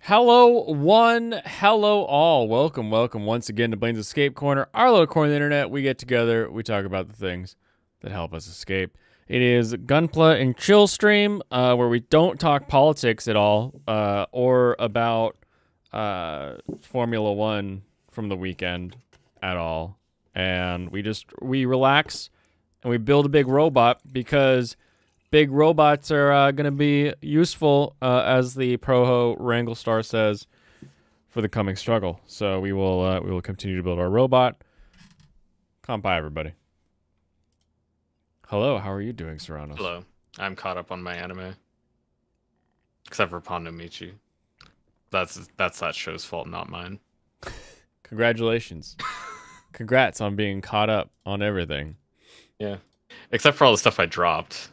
Hello, one. Hello, all. Welcome once again to Blaine's Escape Corner, our little corner of the internet. We get together, we talk about the things that help us escape. It is Gunpla and Chill stream, where we don't talk politics at all, or about Formula One from the weekend at all. And we relax and we build a big robot because big robots are going to be useful, as the Proho Wrangle Star says, for the coming struggle. So we will continue to build our robot. Come by, everybody. Hello, how are you doing, Serranos? Hello, I'm caught up on my anime, except for Michi. That's that show's fault, not mine. Congratulations. Congrats on being caught up on everything. Yeah, except for all the stuff I dropped.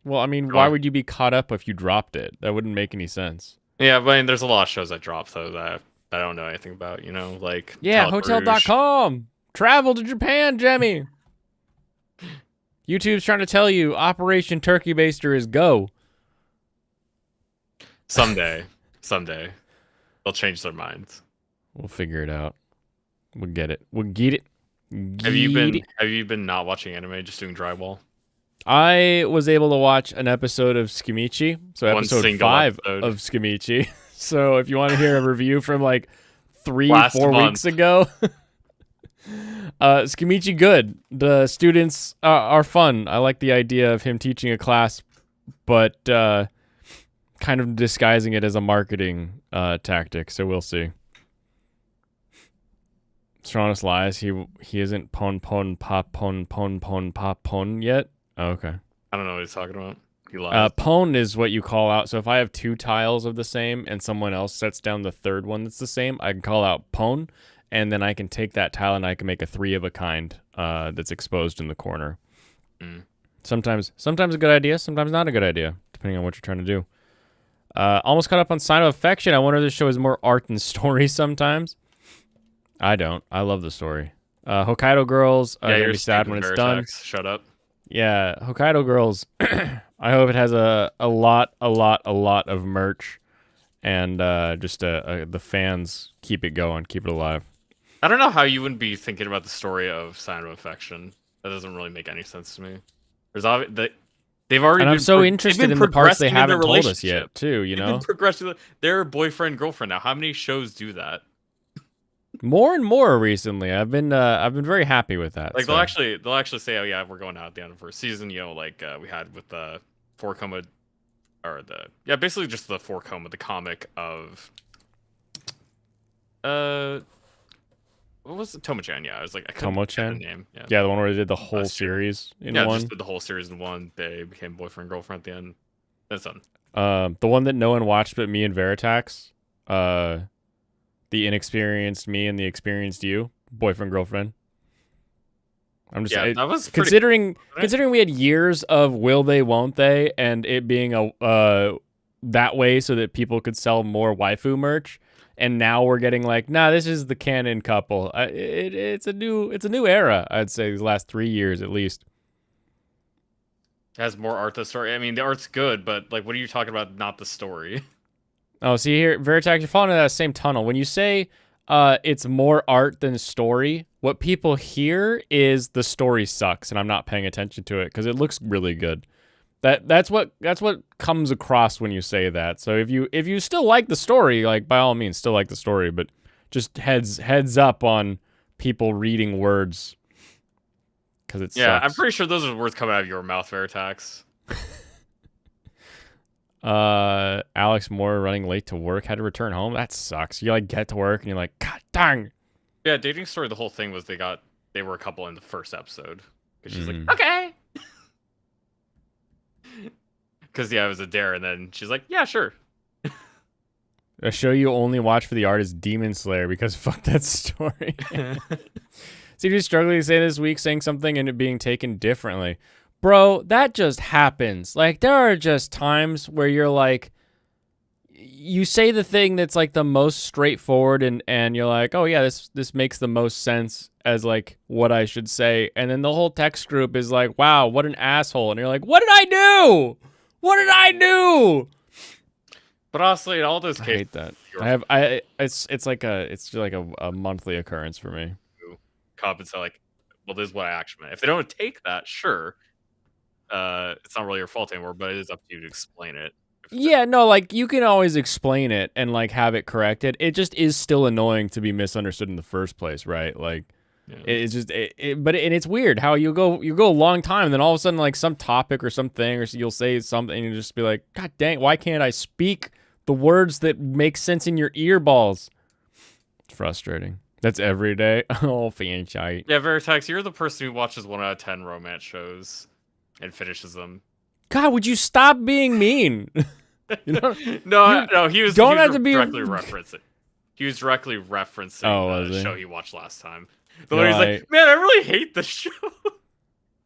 Well, I mean, why would you be caught up if you dropped it? That wouldn't make any sense. Yeah, but I mean, there's a lot of shows I dropped though that I don't know anything about. You know, like Hotel.com. Travel to Japan, Jemmy. YouTube's trying to tell you Operation Turkey Baster is go. Someday, they'll change their minds. We'll figure it out. We'll get it. We'll get it. Have you been not watching anime, just doing drywall? I was able to watch an episode of Skimichi, so episode 5 episode of Skimichi. So if you want to hear a review from like 4 weeks ago, Skimichi good. The students are fun. I like the idea of him teaching a class, but kind of disguising it as a marketing tactic. So we'll see. Stronus lies. He isn't pon pop pon yet. Oh, okay. I don't know what he's talking about. He lies. Pwn is what you call out. So if I have 2 tiles of the same and someone else sets down the third one that's the same, I can call out pwn, and then I can take that tile and I can make a 3 of a kind that's exposed in the corner. Mm. Sometimes a good idea, sometimes not a good idea, depending on what you're trying to do. Almost caught up on Sign of Affection. I wonder if this show is more art than story sometimes. I don't. I love the story. Hokkaido Girls. You're sad when it's done. Shut up. Yeah, Hokkaido Girls. I hope it has a lot of merch, and just the fans keep it going, keep it alive. I don't know how you wouldn't be thinking about the story of Sign of Affection. That doesn't really make any sense to me. They've already. And I'm so interested in the parts they haven't told us yet, too. You know, they're boyfriend girlfriend now. How many shows do that? More and more recently. I've been very happy with that. Like they'll actually say, oh yeah, we're going out at the end of the first season. You know, like we had with the basically just the 4-coma, the comic of what was it? Tomo-chan? Yeah, I was like, I couldn't get the name. Yeah, the one where they did the whole series in one. Yeah, just did the whole series in one. They became boyfriend girlfriend at the end. That's done. The one that no one watched but me and Veritax. The inexperienced me and the experienced you, boyfriend girlfriend. I'm just that was considering we had years of will they won't they and it being a that way so that people could sell more waifu merch, and now we're getting like, nah, this is the canon couple. It's a new era. I'd say these last 3 years at least. It has more art than story. I mean, the art's good, but like, what are you talking about? Not the story. Oh, see here, Veritax, you're falling into that same tunnel. When you say it's more art than story, what people hear is the story sucks, and I'm not paying attention to it because it looks really good. That's what comes across when you say that. So if you still like the story, like by all means, still like the story, but just heads up on people reading words because it sucks. I'm pretty sure those are words coming out of your mouth, Veritax. Alex Moore running late to work, had to return home. That sucks. You like get to work and you're like, God dang. Yeah, dating story. The whole thing was they were a couple in the first episode because she's like, okay, because it was a dare, and then she's like, yeah, sure. A show you only watch for the art is Demon Slayer because fuck that story. See, you're struggling to say this week, saying something and it being taken differently. Bro, that just happens. Like, there are just times where you're like, you say the thing that's like the most straightforward and you're like, oh yeah, this makes the most sense as like what I should say. And then the whole text group is like, wow, what an asshole. And you're like, what did I do? What did I do? But honestly, in all those I cases, hate that. It's like a monthly occurrence for me. comments are like, well, this is what I actually meant. If they don't take that, sure, it's not really your fault anymore, but it is up to you to explain it. Yeah, no, like you can always explain it and like have it corrected. It just is still annoying to be misunderstood in the first place, right? Like it's just but it's weird how you go a long time and then all of a sudden like some topic or something or you'll say something and you just be like, God dang, why can't I speak the words that make sense in your earballs? It's frustrating. That's every day. Oh, fanshite. Yeah, Veritex, you're the person who watches 1 out of 10 romance shows and finishes them. God, would you stop being mean? You know, no, he was directly referencing. He was directly referencing the show he watched last time. The one he's like, man, I really hate this show.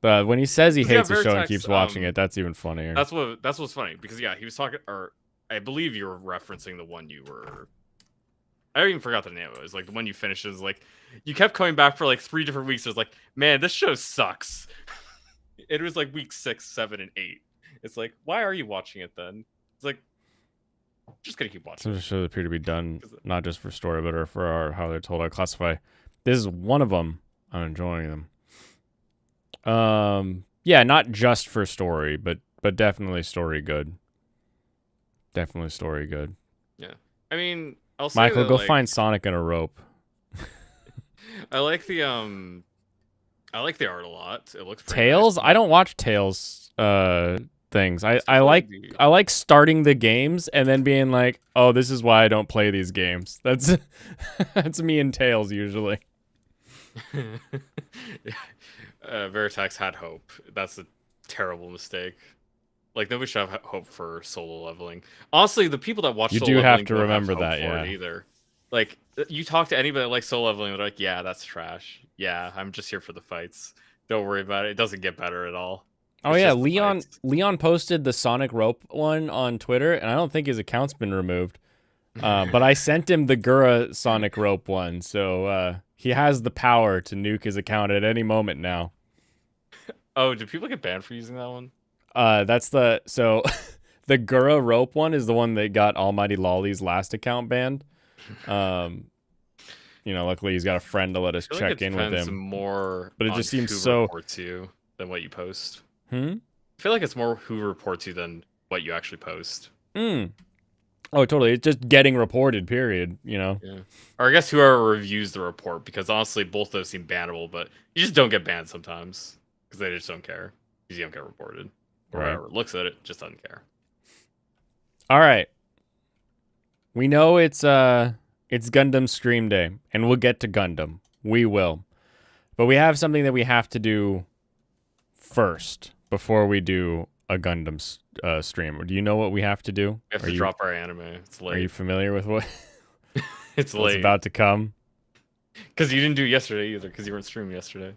But when he says he hates the show and keeps watching it, that's even funnier. That's what's funny because he was talking, or I believe you were referencing the one you were. I even forgot the name of it. It was like the one you finished is like you kept coming back for like 3 different weeks. It was like, man, this show sucks. It was like week 6, 7, and 8. It's like, why are you watching it then? It's like, just gonna keep watching. Some shows appear to be done not just for story, but for how they're told. I classify. This is one of them. I'm enjoying them. Yeah, not just for story, but definitely story good. Definitely story good. Yeah, I mean, I'll say Michael, that, go find Sonic and a rope. I like the art a lot. It looks pretty Tales. nice. I don't watch Tales. Things. I like starting the games and then being like, oh, this is why I don't play these games. That's me and Tales usually. Veritex had hope. That's a terrible mistake. Like nobody should have hope for solo leveling. Honestly, the people that watch you solo do leveling have to remember that, yeah. Either. Like you talk to anybody that likes solo leveling, they're like, yeah, that's trash. Yeah, I'm just here for the fights. Don't worry about it. It doesn't get better at all. Oh yeah, Leon posted the Sonic rope one on Twitter, and I don't think his account's been removed. But I sent him the Gura Sonic rope one, so he has the power to nuke his account at any moment now. Oh, did people get banned for using that one? That's the Gura rope one is the one that got Almighty Lolly's last account banned. Luckily he's got a friend to let us check in with him. More, but it just seems who so reports you than what you post. I feel like it's more who reports you than what you actually post. Oh, totally. It's just getting reported, period, Yeah. Or I guess whoever reviews the report, because honestly, both those seem bannable, but you just don't get banned sometimes because they just don't care. Because you don't get reported. Or whoever looks at it just doesn't care. All right. We know it's Gundam Stream Day, and we'll get to Gundam. We will. But we have something that we have to do first before we do a Gundam stream. Do you know what we have to do? We have to drop our anime. It's late. Are you familiar with what? It's late. What's about to come? Because you didn't do yesterday either, because you weren't streaming yesterday.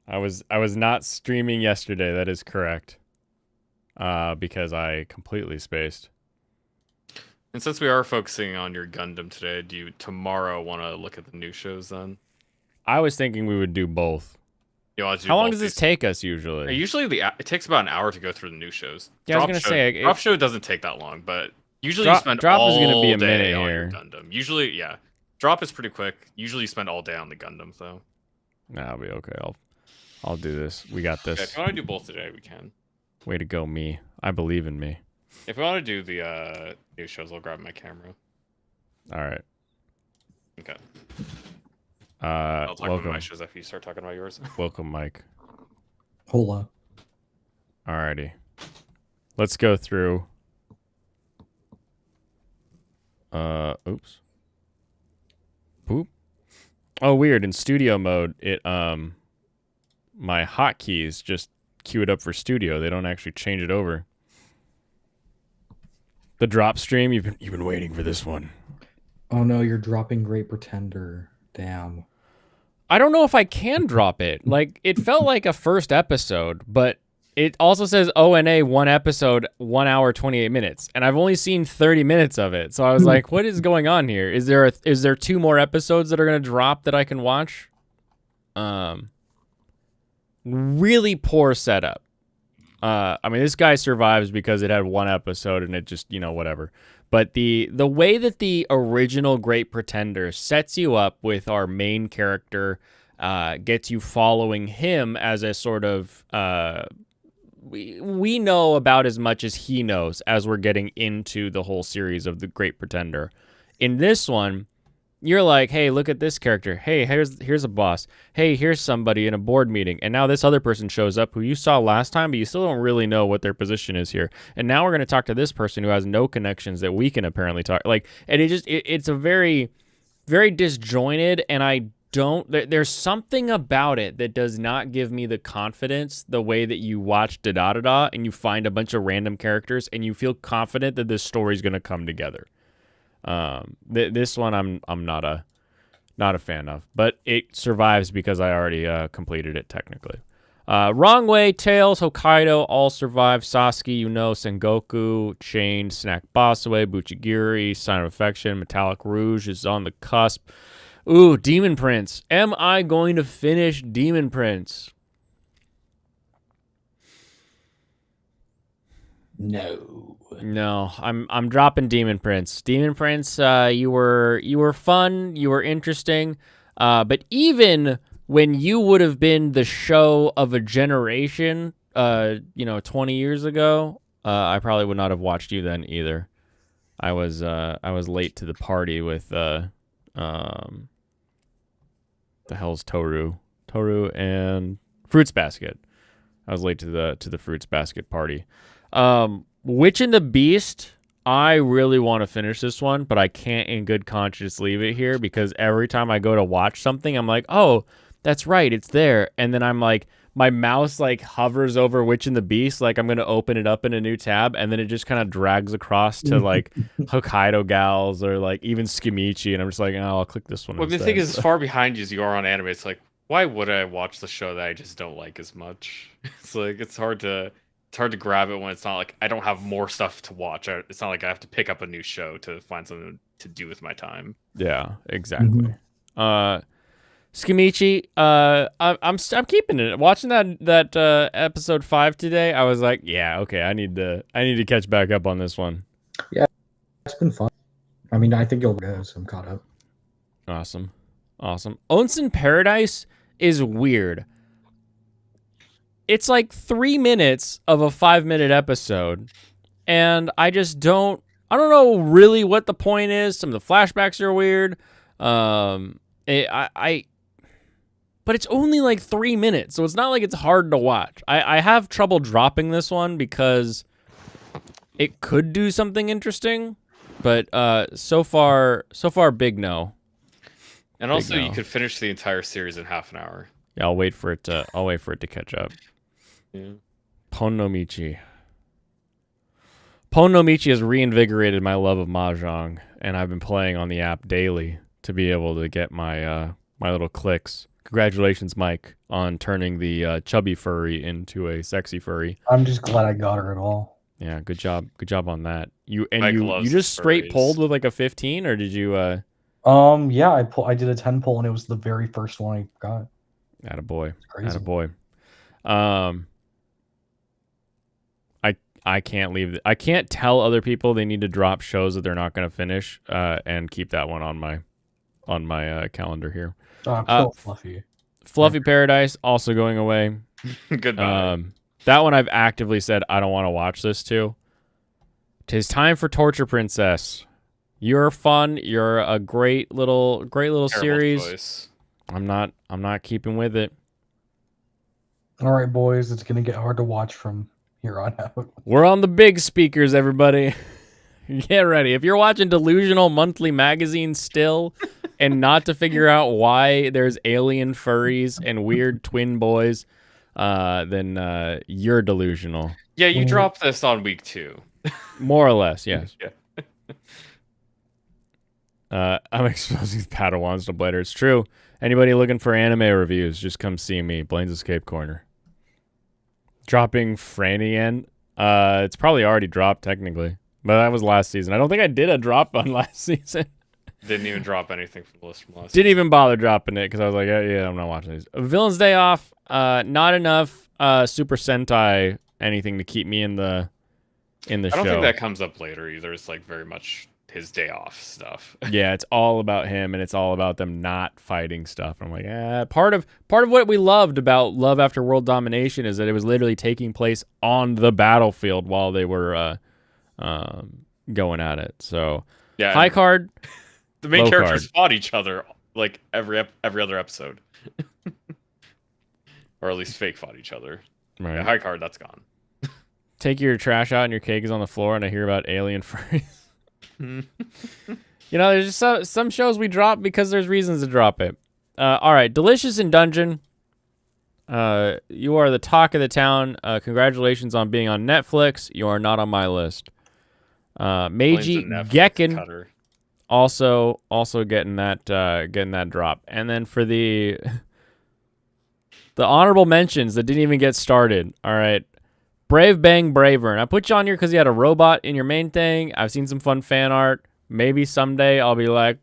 I was not streaming yesterday. That is correct. Because I completely spaced. And since we are focusing on your Gundam today, do you tomorrow want to look at the new shows then? I was thinking we would do both. How long does this take us usually? Usually it takes about an hour to go through the new shows. Yeah, I was gonna say Drop show doesn't take that long, but usually you spend Drop all is gonna be a day minute on here. your Gundam. Usually, yeah, Drop is pretty quick. Usually you spend all day on the Gundam though. Nah, I'll be okay. I'll do this. We got this. Okay, if you want to do both today, we can. Way to go, me. I believe in me. If we want to do the new shows, I'll grab my camera. All right. Okay. I'll talk welcome. about my shows after you start talking about yours. Welcome, Mike. Hola. Alrighty. Let's go through. Oops. Boop. Oh, weird. In studio mode, it my hotkeys just queue it up for studio. They don't actually change it over. The drop stream, you've been waiting for this one. Oh no, you're dropping Great Pretender. Damn. I don't know if I can drop it. Like, it felt like a first episode, but it also says ONA 1 episode, 1 hour, 28 minutes. And I've only seen 30 minutes of it. So I was like, what is going on here? Is there 2 more episodes that are going to drop that I can watch? Really poor setup. I mean, this guy survives because it had one episode and it just, whatever. But the way that the original Great Pretender sets you up with our main character, gets you following him as a sort of we know about as much as he knows as we're getting into the whole series of the Great Pretender. In this one, you're like, hey, look at this character. Hey, here's a boss. Hey, here's somebody in a board meeting. And now this other person shows up who you saw last time, but you still don't really know what their position is here. And now we're going to talk to this person who has no connections that we can apparently talk. Like, and it's a very, very disjointed, and there's something about it that does not give me the confidence the way that you watch Da and you find a bunch of random characters and you feel confident that this story's going to come together. This one I'm not a fan of, but it survives because I already completed it technically. Wrong Way, Tails, Hokkaido all survive. Sasuke, Sengoku, Chained, Snack Boss Away, Buchigiri, Sign of Affection, Metallic Rouge is on the cusp. Ooh, Demon Prince. Am I going to finish Demon Prince? No. No, I'm dropping Demon Prince. Demon Prince, you were fun, you were interesting, but even when you would have been the show of a generation, 20 years ago, I probably would not have watched you then either. I was late to the party with the hell's Toru and Fruits Basket. I was late to the Fruits Basket party. Witch and the Beast, I really want to finish this one, but I can't in good conscience leave it here because every time I go to watch something, I'm like, oh, that's right, it's there. And then I'm like, my mouse like hovers over Witch and the Beast, like I'm going to open it up in a new tab, and then it just kind of drags across to like Hokkaido Gals or like even Skimichi, and I'm just like, oh, I'll click this one. Well, the thing is, as far behind you as you are on anime, it's like, why would I watch the show that I just don't like as much? It's like it's hard to grab it when it's not like I don't have more stuff to watch. It's not like I have to pick up a new show to find something to do with my time. Yeah, exactly. Skimichi, I'm keeping it. Watching that episode 5 today, I was like, yeah, okay, I need to catch back up on this one. Yeah, it's been fun. I mean, I think you'll go, so I'm caught up. Awesome. Onsen Paradise is weird. It's like 3 minutes of a 5-minute episode, and I don't know really what the point is. Some of the flashbacks are weird. But it's only like 3 minutes, so it's not like it's hard to watch. I have trouble dropping this one because it could do something interesting, but so far, big no. And also, you could finish the entire series in half an hour. Yeah, I'll wait for it to catch up. Yeah. Pon no Michi. Pon no Michi has reinvigorated my love of Mahjong, and I've been playing on the app daily to be able to get my my little clicks. Congratulations, Mike, on turning the chubby furry into a sexy furry. I'm just glad I got her at all. Yeah, good job on that. You Mike just straight furries. pulled with like a 15, or did you? Yeah, I did a 10 pull, and it was the very first one I got. Attaboy. Crazy. Attaboy. I can't leave. I can't tell other people they need to drop shows that they're not going to finish, and keep that one on my calendar here. Fluffy. Fluffy Paradise also going away. Goodbye. That one I've actively said I don't want to watch this too. 'Tis time for Torture Princess. You're fun. You're a great little Terrible series. choice. I'm not keeping with it. All right, boys, it's gonna get hard to watch from here on out. We're on the big speakers, everybody. Get ready. If you're watching Delusional Monthly Magazine still, and not to figure out why there's alien furries and weird twin boys, then you're delusional. Yeah, you dropped this on week 2. More or less, yes. Yeah. I'm exposing Padawans to Blighter. It's true. Anybody looking for anime reviews, just come see me. Blaine's Escape Corner. Dropping Franny N. It's probably already dropped technically, but that was last season. I don't think I did a drop on last season. Didn't even drop anything from the list from last Didn't even bother dropping it because I was like, yeah, I'm not watching these. Villain's Day Off. Not enough Super Sentai anything to keep me in the I don't show. think that comes up later either. It's like very much his day off stuff. Yeah, it's all about him, and it's all about them not fighting stuff. I'm like, part of what we loved about Love After World Domination is that it was literally taking place on the battlefield while they were going at it. So Yeah, high card, the main low characters card. fought each other like every other episode, or at least fake fought each other. Right. Yeah, high card, that's gone. Take your trash out and your cake is on the floor, and I hear about alien furries. You know, there's just some shows we drop because there's reasons to drop it. All right, Delicious in Dungeon. You are the talk of the town. Congratulations on being on Netflix. You are not on my list. Meiji Gekken Cutter. also getting that drop. And then for the honorable mentions that didn't even get started. All right. Brave Bang Braver. And I put you on here because you had a robot in your main thing. I've seen some fun fan art. Maybe someday I'll be like,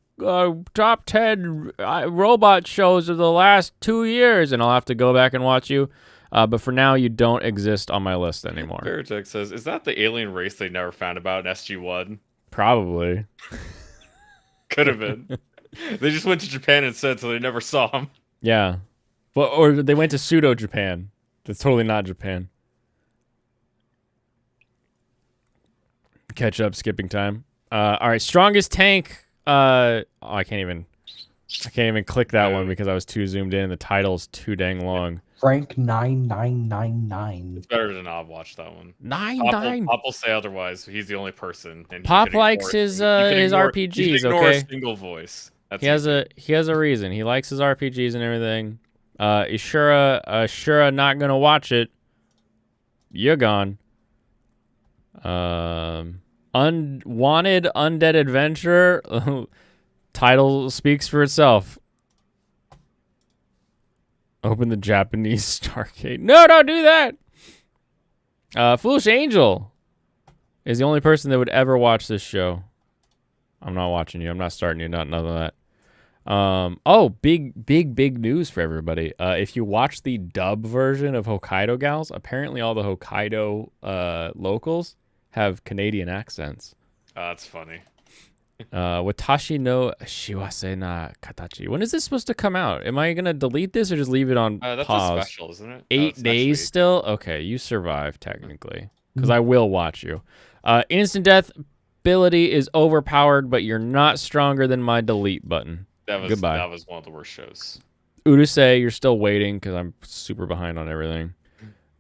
top 10 robot shows of the last 2 years, and I'll have to go back and watch you. But for now, you don't exist on my list anymore. Veritech says, is that the alien race they never found about in SG-1? Probably. Could have been. They just went to Japan instead, so they never saw them. Yeah. Well, or they went to pseudo-Japan. That's totally not Japan. Catch up, skipping time. All right, strongest tank. I can't even click that one because I was too zoomed in. The title's too dang long. Frank 9999. It's better to not watch that one. 9. Pop will say otherwise. He's the only person. And Pop likes his RPGs. You can ignore okay, a single voice. That's he has a reason. He likes his RPGs and everything. Ishura not gonna watch it. You're gone. Unwanted Undead Adventure. Title speaks for itself. Open the Japanese Starcade. No, don't do that. Foolish Angel is the only person that would ever watch this show. I'm not watching you. I'm not starting you. None of that. Big news for everybody. If you watch the dub version of Hokkaido Gals, apparently all the Hokkaido locals have Canadian accents. That's funny. Watashi no Shiwase na Katachi. When is this supposed to come out? Am I gonna delete this or just leave it on That's pause? a special, isn't it? 8 days still? Okay, you survive technically. Because I will watch you. Instant death ability is overpowered, but you're not stronger than my delete button. Goodbye. That was one of the worst shows. Urusei, you're still waiting because I'm super behind on everything.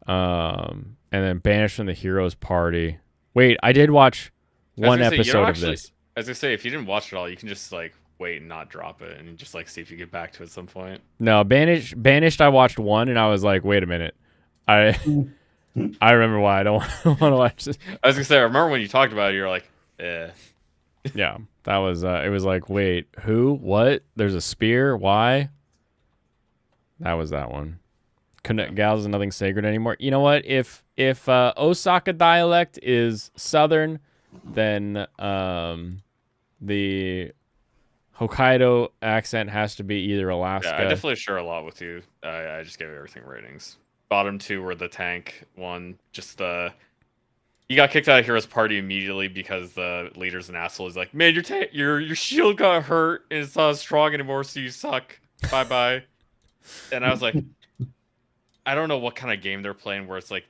And then banished from the heroes party. Wait, I did watch one episode of this. As I say, if you didn't watch it all, you can just like wait and not drop it, and just like see if you get back to it at some point. No, banished. I watched one, and I was like, wait a minute, I remember why I don't want to watch this. I was gonna say, I remember when you talked about it, you're like, eh. Yeah, that was. It was like, wait, who? What? There's a spear. Why? That was that one. Gals is nothing sacred anymore. You know what? If Osaka dialect is Southern, then the Hokkaido accent has to be either Alaska. Yeah, I definitely share a lot with you. I just gave everything ratings. Bottom two were the tank one. Just you got kicked out of Heroes Party immediately because the leader's an asshole. He's like, man, your shield got hurt and it's not strong anymore, so you suck. Bye bye. And I was like, I don't know what kind of game they're playing where it's like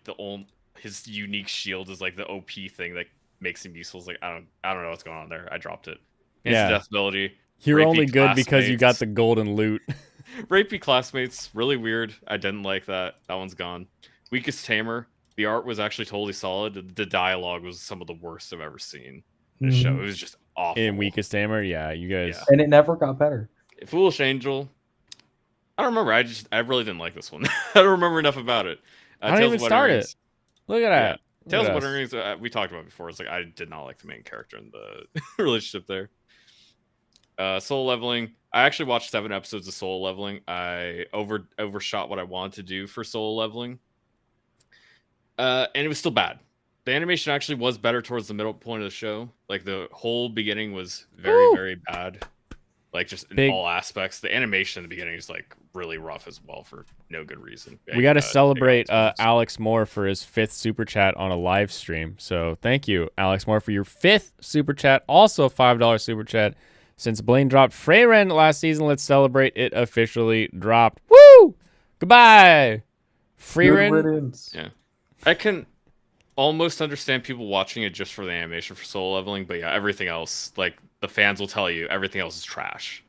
his unique shield is like the OP thing that makes him useful. It's like I don't know what's going on there. I dropped it. Instant death ability. You're only good because you got the golden loot. Rapey classmates, really weird. I didn't like that. That one's gone. Weakest Tamer. The art was actually totally solid. The dialogue was some of the worst I've ever seen in a show. It was just awful. In Weakest Tamer, yeah, you guys. Yeah. And it never got better. Foolish Angel. I don't remember. I really didn't like this one. I don't remember enough about it. I don't even start it. Look at that. Yeah. Tales of Wuthering Rings, we talked about before. It's like I did not like the main character in the relationship there. Soul Leveling. I actually watched 7 episodes of Soul Leveling. I overshot what I wanted to do for Soul Leveling. And it was still bad. The animation actually was better towards the middle point of the show. Like the whole beginning was very, very bad. Like just in all aspects. The animation in the beginning is like really rough as well for no good reason. We got to Big celebrate Alex. Alex Moore for his 5th super chat on a live stream. So thank you, Alex Moore, for your 5th super chat. Also a $5 super chat. Since Blaine dropped Freyren last season, let's celebrate it officially dropped. Woo! Goodbye, Good Freyren. riddance. Yeah, I can almost understand people watching it just for the animation for solo leveling, but yeah, everything else, like the fans will tell you, everything else is trash.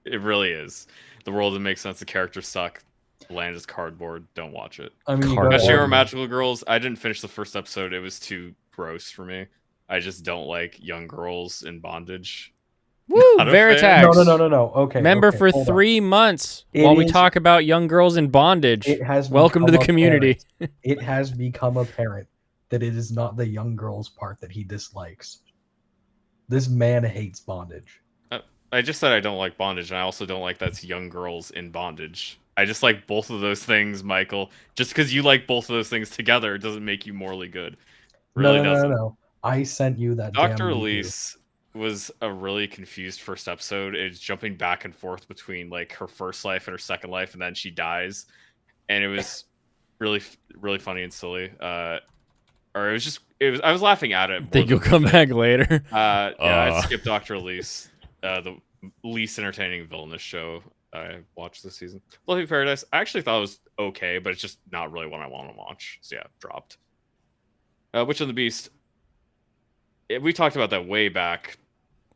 It really is. The world doesn't make sense. The characters suck. The land is cardboard. Don't watch it. I mean, you Cardboard. gotta Especially our argue. magical girls. I didn't finish the first episode. It was too gross for me. I just don't like young girls in bondage. Woo! Not a fan. Veritax. No. Okay. Member okay, for hold on. 3 months It while we is- talk about young girls in bondage. It has Welcome to the become community. apparent- It has become apparent that it is not the young girls part that he dislikes. This man hates bondage. I just said I don't like bondage, and I also don't like that's young girls in bondage. I just like both of those things, Michael. Just because you like both of those things together doesn't make you morally good. Really doesn't. No. I sent you that. Dr. damn Elise was a really confused first episode. It's jumping back and forth between like her first life and her second life, and then she dies, and it was really funny and silly. Or I was laughing at it. Think you'll come back later. Yeah, I skipped Dr. Elise, the least entertaining villainous show I watched this season. Fluffy Paradise, I actually thought it was okay, but it's just not really what I want to watch. So yeah, dropped. Witch and the Beast. We talked about that way back.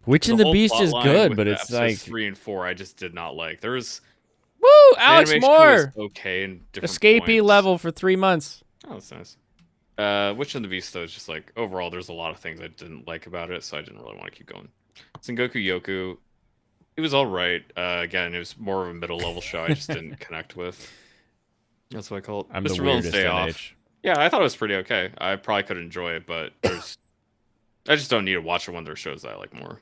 Witch and the whole Beast plot is line good, with but the it's episodes like 3 and 4. I just did not like. There was woo, the Alex animation was Moore, okay in different escapee points. level for 3 months. Oh, that's nice. Witch and the Beast though is just like overall, there's a lot of things I didn't like about it, so I didn't really want to keep going. Sengoku Yoku, it was all right. Again, it was more of a middle level show. I just didn't connect with. That's what I call it. I'm Mr. the Villain's weirdest Day at Off. age. Yeah, I thought it was pretty okay. I probably could enjoy it, but I just don't need to watch it when there's shows that I like more.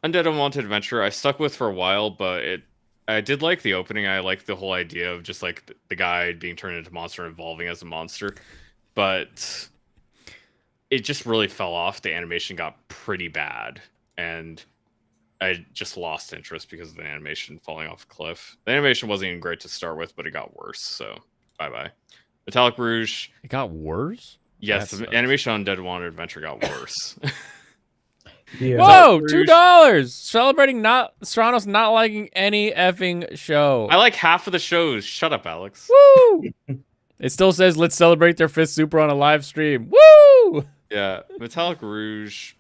Undead Unwanted Adventure, I stuck with for a while, but I did like the opening. I liked the whole idea of just like the guy being turned into a monster and evolving as a monster. But it just really fell off. The animation got pretty bad, and I just lost interest because of the animation falling off a cliff. The animation wasn't even great to start with, but it got worse, so bye-bye. Metallic Rouge. It got worse? Yes, That the sucks. animation on Dead Wanted Adventure got worse. Yeah. Whoa, Rouge. $2! Celebrating Stranos not liking any effing show. I like half of the shows. Shut up, Alex. Woo! It still says let's celebrate their 5th super on a live stream. Woo! Yeah, Metallic Rouge,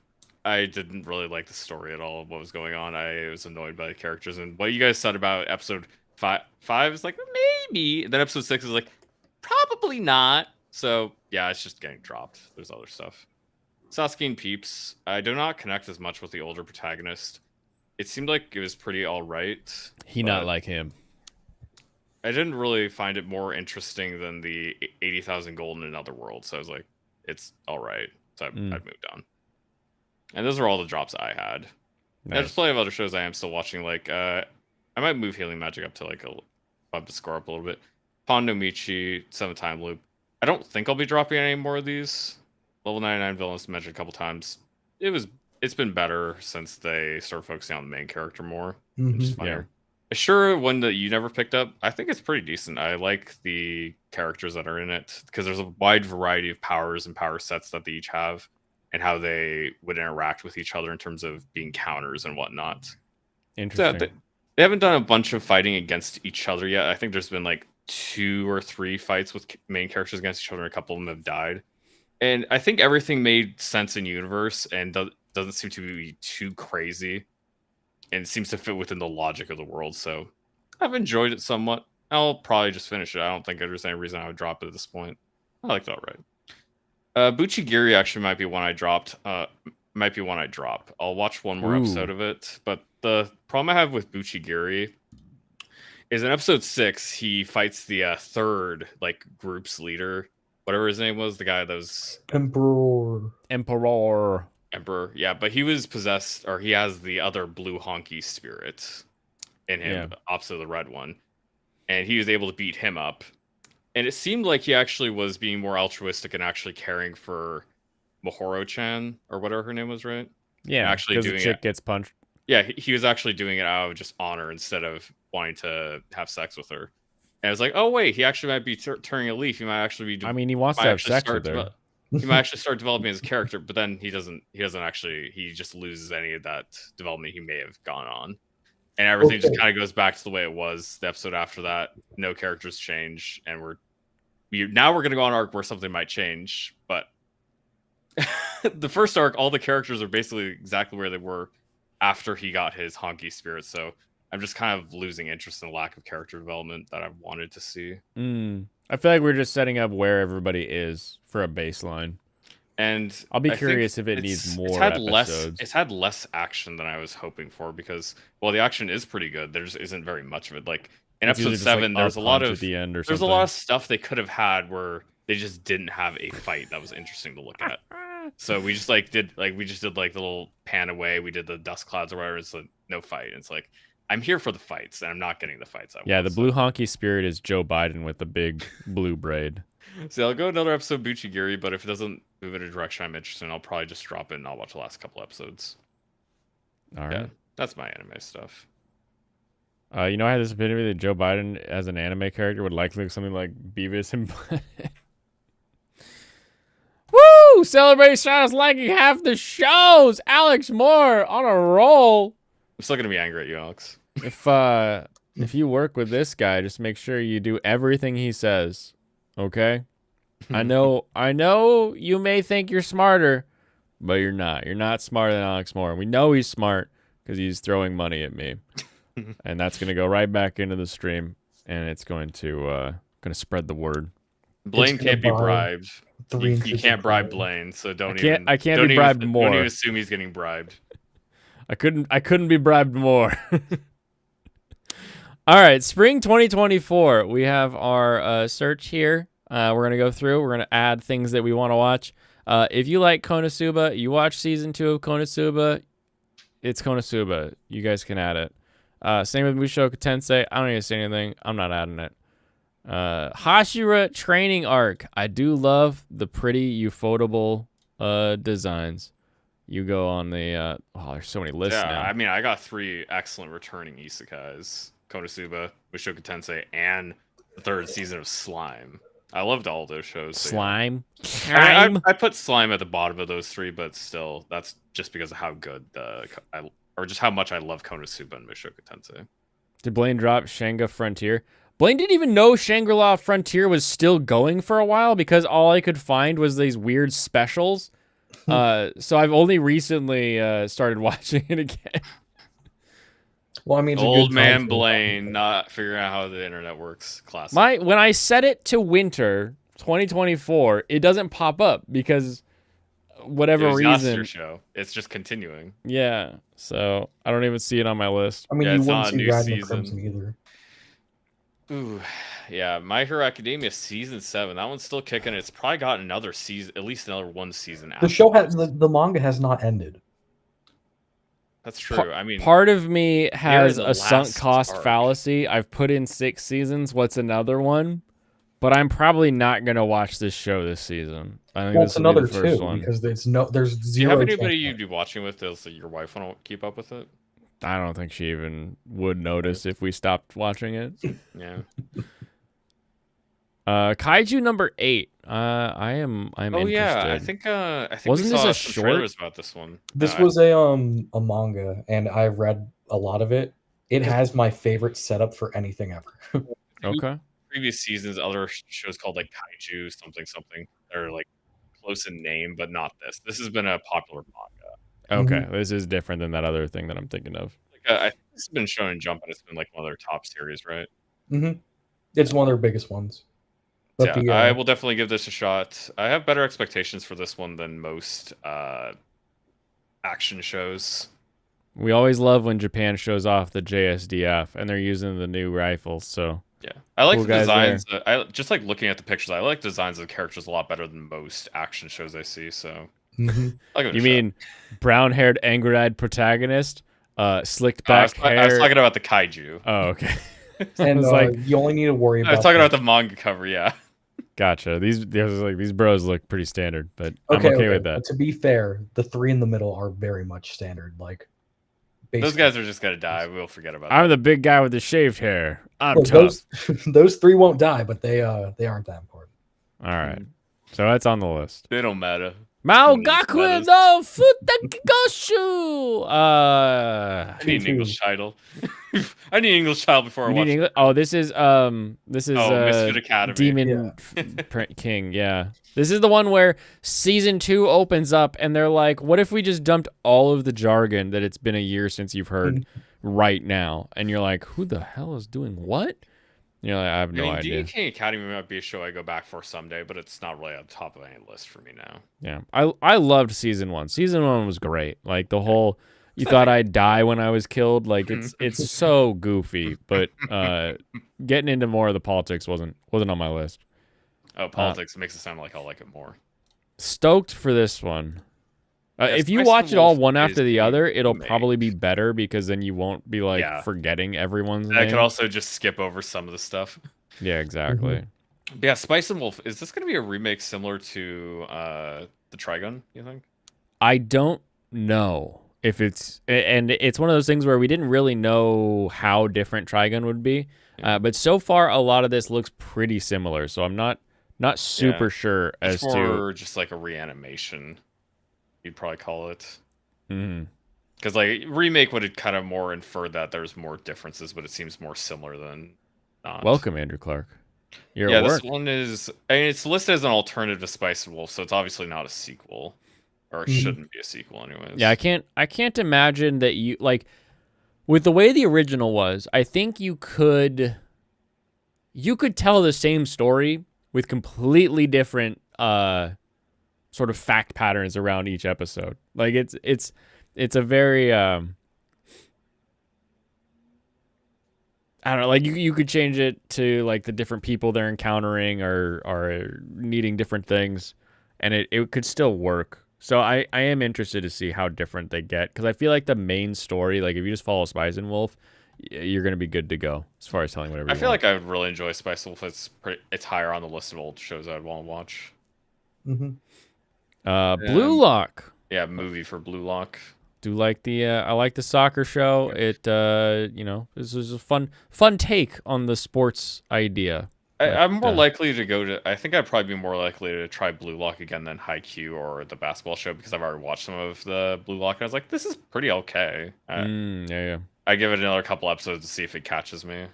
I didn't really like the story at all of what was going on. I was annoyed by the characters, and what you guys said about episode five is like, maybe. And then episode 6 is like, probably not. So, yeah, it's just getting dropped. There's other stuff. Sasuke and Peeps, I do not connect as much with the older protagonist. It seemed like it was pretty alright. He not like him. I didn't really find it more interesting than the 80,000 gold in another world. So I was like, it's alright. So I'd moved on. And those are all the drops I had. Nice. There's plenty of other shows I am still watching. Like, I might move Healing Magic up to like up the score up a little bit. Pon no Michi, 7 Time Loop. I don't think I'll be dropping any more of these. Level 99 Villains mentioned a couple times. It's been better since they started focusing on the main character more. Which is funnier. Sure, one that you never picked up, I think it's pretty decent. I like the characters that are in it because there's a wide variety of powers and power sets that they each have and how they would interact with each other in terms of being counters and whatnot. Interesting. So they haven't done a bunch of fighting against each other yet. I think there's been like 2 or 3 fights with main characters against each other, and a couple of them have died. And I think everything made sense in universe and doesn't seem to be too crazy. And it seems to fit within the logic of the world. So I've enjoyed it somewhat. I'll probably just finish it. I don't think there's any reason I would drop it at this point. I liked it all right. Buchigiri actually might be one I dropped. I'll watch one more episode of it. But the problem I have with Buchigiri is in episode 6, he fights the third like group's leader. Whatever his name was, the guy that was Emperor. Emperor, yeah, but he was possessed, or he has the other blue honky spirit in him, opposite of the red one, and he was able to beat him up. And it seemed like he actually was being more altruistic and actually caring for Mahoro-chan, or whatever her name was, right? Yeah, actually because doing the chick it. gets punched. Yeah, he was actually doing it out of just honor instead of wanting to have sex with her. And I was like, oh wait, he actually might be turning a leaf. He might actually be. I mean, he wants to have sex with her. He might actually start developing his character, but then he doesn't actually. He just loses any of that development he may have gone on, and everything just kind of goes back to the way it was the episode after that. No characters change, and we're gonna go on an arc where something might change, but the first arc, all the characters are basically exactly where they were after he got his honky spirit. So I'm just kind of losing interest in the lack of character development that I wanted to see. I feel like we're just setting up where everybody is for a baseline. And I'll be curious if it needs more episodes. It's had less action than I was hoping for because, well, the action is pretty good. There just isn't very much of it. Like in episode 7, there's a lot of there's a lot of stuff they could have had where they just didn't have a fight that was interesting to look at. So we just did the little pan away. We did the dust clouds or whatever. It's like no fight. It's like I'm here for the fights, and I'm not getting the fights. The blue honky spirit is Joe Biden with the big blue braid. So I'll go another episode of Buchigiri, but if it doesn't move in a direction I'm interested in, I'll probably just drop it and I'll watch the last couple episodes. All right. Yeah, that's my anime stuff. You know, I had this opinion that Joe Biden as an anime character would likely look something like Beavis and Woo! Celebrate Shauna's liking half the shows. Alex Moore on a roll. I'm still gonna be angry at you, Alex. If you work with this guy, just make sure you do everything he says. Okay? I know you may think you're smarter, but you're not. You're not smarter than Alex Moore. We know he's smart because he's throwing money at me. And that's gonna go right back into the stream, and it's going to spread the word. Blaine can't be bribed. You can't bribe Blaine, so I can't be bribed more. Don't even assume he's getting bribed. I couldn't be bribed more. All right, spring 2024. We have our search here. We're gonna go through. We're gonna add things that we want to watch. If you like Konosuba, you watch season 2 of Konosuba. It's Konosuba. You guys can add it. Same with Mushoku Tensei. I don't need to say anything. I'm not adding it. Hashira training arc. I do love the pretty ufotable designs. You go on the there's so many lists now. I mean, I got 3 excellent returning isekais: Konosuba, Mushoku Tensei, and the 3rd season of Slime. I loved all those shows. So Slime. Yeah. I put Slime at the bottom of those 3, but still, that's just because of how good just how much I love Konosuba and Mushoku Tensei. Did Blaine drop Shanga Frontier? Blaine didn't even know Shangri-La Frontier was still going for a while because all I could find was these weird specials. So I've only recently started watching it again. Well, I mean, old man Blaine not figuring out how the internet works. Classic. When I set it to winter 2024, it doesn't pop up because whatever reason. Your show. It's just continuing. Yeah, so I don't even see it on my list. I mean, you wouldn't see Rise of Crimson either. Ooh, yeah, My Hero Academia season 7. That one's still kicking. It's probably got another season, at least another 1 season. The show has the manga has not ended. That's true. I mean, part of me has a sunk cost fallacy. I've put in 6 seasons. What's another one? But I'm probably not gonna watch this show this season. I think it's another 2 because there's zero. Do you have anybody you'd be watching with? Does your wife want to keep up with it? I don't think she even would notice if we stopped watching it. Yeah. Kaiju number 8. I'm interested. Yeah, I think wasn't we saw this a some short? trailers about this one. This was a manga, and I read a lot of it. It has my favorite setup for anything ever. Okay. Previous seasons, other shows called like Kaiju something. They're like close in name, but not this. This has been a popular manga. Okay, This is different than that other thing that I'm thinking of. I think this has been shown in Jump, and it's been like one of their top series, right? Mm-hmm. It's one of their biggest ones. But yeah, I will definitely give this a shot. I have better expectations for this one than most action shows. We always love when Japan shows off the JSDF, and they're using the new rifles, so... Yeah, I like the designs. I just like looking at the pictures. I like designs of the characters a lot better than most action shows I see, so... You mean brown-haired, angry-eyed protagonist, slicked back hair? I was talking about the kaiju. Oh, okay. And you only need to worry about. I was talking about the manga cover. Yeah. Gotcha. These bros look pretty standard, but I'm okay with that. But to be fair, the 3 in the middle are very much standard. Like Those guys are just gonna die. We'll forget about I'm that. the big guy with the shaved hair. I'm Well, tough. those three won't die, but they aren't that important. All right. So that's on the list. They don't matter. Mao These Gaku matters. no Futakigoshu. I need an English title. I need an English title before I You watch. need English? Oh, this is Misfit Academy. Demon King. Yeah, this is the one where season 2 opens up, and they're like, "What if we just dumped all of the jargon that it's been a year since you've heard right now?" And you're like, "Who the hell is doing what?" You're like, "I have no idea." Demon King Academy might be a show I go back for someday, but it's not really on top of any list for me now. Yeah, I loved season 1. Season 1 was great. Like the whole. You thought I'd die when I was killed. Like it's so goofy, but getting into more of the politics wasn't on my list. Oh, politics makes it sound like I'll like it more. Stoked for this one. If you Spice watch and it all Wolf one is after the other, it'll amazing. probably be better because then you won't be like forgetting everyone's name. I could also just skip over some of the stuff. Yeah, exactly. But yeah, Spice and Wolf. Is this going to be a remake similar to the Trigun? You think? I don't know if it's, and it's one of those things where we didn't really know how different Trigun would be, but so far a lot of this looks pretty similar. So I'm not super sure as to just like a reanimation. You'd probably call it. Mm-hmm. Because like remake would kind of more infer that there's more differences, but it seems more similar than not. Welcome, Andrew Clark. You're at work. This one is. I mean, it's listed as an alternative to Spice and Wolf, so it's obviously not a sequel, or it shouldn't be a sequel, anyways. Yeah, I can't imagine that you like with the way the original was. I think you could tell the same story with completely different sort of fact patterns around each episode. Like it's a very I don't know, like you could change it to like the different people they're encountering or needing different things, and it could still work. So I am interested to see how different they get, because I feel like the main story, like if you just follow Spice and Wolf, you're gonna be good to go as far as telling whatever. I feel like I would really enjoy Spice and Wolf. It's higher on the list of old shows I'd want to watch. Blue Lock. Yeah, movie for Blue Lock. Do like the I like the soccer show. It this is a fun take on the sports idea. I'm more likely to go to. I think I'd probably be more likely to try Blue Lock again than Haikyuu or the basketball show, because I've already watched some of the Blue Lock and I was like, this is pretty okay. Yeah. I give it another couple episodes to see if it catches me,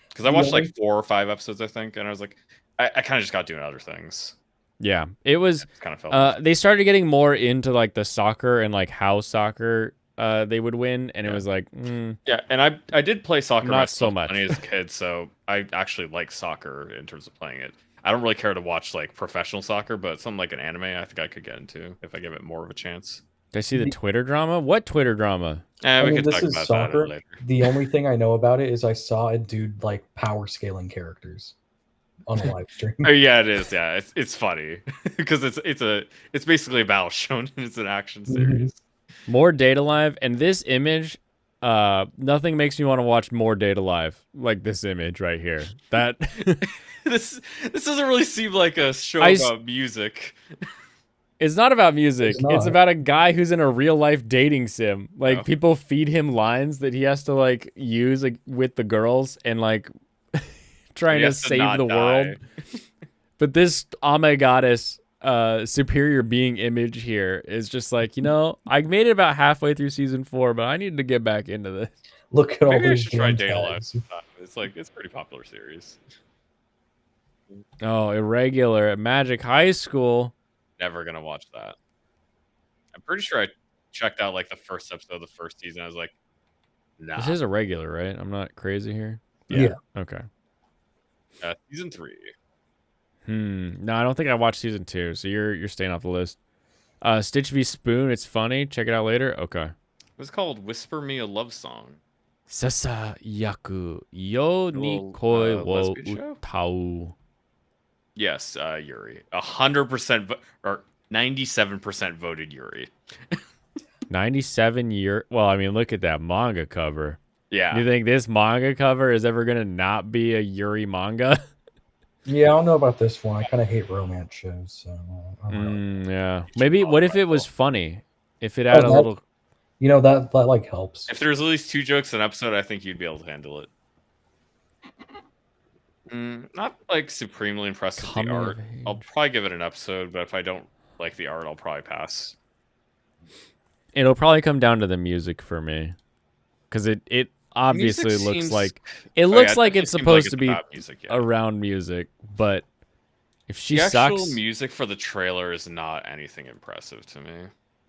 because I watched like 4 or 5 episodes, I think, and I was like, I kind of just got doing other things. Yeah, it was kind of felt. They started getting more into like the soccer and like how soccer they would win, and it was like yeah. And I did play soccer not so much as a kid, so I actually like soccer in terms of playing it. I don't really care to watch like professional soccer, but something like an anime, I think I could get into if I give it more of a chance. Did I see the Twitter drama? What Twitter drama? I mean, this is soccer. That later. The only thing I know about it is I saw a dude like power scaling characters on a live stream. Oh yeah, it is. Yeah, it's funny because it's basically a battle shown and it's an action series. More Data Live, and this image, nothing makes me want to watch more Data Live like this image right here. That this doesn't really seem like a show about music. It's not about music. It's about a guy who's in a real life dating sim. Like people feed him lines that he has to like use like, with the girls and like trying to save the world. But this Ame Goddess superior being image here is just like, I made it about halfway through season 4, but I needed to get back into this. Look at all Maybe I these should try Data Live. It's a pretty popular series. Oh, Irregular at Magic High School. Never gonna watch that. I'm pretty sure I checked out like the first episode of the first season. I was like, nah. This is Irregular, right? I'm not crazy here. Yeah. Okay. Season 3. No, I don't think I watched season 2, so you're staying off the list. Stitch v Spoon, it's funny. Check it out later. Okay. It's called Whisper Me a Love Song. Sasa yaku yo ni koi wo utau. Yes, Yuri. 100% or 97% voted Yuri. 97 year. Well, I mean, look at that manga cover. Yeah. You think this manga cover is ever gonna not be a Yuri manga? Yeah, I don't know about this one. I kind of hate romance shows. So yeah. Maybe. What if it was funny? If it had a little. You know, that like helps. If there's at least 2 jokes an episode, I think you'd be able to handle it. Not like supremely impressed with the Coming of art. I'll age. probably give it an episode, but if I don't like the art, I'll probably pass. It'll probably come down to the music for me, because it obviously Music looks seems- like Oh, looks yeah, like definitely it's seems supposed to be about music, yeah. around music, but if she The actual sucks, music for the trailer is not anything impressive to me.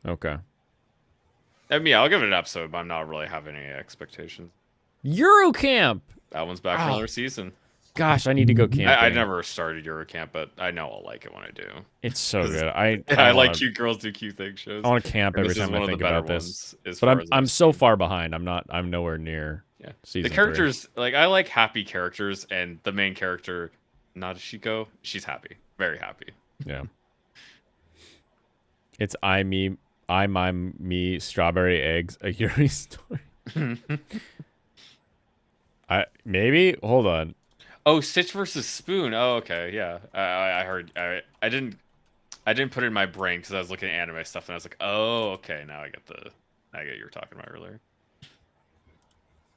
okay. I mean, yeah, I'll give it an episode, but I'm not really having any expectations. Eurocamp. That one's back for Oh, another season. Gosh, I need to go camping. I never started Eurocamp, but I know I'll like it when I do. It's so good. I like wanna, cute girls do cute things shows. I want to camp And every this is time one I of the think better about this. ones, as But far as I'm I've so seen. far behind. I'm nowhere near. Yeah. Season The characters, like, I like happy characters, and the main character, Nadeshiko, she's happy. Very happy. 3. Yeah. It's I mime me strawberry eggs a Yuri story. Maybe hold on. Oh, Stitch versus Spoon. Oh, okay, yeah. I heard. I didn't put it in my brain because I was looking at anime stuff, and I was like, oh, okay, now I get what you were talking about earlier,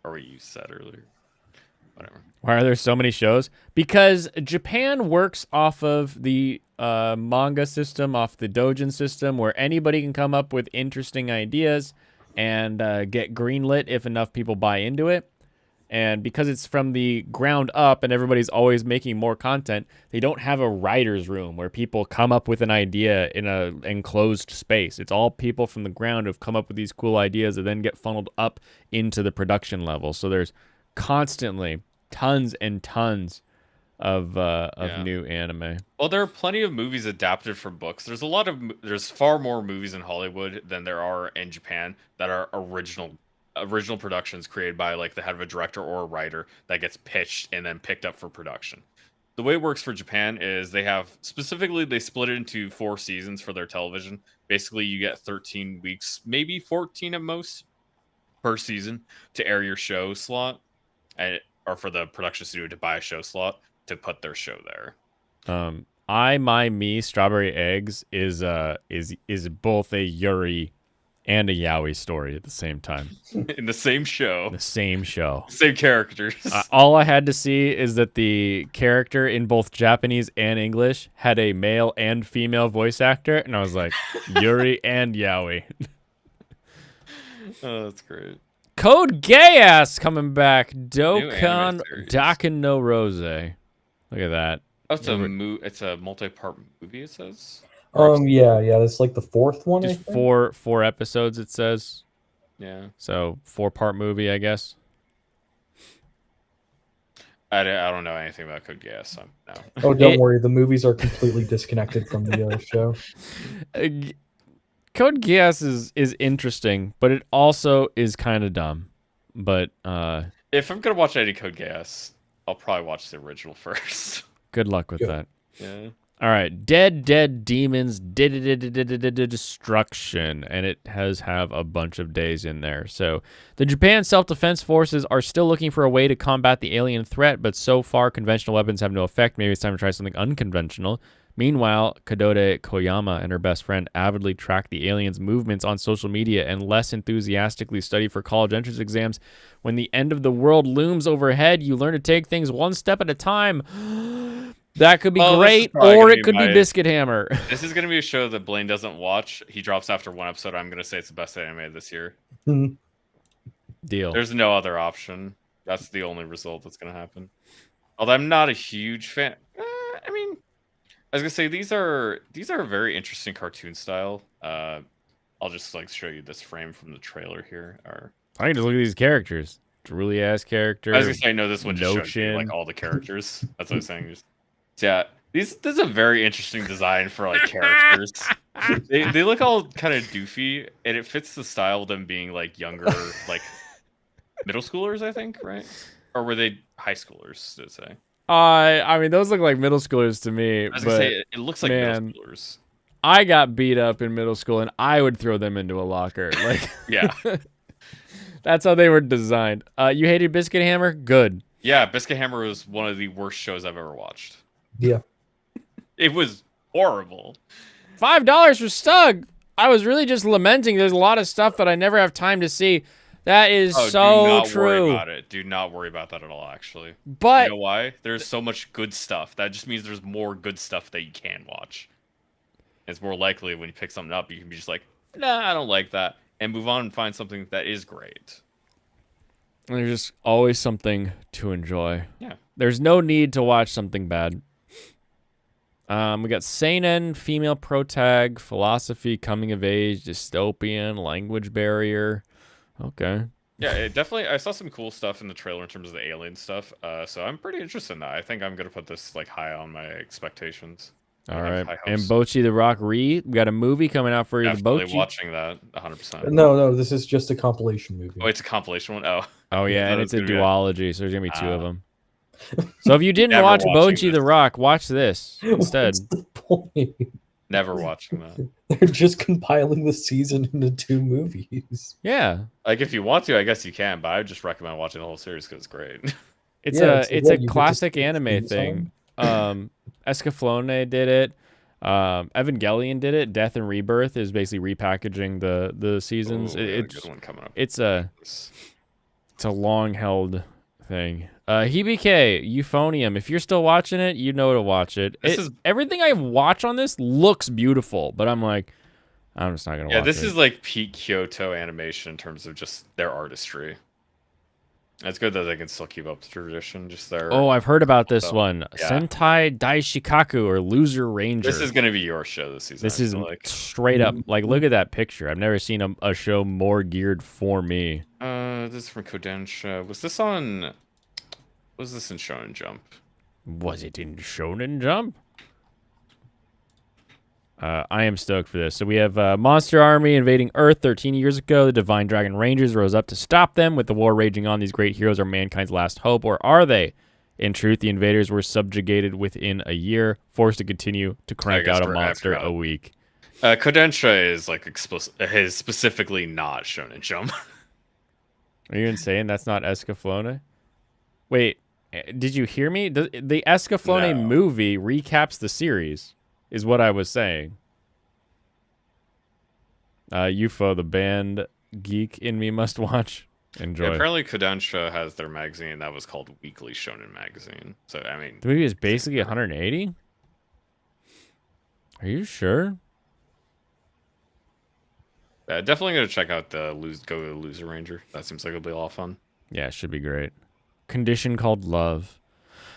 or what you said earlier. Whatever. Why are there so many shows? Because Japan works off of the manga system, off the doujin system, where anybody can come up with interesting ideas and get greenlit if enough people buy into it. And because it's from the ground up and everybody's always making more content, they don't have a writer's room where people come up with an idea in an enclosed space. It's all people from the ground who've come up with these cool ideas that then get funneled up into the production level. So there's constantly tons and tons of new anime. Well, there are plenty of movies adapted from books. There's far more movies in Hollywood than there are in Japan that are original productions created by like the head of a director or a writer that gets pitched and then picked up for production. The way it works for Japan is they split it into 4 seasons for their television. Basically, you get 13 weeks, maybe 14 at most per season to air your show slot, or for the production studio to buy a show slot to put their show there. I My Me Strawberry Eggs is both a Yuri and a yaoi story at the same time. In the same show. The same show. Same characters. All I had to see is that the character in both Japanese and English had a male and female voice actor, and I was like, Yuri and yaoi. Oh, that's great. Code Geass coming back. anime Dokkan series. Daken no Rose. Look at that. Oh, it's a multi-part movie, it says? Yeah, that's like the 4th one. I Just think? four episodes, it says. Yeah. So 4-part movie, I guess. I don't know anything about Code Geass, so no. Oh, don't worry. The movies are completely disconnected from the show. Code Geass is interesting, but it also is kind of dumb. But If I'm gonna watch any Code Geass, I'll probably watch the original first. good luck with Good. that. Yeah. All right, Dead Demons Destruction, and it have a bunch of days in there. So the Japan Self-Defense Forces are still looking for a way to combat the alien threat, but so far conventional weapons have no effect. Maybe it's time to try something unconventional. Meanwhile, Kadode Koyama and her best friend avidly track the aliens' movements on social media and less enthusiastically study for college entrance exams. When the end of the world looms overhead, you learn to take things one step at a time. That could be great, or it could be Biscuit Hammer. This is gonna be a show that Blaine doesn't watch. He drops after 1 episode. I'm gonna say it's the best anime this year. Deal. There's no other option. That's the only result that's gonna happen. Although I'm not a huge fan. I mean, I was gonna say these are a very interesting cartoon style. I'll just like show you this frame from the trailer here. I can just look at these characters. Drooly ass character. I was gonna say no. This one just no shows you like chin. all the characters. That's what I was saying. Yeah, this is a very interesting design for like characters. they look all kind of doofy, and it fits the style of them being like younger, like middle schoolers, I think, right? Or were they high schoolers? Did it say? I mean, those look like middle schoolers to me. I was but gonna say it looks like man, middle schoolers. I got beat up in middle school, and I would throw them into a locker. Like, Yeah, that's how they were designed. You hated Biscuit Hammer? Good. yeah. Biscuit Hammer was one of the worst shows I've ever watched. Yeah. It was horrible. $5 for Stug. I was really just lamenting. There's a lot of stuff that I never have time to see. That is Oh, so do not true. worry about it. Do not worry about that at all, actually. But you know why? There's so much good stuff. That just means there's more good stuff that you can watch. It's more likely when you pick something up, you can be just like, nah, I don't like that, and move on and find something that is great. there's just always something to enjoy. Yeah. There's no need to watch something bad. We got seinen, female protag, philosophy, coming of age, dystopian, language barrier. Okay. Yeah, it definitely. I saw some cool stuff in the trailer in terms of the alien stuff. So I'm pretty interested in that. I think I'm gonna put this like high on my expectations. All I have right. high And hopes. Bochi the Rock we got a movie coming out for you. The Definitely Bochi. watching that 100%. No, this is just a compilation movie. Oh, it's a compilation one. Oh. Oh I yeah, thought and it it's was a gonna be duology, so there's gonna be two of Ah. them. So if you didn't Never watch watching Bochi the this. Rock, watch this instead. What's the point? Never watching that. They're just compiling the season into 2 movies. Yeah, Like if you want to, I guess you can, but I would just recommend watching the whole series because it's great. it's Yeah, a so it's what, a you get to classic skip anime theme thing. Escaflowne did it. Evangelion did it. Death and Rebirth is basically repackaging the seasons. Ooh, we got a It's good one coming up. it's a long held thing. Hibike, Euphonium. If you're still watching it, you know to watch it. This is- everything I watch on this looks beautiful, but I'm like, I'm just not gonna Yeah, watch this it. is like peak Kyoto animation in terms of just their artistry. It's good that they can still keep up the tradition. Just their. Oh, I've heard about this So, one. yeah. Sentai Daishikaku or Loser Ranger. This is gonna be your show this season. This I is feel like. straight up. Like, look at that picture. I've never seen a show more geared for me. This is from Kodansha. Was this on? Was this in Shonen Jump? Was it in Shonen Jump? I am stoked for this. So we have Monster Army invading Earth 13 years ago. The Divine Dragon Rangers rose up to stop them. With the war raging on, these great heroes are mankind's last hope, or are they? In truth, the invaders were subjugated within a year, forced to continue to crank guess out a we're monster after a week. Kodansha is like is specifically not Shonen Jump. Are you insane? That's not Escaflowne? Wait, did you hear me? The Escaflowne No. movie recaps the series, is what I was saying. UFO, the band geek in me must watch. Enjoy. Yeah, apparently Kodansha has their magazine that was called Weekly Shonen Magazine. So I mean, The movie is basically 180? Are you sure? definitely gonna check out the Go to Loser Ranger. That seems like it'll be a lot of fun. Yeah, it should be great. Condition called Love.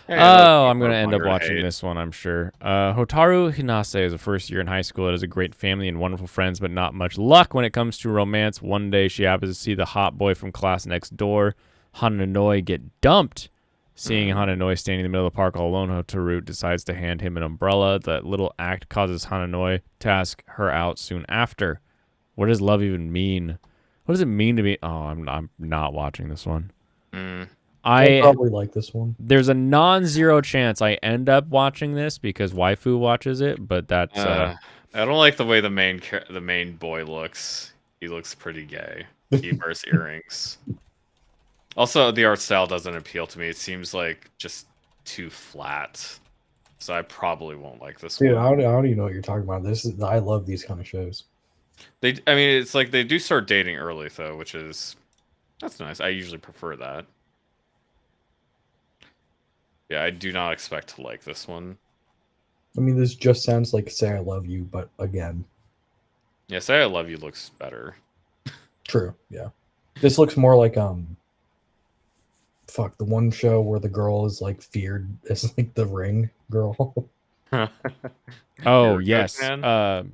Yeah, I'm going to end up Hunger and watching Hate. this one, I'm sure. Hotaru Hinase is a first year in high school. It has a great family and wonderful friends, but not much luck when it comes to romance. One day, she happens to see the hot boy from class next door, Hananoi, get dumped. Seeing Hananoi standing in the middle of the park all alone, Hotaru decides to hand him an umbrella. That little act causes Hananoi to ask her out soon after. What does love even mean? What does it mean to me? Oh, I'm not watching this one. Mm. I probably like this one. There's a non-zero chance I end up watching this because waifu watches it, but that's I don't like the way the main boy looks. He looks pretty gay. He wears earrings. Also, the art style doesn't appeal to me. It seems like just too flat. So I probably won't like this Dude, one. I don't even know what you're talking about. I love these kind of shows. I mean, it's like they do start dating early though, that's nice. I usually prefer that. Yeah, I do not expect to like this one. I mean, this just sounds like Say I Love You, but again, Yeah, Say I Love You looks better. true. Yeah. This looks more like fuck, the one show where the girl is like feared as like the ring girl. oh You're a yes. good man?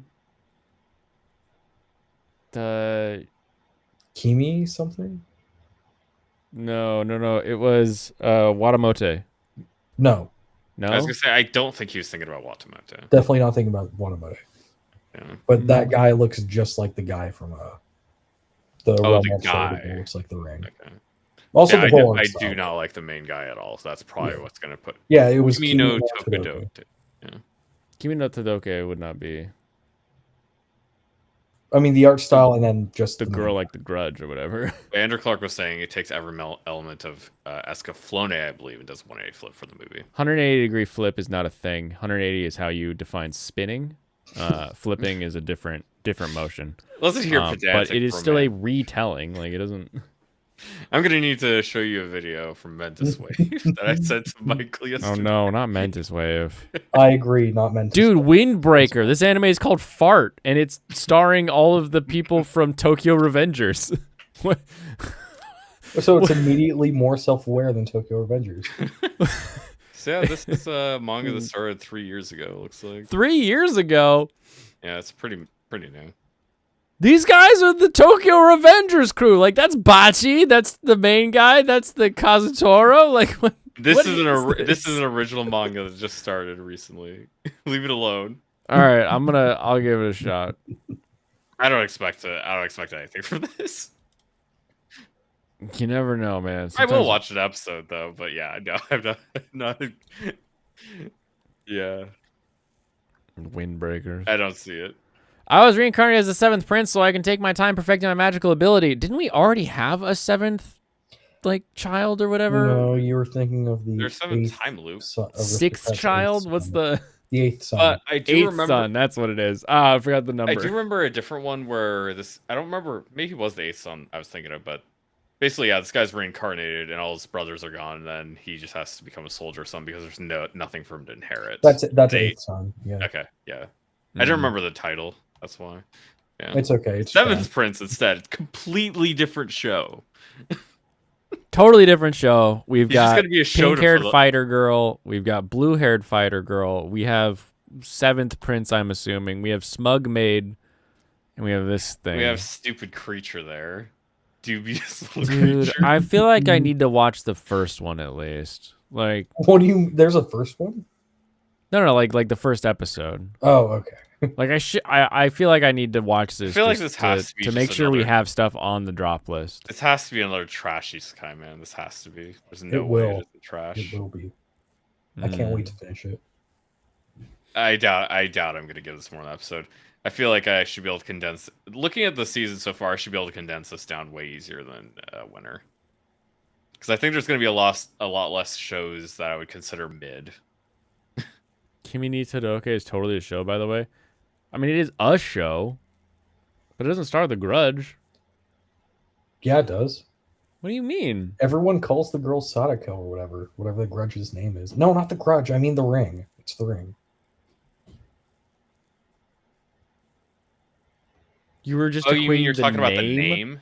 The Kimi something? no. It was Watamote. No, No. I was gonna say I don't think he was thinking about Watamote. definitely not thinking about Wanamoto. Yeah. But that guy looks just like the guy from the the romance show guy. that looks like the ring. Okay. Also, Yeah, the whole I art do style. not like the main guy at all. So that's probably Yeah. what's gonna put. Yeah, it was Kimi Kimi no no Tokudo. Todoke. Kimi no Todoke would not be I mean, the art style and then just the the girl main- like the Grudge or whatever. Andrew Clark was saying it takes every element of Escaflowne, I believe, and does 180 flip for the movie. 180-degree flip is not a thing. 180 is how you define spinning. Flipping is a different motion. Let's just hear But pedantic it is for a still a minute. retelling. Like it doesn't. I'm gonna need to show you a video from Mentis Wave that I sent to Michael Oh yesterday. no, not Mantis Wave. I agree, not meant to. Dude, Windbreaker. This anime is called Fart, and it's starring all of the people from Tokyo Revengers. What? So it's immediately more self-aware than Tokyo Revengers. So yeah, this is a manga that started 3 years ago. It looks like. 3 years ago. Yeah, it's pretty new. These guys are the Tokyo Revengers crew. Like that's Bachi. That's the main guy. That's the Kazutoro. Like what? This What is is this is an original manga that just started recently. Leave it alone. All right, I'll give it a shot. I don't expect anything from this. You never know, man. I will Sometimes- watch an episode though, but yeah, no, I'm not. Yeah, Windbreakers. I don't see it. I was reincarnated as the 7th prince so I can take my time perfecting my magical ability. Didn't we already have a 7th, like, child or whatever? No, you were thinking of the There's 7 eighth time loop. son- of the 6th professor's child? What's son. the The 8th son? But I do 8th remember. son? That's what it is. Ah, I forgot the number. I do remember a different one where this. I don't remember. Maybe it was the 8th son I was thinking of, but basically, yeah, this guy's reincarnated and all his brothers are gone, and then he just has to become a soldier or something because there's nothing for him to inherit. That's They- 8th son. Yeah, Okay, yeah. I Mhm. don't remember the title. That's why. Yeah. it's okay. It's Seventh fine. Prince instead. Completely different show. Totally different show. We've He's just got gonna be a show pink-haired fighter girl. We've got blue-haired fighter girl. We have 7th prince, I'm assuming. We have smug maid. And we have this thing. We have stupid creature there. Dubious little Dude, creature. I feel like I need to watch the first one at least. Like, What do you? There's a first one. no, like the first episode. Oh, okay. Like I feel like I need to watch this. feel like just this has to be just make sure we another- have stuff on the drop list. This has to be another trashy Sky Man. This has to be. There's no It way will. it isn't trash. It will be. I can't Mm. wait to finish it. I doubt I'm gonna give this more than an episode. I feel like I should be able to condense. Looking at the season so far, I should be able to condense this down way easier than Winter. Because I think there's gonna be a lot less shows that I would consider mid. Kimi ni Todoke is totally a show, by the way. I mean, it is a show, but it doesn't star The Grudge. Yeah, it does. What do you mean? Everyone calls the girl Sadako or whatever the Grudge's name is. No, not the Grudge. I mean the Ring. It's the Ring. You were just Oh, you mean equating you're the talking about the name? name?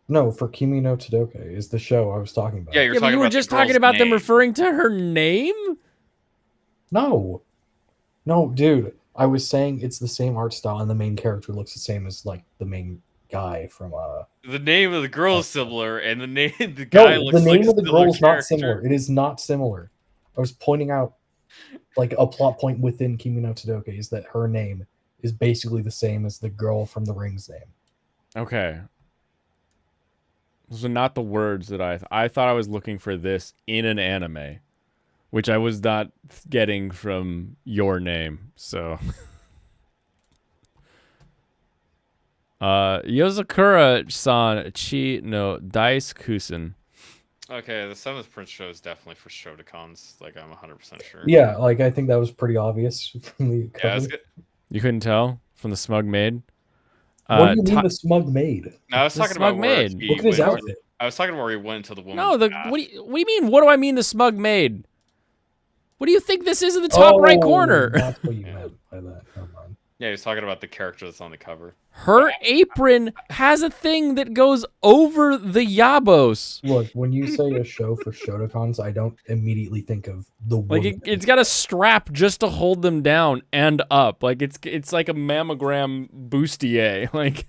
No, for Kimi no Todoke is the show I was talking about. Yeah, you're Yeah, but talking you were about the just talking girl's about them name. referring to her name. No, dude. I was saying it's the same art style, and the main character looks the same as like the main guy from The name of the girl is similar, and the guy No, looks the name like of the a girl is not character. similar. It is not similar. I was pointing out like a plot point within Kimi no Todoke is that her name is basically the same as the girl from the Ring's name. Okay. Those are not the words that I thought I was looking for this in an anime, which I was not getting from your name. So, Yozakura-san chi no Daisukusen. Okay, the Seventh Prince show is definitely for Shotacons. Like, I'm 100% sure. Yeah, like I think that was pretty obvious from the cover. Yeah, it's good. You couldn't tell from the smug maid. What do you mean Ti- the smug maid? No, I was The talking about smug where maid. he Look at his went- outfit. I was talking about where he went to the woman's No, the bath. what do you mean? What do I mean? The smug maid. What do you think this is in the top right corner? That's what you meant by that. Never mind. Yeah, he was talking about the character that's on the cover. Her apron has a thing that goes over the yabos. Look, when you say a show for Shotacons, I don't immediately think of the Like woman. it's got a strap just to hold them down and up. Like it's like a mammogram bustier. Like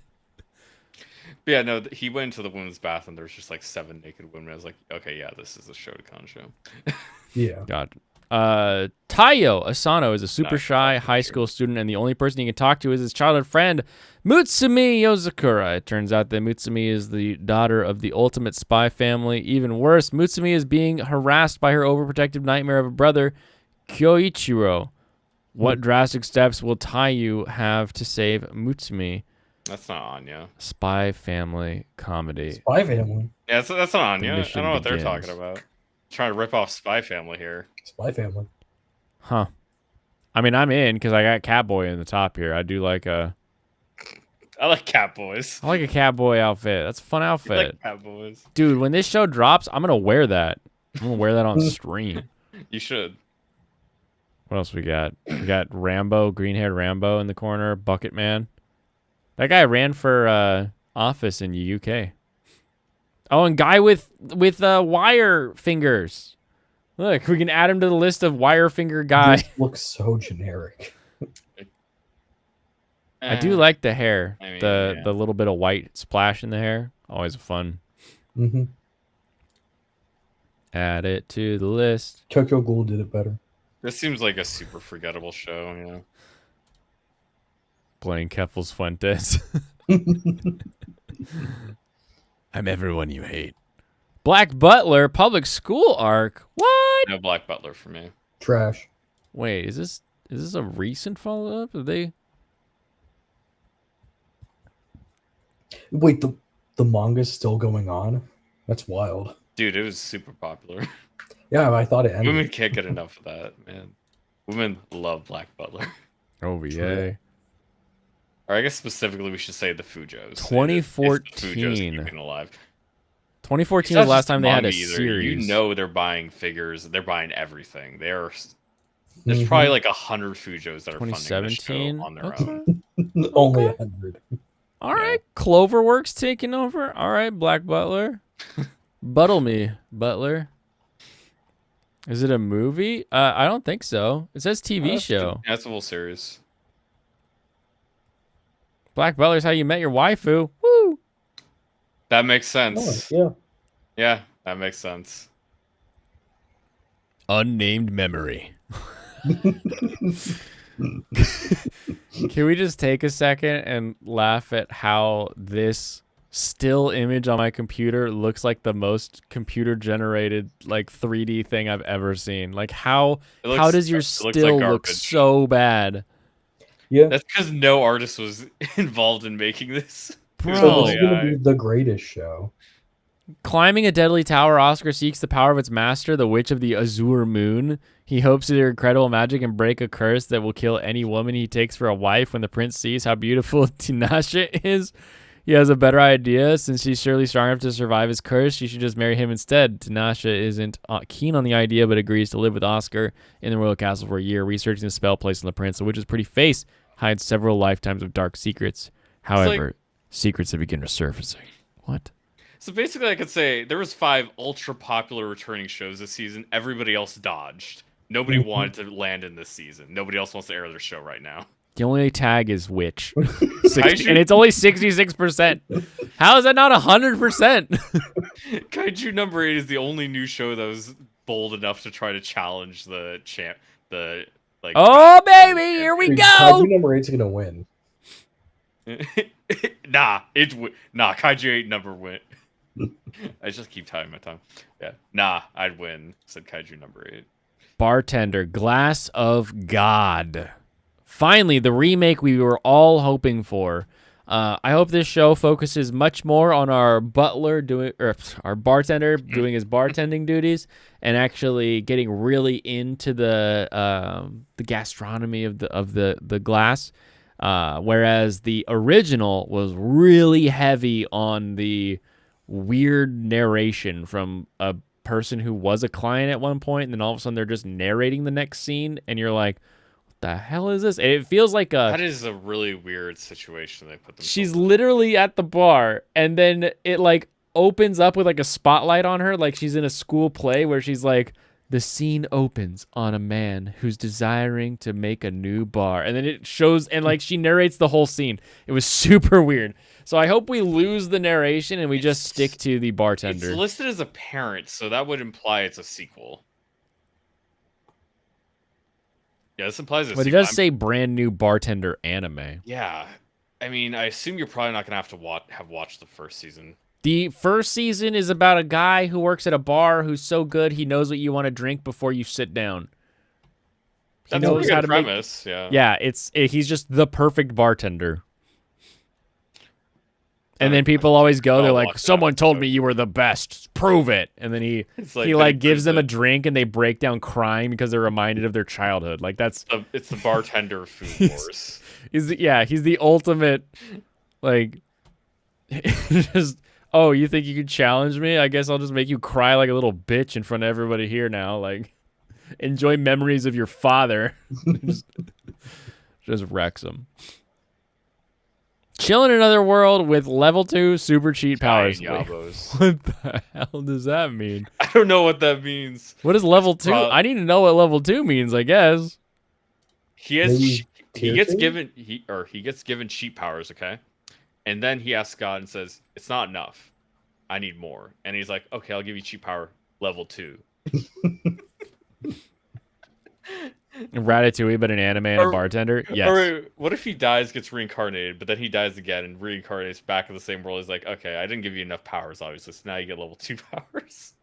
But yeah, no, he went into the women's bath and there's just like 7 naked women. I was like, okay, yeah, this is a Shotacon show. Yeah. God. Taiyo Asano is a super Nice. shy high school student, and the only person he can talk to is his childhood friend, Mutsumi Yozakura. It turns out that Mutsumi is the daughter of the ultimate spy family. Even worse, Mutsumi is being harassed by her overprotective nightmare of a brother, Kyoichiro. What drastic steps will Taiyo have to save Mutsumi? That's not Anya. Spy family comedy. Spy Family. Yeah, that's not Anya. I mission don't know what they're begins. talking about. Trying to rip off Spy Family here. Spy Family. Huh. I mean, I'm in because I got Catboy in the top here. I do like a. I like Catboys. I like a Catboy outfit. That's a fun I outfit, like Catboys. dude. When this show drops, I'm gonna wear that. I'm gonna wear that on stream. You should. What else we got? We got Rambo, green-haired Rambo in the corner. Bucket Man. That guy ran for office in the UK. Oh, and guy with wire fingers. Look, we can add him to the list of wire finger guy. This looks so generic. I do like the hair. I mean, the little bit of white splash in the hair. Always fun. Mm-hmm. Add it to the list. Tokyo Ghoul did it better. This seems like a super forgettable show, you know. Playing Keffels Fuentes. I'm everyone you hate. Black Butler, public school arc. What? No Black Butler for me. Trash. Wait, is this a recent follow up? Are they? Wait, the manga's still going on? That's wild. Dude, it was super popular. Yeah, I thought it ended. Women can't get enough of that, man. Women love Black Butler. Oh yeah. Or I guess specifically we should say the Fujos. 2014. It's the Fujos keeping alive. 2014 It's was not the last just time they had a manga either. series. You know they're buying figures. They're buying everything. There's probably like 100 Fujos that are funding this 2017 show on their Okay. own. Only 100. All right, Cloverworks taking over. All right, Black Butler. Buttle me, Butler. Is it a movie? I don't think so. It says TV show. That's a whole series. Black Butler's how you met your waifu. Woo! That makes sense. Oh, Yeah, that makes sense. Unnamed memory. Can we just take a second and laugh at how this still image on my computer looks like the most computer generated like 3D thing I've ever seen? Like how does your still look so bad? Yeah. That's because no artist was involved in making this. Bro. So this is going to be the greatest show. Climbing a deadly tower, Oscar seeks the power of its master, the Witch of the Azure Moon. He hopes to do incredible magic and break a curse that will kill any woman he takes for a wife. When the prince sees how beautiful Tinashe is, he has a better idea. Since she's surely strong enough to survive his curse, she should just marry him instead. Tinashe isn't keen on the idea, but agrees to live with Oscar in the royal castle for a year, researching the spell placed on the prince. The witch's pretty face hides several lifetimes of dark secrets. However, secrets that begin resurfacing. What? So basically, I could say there was 5 ultra popular returning shows this season. Everybody else dodged. Nobody wanted to land in this season. Nobody else wants to air their show right now. The only tag is witch, 60, and it's only 66%. How is that not 100%? Kaiju number 8 is the only new show that was bold enough to try to challenge the champ. Oh baby, here we Dude, go. Kaiju number 8's going to win. Kaiju 8 number win. I just keep tying my tongue. Yeah, I'd win. Said Kaiju number 8. Bartender, Glass of God. Finally, the remake we were all hoping for. I hope this show focuses much more on our butler our bartender doing his bartending duties and actually getting really into the gastronomy of the glass. Whereas the original was really heavy on the weird narration from a person who was a client at one point, and then all of a sudden they're just narrating the next scene, and you're like, what the hell is this? And it feels like that is a really weird situation they put them. She's literally at the bar, and then it like opens up with like a spotlight on her, like she's in a school play where she's like, the scene opens on a man who's desiring to make a new bar, and then it shows, and like she narrates the whole scene. It was super weird. So I hope we lose the narration and we just stick to the bartender. It's listed as a parent, so that would imply it's a sequel. Yeah, this implies a But it sequel. does say brand new bartender anime. Yeah, I mean, I assume you're probably not gonna have to have watched the first season. The first season is about a guy who works at a bar who's so good he knows what you want to drink before you sit down. That's a pretty good premise. Yeah. Yeah, he's just the perfect bartender. And then people always go, they're I'll like, watch that someone told episode. me you were the best. Prove it. And then he It's he then like gives proves them a it. drink and they break down crying because they're reminded of their childhood. Like that's It's the bartender food He's- wars. he's the ultimate like just oh, you think you could challenge me? I guess I'll just make you cry like a little bitch in front of everybody here now. Like enjoy memories of your father. just wrecks them. Chill in another world with level 2 super cheat powers. Giant Wait, Yabos. what the hell does that mean? I don't know what that means. What is level 2? I need to know what level 2 means, I guess. He has Maybe he tier gets two? given he gets given cheat powers, okay? And then he asks God and says, "It's not enough. I need more." And he's like, "Okay, I'll give you cheat power level 2." Ratatouille, but an anime and a Or- bartender? Yes. Or what if he dies, gets reincarnated, but then he dies again and reincarnates back in the same world? He's like, "Okay, I didn't give you enough powers, obviously, so now you get level 2 powers."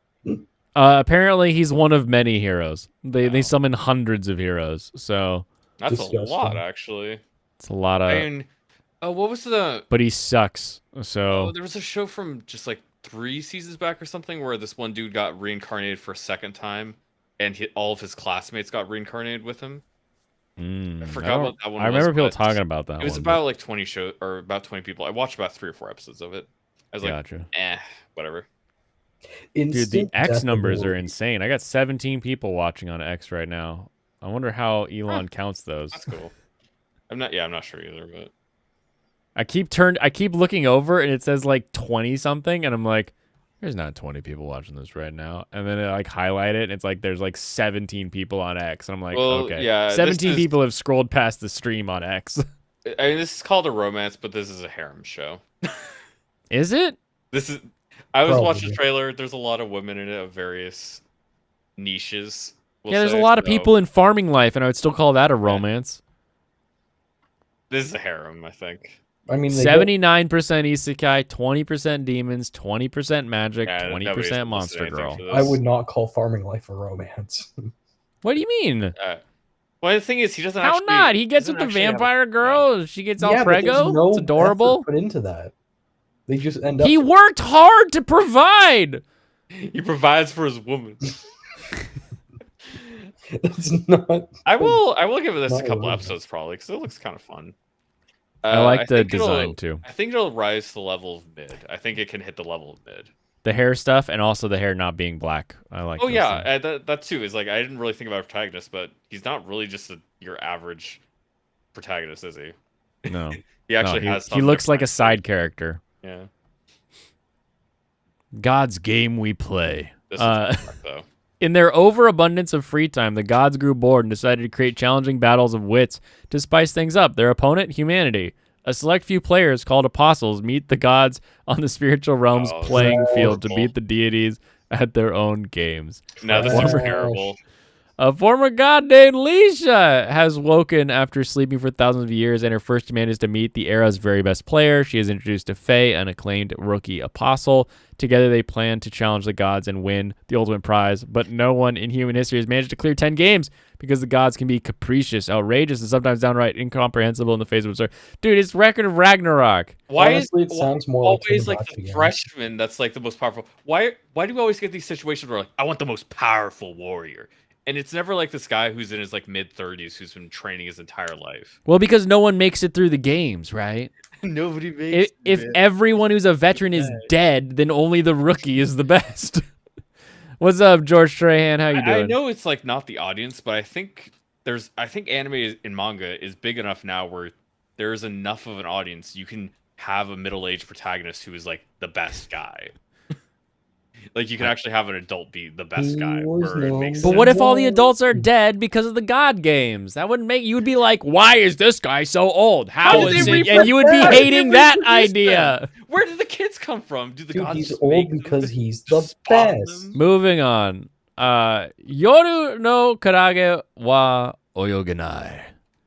Apparently, he's one of many heroes. They Oh. summon hundreds of heroes, so That's Disgusting. a lot, actually. it's a lot of. I mean, what was the? But he sucks, Oh, so there was a show from just like 3 seasons back or something where this one dude got reincarnated for a second time, and all of his classmates got reincarnated with him. I forgot what that one I remember was, people but talking about that. It was one, about like 20 about 20 people. I watched about 3 or 4 episodes of it. I was but- like, gotcha. whatever. Dude, the Instant X death numbers are ability. insane. I got 17 people watching on X right now. I wonder how Elon counts those. That's cool. I'm not sure either, but I keep looking over and it says like 20 something, and I'm like, there's not 20 people watching this right now. And then it like highlight it, and it's like there's like 17 people on X. And I'm like, Well, okay, yeah, this 17 is- people have scrolled past the stream on X. I mean, this is called a romance, but this is a harem show. Is it? This is. I was watching the Probably. trailer. There's a lot of women in it of various niches. we'll Yeah, there's a say, lot of so people in farming life, and I would still call that a romance. This is a harem, I think. I mean, they 79% isekai, 20% demons, 20% magic, Yeah, 20% nobody's listening monster to anything girl. for I this. would not call farming life a romance. What do you mean? Well, the thing is, he doesn't. How actually, not? He gets doesn't with the actually have a- vampire girl. She gets all yeah, but there's prego. no it's effort adorable. put into that. They just end up. He worked hard to provide. He provides for his woman. It's not. I will give this a Not couple really. episodes probably because it looks kind of fun. I like the think it'll- design too. I think it'll rise to the level of mid. I think it can hit the level of mid. The hair stuff, and also the hair not being black. I like. Oh those yeah, things. that too is like I didn't really think about a protagonist, but he's not really just your average protagonist, is he? No, He actually no, has. he something looks like a different. side character. Yeah, God's game we play. this is different, though. In their overabundance of free time, the gods grew bored and decided to create challenging battles of wits to spice things up. Their opponent, humanity. A select few players, called apostles, meet the gods on the spiritual realm's Oh, playing that's field to horrible. beat the deities at their own games. No, this Trash. is terrible. A former god named Leisha has woken after sleeping for thousands of years, and her first demand is to meet the era's very best player. She is introduced to Faye, an acclaimed rookie apostle. Together, they plan to challenge the gods and win the ultimate prize, but no one in human history has managed to clear 10 games because the gods can be capricious, outrageous, and sometimes downright incomprehensible in the face of absurd. Dude, it's Record of Ragnarok. Why Honestly, it is sounds more like always like Tamagotchi the game. freshman that's like the most powerful? Why do we always get these situations where like I want the most powerful warrior, and it's never like this guy who's in his like mid-30s who's been training his entire life. Well, because no one makes it through the games, right? Nobody makes. If everyone who's a veteran is dead, then only the rookie is the best. What's up, George Strahan? How you doing? I know it's like not the audience, but I think anime and manga is big enough now where there is enough of an audience you can have a middle-aged protagonist who is like the best guy. Like you can actually have an adult be the best guy. He was Where it makes But known- what sense. if all the adults are dead because of the god games? That wouldn't make you would be like, why is this guy so old? How did is they it? And you would be reproduce hating that reproduce idea. Where did the kids come from? Do the Dude, gods he's just old make them because to he's just the spawn best. them? Moving on. Yoru no karage wa oyogenai.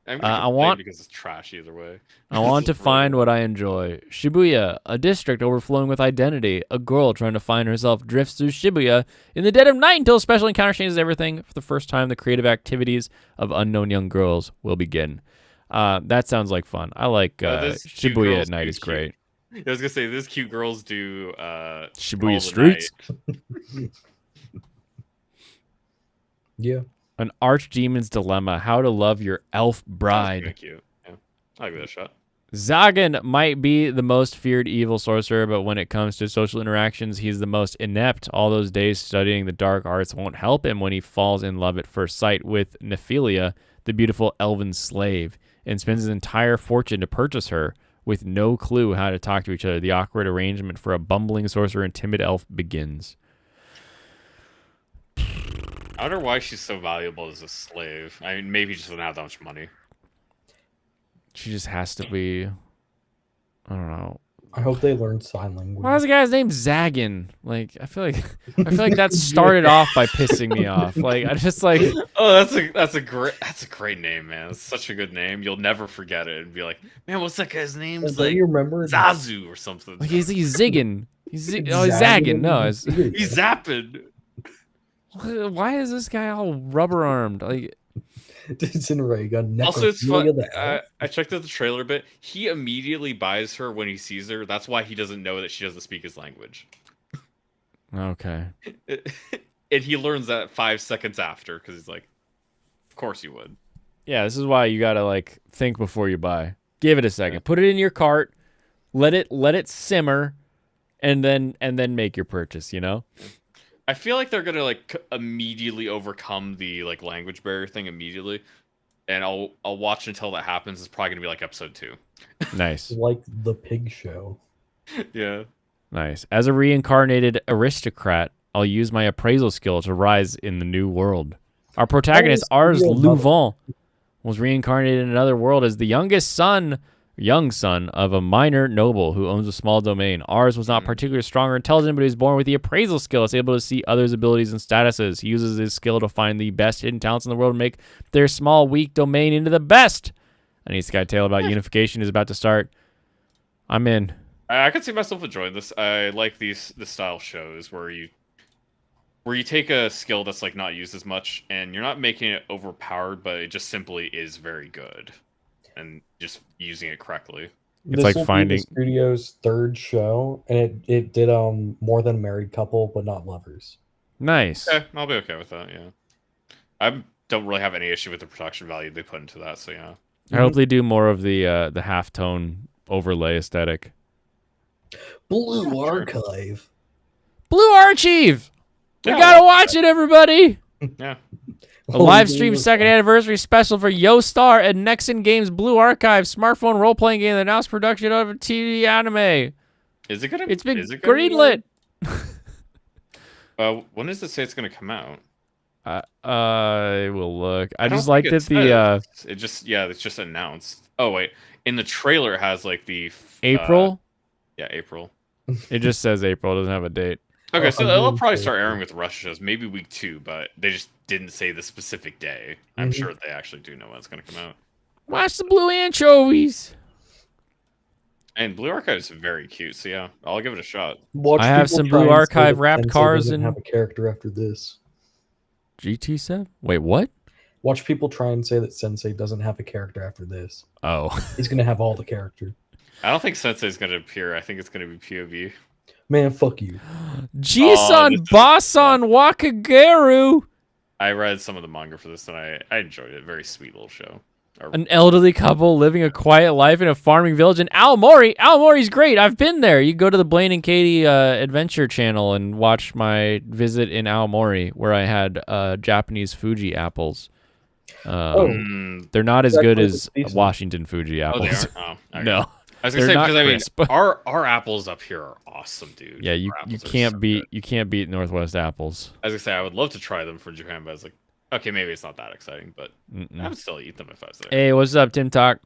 I'm I gonna want- because it's trash either way. I want to This is find really- what I enjoy. Shibuya, a district overflowing with identity. A girl trying to find herself drifts through Shibuya in the dead of night until a special encounter changes everything. For the first time, the creative activities of unknown young girls will begin. That sounds like fun. I like This cute Shibuya girl's at night too is cute. great. I was gonna say these cute girls do Shibuya Roll the Streets. Night. Yeah. An archdemon's dilemma: how to love your elf That's bride. kinda cute. Yeah, I'll give it a shot. Zagan might be the most feared evil sorcerer, but when it comes to social interactions, he's the most inept. All those days studying the dark arts won't help him when he falls in love at first sight with Nephilia, the beautiful elven slave, and spends his entire fortune to purchase her, with no clue how to talk to each other. The awkward arrangement for a bumbling sorcerer and timid elf begins. I wonder why she's so valuable as a slave. I mean, maybe she doesn't have that much money. She just has to be, I don't know. I hope they learn sign language. Why is the guy's name Zagan? Like, I feel like that started off by pissing me off. Like, I just like, Oh, that's a great name, man. It's such a good name. You'll never forget it and be like, man, what's that guy's name? It's Don't like you remember? Zazu or something. like he's zigging. He's he's Zagging zagging. No, and it's, zigging. He's zapping. why is this guy all rubber armed? Like, Disintegrate. Also, it's fun. I checked out the trailer a bit. He immediately buys her when he sees her. That's why he doesn't know that she doesn't speak his language. okay. And he learns that 5 seconds after because he's like, of course you would. Yeah, this is why you gotta like think before you buy. Give it a second. Put it in your cart. Let it simmer, and then make your purchase. You know. I feel like they're gonna like immediately overcome the like language barrier thing immediately, and I'll watch until that happens. It's probably gonna be like episode 2. Nice. Like the pig show. Yeah. Nice. As a reincarnated aristocrat, I'll use my appraisal skill to rise in the new world. Our protagonist, Ars Louvant, was reincarnated in another world as the young son of a minor noble who owns a small domain. Ars was not particularly strong or intelligent, but he was born with the appraisal skill. He's able to see others' abilities and statuses. He uses his skill to find the best hidden talents in the world and make their small, weak domain into the best. A nice Sky Tale about unification is about to start. I'm in. I could see myself enjoying this. I like the style shows where you take a skill that's like not used as much, and you're not making it overpowered, but it just simply is very good, and just using it correctly. It's like finding the studio's third show, and it did more than married couple, but not lovers. nice. Okay, I'll be okay with that. Yeah, I don't really have any issue with the production value they put into that. So yeah, I hope they do more of the halftone overlay aesthetic. Blue Archive. Blue Archive. We Yeah, gotta watch it, everybody. yeah. A live stream second anniversary special for Yo Star and Nexon Games Blue Archive smartphone role playing game that announced production of a TV anime. Is it gonna? It's been is it gonna be greenlit. when does it say it's gonna come out? I will look. I don't just like think that it the says. It's just announced. Oh wait, in the trailer it has like the April. Yeah, April. It just says April. It doesn't have a date. Okay, Oh, so I'm they'll really probably sorry. start airing with Rush shows, maybe week 2, but they just didn't say the specific day. I'm Mhm. sure they actually do know when it's going to come out. Watch the blue anchovies. And Blue Archive is very cute, so yeah, I'll give it a shot. Watch I have people some try Blue and say Archive that wrapped Sensei cars doesn't and- have a character after this. GT7. Wait, what? Watch people try and say that Sensei doesn't have a character after this. Oh, He's gonna have all the character. I don't think Sensei's going to appear. I think it's going to be POV. Man, fuck you. Jisun this is Basan Wakageru. I read some of the manga for this, and I enjoyed it. Very sweet little show. An elderly couple living a quiet life in a farming village in Aomori. Aomori's great. I've been there. You go to the Blaine and Katie Adventure channel and watch my visit in Aomori, where I had Japanese Fuji apples. They're not as That good place as is decent. Washington Fuji Oh, they apples. aren't? Oh, okay. No. I was gonna They're say not because I mean crisp. our apples up here are awesome, dude. Yeah, you Our apples are can't so beat good. you can't beat Northwest apples. I was gonna say I would love to try them for Japan, but I was like, okay, maybe it's not that exciting, but I Mm-mm. would still eat them if I was there. Hey, what's up, Tim Talk?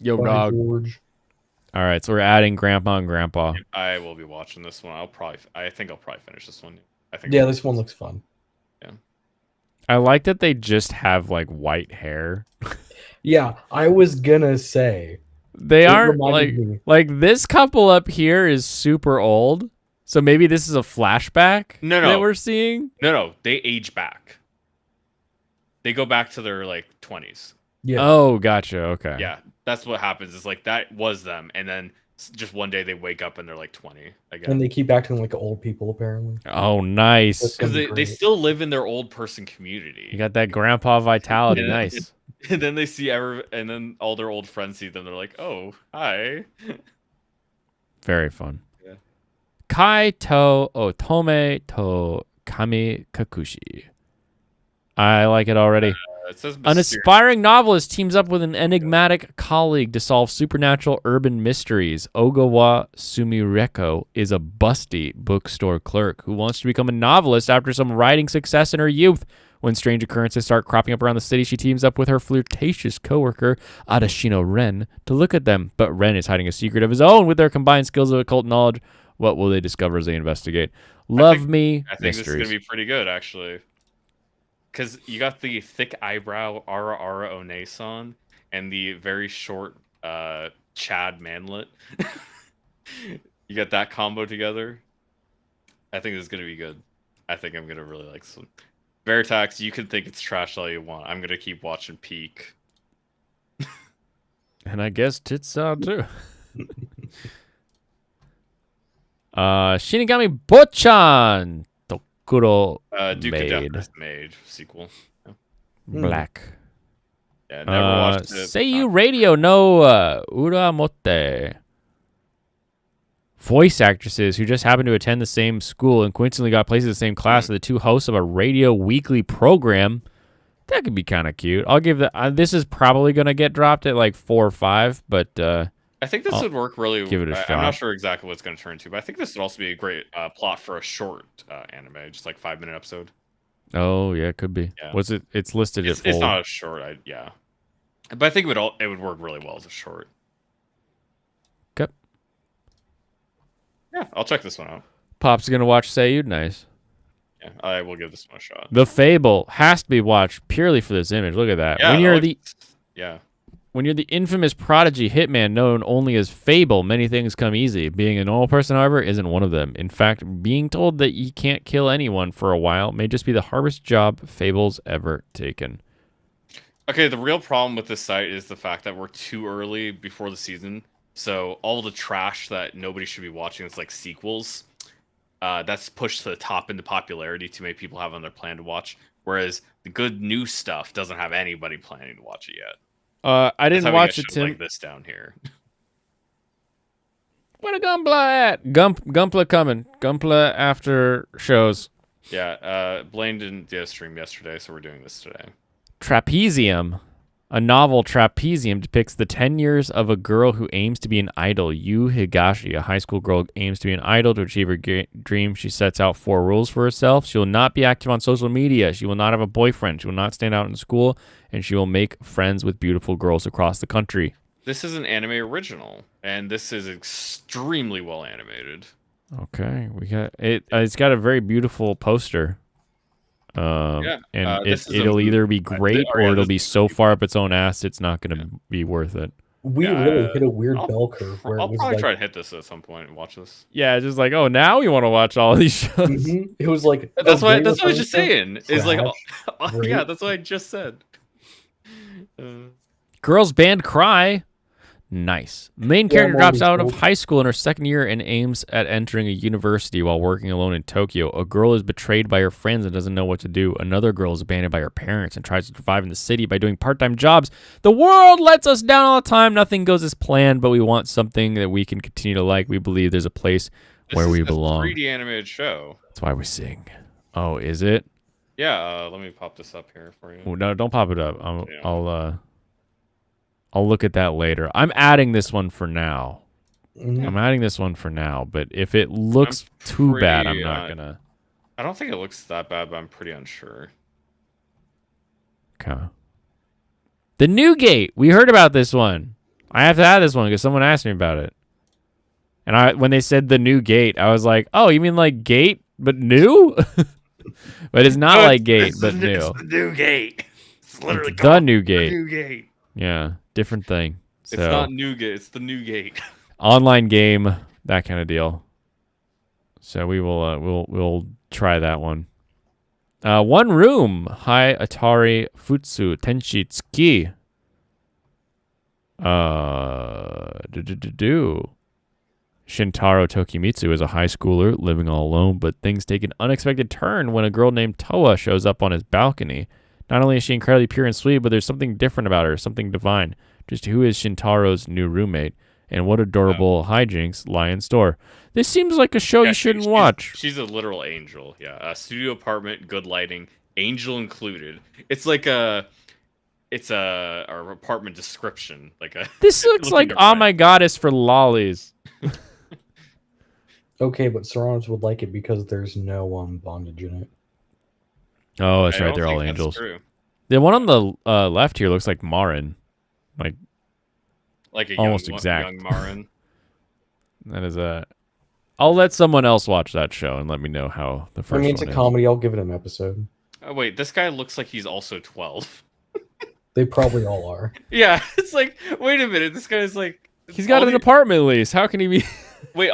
Yo, Bye, dog. George. All right, so we're adding Grandpa and Grandpa. I will be watching this one. I think I'll probably finish this one. I think. Yeah, this one looks fun. I like that they just have like white hair. Yeah, I was gonna say. They It aren't reminded like me. like this couple up here is super old. So maybe this is a flashback No. that we're seeing. No, they age back. They go back to their like 20s. Yeah. Oh, gotcha. Okay. Yeah, that's what happens. Is like that was them, and then just one day they wake up and they're like 20 And again. they keep acting like old people, apparently. Oh, nice. That's Because gonna be they great. still live in their old person community. You got that grandpa vitality. And- Nice. And then they see and then all their old friends see them. They're like, "Oh, hi." Very fun. Yeah. Kai to otome to kami kakushi. I like it already. It says An mysterious. aspiring novelist teams up with an enigmatic colleague to solve supernatural urban mysteries. Ogawa Sumireko is a busty bookstore clerk who wants to become a novelist after some writing success in her youth. When strange occurrences start cropping up around the city, she teams up with her flirtatious coworker, Adashino Ren, to look at them. But Ren is hiding a secret of his own with their combined skills of occult knowledge. What will they discover as they investigate? I think Mysteries. this is gonna be pretty good, actually. Because you got the thick eyebrow Ara Ara One-san and the very short Chad Manlet. You got that combo together. I think this is gonna be good. I think I'm gonna really like this one. Veritax, you can think it's trash all you want. I'm gonna keep watching Peak. And I guess tits sound too. Shinigami Bochan Tokuro Duke Maid. of Death Maid sequel. Black. Yeah, never watched it. Seiyu Radio no Uramote. Voice actresses who just happened to attend the same school and coincidentally got placed in the same class are the two hosts of a radio weekly program. That could be kind of cute. I'll give that. This is probably going to get dropped at like 4 or 5, but I think this would work really. give it a I'm shot. not sure exactly what it's going to turn into, but I think this would also be a great plot for a short anime, just like 5-minute episode. oh yeah, it could be. Yeah. What's it? It's listed It's at full. not a short, yeah, but I think it would work really well as a short. Okay. Yeah, I'll check this one out. Pop's gonna watch Seiyu. Nice. Yeah, I will give this one a shot. The Fable has to be watched purely for this image. Look at that. Yeah, When you're the infamous prodigy hitman known only as Fable, many things come easy. Being a normal person, however, isn't one of them. In fact, being told that you can't kill anyone for a while may just be the hardest job Fable's ever taken. Okay, the real problem with this site is the fact that we're too early before the season. So all the trash that nobody should be watching, it's like sequels, that's pushed to the top into popularity to make people have on their plan to watch. Whereas the good new stuff doesn't have anybody planning to watch it yet. I didn't watch it, shows Tim. like this down here. Where the Gunpla at? Gunpla coming. Gunpla after shows. Yeah, Blaine didn't do a stream yesterday, so we're doing this today. Trapezium. A novel, Trapezium, depicts the 10 years of a girl who aims to be an idol. Yu Higashi, a high school girl, aims to be an idol. To achieve her dream, she sets out 4 rules for herself. She will not be active on social media. She will not have a boyfriend. She will not stand out in school. And she will make friends with beautiful girls across the country. This is an anime original, and this is extremely well animated. Okay, we got it. It's got a very beautiful poster. And this is it'll a- either be great or, yeah, or it'll this be is so a- far up its own ass it's not going to be worth it. We Yeah, really hit a weird I'll- bell curve where I'll it was probably like, try to hit this at some point and watch this. Yeah, just like, oh, now we want to watch all of these shows. Mhm. It was like That's oh, why. great That's what I was reference just to saying. Is like, trash. yeah, Great. that's what I just said. Girls band Cry. Nice. Main Yeah, character I'm drops always out of told- high school in her second year and aims at entering a university while working alone in Tokyo. A girl is betrayed by her friends and doesn't know what to do. Another girl is abandoned by her parents and tries to survive in the city by doing part-time jobs. The world lets us down all the time. Nothing goes as planned, but we want something that we can continue to like. We believe there's a place where we belong. 3D animated show. That's why we sing. Oh, is it? Yeah, let me pop this up here for you. Oh, no, don't pop it up. Yeah. I'll look at that later. I'm adding this one for now. Mhm. I'm adding this one for now, but if it looks too bad, I'm pretty, not gonna. I don't think it looks that bad, but I'm pretty unsure. Okay. The New Gate. We heard about this one. I have to add this one because someone asked me about it. And when they said the New Gate, I was like, "Oh, you mean like Gate, but new?" But it's not like Gate, but new. It's the new gate. It's literally It's the called New Gate. New gate. Yeah, different thing. So It's not new gate. It's the new gate. online game, that kind of deal. So we will we'll try that one. One room. Hi Atari Futsu Tenshi Tsuki. Shintaro Tokimitsu is a high schooler living all alone, but things take an unexpected turn when a girl named Toa shows up on his balcony. Not only is she incredibly pure and sweet, but there's something different about her, something divine. Just who is Shintaro's new roommate, and what adorable hijinks lie in store. This seems like a show you shouldn't watch. She's a literal angel. Yeah, a studio apartment, good lighting, angel included. It's like a apartment description. Like a. This looks like Oh My Goddess for lollies. Okay, but Serranos would like it because there's no bondage in it. Oh, that's I right. don't They're all think that's angels. true. The one on the left here looks like Marin. Like a almost young, exact. young Marin. That is a. I'll let someone else watch that show and let me know how the first I mean, one it's a is. comedy. I'll give it an episode. Oh wait, this guy looks like he's also 12. They probably all are. Yeah, it's like, wait a minute, this guy's like. He's got an apartment lease. How can he be? Wait,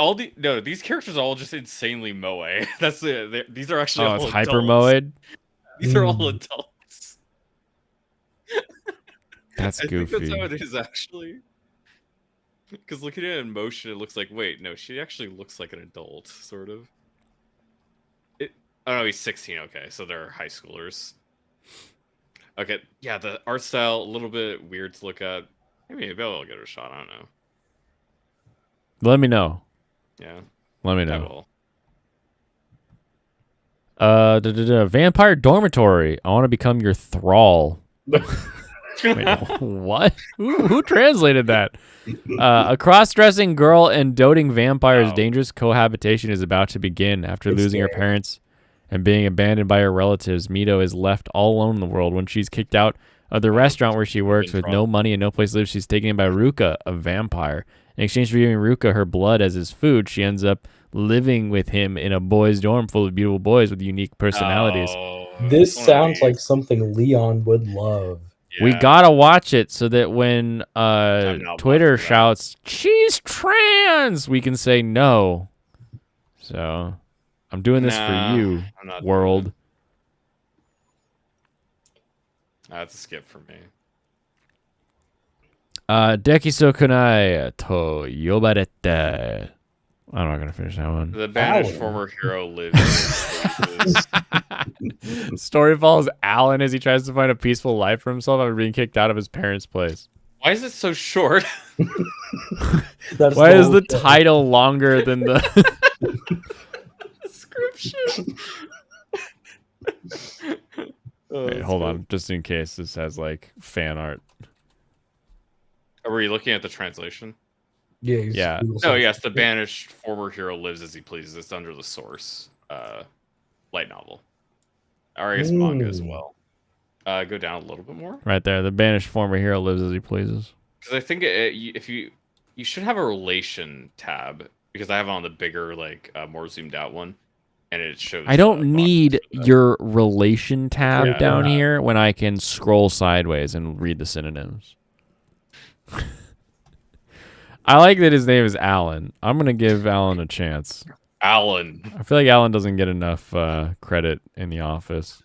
these characters are all just insanely moe. That's these are actually Oh, all it's adults. hyper moed. These are all adults. That's I goofy. think that's how it is actually. Because looking at it in motion, it looks like, wait, no, she actually looks like an adult, sort of. Oh no, he's 16. Okay, so they're high schoolers. Okay, yeah, the art style a little bit weird to look at. Maybe I'll give it a shot. I don't know. Let me know. Yeah, Let me I know. will. Vampire Dormitory. I want to become your thrall. Wait, what? Who translated that? A cross-dressing girl and doting vampire's dangerous cohabitation is about to begin. After losing her parents and being abandoned by her relatives, Mito is left all alone in the world. When she's kicked out of the restaurant where she works with no money and no place to live, she's taken in by Ruka, a vampire. In exchange for giving Ruka her blood as his food, she ends up living with him in a boys' dorm full of beautiful boys with unique personalities. This sounds like something Leon would love. Yeah. We gotta watch it so that when Twitter watching shouts, "She's trans," we can say no. So I'm doing this for you, I'm not world. That's a skip for me. Dekiso kunai to yobarete. I'm not gonna finish that one. The banished former hero lives. Story follows Alan as he tries to find a peaceful life for himself after being kicked out of his parents' place. Why is it so short? Why is the title longer than the description? Wait, hold on, just in case this has like fan art. Were you looking at the translation? Yeah. No, yes, the banished former hero lives as he pleases. It's under the source light novel. Or I guess manga as well. Go down a little bit more. Right there, the banished former hero lives as he pleases. Because I think if you should have a relation tab, because I have it on the bigger, like more zoomed out one, and it shows. I don't need your relation tab down here when I can scroll sideways and read the synonyms. I like that his name is Alan. I'm gonna give Alan a chance. Alan. I feel like Alan doesn't get enough credit in The Office.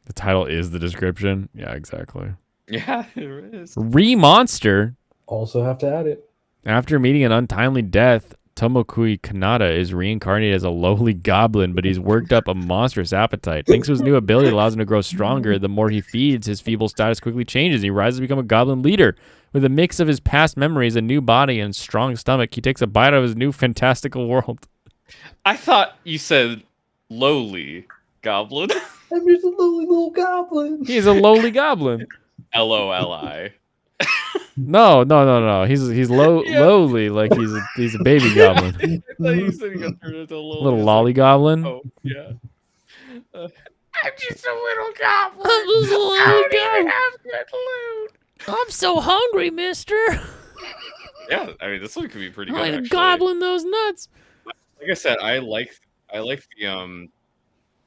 The title is the description. Yeah, exactly. Yeah, it is. Re-Monster. Also have to add it. After meeting an untimely death, Tomokui Kanata is reincarnated as a lowly goblin, but he's worked up a monstrous appetite. Thanks to his new ability allows him to grow stronger. The more he feeds, his feeble status quickly changes. He rises to become a goblin leader. With a mix of his past memories, a new body, and strong stomach, he takes a bite of his new fantastical world. I thought you said lowly goblin. I'm just a lowly little goblin. He's a lowly goblin. Loli. No. He's lowly, like he's a baby goblin. I thought you said he got turned into a Little lolly goblin. Oh, yeah. I'm just a little goblin. I'm just a little goblin. Have good loot. I'm so hungry, mister. Yeah, I mean, this one could be pretty good. I'm Actually. gobbling those nuts. Like I said, I like the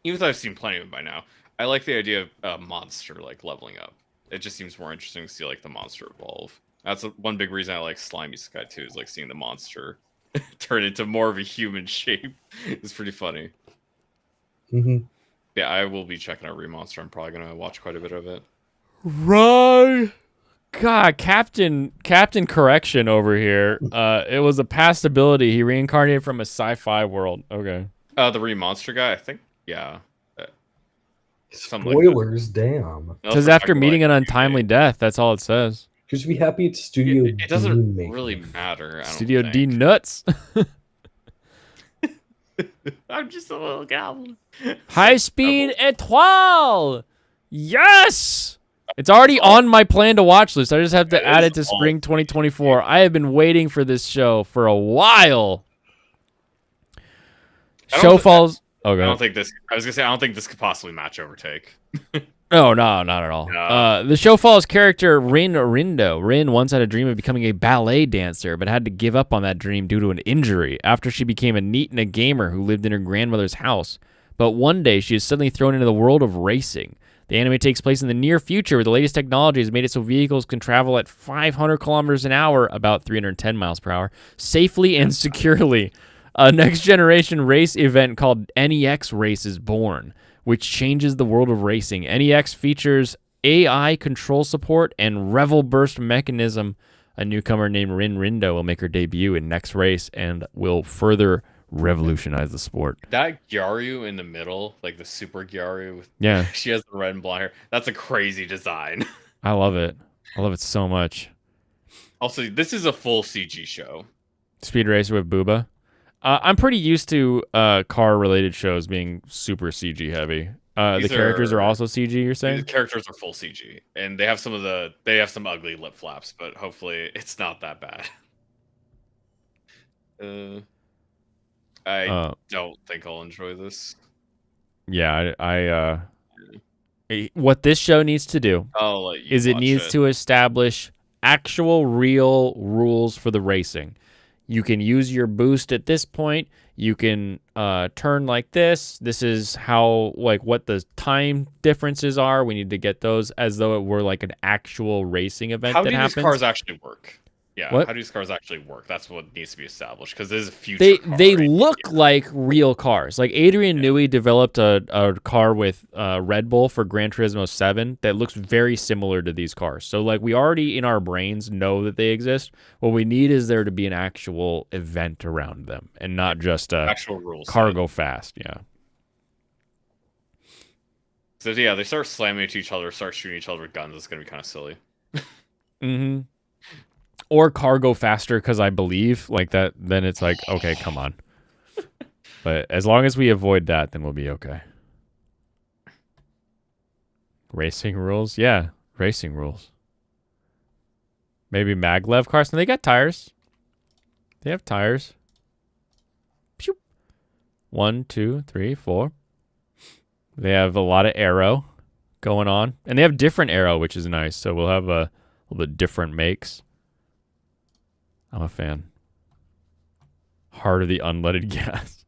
even though I've seen plenty of them by now, I like the idea of a monster like leveling up. It just seems more interesting to see like the monster evolve. That's one big reason I like Slimy Sky too, is like seeing the monster turn into more of a human shape. It's pretty funny. Mm-hmm. Yeah, I will be checking out Remonster. I'm probably gonna watch quite a bit of it. Right. God, Captain Correction over here. It was a past ability. He reincarnated from a sci-fi world. Okay. The Re-Monster guy, I think. Yeah. Something like that. Spoilers, damn. That was Because for after Tekken meeting Light an untimely Tuesday. death, that's all it says. Just be happy it's Studio It doesn't Dean really making. matter. I don't Studio think. D nuts. I'm just a little goblin. High speed étoile. Yes. It's already on my plan to watch list. I just have to That add is it to all spring 2024. I have been waiting for this show for a while. I don't Show thi- falls. I Okay. don't think this. I was gonna say I don't think this could possibly match Overtake. No, not at all. No. The show follows character Rin Rindo. Rin once had a dream of becoming a ballet dancer, but had to give up on that dream due to an injury after she became a neat and a gamer who lived in her grandmother's house. But one day, she is suddenly thrown into the world of racing. The anime takes place in the near future, where the latest technology has made it so vehicles can travel at 500 kilometers an hour, about 310 miles per hour, safely and securely. A next-generation race event called NEX Race is born, which changes the world of racing. NEX features AI control support and Revel Burst mechanism. A newcomer named Rin Rindo will make her debut in Next Race and will further revolutionize the sport. That Gyaru in the middle, like the super Gyaru, Yeah, she has the red and blonde hair. That's a crazy design. I love it. I love it so much. Also, this is a full CG show. Speed Racer with Booba. I'm pretty used to car-related shows being super CG heavy. The These characters are are- also CG, you're The saying? characters are full CG, and they have some ugly lip flaps, but hopefully it's not that bad. I don't think I'll enjoy this. Yeah, what this show needs to do I'll let you is it watch needs to establish actual real rules for the racing. You can use your boost at this point. You can turn like this. This is how, like, what the time differences are. We need to get those as though it were like an actual racing event How that do happens. these cars actually work? Yeah, What? how do these cars actually work? That's what needs to be established because this is a future. They car, right? look like real cars. Like Adrian Newey developed a car with Red Bull for Gran Turismo 7 that looks very similar to these cars. So like we already in our brains know that they exist. What we need is there to be an actual event around them and not just a actual rules. car go fast. Yeah. So yeah, they start slamming into each other, start shooting each other with guns. It's gonna be kind of silly. Mm-hmm. Or car go faster because I believe like that. Then it's like, okay, come on. But as long as we avoid that, then we'll be okay. Racing rules? Yeah, racing rules. Maybe maglev cars. No, they got tires. They have tires. Pew. 1, 2, 3, 4. They have a lot of aero going on. And they have different aero, which is nice. So we'll have a little bit different makes. I'm a fan. Heart of the unleaded gas.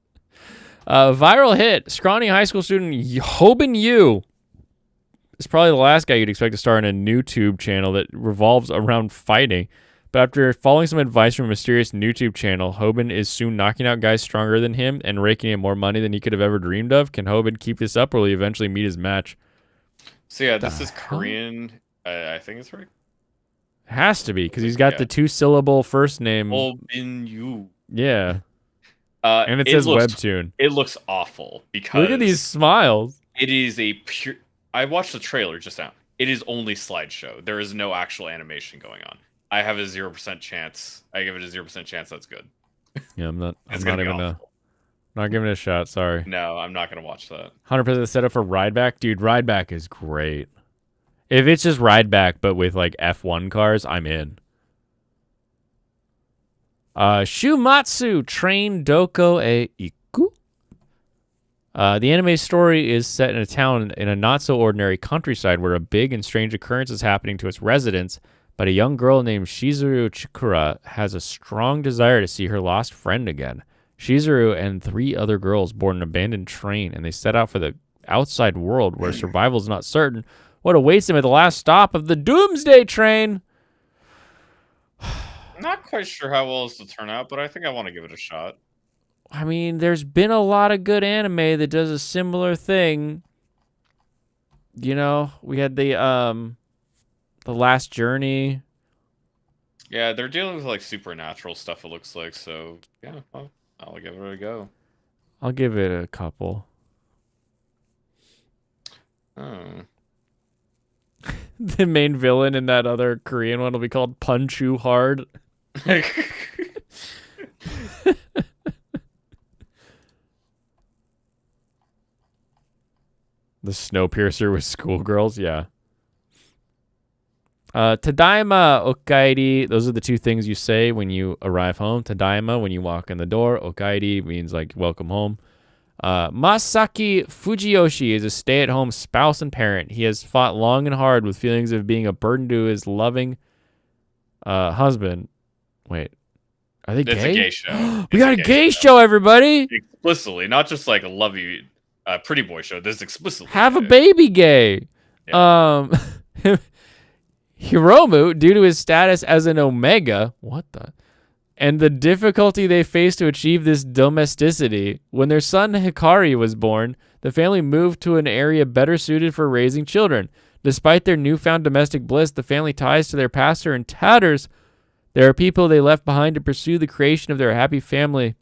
Viral hit. Scrawny high school student Hoban Yu is probably the last guy you'd expect to star in a YouTube channel that revolves around fighting. But after following some advice from a mysterious YouTube channel, Hoban is soon knocking out guys stronger than him and raking in more money than he could have ever dreamed of. Can Hoban keep this up or will he eventually meet his match? So yeah, this The is hell? Korean. I think it's right. Has to be because he's got the 2-syllable first name. Hoban Yu. Yeah. And it says webtoon. It looks awful because Look at these smiles. it is a pure. I watched the trailer just now. It is only slideshow. There is no actual animation going on. I have a 0% chance. I give it a 0% chance that's good. Yeah, I'm not It's even gonna be awful. not giving it a shot, sorry. No, I'm not gonna watch that. 100% setup for Rideback. Dude, Rideback is great. If it's just Rideback but with like F1 cars, I'm in. Shumatsu Train Doko e Iku. The anime story is set in a town in a not-so-ordinary countryside where a big and strange occurrence is happening to its residents, but a young girl named Shizuru Chikura has a strong desire to see her lost friend again. Shizuru and 3 other girls board an abandoned train, and they set out for the outside world where survival is not certain. What awaits them at the last stop of the Doomsday Train? I'm not quite sure how well this will turn out, but I think I want to give it a shot. I mean, there's been a lot of good anime that does a similar thing. You know, we had the The Last Journey. Yeah, they're dealing with like supernatural stuff. It looks like so. Yeah, I'll give it a go. I'll give it a couple. Oh. The main villain in that other Korean one will be called Punch You Hard. The Snowpiercer with schoolgirls, yeah. Tadaima, okaeri. Those are the two things you say when you arrive home. Tadaima, when you walk in the door. Okaeri means like welcome home. Masaki Fujiyoshi is a stay-at-home spouse and parent. He has fought long and hard with feelings of being a burden to his loving husband. Wait, are they gay? It's a gay show. We got a gay show, everybody. Explicitly, not just like a love you, pretty boy show. This is explicitly Have a gay. baby gay. Yeah. Hiromu, due to his status as an Omega, and the difficulty they faced to achieve this domesticity. When their son Hikari was born, the family moved to an area better suited for raising children. Despite their newfound domestic bliss, the family ties to their pastor in tatters. There are people they left behind to pursue the creation of their happy family.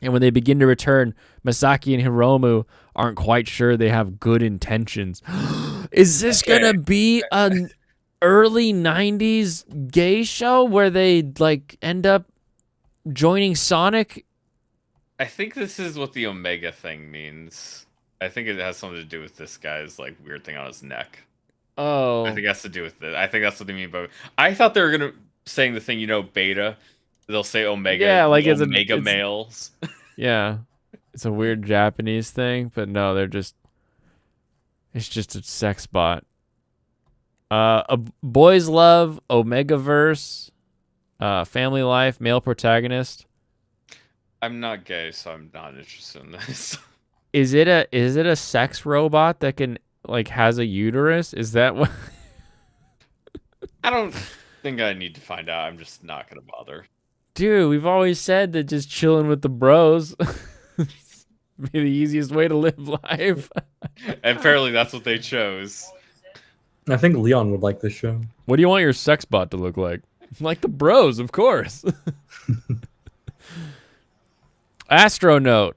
And when they begin to return, Masaki and Hiromu aren't quite sure they have good intentions. Is this gonna be an early 90s gay show where they like end up joining Sonic? I think this is what the Omega thing means. I think it has something to do with this guy's like weird thing on his neck. Oh, I think it has to do with it. I think that's what they mean by. I thought they were gonna saying the thing, beta. They'll say Omega. Yeah, like it's Omega males. Yeah, it's a weird Japanese thing, but no, it's just a sex bot. A boys love Omegaverse, family life, male protagonist. I'm not gay, so I'm not interested in this. Is it a sex robot that can like has a uterus? Is that what? I don't think I need to find out. I'm just not gonna bother. Dude, we've always said that just chilling with the bros be the easiest way to live life. And apparently that's what they chose. I think Leon would like this show. What do you want your sex bot to look like? Like the bros, of course. Astronaut.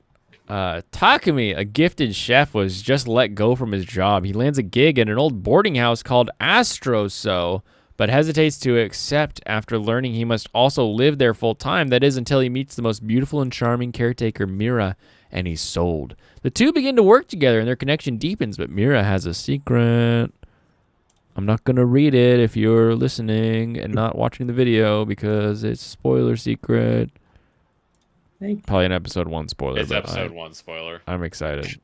Takumi, a gifted chef, was just let go from his job. He lands a gig at an old boarding house called Astro-So, but hesitates to accept after learning he must also live there full time. That is, until he meets the most beautiful and charming caretaker, Mira, and he's sold. The two begin to work together and their connection deepens, but Mira has a secret. I'm not going to read it if you're listening and not watching the video because it's a spoiler secret. Probably an episode 1 spoiler. It's episode 1 spoiler. I'm excited.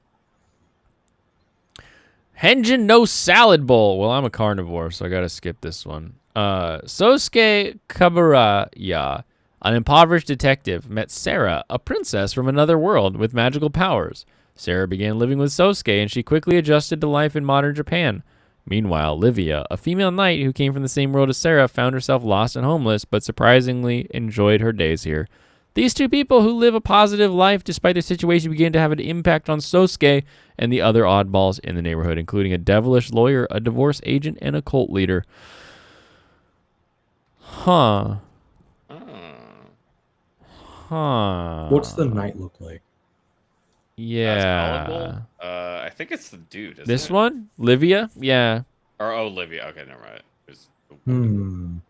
Henjin no salad bowl. Well, I'm a carnivore, so I got to skip this one. Sosuke Kaburaya, an impoverished detective, met Sarah, a princess from another world with magical powers. Sarah began living with Sosuke, and she quickly adjusted to life in modern Japan. Meanwhile, Livia, a female knight who came from the same world as Sarah, found herself lost and homeless, but surprisingly enjoyed her days here. These two people who live a positive life despite their situation begin to have an impact on Sosuke and the other oddballs in the neighborhood, including a devilish lawyer, a divorce agent, and a cult leader. Huh. Huh. What's the knight look like? Yeah. I think it's the dude. Isn't This it? one? Livia? Yeah. Or Olivia. Okay, never mind.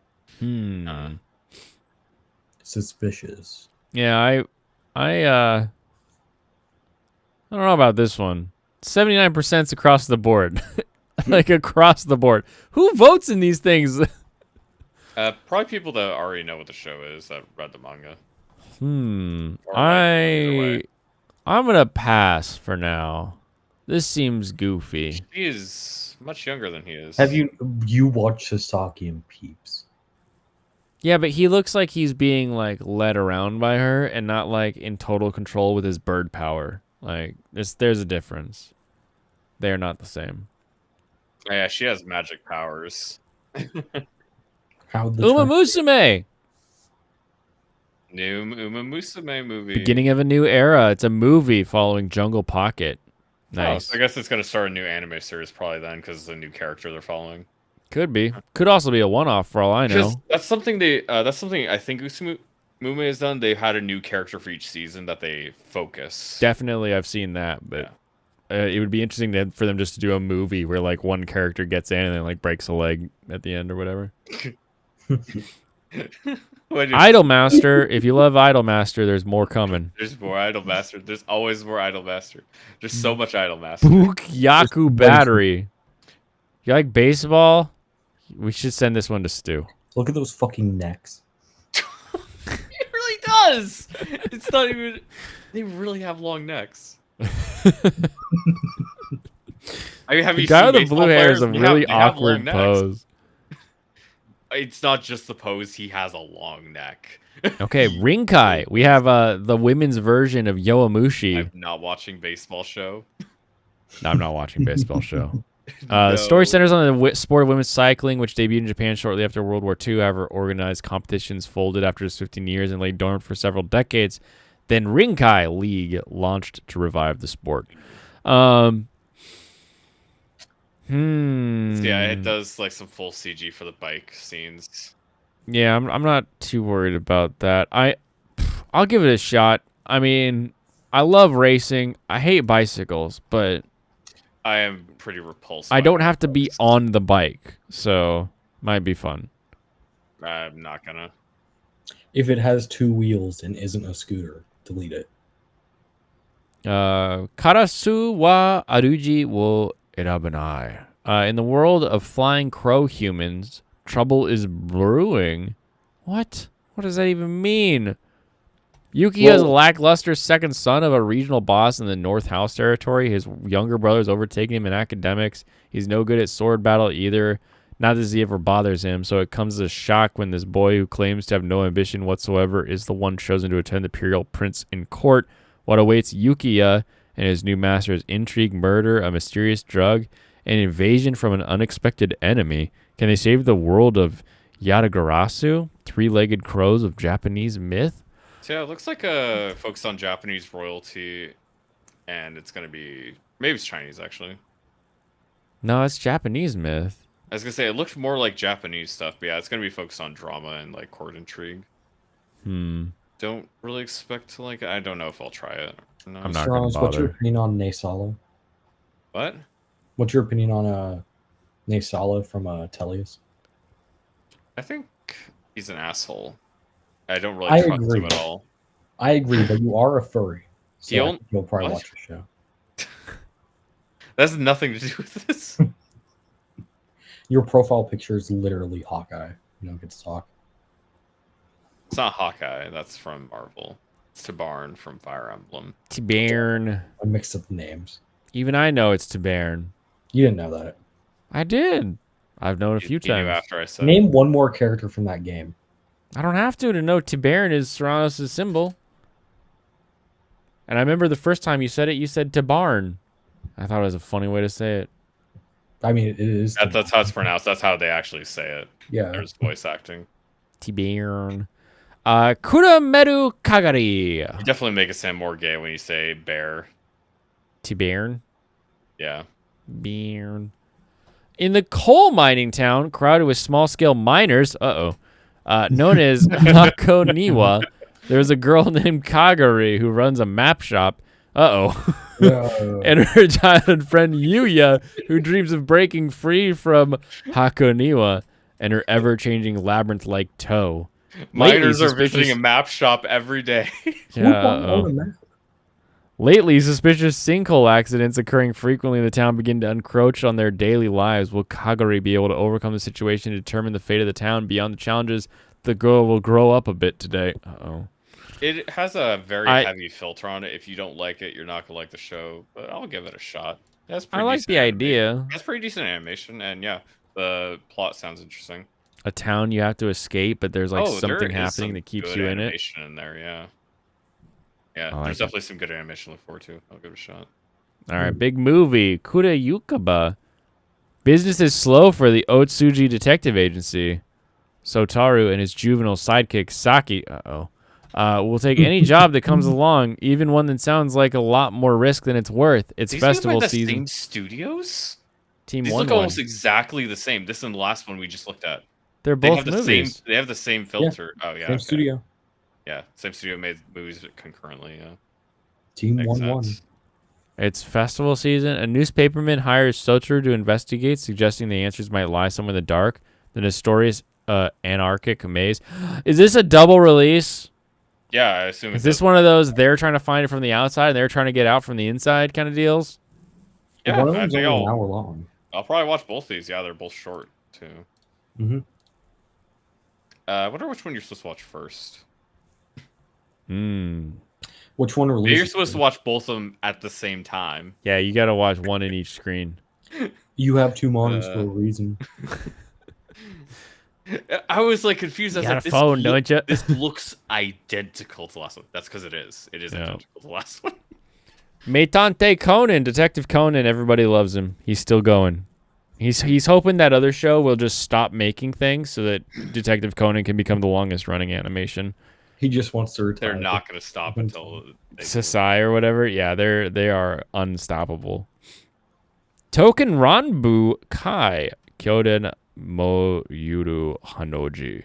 Suspicious. Yeah, I don't know about this one. 79% across the board. Like across the board. Who votes in these things? Probably people that already know what the show is that read the manga. Or I'm gonna pass for now. This seems goofy. She is much younger than he is. Have you watched Sasaki and Peeps? Yeah, but he looks like he's being like led around by her and not like in total control with his bird power. Like there's a difference. They're not the same. Oh, yeah, she has magic powers. How'd the Uma Musume! New Uma Musume movie. Beginning of a new era. It's a movie following Jungle Pocket. Oh, Nice. so I guess it's going to start a new anime series probably then because it's a new character they're following. Could be. Could also be a one-off for all I know. Because that's something that's something I think Mume has done. They've had a new character for each season that they focus. Definitely, I've seen that, but it would be interesting for them just to do a movie where like one character gets in and then like breaks a leg at the end or whatever. Idolmaster. If you love Idolmaster, there's more coming. There's more Idolmaster. There's always more Idolmaster. There's so much Idolmaster. Bukyaku Battery. You like baseball? We should send this one to Stu. Look at those fucking necks. It really does. It's not even. They really have long necks. I mean, have The you guy seen with the baseball blue hair is players? a really They have long awkward necks. pose. It's not just the pose; he has a long neck. Okay, Rinkai. We have the women's version of Yowamushi. I'm not watching baseball show. No, I'm not watching baseball show. No. The story centers on the sport of women's cycling, which debuted in Japan shortly after World War II. However, organized competitions folded after just 15 years and lay dormant for several decades. Then Rinkai League launched to revive the sport. Yeah, it does like some full CG for the bike scenes. Yeah, I'm not too worried about that. I'll give it a shot. I mean, I love racing. I hate bicycles, but I am pretty repulsed. I by don't have to be bicycles. on the bike, so might be fun. I'm not gonna. If it has 2 wheels and isn't a scooter, delete it. Karasu wa aruji wo erabanai. In the world of flying crow humans, trouble is brewing. What? What does that even mean? Yuki is a lackluster second son of a regional boss in the North House territory. His younger brother's overtaken him in academics. He's no good at sword battle either. Not that he ever bothers him, so it comes as a shock when this boy who claims to have no ambition whatsoever is the one chosen to attend the imperial prince in court. What awaits Yukiya and his new master is intrigue, murder, a mysterious drug, an invasion from an unexpected enemy. Can they save the world of Yatagarasu, 3-legged crows of Japanese myth? So yeah, it looks like focused on Japanese royalty, and it's gonna be maybe it's Chinese actually. No, it's Japanese myth. I was gonna say it looked more like Japanese stuff, but yeah, it's gonna be focused on drama and like court intrigue. Don't really expect to like it. I don't know if I'll try it. No. I'm not gonna Serranos, what's your bother. opinion on Naysala? What? What's your opinion on Naysala from Tellius? I think he's an asshole. I don't really I trust agree. him at all. I agree, but you are a furry, so He I on- think you'll probably what? watch the show. That has nothing to do with this. Your profile picture is literally Hawkeye. You don't get to talk. It's not Hawkeye. That's from Marvel. It's Tabarn from Fire Emblem. Tibairn. I mixed up the names. Even I know it's Tibairn. You didn't know that. I did. I've known a few You knew times. after I said. Name one more character from that game. I don't have to know Tibairn is Serranos' symbol. And I remember the first time you said it, you said Tabarn. I thought it was a funny way to say it. I mean, it is. That's how it's pronounced. That's how they actually say it. Yeah. There's voice acting. Tibairn. Kurameru Kagari. You definitely make it sound more gay when you say bear. Tibairn. Yeah. Bearn. In the coal mining town, crowded with small-scale miners, known as Hakoniwa, there's a girl named Kagari who runs a map shop. And her childhood friend Yuya, who dreams of breaking free from Hakoniwa and her ever-changing labyrinth-like toe. Miners are suspicious- visiting a map shop every day. Lately, suspicious sinkhole accidents occurring frequently in the town begin to encroach on their daily lives. Will Kagari be able to overcome the situation and determine the fate of the town? Beyond the challenges, the girl will grow up a bit today. It has a very heavy filter on it. If you don't like it, you're not gonna like the show. But I'll give it a shot. That's I like the idea. That's pretty decent animation, and yeah, the plot sounds interesting. A town you have to escape, but there's like there something is happening some that keeps good you in it. animation in there, yeah. Yeah, I like there's it. definitely some good animation to look forward to. I'll give it a shot. All right, big movie. Kura Yukaba. Business is slow for the Otsuji Detective Agency. Sotaru and his juvenile sidekick Saki will take any job that comes along, even one that sounds like a lot more risk than it's worth. It's These guys festival by the season. same studios? Team These One look One. almost exactly the same. This and the last one we just looked at. They're They both have the movies. same. They have the same filter. Oh yeah. Same Okay. studio. Yeah, same studio made movies concurrently. Yeah. Team Makes 1-1. sense. It's festival season. A newspaperman hires Sotru to investigate, suggesting the answers might lie somewhere in the dark. The Nestorius anarchic maze. Is this a double release? Yeah, I assume. Is this one of those they're trying to find it from the outside and they're trying to get out from the inside kind of deals? Yeah, One of I them's think only an hour long. I'll probably watch both these. Yeah, they're both short too. Mm-hmm. I wonder which one you're supposed to watch first. Which one Maybe releases? you're supposed to watch both of them at the same time. Yeah, you got to watch one in each screen. You have two monitors for a reason. I was like confused. I was got like, a phone, don't you? This looks identical to the last one. That's because it is. It is Yeah. identical to the last one. Metante Conan, Detective Conan, everybody loves him. He's still going. He's hoping that other show will just stop making things so that Detective Conan can become the longest running animation. He just wants to retire. They're not going to stop until Sasai or whatever. Yeah, they are unstoppable. Token Ranbu Kai Kyoden Moyuru Hanoji.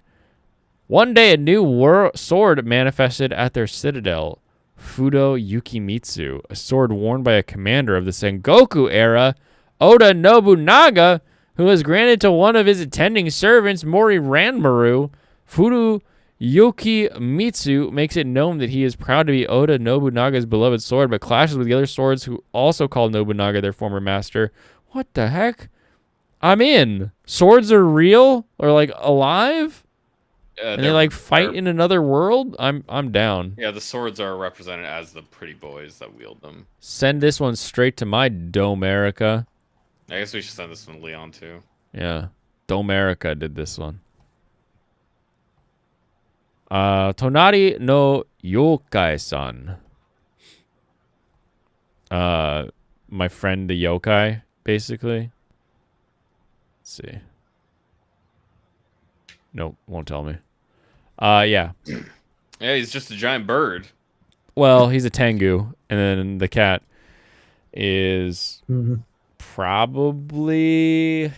One day, a new sword manifested at their citadel, Fudo Yukimitsu, a sword worn by a commander of the Sengoku era, Oda Nobunaga, who was granted to one of his attending servants, Mori Ranmaru. Fudo Yukimitsu makes it known that he is proud to be Oda Nobunaga's beloved sword, but clashes with the other swords who also call Nobunaga their former master. What the heck? I'm in. Swords are real or like alive? And they like fight in another world? I'm down. Yeah, the swords are represented as the pretty boys that wield them. Send this one straight to my Domerica. I guess we should send this one to Leon too. Yeah. Domerica did this one. Tonari no Yokai-san. My friend the yokai, basically. Let's see. Nope, won't tell me. Yeah. Yeah, he's just a giant bird. Well, he's a tengu, and then the cat is probably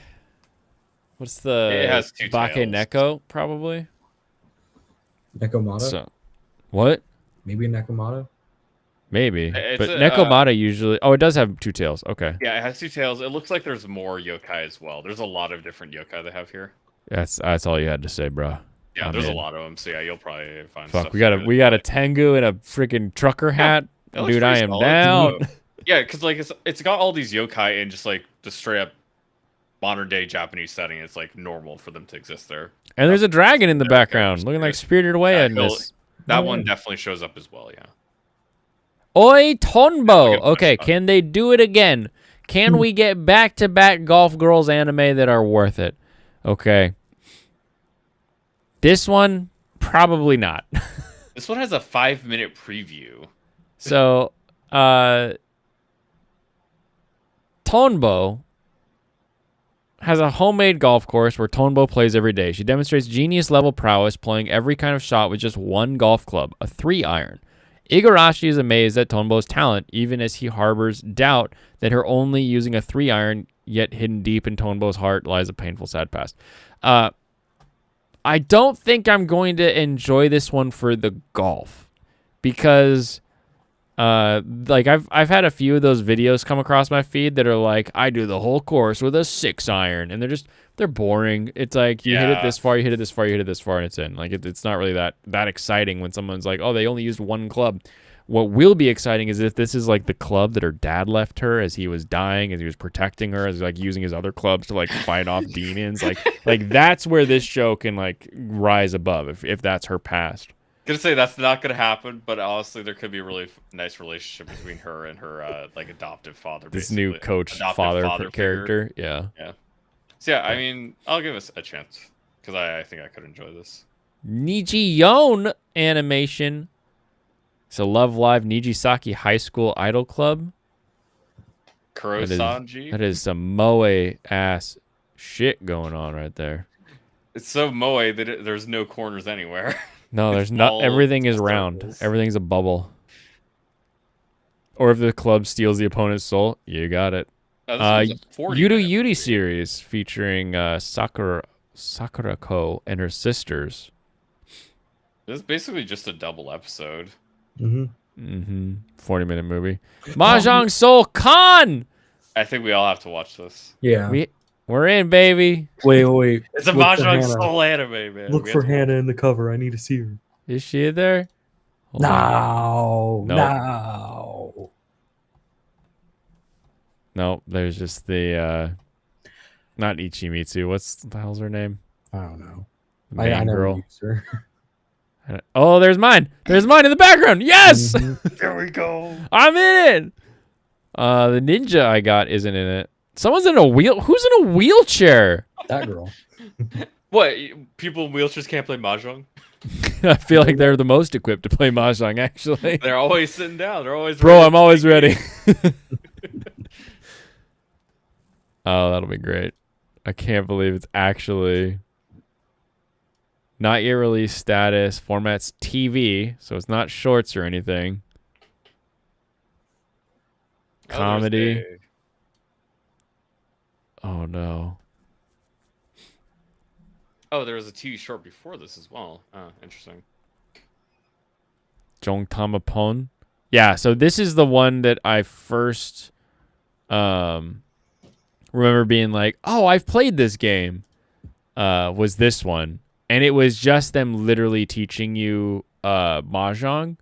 what's the It has two tails. Bakeneko, probably. Nekomata? So, what? Maybe a Nekomata? Maybe. It's But a, Nekomata usually... Oh, it does have two tails. Okay. Yeah, it has two tails. It looks like there's more yokai as well. There's a lot of different yokai they have here. That's all you had to say, bro. Yeah, I'm there's in. a lot of them. So yeah, you'll probably find Fuck, stuff. we got a Tengu and a freaking trucker hat. That looks Dude, I pretty am solid, down. too. Yeah, because like it's got all these yokai in just like the straight up modern day Japanese setting. It's like normal for them to exist there. And there's a dragon in the Yeah, background, okay, looking like spirit. Spirited Away Yeah, in this. That one definitely shows up as well. Yeah. Oi, Tonbo. Yeah, Okay, can they do it again? Can we get back-to-back Golf Girls anime that are worth it? Okay. This one, probably not. This one has a 5-minute preview. So, Tonbo has a homemade golf course where Tonbo plays every day. She demonstrates genius-level prowess playing every kind of shot with just one golf club, a 3-iron. Igarashi is amazed at Tonbo's talent, even as he harbors doubt that her only using a 3-iron, yet hidden deep in Tonbo's heart, lies a painful, sad past. I don't think I'm going to enjoy this one for the golf, because like I've had a few of those videos come across my feed that are like, I do the whole course with a 6-iron, and they're boring. It's like you hit it this far, you hit it this far, you hit it this far, and it's in. Like it's not really that exciting when someone's like, oh, they only used one club. What will be exciting is if this is like the club that her dad left her as he was dying, as he was protecting her, as like using his other clubs to like fight off demons. Like that's where this show can like rise above if that's her past. Gonna say that's not gonna happen, but honestly, there could be a really nice relationship between her and her like adoptive father. This basically. new coach Adoptive father character, figure. yeah. Yeah. So yeah, I mean, I'll give us a chance because I think I could enjoy this. Nijiyon animation. It's a Love Live Nijisaki High School Idol Club. Kurosanji. That is some moe ass shit going on right there. It's so moe that there's no corners anywhere. No, there's not. Everything is round. circles. Everything's a bubble. Or if the club steals the opponent's soul, you got it. Oh, this one's a 40 Yudu minute Yudi movie. series featuring Sakurako and her sisters. This is basically just a double episode. 40-minute movie. Mahjong Soul Con. I think we all have to watch this. Yeah. We're in, baby. Wait. It's a Look for Mahjong Hannah. Soul anime, man. Look We for have to- Hannah in the cover. I need to see her. Is she in there? Hold on. No. No, there's just the not Ichimitsu. What's the hell's her name? I don't know. The I main never girl. used her. Oh, there's mine. There's mine in the background. Yes, There we go. I'm in it. The ninja I got isn't in it. Someone's in a wheel. Who's in a wheelchair? That girl. What? People in wheelchairs can't play Mahjong? I feel like they're the most equipped to play mahjong. Actually, They're always sitting down. They're always bro, ready I'm to always play ready. games. Oh, that'll be great. I can't believe it's actually not yet released status. Format's TV, so it's not shorts or anything. Oh, there's Comedy. a- Oh no. Oh, there was a TV short before this as well. Oh, interesting. Jong Tamapon. Yeah, so this is the one that I first remember being like, "Oh, I've played this game." Was this one. And it was just them literally teaching you mahjong,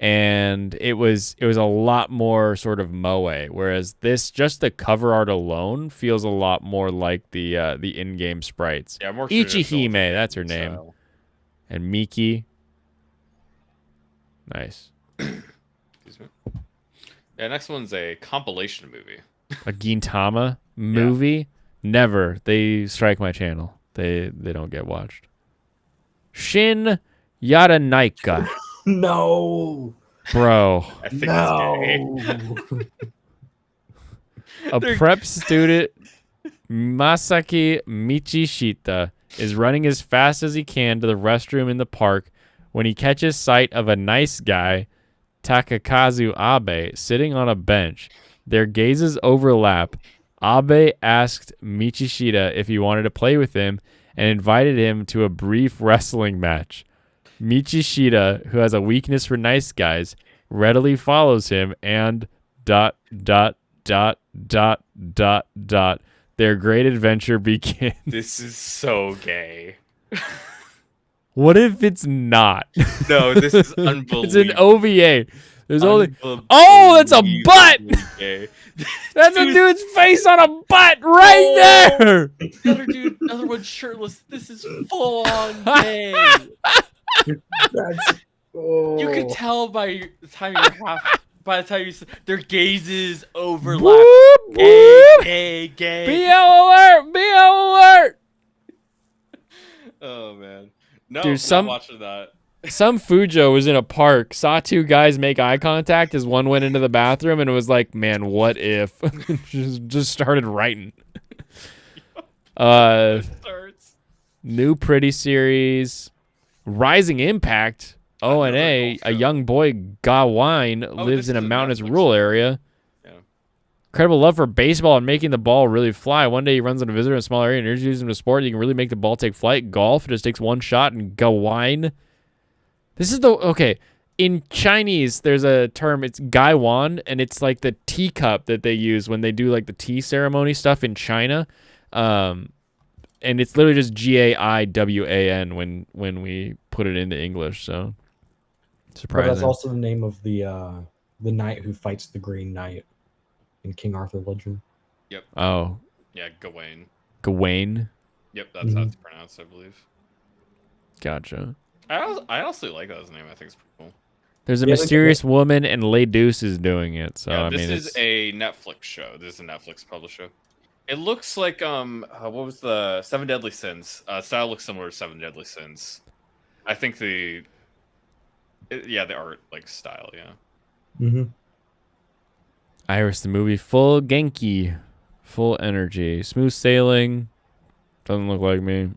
and it was a lot more sort of moe, whereas this, just the cover art alone feels a lot more like the in-game sprites. Yeah, more Ichihime, traditional that's her name. style. And Miki. Nice. Excuse me. Yeah, next one's a compilation movie. A Gintama movie? Never. They strike my channel. They don't get watched. Shin Yaranaika. No. Bro. I think it's gay. A They're- prep student, Masaki Michishita, is running as fast as he can to the restroom in the park when he catches sight of a nice guy, Takakazu Abe, sitting on a bench. Their gazes overlap. Abe asked Michishita if he wanted to play with him and invited him to a brief wrestling match. Michishita, who has a weakness for nice guys, readily follows him and ... Their great adventure begins. This is so gay. What if it's not? No, this is unbelievable. It's an OVA. There's only... Oh, that's a butt! Gay. That's a Dude. dude's face on a butt right there! Another one shirtless. This is full on gay. That's. Oh. You can tell by the time their gazes overlap. Whoop, whoop. Gay. BL alert! BL alert! Oh man, no, Dude, I'm not watching that. Some Fujo was in a park, saw two guys make eye contact as one went into the bathroom, and it was like, man, what if? just started writing. Starts. New Pretty series, Rising Impact. O&A, a show. young boy, Gawain, this lives in a is a mountainous Netflix rural show. area. Yeah. Incredible love for baseball and making the ball really fly. One day he runs into a visitor in a small area and introduces him to sport. You can really make the ball take flight. Golf, it just takes one shot. And Gawain. This is okay. In Chinese, there's a term, it's Gaiwan, and it's like the teacup that they use when they do like the tea ceremony stuff in China. And it's literally just Gaiwan when we put it into English. So But surprising. that's also the name of the knight who fights the Green Knight in King Arthur legend. Oh, Yeah, Gawain. Gawain. Yep, that's how it's pronounced, I believe. Gotcha. I honestly like that as a name. I think it's pretty cool. There's a Yeah, mysterious woman, and Lay Deuce is doing it. So Yeah, I this mean, is it's a Netflix show. This is a Netflix published show. It looks like what was the Seven Deadly Sins? Style looks similar to Seven Deadly Sins. I think the art like style, yeah. Mm-hmm. Iris the movie, full Genki, full energy, smooth sailing. Doesn't look like me.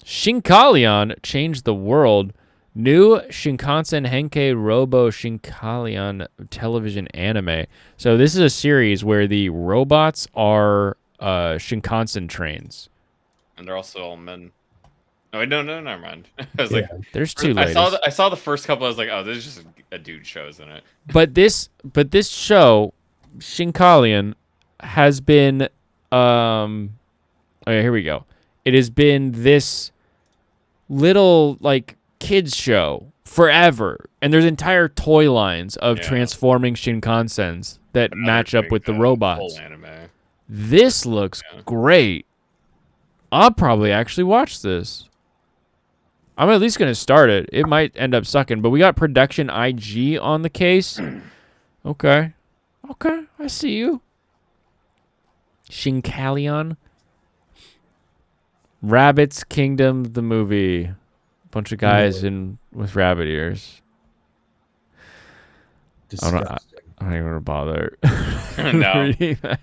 Shinkalion changed the world. New Shinkansen Henkei Robo Shinkalion television anime. So this is a series where the robots are Shinkansen trains. And they're also all men. Oh wait, no, never mind. I was Yeah. like, There's two I ladies. saw the first couple. I was like, oh, this is just a dude show, isn't it? But this show, Shinkalion, has been okay, here we go. It has been this little like kids show forever, and there's entire toy lines of Yeah. transforming Shinkansens that But now match they're up with the doing robots. Full anime. This looks Yeah. great. I'll probably actually watch this. I'm at least gonna start it. It might end up sucking, but we got Production IG on the case. Okay, I see you. Shinkalion. Rabbit's Kingdom, the movie. Bunch of guys with rabbit ears. Disgusting. I don't even want to bother. No. reading that.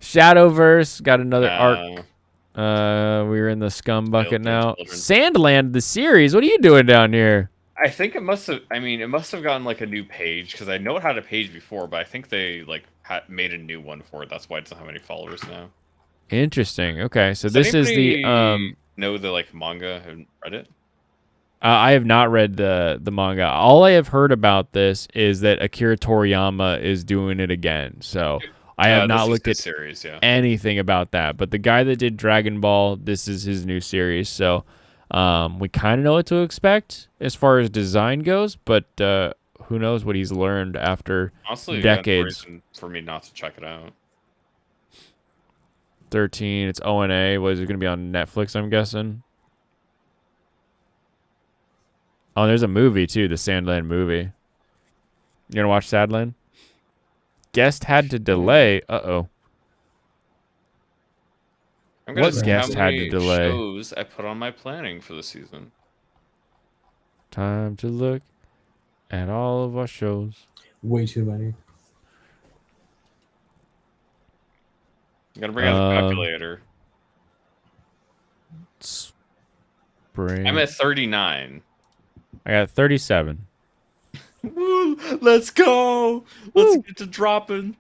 Shadowverse got another arc. We were in the scum bucket now. Children. Sandland, the series. What are you doing down here? I think it must have. I mean, it must have gotten like a new page because I know it had a page before, but I think they like made a new one for it. That's why it doesn't have any followers now. Interesting. Okay, so Does this is the anybody know the like manga? Haven't read it. I have not read the manga. All I have heard about this is that Akira Toriyama is doing it again. So I have not looked at series, yeah. anything about that. But the guy that did Dragon Ball, this is his new series. So we kind of know what to expect as far as design goes. But who knows what he's learned after Honestly, decades. reason for me not to check it out. 13. It's ONA. Was it going to be on Netflix? I'm guessing. Oh, there's a movie too, the Sandland movie. You gonna watch Sadland? Guest had to delay. Uh-oh. I'm gonna What see guest how had many to delay? shows I put on my planning for the season. Time to look at all of our shows. Way too many. I'm gonna bring out the calculator. Spring. I'm at 39. I got 37. Woo, let's go. Let's get to dropping.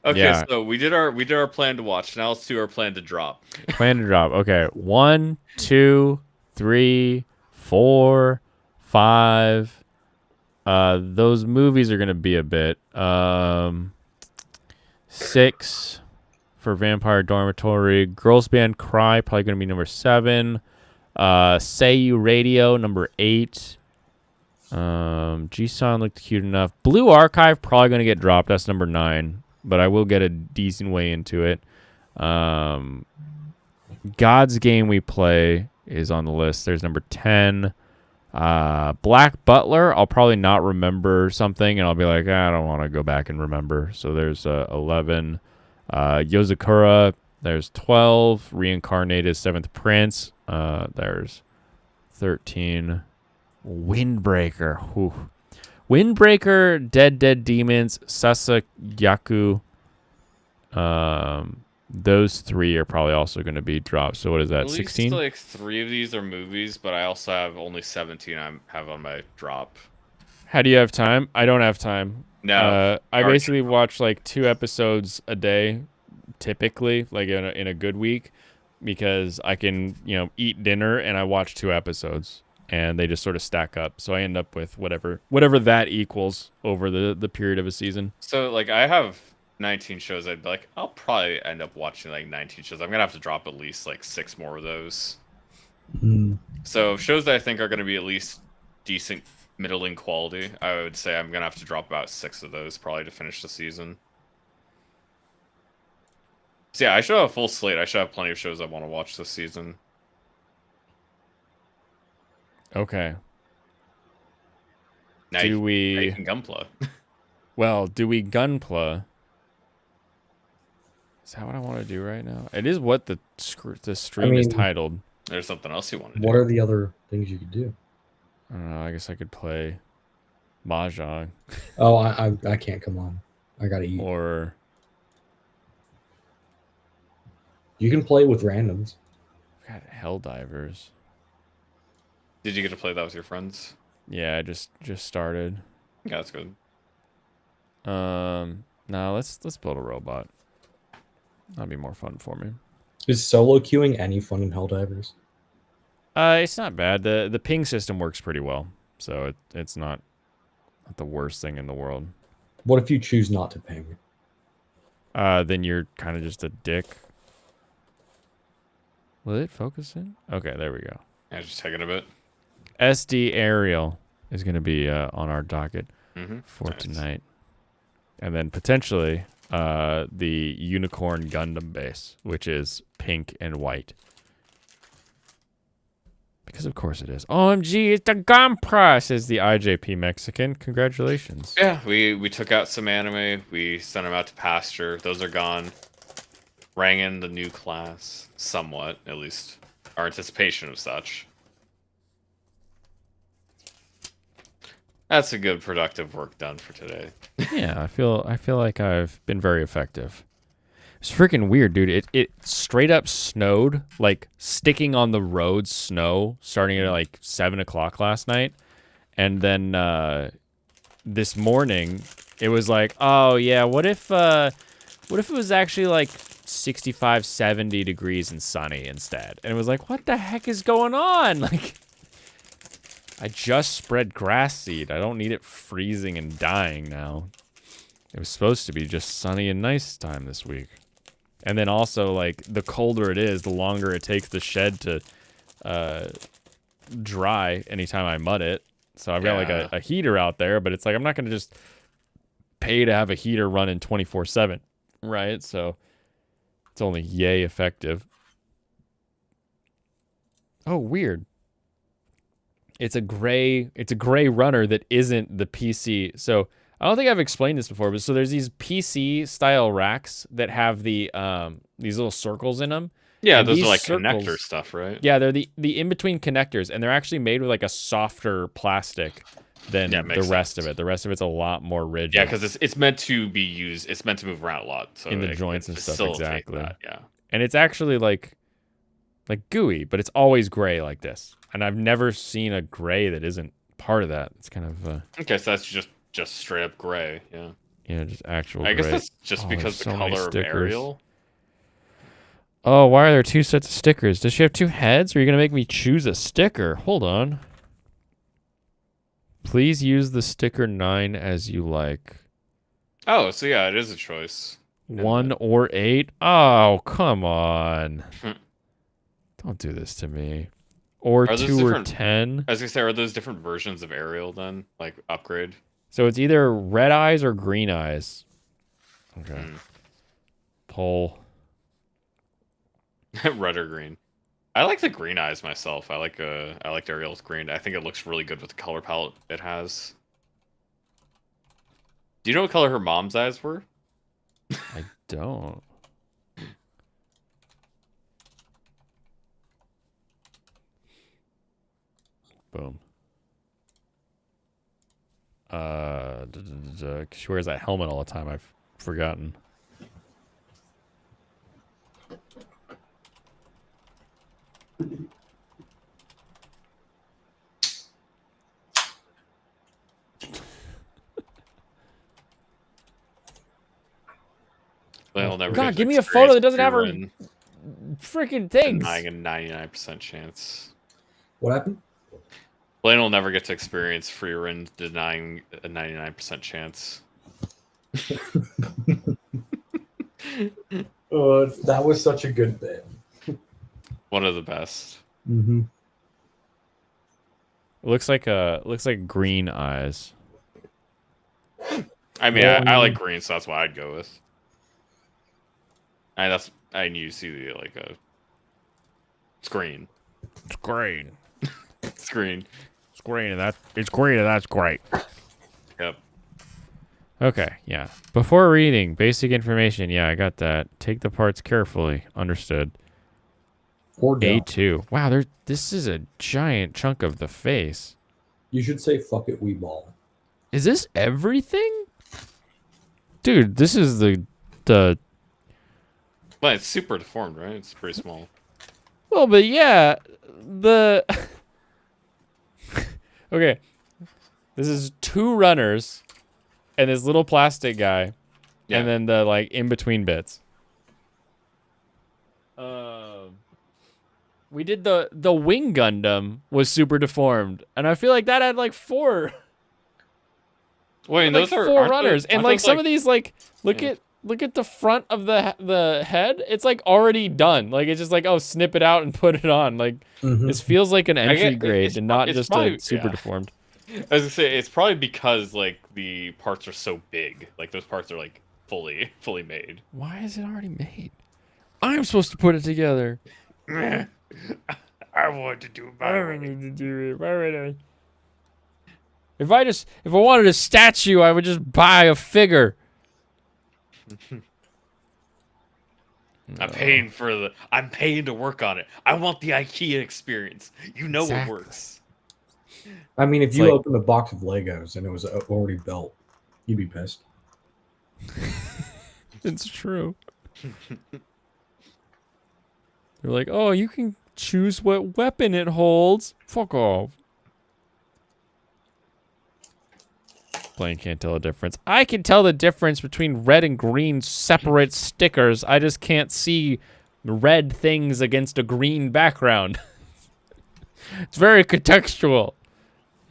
Okay, Yeah. so we did our plan to watch. Now let's do our plan to drop. Plan to drop. Okay. 1, 2, 3, 4, 5. Those movies are gonna be a bit. 6 for Vampire Dormitory. Girls Band Cry probably gonna be number 7. Say You Radio number 8. G-Son looked cute enough. Blue Archive probably gonna get dropped. That's number 9, but I will get a decent way into it. God's Game We Play is on the list. There's number 10. Black Butler, I'll probably not remember something, and I'll be like, I don't want to go back and remember. So there's 11. Yozakura, there's 12. Reincarnated Seventh Prince, there's 13. Windbreaker. Whew. Windbreaker, Dead Demons, Sasagyaku. Those 3 are probably also going to be dropped. So what is that? At least 16? like 3 of these are movies, but I also have only 17 I have on my drop. How do you have time? I don't have time. No. I basically watch like 2 episodes a day, typically, like in a good week, because I can, eat dinner and I watch 2 episodes, and they just sort of stack up. So I end up with whatever that equals over the period of a season. So like I have 19 shows. I'd be like, I'll probably end up watching like 19 shows. I'm gonna have to drop at least like 6 more of those. So shows that I think are gonna be at least decent, middling quality, I would say I'm gonna have to drop about 6 of those probably to finish the season. So yeah, I should have a full slate. I should have plenty of shows I want to watch this season. Okay. Now Do you we can Gunpla. do we Gunpla? Is that what I want to do right now? It is what the stream is titled. There's something else you want to do. What are the other things you could do? I don't know. I guess I could play Mahjong. Oh, I can't come on. I gotta eat. Or You can play with randoms. God, Helldivers. Did you get to play that with your friends? Yeah, I just started. Yeah, that's good. Now let's build a robot. That'd be more fun for me. Is solo queuing any fun in Helldivers? It's not bad. The ping system works pretty well, so it's not the worst thing in the world. What if you choose not to ping? Then you're kind of just a dick. Will it focus in? Okay, there we go. Yeah, just taking a bit. SD Aerial is going to be on our docket for Nice. tonight. And then potentially the Unicorn Gundam base, which is pink and white. Because of course it is. OMG, it's the Gunpla, says the IJP Mexican. Congratulations. Yeah, we took out some anime. We sent them out to pasture. Those are gone. Rang in the new class, somewhat, at least our anticipation of such. That's a good productive work done for today. Yeah, I feel like I've been very effective. It's freaking weird, dude. It straight up snowed, like sticking on the road snow, starting at like 7 o'clock last night, and then this morning it was like, oh yeah, what if it was actually like 65, 70 degrees and sunny instead? And it was like, what the heck is going on? Like, I just spread grass seed. I don't need it freezing and dying now. It was supposed to be just sunny and nice time this week. And then also, like, the colder it is, the longer it takes the shed to dry anytime I mud it. So I've got, like, a heater out there, but it's like I'm not going to just pay to have a heater running 24/7, right? So it's only yay effective. Oh, weird. It's a gray runner that isn't the PC. So I don't think I've explained this before, but so there's these PC style racks that have the these little circles in them. Yeah, And those these are like circles- connector stuff, right? Yeah, they're the in-between connectors, and they're actually made with like a softer plastic than Yeah, the makes rest sense. of it. The rest of it's a lot more rigid. Yeah, because it's meant to be used. It's meant to move around a lot, so In the it can joints and stuff, facilitate exactly. that, yeah. And it's actually like gooey, but it's always gray like this. And I've never seen a gray that isn't part of that. It's kind of Okay, so that's just straight up gray. Yeah, just actual I guess gray. that's just Oh, because there's the so many color of stickers. Ariel. Oh, why are there two sets of stickers? Does she have two heads? Or are you going to make me choose a sticker? Hold on. Please use the sticker 9 as you like. Oh, so yeah, it is a choice. 1 or 8? Oh, come on. Don't do this to me. Or Are those 2 or different- 10. I was gonna say, are those different versions of Ariel then, like upgrade? So it's either red eyes or green eyes. Okay. Pull. Red or green? I like the green eyes myself. I like Ariel's green. I think it looks really good with the color palette it has. Do you know what color her mom's eyes were? I don't. Boom. She wears that helmet all the time. I've forgotten. They'll never God, get to give me a photo that experience doesn't have her Rin freaking things. denying a 99% chance. What happened? Blaine will never get to experience Free Rin denying a 99% chance. That was such a good bit. One of the best. Mm-hmm. Looks like green eyes. I mean, Well, I like green, so that's what I'd go with. I knew you see the it's green. It's green. It's green. It's green, and it's green, and that's great. Yep. Okay, yeah. Before reading, basic information. Yeah, I got that. Take the parts carefully. Understood. Or don't. A2. Wow, this is a giant chunk of the face. You should say "fuck it, we ball." Is this everything? Dude, this is the But it's super deformed, right? It's pretty small. well, but yeah, Okay, this is 2 runners and this little plastic guy, Yeah. and then the like in between bits. We did the wing Gundam was super deformed, and I feel like that had like 4. Wait, and Like those are 4 aren't runners, those, and aren't like those, some of these like look Yeah. at the front of the head. It's like already done. Like it's just like, oh, snip it out and put it on. Like this feels like an entry grade and not just a super deformed. I was gonna say it's probably because like the parts are so big. Like those parts are like fully made. Why is it already made? I'm supposed to put it together. I want to do I don't need to do it. Why would I? If I wanted a statue, I would just buy a figure. I'm paying to work on it. I want the IKEA experience. You know Exactly. what works. I mean, if It's you like- opened a box of Legos and it was already built, you'd be pissed. It's true. They're like, oh, you can choose what weapon it holds. Fuck off. Blaine can't tell the difference. I can tell the difference between red and green separate stickers. I just can't see red things against a green background. It's very contextual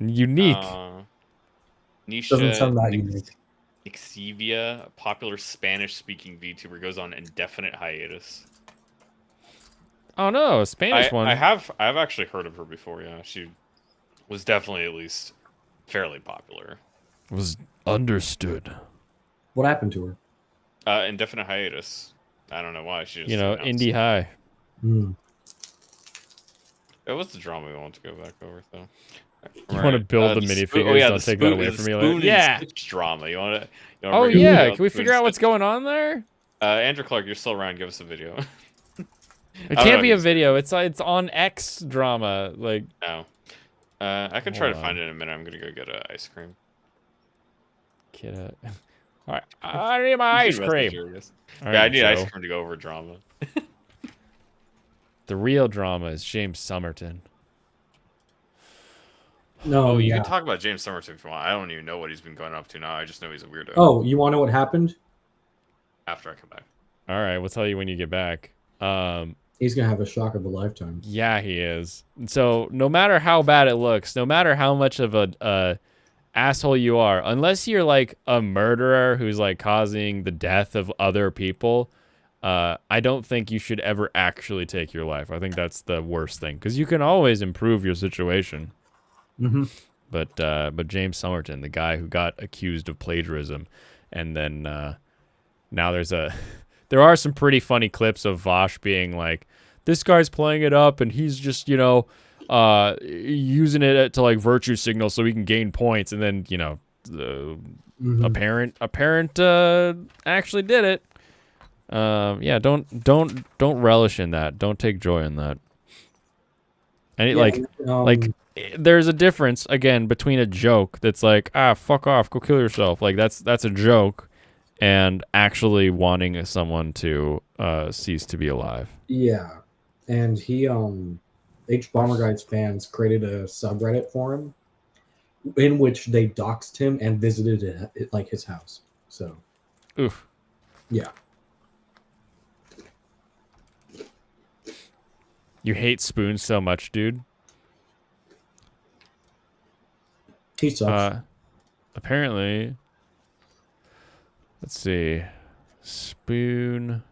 and unique. Nisha Doesn't sound that unique. Ixivia, a popular Spanish-speaking VTuber, goes on indefinite hiatus. Oh no, a Spanish one. I've actually heard of her before. Yeah, she was definitely at least fairly popular. Was understood. What happened to her? Indefinite hiatus. I don't know why. She just announced indie it. high. It was the drama we want to go back over, though. You want to build the minifigures? Don't take that away from me. Like, yeah. Drama. You want to? Oh yeah. Can we figure out what's going on there? Andrew Clark, you're still around. Give us a video. It can't be a video. It's on X drama. Like. No. I can try to Hold find on. it in a minute. I'm gonna go get ice cream. Kid. All right. I need my ice cream. All Yeah, I right, need Joe. ice cream to go over drama. The real drama is James Somerton. No, Oh, you yeah. can talk about James Somerton if you want. I don't even know what he's been going up to now. I just know he's a weirdo. Oh, you want to know what happened? After I come back. All right, we'll tell you when you get back. He's gonna have a shock of a lifetime. Yeah, he is. So no matter how bad it looks, no matter how much of a asshole you are, unless you're like a murderer who's like causing the death of other people, I don't think you should ever actually take your life. I think that's the worst thing because you can always improve your situation. Mm-hmm. But James Somerton, the guy who got accused of plagiarism, and then now there are some pretty funny clips of Vosh being like, this guy's playing it up and he's just, using it to like virtue signal so he can gain points. And then, apparent actually did it. Yeah, don't relish in that. Don't take joy in that. And there's a difference again between a joke that's like, fuck off, go kill yourself. Like that's a joke. And actually wanting someone to cease to be alive. Yeah, and he H Bomber Guide's fans created a subreddit for him, in which they doxed him and visited like his house. So, Oof. Yeah. You hate Spoon so much, dude. He sucks. Apparently. Let's see. Spoon.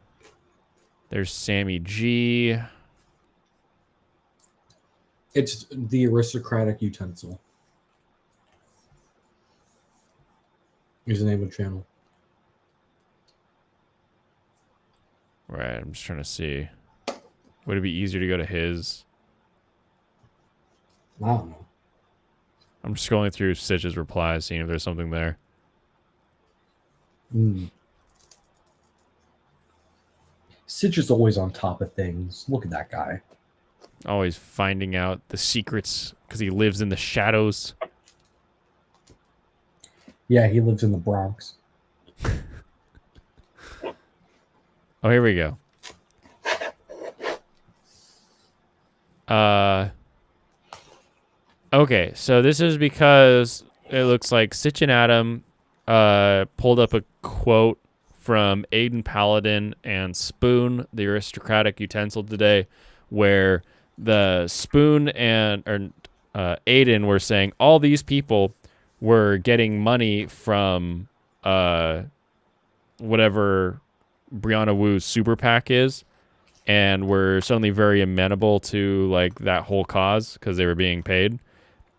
There's Sammy G. It's the aristocratic utensil. Is the name of the channel. Right, I'm just trying to see. Would it be easier to go to his? I don't know. I'm scrolling through Stitch's replies, seeing if there's something there. Sitch is always on top of things. Look at that guy. Always finding out the secrets because he lives in the shadows. Yeah, he lives in the Bronx. Oh, here we go. Okay, so this is because it looks like Sitch and Adam pulled up a quote from Aiden Paladin and Spoon, the aristocratic utensil today, where the Spoon and Aiden were saying all these people were getting money from whatever Brianna Wu's super PAC is, and were suddenly very amenable to like that whole cause because they were being paid.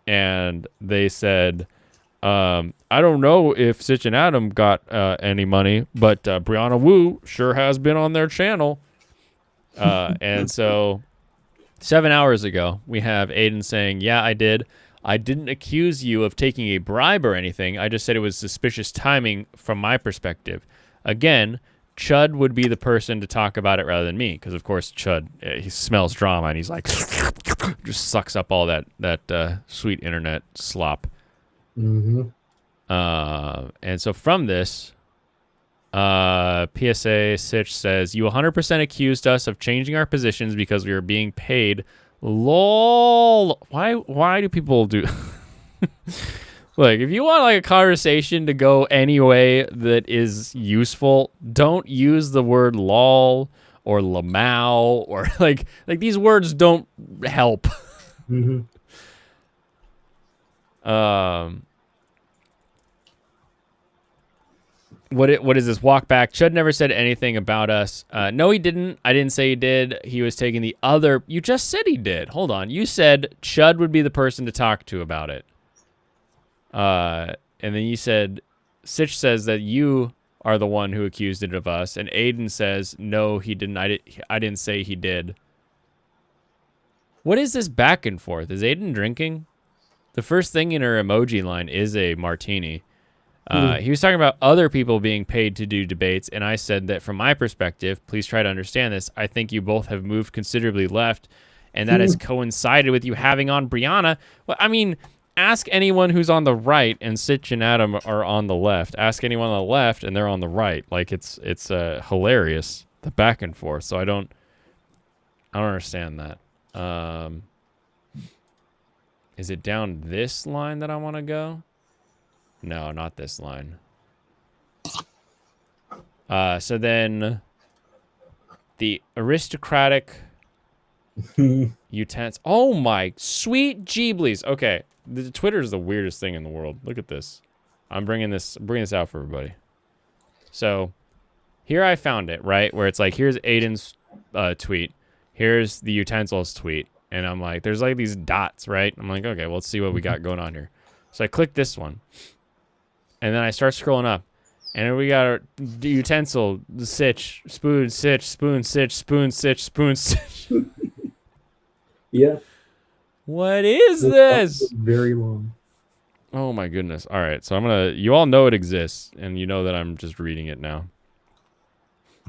And they said, I don't know if Sitch and Adam got any money, but Brianna Wu sure has been on their channel. And so 7 hours ago, we have Aiden saying, yeah, I did. I didn't accuse you of taking a bribe or anything. I just said it was suspicious timing from my perspective. Again, Chud would be the person to talk about it rather than me, because of course Chud, he smells drama and he's like, just sucks up all that sweet internet slop. Mm-hmm. And so from this, PSA Sitch says, you 100% accused us of changing our positions because we were being paid. LOL. Why do people do... Look, if you want like a conversation to go any way that is useful, don't use the word lol or lamau or like these words don't help. Mm-hmm. What is this? Walk back. Chud never said anything about us. No, he didn't. I didn't say he did. He was taking the other. You just said he did. Hold on. You said Chud would be the person to talk to about it. And then you said, Sitch says that you are the one who accused it of us, and Aiden says, no, he didn't. I didn't say he did. What is this back and forth? Is Aiden drinking? The first thing in her emoji line is a martini. He was talking about other people being paid to do debates, and I said that from my perspective, please try to understand this, I think you both have moved considerably left, and that has coincided with you having on Brianna. Well, I mean... Ask anyone who's on the right, and Sitch and Adam are on the left. Ask anyone on the left, and they're on the right. Like it's hilarious, the back and forth. So I don't understand that. Is it down this line that I want to go? No, not this line. So then the aristocratic utensils. Oh my sweet Jeeblies. Okay. The Twitter is the weirdest thing in the world. Look at this. I'm bringing this out for everybody. So here I found it, right? Where it's like, here's Aiden's tweet. Here's the utensils tweet. And I'm like, there's like these dots, right? I'm like, okay, well, let's see what we got going on here. So I click this one. And then I start scrolling up. And then we got our utensil, the Sitch, spoon, Sitch, spoon, Sitch, spoon, Sitch, spoon, Sitch. Yeah. What is this? Very long. Oh my goodness. All right. So you all know it exists, and you know that I'm just reading it now.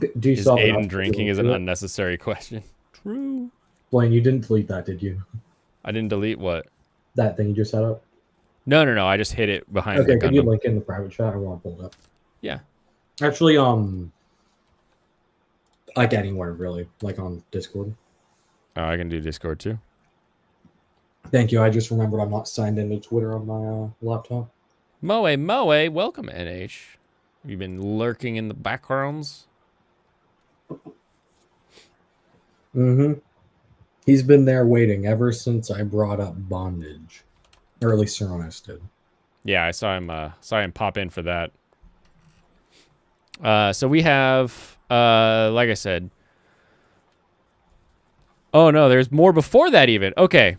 Do you Is Aiden drinking is an unnecessary question. True. Blaine, you didn't delete that, did you? I didn't delete what? That thing you just set up? No. I just hit it behind Okay, the can you Gundam. link in the private chat? I want to pull it up. Yeah. Actually, like anywhere, really. Like on Discord. Oh, I can do Discord too. Thank you. I just remembered I'm not signed into Twitter on my laptop. Moe, welcome, NH. You've been lurking in the backgrounds. Mm-hmm. He's been there waiting ever since I brought up bondage. Or at least Seronis did. Yeah, I saw him pop in for that. So we have, like I said. Oh no, there's more before that even. Okay.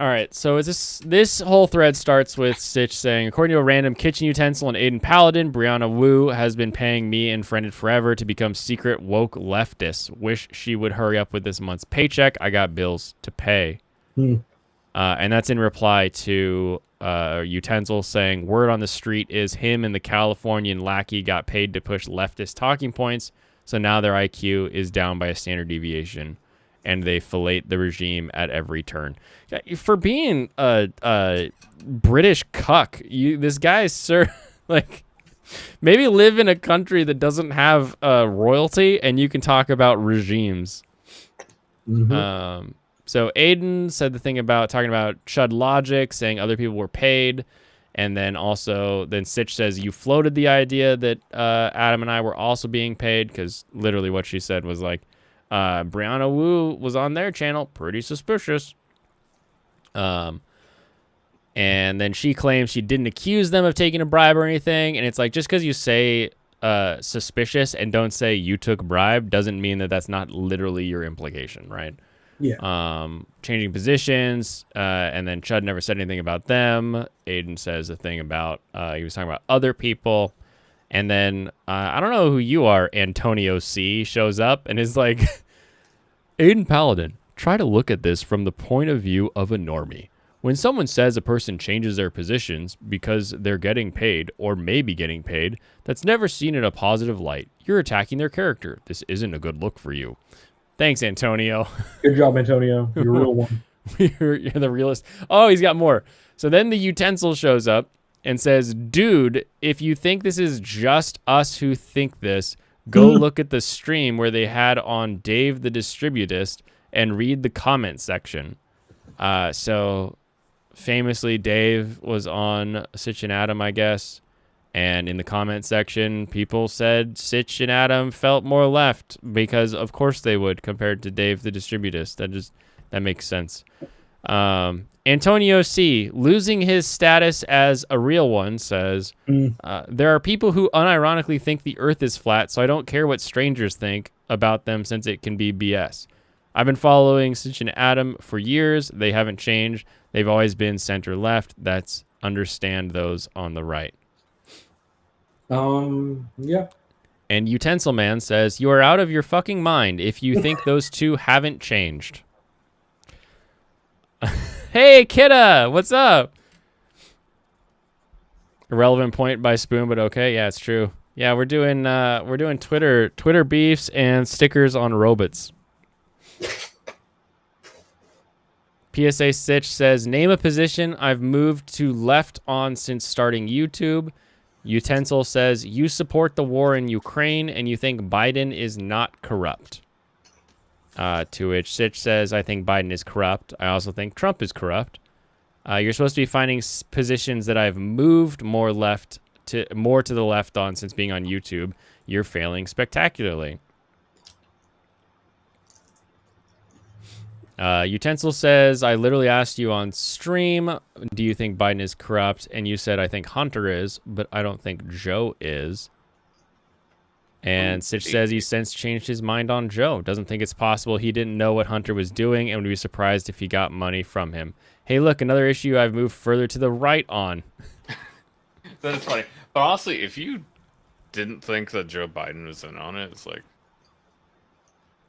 All right, so this whole thread starts with Sitch saying, according to a random kitchen utensil and Aiden Paladin, Brianna Wu has been paying me and Friended Forever to become secret woke leftists. Wish she would hurry up with this month's paycheck. I got bills to pay. And that's in reply to Utensil saying, word on the street is him and the Californian lackey got paid to push leftist talking points, so now their IQ is down by a standard deviation. And they fillet the regime at every turn. For being a British cuck, this guy is like maybe live in a country that doesn't have royalty, and you can talk about regimes. Mm-hmm. So Aiden said the thing about talking about Chud logic, saying other people were paid. And then Sitch says, you floated the idea that Adam and I were also being paid, because literally what she said was like, Brianna Wu was on their channel. Pretty suspicious. And then she claims she didn't accuse them of taking a bribe or anything. And it's like, just because you say suspicious and don't say you took bribe doesn't mean that that's not literally your implication, right? Yeah. Changing positions, and then Chud never said anything about them. Aiden says a thing about he was talking about other people, and then I don't know who you are. Antonio C shows up and is like, Aiden Paladin, try to look at this from the point of view of a normie. When someone says a person changes their positions because they're getting paid or maybe getting paid, that's never seen in a positive light. You're attacking their character. This isn't a good look for you. Thanks, Antonio. Good job, Antonio. You're a real one. you're the realist. Oh, he's got more. So then the utensil shows up and says, dude, if you think this is just us who think this, go look at the stream where they had on Dave the Distributist and read the comment section. So famously, Dave was on Sitch and Adam, I guess. And in the comment section, people said Sitch and Adam felt more left because, of course, they would compared to Dave the Distributist. That makes sense. Antonio C, losing his status as a real one, says, there are people who unironically think the Earth is flat, so I don't care what strangers think about them since it can be BS. I've been following Sitch and Adam for years. They haven't changed. They've always been center-left. That's understand those on the right. Yeah. And Utensil Man says, you are out of your fucking mind if you think those two haven't changed. Hey, Kidda, what's up? Irrelevant point by Spoon, but okay. Yeah, it's true. Yeah, we're doing Twitter beefs and stickers on robots. PSA Sitch says, name a position I've moved to left on since starting YouTube. Utensil says, you support the war in Ukraine and you think Biden is not corrupt. To which Sitch says, I think Biden is corrupt. I also think Trump is corrupt. You're supposed to be finding positions that I've moved more to the left on since being on YouTube. You're failing spectacularly. Utensil says, I literally asked you on stream, do you think Biden is corrupt? And you said, I think Hunter is, but I don't think Joe is. And Sitch says he since changed his mind on Joe. Doesn't think it's possible he didn't know what Hunter was doing and would be surprised if he got money from him. Hey, look, another issue I've moved further to the right on. That is funny. But honestly, if you didn't think that Joe Biden was in on it, it's like,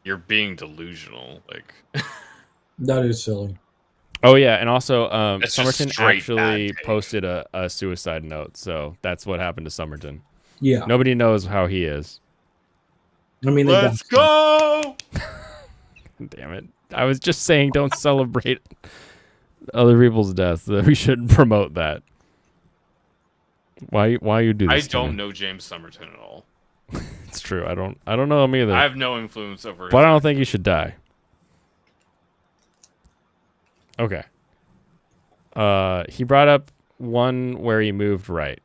you're being delusional. Like... That is silly. Oh, yeah, and also, It's just Somerton straight actually bad take. posted a suicide note, so that's what happened to Somerton. Yeah. Nobody knows how he is. I mean, Let's go! Damn it. I was just saying don't celebrate other people's deaths. That we shouldn't promote that. Why you do this? I don't know James Somerton at all. It's true. I don't know him either. I have no influence over his But I don't think he should die. Okay. He brought up one where he moved right.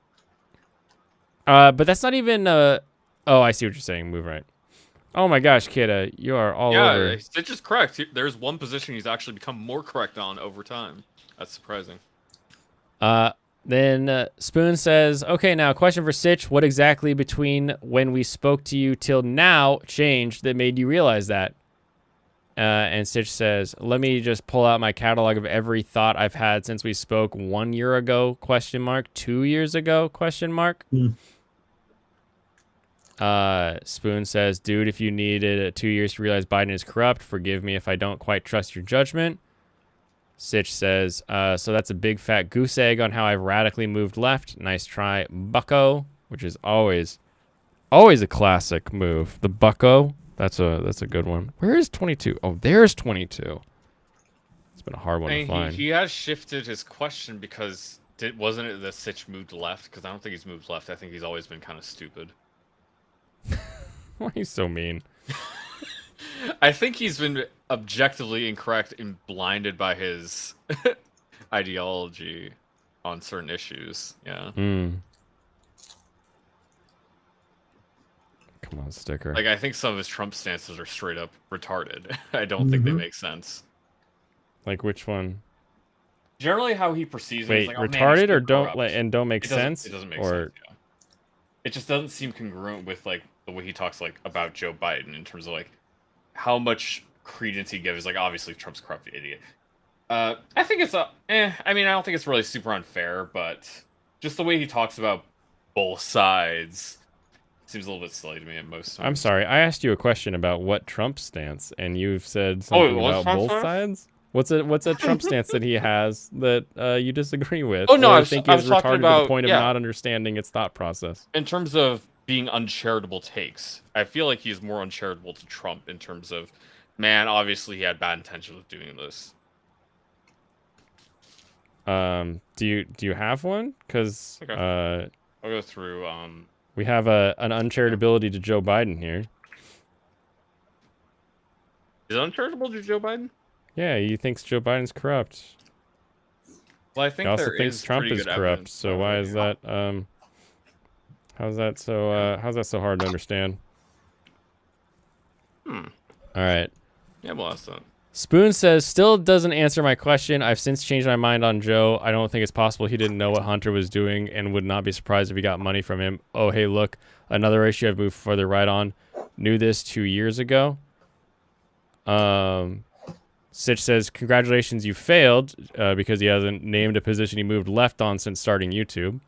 But that's not even oh, I see what you're saying. Move right. Oh my gosh, Kidda, you are all over. Yeah, it's just correct. There's one position he's actually become more correct on over time. That's surprising. Then Spoon says, okay, now question for Sitch. What exactly between when we spoke to you till now changed that made you realize that? And Sitch says, let me just pull out my catalog of every thought I've had since we spoke 1 year ago, question mark, 2 years ago, question mark. Spoon says, dude, if you needed 2 years to realize Biden is corrupt, forgive me if I don't quite trust your judgment. Sitch says, so that's a big fat goose egg on how I've radically moved left. Nice try, bucko, which is always a classic move. The bucko. That's a good one. Where is 22? Oh, there's 22. It's been a hard one to find. He has shifted his question because wasn't it that Sitch moved left? Because I don't think he's moved left. I think he's always been kind of stupid. Why are you so mean? I think he's been objectively incorrect and blinded by his ideology on certain issues. Yeah. Come on, sticker. Like, I think some of his Trump stances are straight up retarded. I don't think they make sense. Like which one? Generally, how he perceives Wait, it is like, retarded or don't corrupt. don't make sense? It doesn't make or... sense. Yeah. It just doesn't seem congruent with like the way he talks like about Joe Biden in terms of like how much credence he gives. Like, obviously, Trump's a corrupt idiot. I think it's I mean, I don't think it's really super unfair, but just the way he talks about both sides seems a little bit silly to me at most times. I'm sorry, I asked you a question about what Trump's stance, and you've said something about both sides. What's a Trump stance that he has that you disagree with? Oh no, or I was think talking is retarded about to the point of not understanding its thought process. In terms of being uncharitable takes, I feel like he's more uncharitable to Trump in terms of, man, obviously he had bad intentions of doing this. Do you have one? Because Okay. I'll go through. We have an uncharitability to Joe Biden here. Is it uncharitable to Joe Biden? Yeah, he thinks Joe Biden's corrupt. Well, I think He also there thinks is Trump pretty is good corrupt. evidence So why is that? How's that so hard to understand? All right. Yeah, well, that's that. Spoon says, still doesn't answer my question. I've since changed my mind on Joe. I don't think it's possible he didn't know what Hunter was doing and would not be surprised if he got money from him. Oh, hey, look, another issue I've moved further right on. Knew this 2 years ago. Sitch says, congratulations, you failed because he hasn't named a position he moved left on since starting YouTube.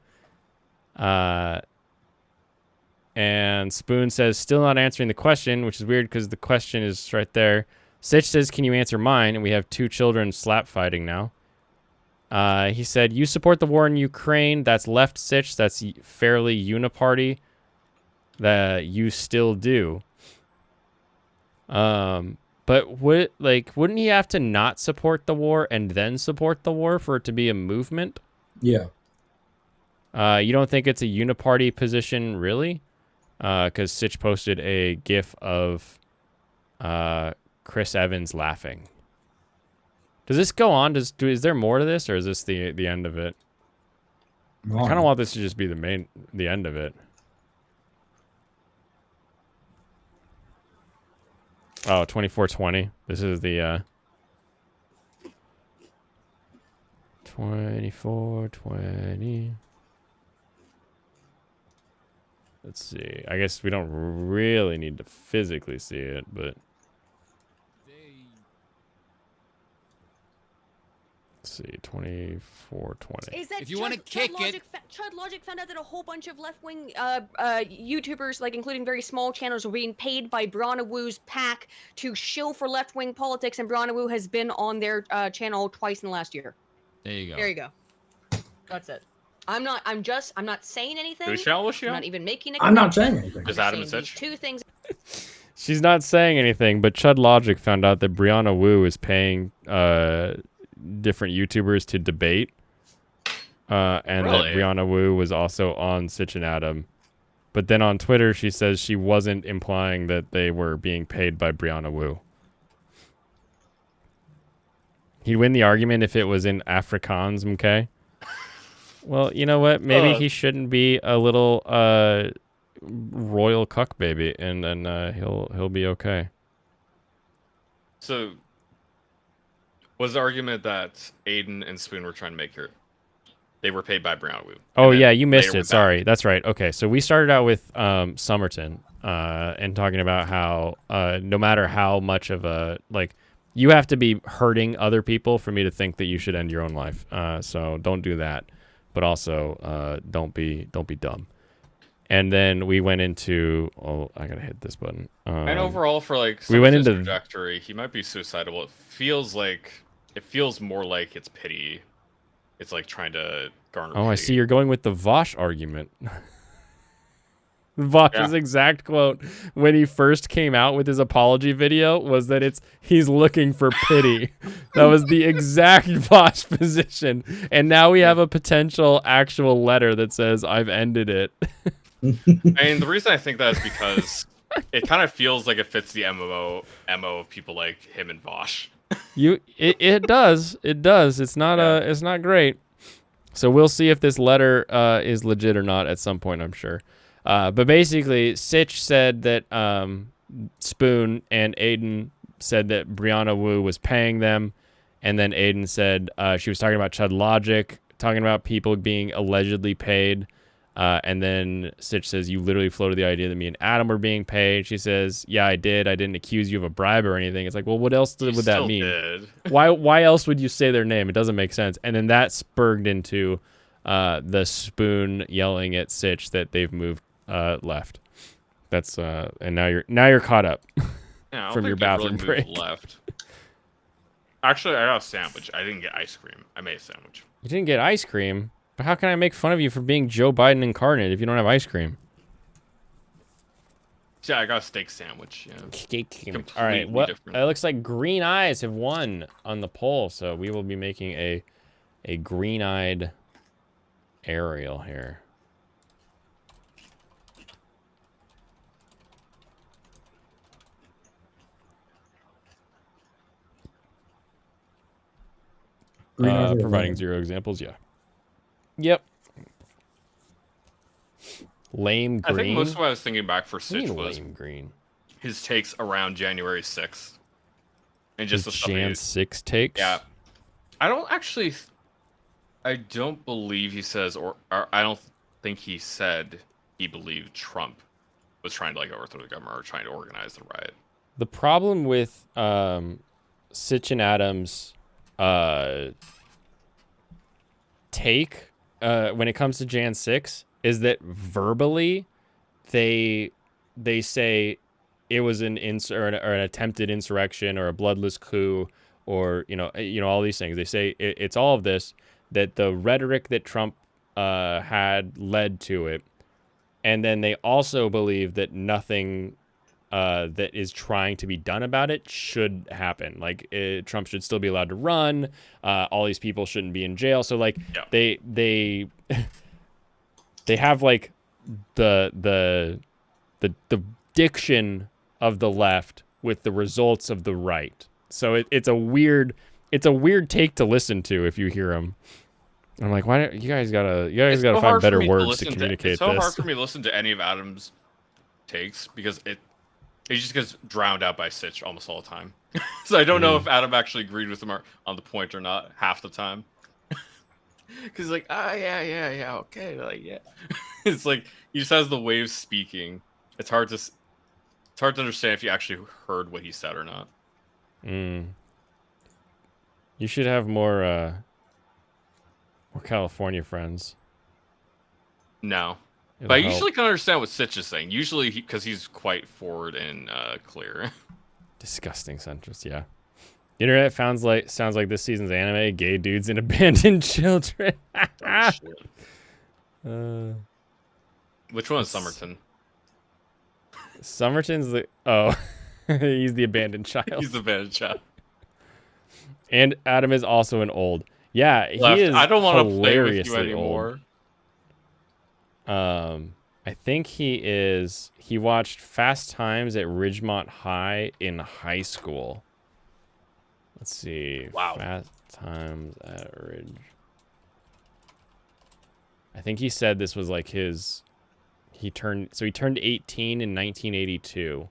And Spoon says, still not answering the question, which is weird because the question is right there. Sitch says, can you answer mine? And we have 2 children slap fighting now. He said, you support the war in Ukraine. That's left, Sitch. That's fairly uniparty. That you still do. But wouldn't he have to not support the war and then support the war for it to be a movement? Yeah. You don't think it's a uniparty position, really? Because Sitch posted a GIF of Chris Evans laughing. Does this go on? Is there more to this, or is this the end of it? I kind of want this to just be the end of it. Oh, 2420. This is the 2420. Let's see. I guess we don't really need to physically see it, but let's see. 2420. Is that if you want to kick it, Chud Logic found out that a whole bunch of left-wing YouTubers, like including very small channels, were being paid by Brianna Wu's PAC to shill for left-wing politics, and Brianna Wu has been on their channel twice in the last year. There you go. There you go. That's it. I'm not saying anything. Who's channel was she I'm on? not even making a I'm not saying anything. Just Adam and Sitch? 2 things. She's not saying anything, but Chud Logic found out that Brianna Wu is paying different YouTubers to debate. And Really? that Brianna Wu was also on Sitch and Adam. But then on Twitter, she says she wasn't implying that they were being paid by Brianna Wu. He'd win the argument if it was in Afrikaans, okay? Well, you know what? Maybe he shouldn't be a little royal cuck baby, and then he'll be okay. So, was the argument that Aiden and Spoon were trying to make here? They were paid by Brianna Wu. Oh yeah, you missed later it. went Sorry, back. that's right. Okay, so we started out with Somerton and talking about how no matter how much of a you have to be hurting other people for me to think that you should end your own life. So don't do that. But also, don't be dumb. And then we went into I gotta hit this button. And overall, for like we went into trajectory, he might be suicidal. It feels more like it's pity. It's like trying to garner. Oh, pity. I see. You're going with the Vosh argument. Vosh's exact quote when he first came out with his apology video was that he's looking for pity. That was the exact Vosh position. And now we have a potential actual letter that says, I've ended it. I mean, the reason I think that is because It kind of feels like it fits the MO of people like him and Vosh. It does. It does. It's not Yeah. it's not great. So we'll see if this letter is legit or not at some point, I'm sure. But basically, Sitch said that Spoon and Aiden said that Brianna Wu was paying them. And then Aiden said she was talking about Chud Logic, talking about people being allegedly paid. And then Sitch says, you literally floated the idea that me and Adam were being paid. She says, yeah, I did. I didn't accuse you of a bribe or anything. It's like, well, what else would that Still mean? did. Why else would you say their name? It doesn't make sense. And then that spurred into the Spoon yelling at Sitch that they've moved left. That's and now you're caught up Yeah, I don't from think your they really bathroom moved break. left. Actually, I got a sandwich. I didn't get ice cream. I made a sandwich. You didn't get ice cream, but how can I make fun of you for being Joe Biden incarnate if you don't have ice cream? Yeah, I got a steak sandwich. Yeah. All right, Completely well, different. it looks like green eyes have won on the poll, so we will be making a green-eyed aerial here. Providing 0 examples, yeah. Yep. Lame green. I think most of what I was thinking back for What do you Sitch mean was lame green. his takes around January 6th. And just His the stuff he- Jan 6 takes? Yeah. I don't actually... I don't believe he says, or I don't think he said he believed Trump was trying to, like, overthrow the government or trying to organize the riot. The problem with Sitch and Adams' take when it comes to Jan 6 is that verbally they say it was an or an attempted insurrection or a bloodless coup or all these things. They say it's all of this, that the rhetoric that Trump had led to it, and then they also believe that nothing that is trying to be done about it should happen. Like Trump should still be allowed to run. All these people shouldn't be in jail. So like Yeah. they have like the diction of the left with the results of the right. So it's a weird take to listen to if you hear them. I'm like, why don't you guys gotta It's so find hard for better me words listen to communicate It's so this. hard for me to listen to any of Adam's takes because it just gets drowned out by Sitch almost all the time. So I don't know if Adam actually agreed with him on the point or not half the time. Because like, yeah, okay, like yeah. It's like he just has the way of speaking. It's hard to understand if you actually heard what he said or not. You should have more California friends. No. It'll But I help. usually can understand what Sitch is saying. Usually, because he's quite forward and clear. Disgusting centrist, yeah. The internet sounds like this season's anime: gay dudes and abandoned children. Oh, shit. Which one is It's- Somerton? Somerton's he's the abandoned child, He's the bad child. and Adam is also an old. Yeah, Left. he is. I don't want to play with you hilariously anymore. old. I think he is. He watched Fast Times at Ridgemont High in high school. Let's see. Wow. Fast Times at Ridge. I think he said this was like his. He turned 18 in 1982,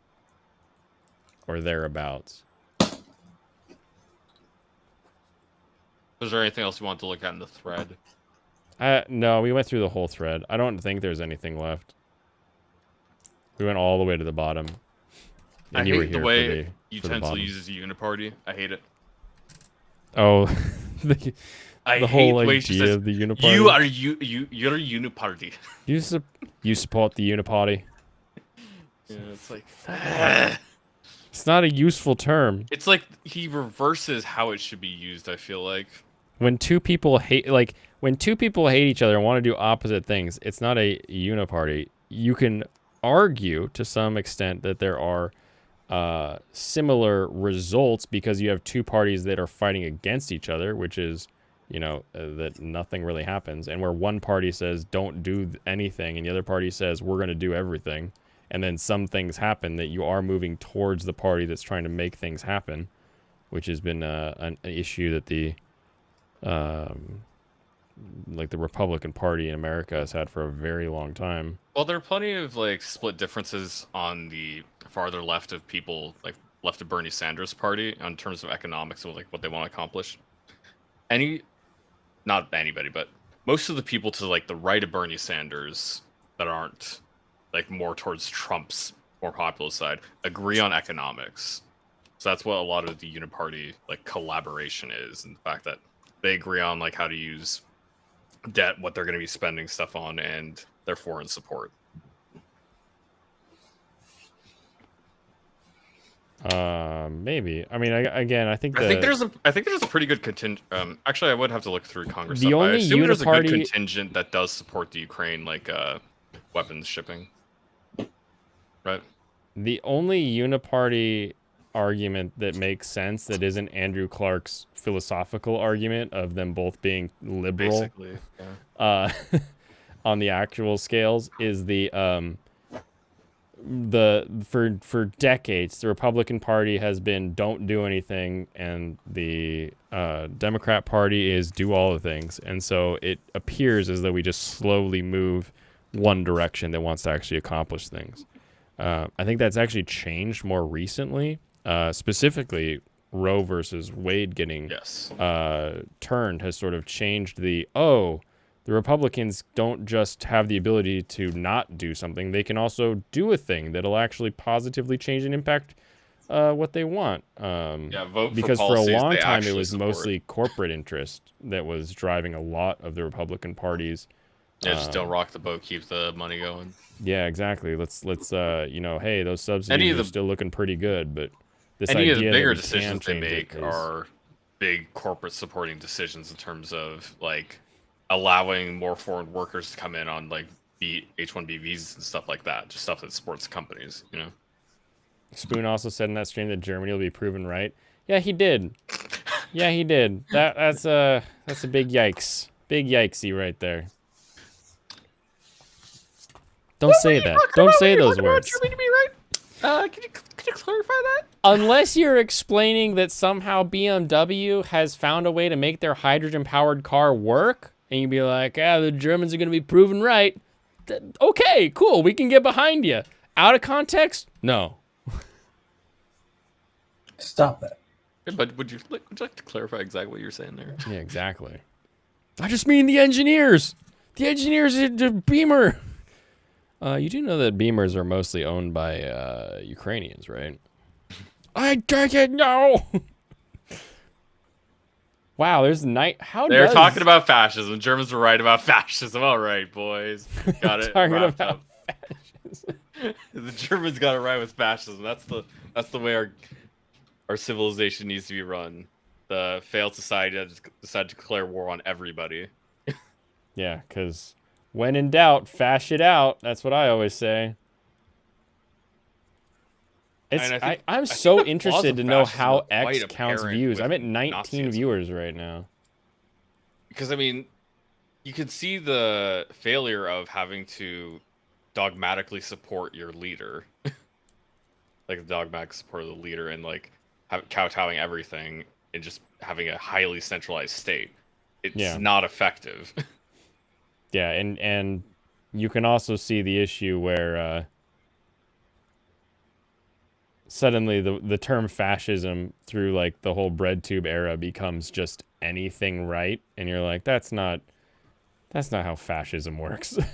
or thereabouts. Is there anything else you want to look at in the thread? No, we went through the whole thread. I don't think there's anything left. We went all the way to the bottom. I And you were hate the here way for the utensil bottom. uses uniparty. I hate it. Oh, the I whole hate the way she idea says, of the uniparty. you're a uniparty. You support the uniparty. Yeah, it's like It's not a useful term. it's like he reverses how it should be used. I feel like When two people hate each other and want to do opposite things, it's not a uniparty. You can argue to some extent that there are similar results because you have two parties that are fighting against each other, which is, that nothing really happens. And where one party says don't do anything and the other party says we're going to do everything. and then some things happen that you are moving towards the party that's trying to make things happen, which has been an issue that the like the Republican Party in America has had for a very long time. Well, there are plenty of like split differences on the farther left of people, like left of Bernie Sanders' party, in terms of economics and like what they want to accomplish. Not anybody, but most of the people to like the right of Bernie Sanders that aren't like more towards Trump's more populist side agree on economics. So that's what a lot of the uniparty like collaboration is, and the fact that they agree on like how to use debt, what they're going to be spending stuff on, and their foreign support. Maybe. I mean, I think there's a pretty good contingent. Actually, I would have to look through Congress. The stuff. only I assume there's a good uniparty- contingent that does support the Ukraine, like weapons shipping. Right. the only uniparty argument that makes sense that isn't Andrew Clark's philosophical argument of them both being liberal Basically, yeah. on the actual scales is for decades the Republican Party has been don't do anything, and the Democrat Party is do all the things, and so it appears as though we just slowly move one direction that wants to actually accomplish things. I think that's actually changed more recently. Specifically, Roe versus Wade getting turned has sort of changed the Republicans don't just have the ability to not do something; they can also do a thing that'll actually positively change and impact what they want. Vote because for for a policies long they time it actually was support. mostly corporate interest that was driving a lot of the Republican Party's. Yeah, just don't rock the boat, keep the money going. Yeah, exactly. Let's hey, those subsidies are still looking pretty good, but this Any of idea the that bigger we decisions can they change make it are big corporate supporting decisions in terms of like allowing more foreign workers to come in on like H-1B visas and stuff like that. Just stuff that supports companies, you know. Spoon also said in that stream that Germany will be proven right. Yeah, he did. Yeah, he did. That's a big yikes. Big yikesy right there. Don't say that. Don't say those words. Germany to be right? Can you clarify that? Unless you're explaining that somehow BMW has found a way to make their hydrogen-powered car work, and you'd be like, the Germans are going to be proven right. Okay, cool. We can get behind you. Out of context? No. Stop that. Yeah, but would you like to clarify exactly what you're saying there? Yeah, exactly. I just mean the engineers. The engineers at the Beamer. You do know that Beamers are mostly owned by Ukrainians, right? I didn't know. Wow, there's night. They're talking about fascism. Germans were right about fascism. All right, boys, got it. Talking wrapped about up. The Germans got it right with fascism. That's the way our civilization needs to be run. The failed society that decided to declare war on everybody. Yeah, because when in doubt, fash it out. That's what I always say. I'm so interested to know how X counts views. I'm at 19 viewers right now. Because, I mean, you can see the failure of having to dogmatically support your leader. Like, the dogmatic support of the leader and, like, kowtowing everything and just having a highly centralized state. It's not effective. Yeah, and you can also see the issue where suddenly the term fascism through like the whole bread tube era becomes just anything right, and you're like, that's not how fascism works. In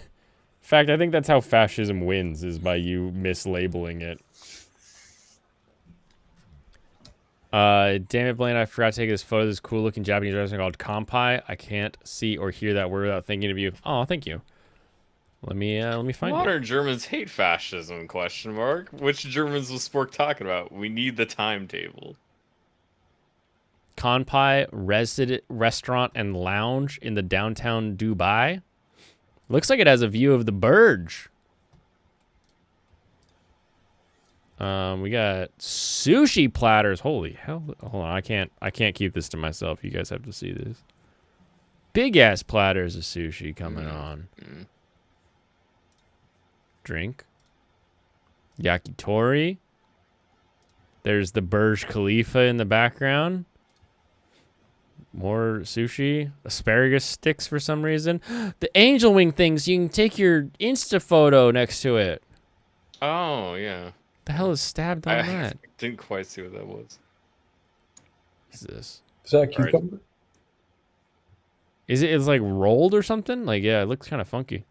fact, I think that's how fascism wins, is by you mislabeling it. Damn it, Blaine, I forgot to take this photo of this cool looking Japanese restaurant called Kampai. I can't see or hear that word without thinking of you. Oh, thank you. Let me find it. Modern Germans hate fascism, ? Which Germans was Spork talking about? We need the timetable. Kanpai restaurant and lounge in the downtown Dubai. Looks like it has a view of the Burj. We got sushi platters. Holy hell. Hold on, I can't keep this to myself. You guys have to see this. Big ass platters of sushi coming on. Drink. Yakitori. There's the Burj Khalifa in the background. More sushi. Asparagus sticks for some reason. The angel wing things, you can take your Insta photo next to it. Oh, yeah. The hell is stabbed on I that? didn't quite see what that was. What is this? Is that a All right. cucumber? Is it? It's like rolled or something? Like, yeah, it looks kind of funky.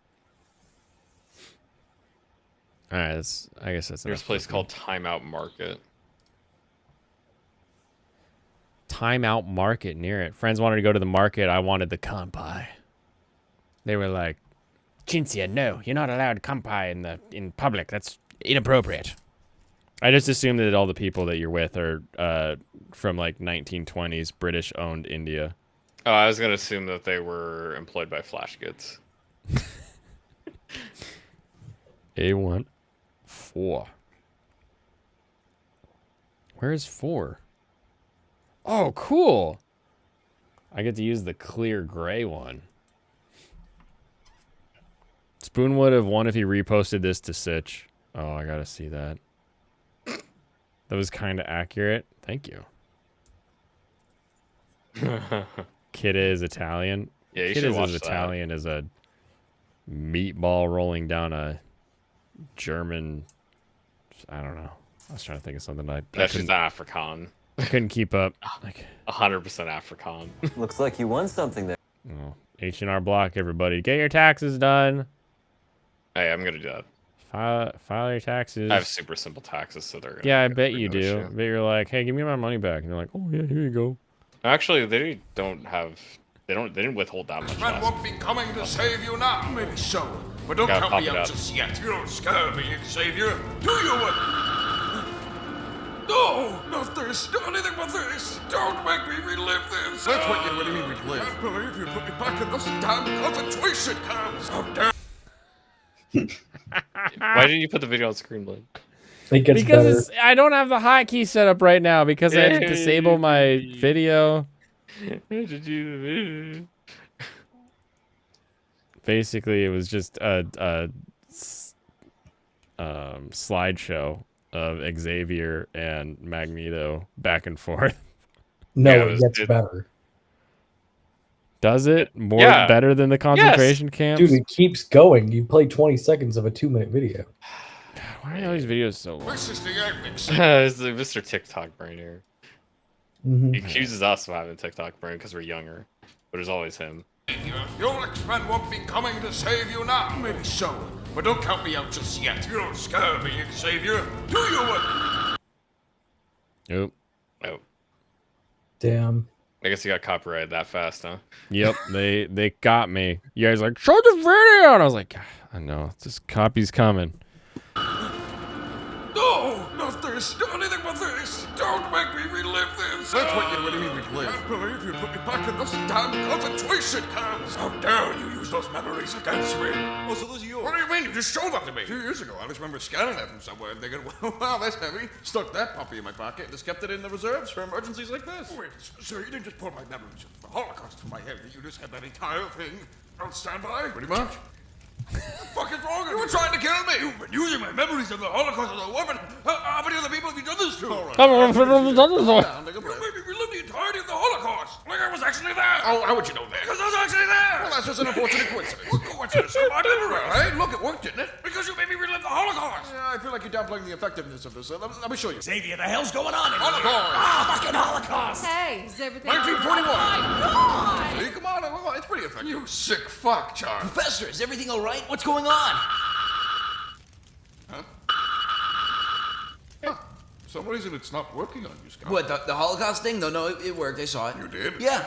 All right, I guess that's. There's a place called Timeout Market. Timeout Market near it. Friends wanted to go to the market. I wanted the kanpai. They were like, Chinzia, no, you're not allowed kanpai in public. That's inappropriate. I just assumed that all the people that you're with are from like 1920s British-owned India. Oh, I was gonna assume that they were employed by Flash Goods. A1 4. Where's 4? Oh, cool. I get to use the clear gray one. Spoon would have won if he reposted this to Sitch. Oh, I gotta see that. That was kind of accurate. Thank you. Kid is Italian. Yeah, you Kid should is watch as that. Italian as a meatball rolling down a German. I don't know. I was trying to think of something. I That's couldn't, just Afrikaan. I couldn't keep up. Like, 100% Afrikaan. Looks like you won something there. oh, H&R Block, everybody. Get your taxes done. Hey, I'm gonna do that. File your taxes. I have super simple taxes, so they're gonna. Yeah, I make it bet no you do. issue. But you're like, hey, give me my money back. And they're like, oh, yeah, here you go. Actually, they don't have. They didn't withhold that much. Man last won't be coming to save you now. Maybe so, but don't Gotta count pop me it out up. just yet. You don't scare me, Xavier. Do you? No, not this. Anything but this. Don't make me relive this. That's what you mean relive. I believe you put me back in this damn concentration camps. How dare Why didn't you put the video on screen, Blade? It gets Because better. I don't have the hotkey set up right now because I had to disable my video. Did you? Basically, it was just a slideshow of Xavier and Magneto back and forth. No, Yeah, it gets better. Does it more Yeah. better than the concentration camps? Dude, it keeps going. You play 20 seconds of a 2-minute video. Why are all these videos so long? this is the epic It's the Mr. TikTok brain here. Mhm. He accuses us of having TikTok brain because we're younger, but it's always him. Savior. Your X-Men won't be coming to save you now. Maybe so, but don't count me out just yet. You don't scare me, Xavier. Do you? Nope. Oh, Damn. I guess he got copyrighted that fast, huh? Yep, they got me. You guys are like, show the video, and I was like, I know, this copy's coming. No, not this. Anything but this. Don't make me relive this. That's what you mean relive. I believe you put me back in this damn concentration camps. How dare you use those memories against me? Oh, so those are yours. What do you mean? You just showed them to me. 2 years ago, I just remember scanning that from somewhere and thinking, wow, that's heavy. Stuck that puppy in my pocket and just kept it in the reserves for emergencies like this. Wait, so you didn't just pull my memories of the Holocaust from my head. You just had that entire thing on standby? Pretty much. What the fuck is wrong with you? You were trying to kill me! You've been using my memories of the Holocaust as a weapon! How many other people have you done this to? All right. Down, take a breath. You made me relive the entirety of the Holocaust! Like I was actually there! Oh, how would you know that? Because I was actually there! Well, that's just an unfortunate coincidence. What coincidence? My memory! Right? Look, it worked, didn't it? Because you made me relive the Holocaust! Yeah, I feel like you're downplaying the effectiveness of this. Let me show you. Xavier, the hell's going on in here? Holocaust! Fucking Holocaust! Hey, is everything 1941. all right? See, come on, it's pretty effective. You sick fuck, Charles. Professor, is everything all right? What's going on? For some reason, it's not working on you, Scott. What, the Holocaust thing? No, it worked. I saw it. You did? Yeah.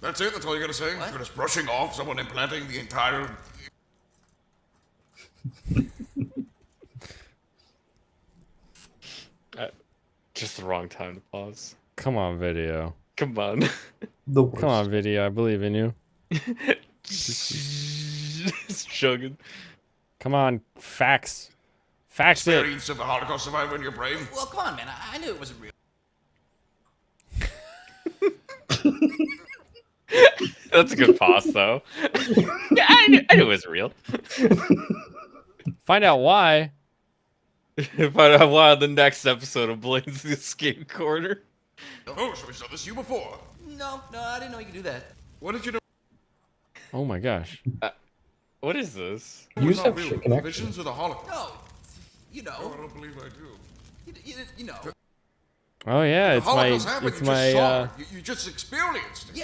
That's it? That's all you gotta say? What? You're just brushing off someone implanting the entire... Just the wrong time to pause. Come on, video. Come on. The worst. Come on, video. I believe in you. It's chugging. Come on, facts. Facts it. experience of the Holocaust survivor in your brain? Well, come on, man. I knew it wasn't real. That's a good pause, though. Yeah, I knew it was real. Find out why. Find out why on the next episode of Blaine's Escape Corner. Oh, so we saw this you before. No, I didn't know you could do that. What did you know? Oh my gosh. What is this? You just have Real shit connections. visions of the Holocaust. No, you Oh, I know, don't believe I do. you know. Oh yeah, The it's my Holocaust happened, it's you just my saw it. You just experienced it.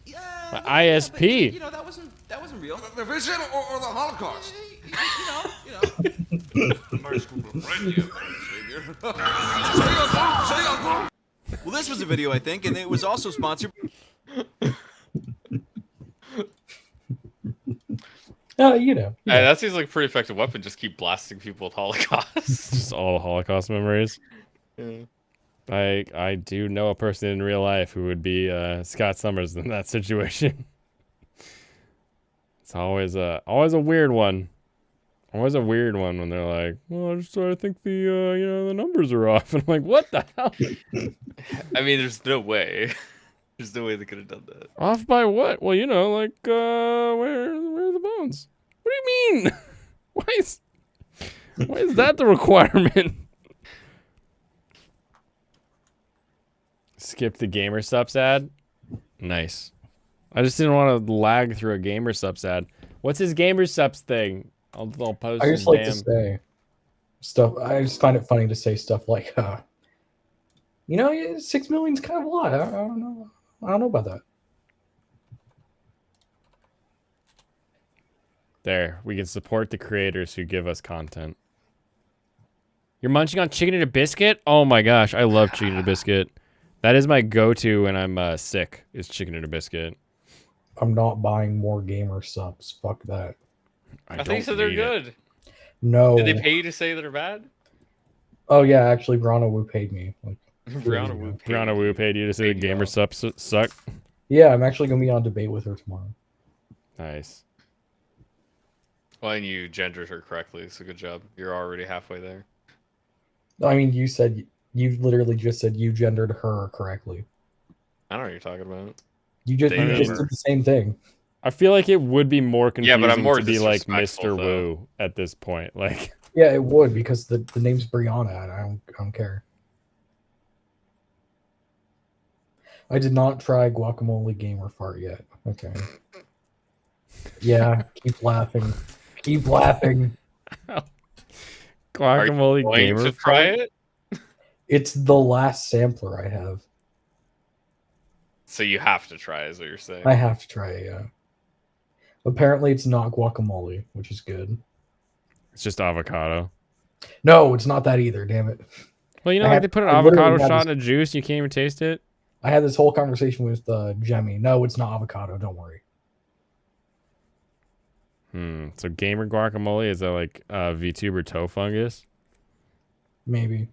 Yeah, My well, yeah, but, ISP. you know, that wasn't real. The vision or the Holocaust? You know. Nice group of friends here, Xavier. Say uncle! Well, this was a video, I think, and it was also sponsored. You know. Hey, that seems like a pretty effective weapon. Just keep blasting people with Holocaust. just all the Holocaust memories. Yeah. I do know a person in real life who would be Scott Summers in that situation. It's always a weird one. Always a weird one when they're like, "Well, I think the the numbers are off," and I'm like, "What the hell? I mean, there's no way. There's no way they could have done that. Off by what? Well, like where are the bones? What do you mean? Why is that the requirement?" Skip the Gamer Subs ad. Nice. I just didn't want to lag through a Gamer Subs ad. What's his Gamer Subs thing? I'll post. I just like to say stuff. I just find it funny to say stuff like, 6 million's kind of a lot. I don't know. I don't know about that. There, we can support the creators who give us content. You're munching on chicken and a biscuit? Oh my gosh, I love chicken and a biscuit. That is my go-to when I'm sick, is chicken and a biscuit. I'm not buying more gamer subs. Fuck that. I think so. They're good. No. Did they pay you to say they're bad? Oh yeah, actually, Brana Wu paid me. Brianna Wu paid you to say the gamer subs suck? Yeah, I'm actually gonna be on debate with her tomorrow. Nice. Well, and you gendered her correctly, so good job. You're already halfway there. I mean, you literally just said you gendered her correctly. I don't know what you're talking about. You just They did never. the same thing. I feel like it would be more confusing but I'm more to be like disrespectful, Mr. though. Wu at this point. Like, Yeah, it would because the name's Brianna and I don't care. I did not try guacamole gamer fart yet. Okay. Yeah, keep laughing. Keep laughing. guacamole Going gamer. to try fart? it? It's the last sampler I have. So you have to try, is what you're saying. I have to try it, yeah. Apparently it's not guacamole, which is good. It's just avocado. No, it's not that either, damn it. Well, I like had- they put an I literally avocado had shot this- in a juice, you can't even taste it. I had this whole conversation with Jemmy. No, it's not avocado, don't worry. So gamer guacamole, is that like VTuber toe fungus? Maybe.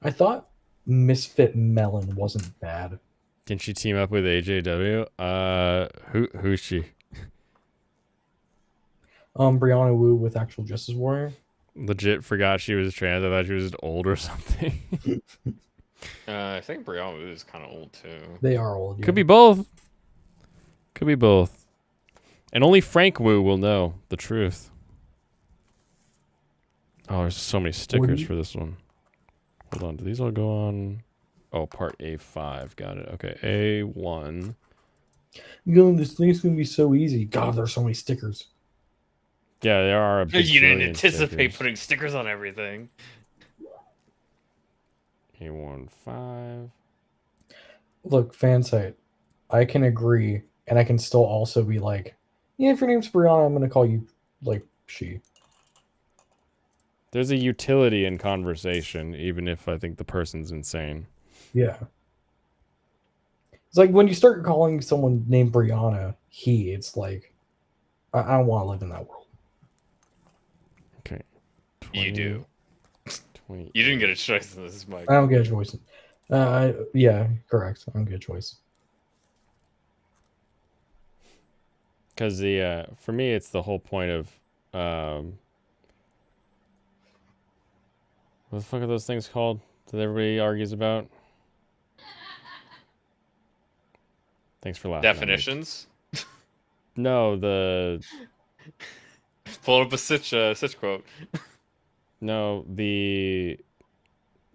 I thought Misfit Melon wasn't bad. Can she team up with AJW? Who's she? Brianna Wu with Actual Justice Warrior. Legit forgot she was trans. I thought she was just old or something. I think Brianna is kind of old too. They are old. Yeah. Could be both. Could be both. And only Frank Wu will know the truth. Oh, there's so many stickers for this one. Hold on. Do these all go on? Oh, part A5. Got it. Okay. A1. This thing's gonna be so easy. God, there's so many stickers. Yeah, there are a You didn't bajillion anticipate stickers. putting stickers on everything. A1 5. Look, fan site. I can agree, and I can still also be like, yeah, if your name's Brianna, I'm gonna call you like she. There's a utility in conversation, even if I think the person's insane. Yeah. It's like when you start calling someone named Brianna he, it's like, I don't want to live in that world. Okay. You do. 20. You didn't get a choice in this, Mike. I don't get a choice. Yeah, correct. I don't get a choice. Because for me, it's the whole point of what the fuck are those things called that everybody argues about? Thanks for laughing. at me. Definitions. No, the Pull up a Sitch quote. No,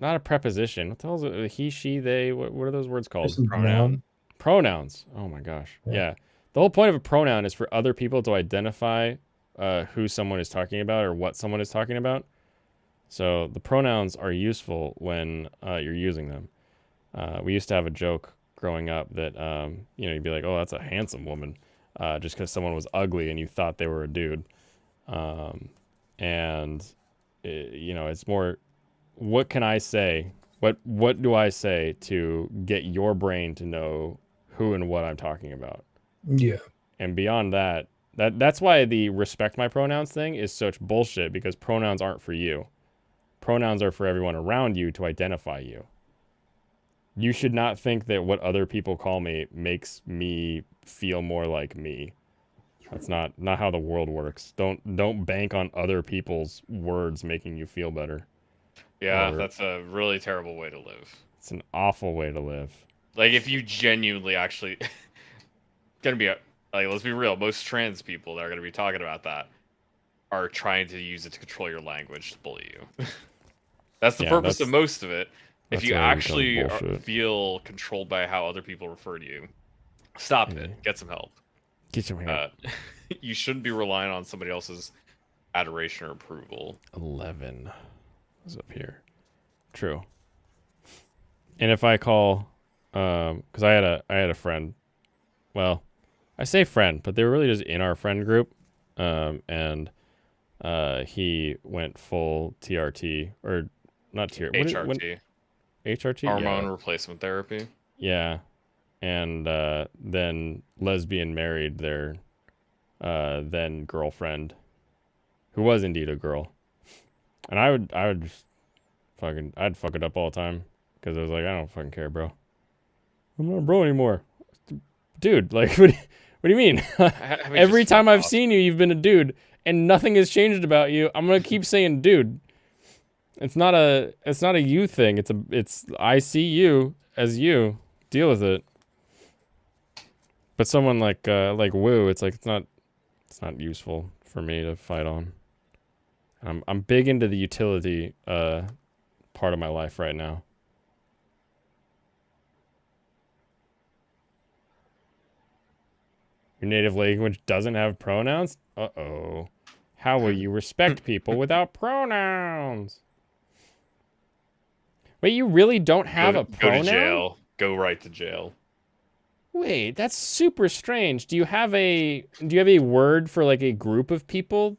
not a preposition. What the hell is it? He, she, they. What are those words called? Just a noun. Pronouns. Oh my gosh. Yeah. Yeah. The whole point of a pronoun is for other people to identify who someone is talking about or what someone is talking about. So the pronouns are useful when you're using them. We used to have a joke growing up that you'd be like, "Oh, that's a handsome woman," just because someone was ugly and you thought they were a dude. It's more, what can I say? What do I say to get your brain to know who and what I'm talking about? Yeah. And beyond that's why the respect my pronouns thing is such bullshit, because pronouns aren't for you. Pronouns are for everyone around you to identify you. You should not think that what other people call me makes me feel more like me. That's not how the world works. Don't bank on other people's words making you feel better. Yeah, Or- that's a really terrible way to live. It's an awful way to live. Like, if you genuinely actually gonna be let's be real, most trans people that are gonna be talking about that are trying to use it to control your language to bully you. That's the purpose of most of it. If that's you where it actually becomes bullshit. feel controlled by how other people refer to you, stop it. Get some help. Get your hand. You shouldn't be relying on somebody else's adoration or approval. 11 is up here. True. And if I call, because I had a friend. Well, I say friend, but they were really just in our friend group, and he went full TRT, or not TRT. HRT. HRT. Hormone replacement therapy. Yeah. And then lesbian married their then girlfriend, who was indeed a girl. And I would just I'd fuck it up all the time, because I was like, I don't fucking care, bro. I'm not a bro anymore. Dude, like, what do you mean? Every time I've seen you, you've been a dude, and nothing has changed about you. I'm gonna keep saying dude. It's not a you thing. It's I see you as you. Deal with it. But someone like Woo, it's not useful for me to fight on. I'm big into the utility part of my life right now. Your native language doesn't have pronouns? Uh-oh. How will you respect people without pronouns? Wait, you really don't have a pronoun? Go to jail. Go right to jail. Wait, that's super strange. Do you have a word for like a group of people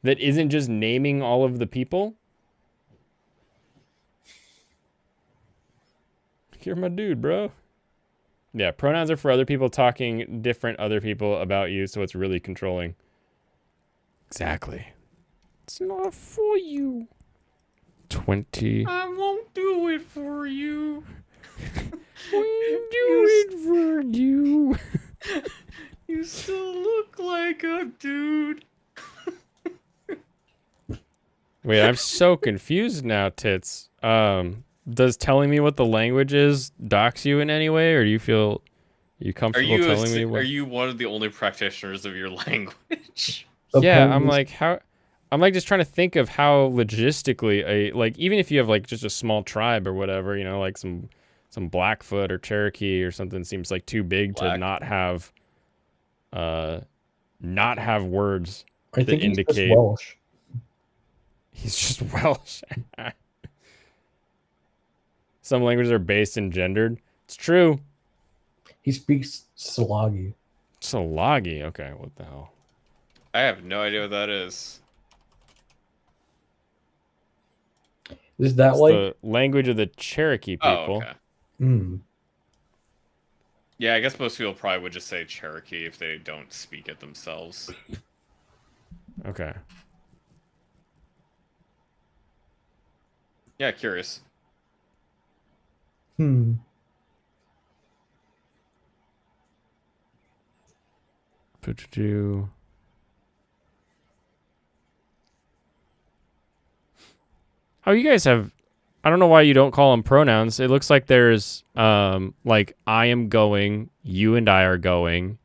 that isn't just naming all of the people? You're my dude, bro. Yeah, pronouns are for other people talking different other people about you, so it's really controlling. Exactly. It's not for you. 20. I won't do it for you. We do it for you. You still look like a dude. Wait, I'm so confused now, Tits. Does telling me what the language is dox you in any way, or do you feel comfortable telling me what? Are you one of the only practitioners of your language? Yeah, I'm like just trying to think of how logistically even if you have like just a small tribe or whatever, like some Blackfoot or Cherokee or something seems like too big to not have words I that think he's indicate just Welsh. He's just Welsh. Some languages are based and gendered. It's true. He speaks Salagi. Salagi. Okay, what the hell? I have no idea what that is. Is that It's like the language of the Cherokee people? Oh, okay. Hmm. Yeah, I guess most people probably would just say Cherokee if they don't speak it themselves. Okay. Yeah, curious. Hmm. Poo-choo-choo. Oh, you guys have... I don't know why you don't call them pronouns. It looks like there's, like, I am going, you and I are going,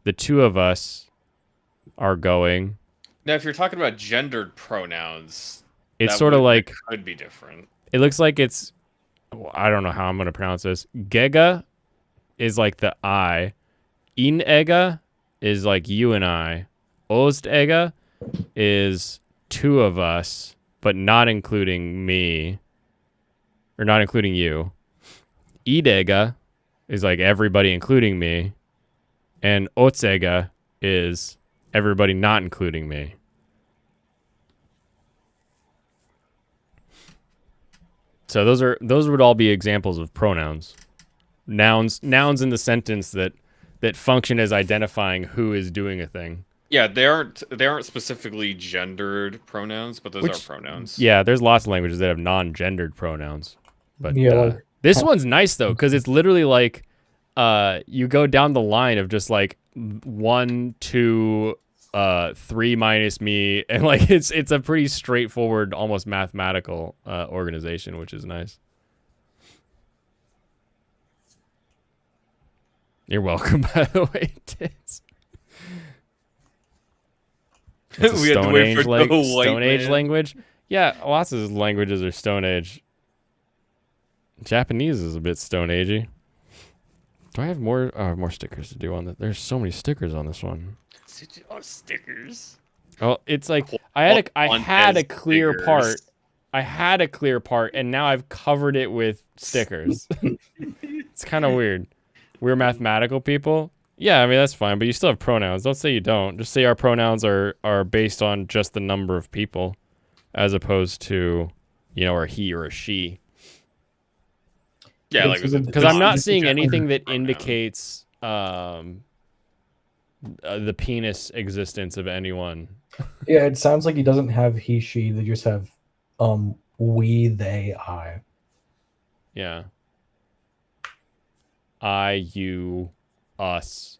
the two of us are going. Now, if you're talking about gendered pronouns, It's That sort of would- like, that could be different. it looks like it's, well, I don't know how I'm going to pronounce this. Gega is like the I. In Ega is like you and I. Ost Ega is two of us, but not including me. Or not including you. Idega is like everybody including me. And Otsega is everybody not including me. So those would all be examples of pronouns. Nouns in the sentence that function as identifying who is doing a thing. Yeah, they aren't specifically gendered pronouns, but those are pronouns. Yeah, there's lots of languages that have non-gendered pronouns. But Yeah, like- this one's nice though, because it's literally like you go down the line of just like 1, 2, 3 minus me, and like it's a pretty straightforward, almost mathematical organization, which is nice. You're welcome, by the way, Tits. It's a We had to Stone wait Age for the white Stone Age man. language. Yeah, lots of languages are Stone Age. Japanese is a bit Stone Agey. Do I have more stickers to do on that? There's so many stickers on this one. Oh, stickers. Oh, it's like I had a clear stickers. part. I had a clear part, and now I've covered it with stickers. It's kind of weird. We're mathematical people. Yeah, I mean that's fine, but you still have pronouns. Don't say you don't. Just say our pronouns are based on just the number of people, as opposed to, or he or a she. Yeah, like Because I'm not seeing gender anything that pronoun. indicates the penis existence of anyone. Yeah, it sounds like he doesn't have he, she. They just have we, they, I. Yeah. I, you, us,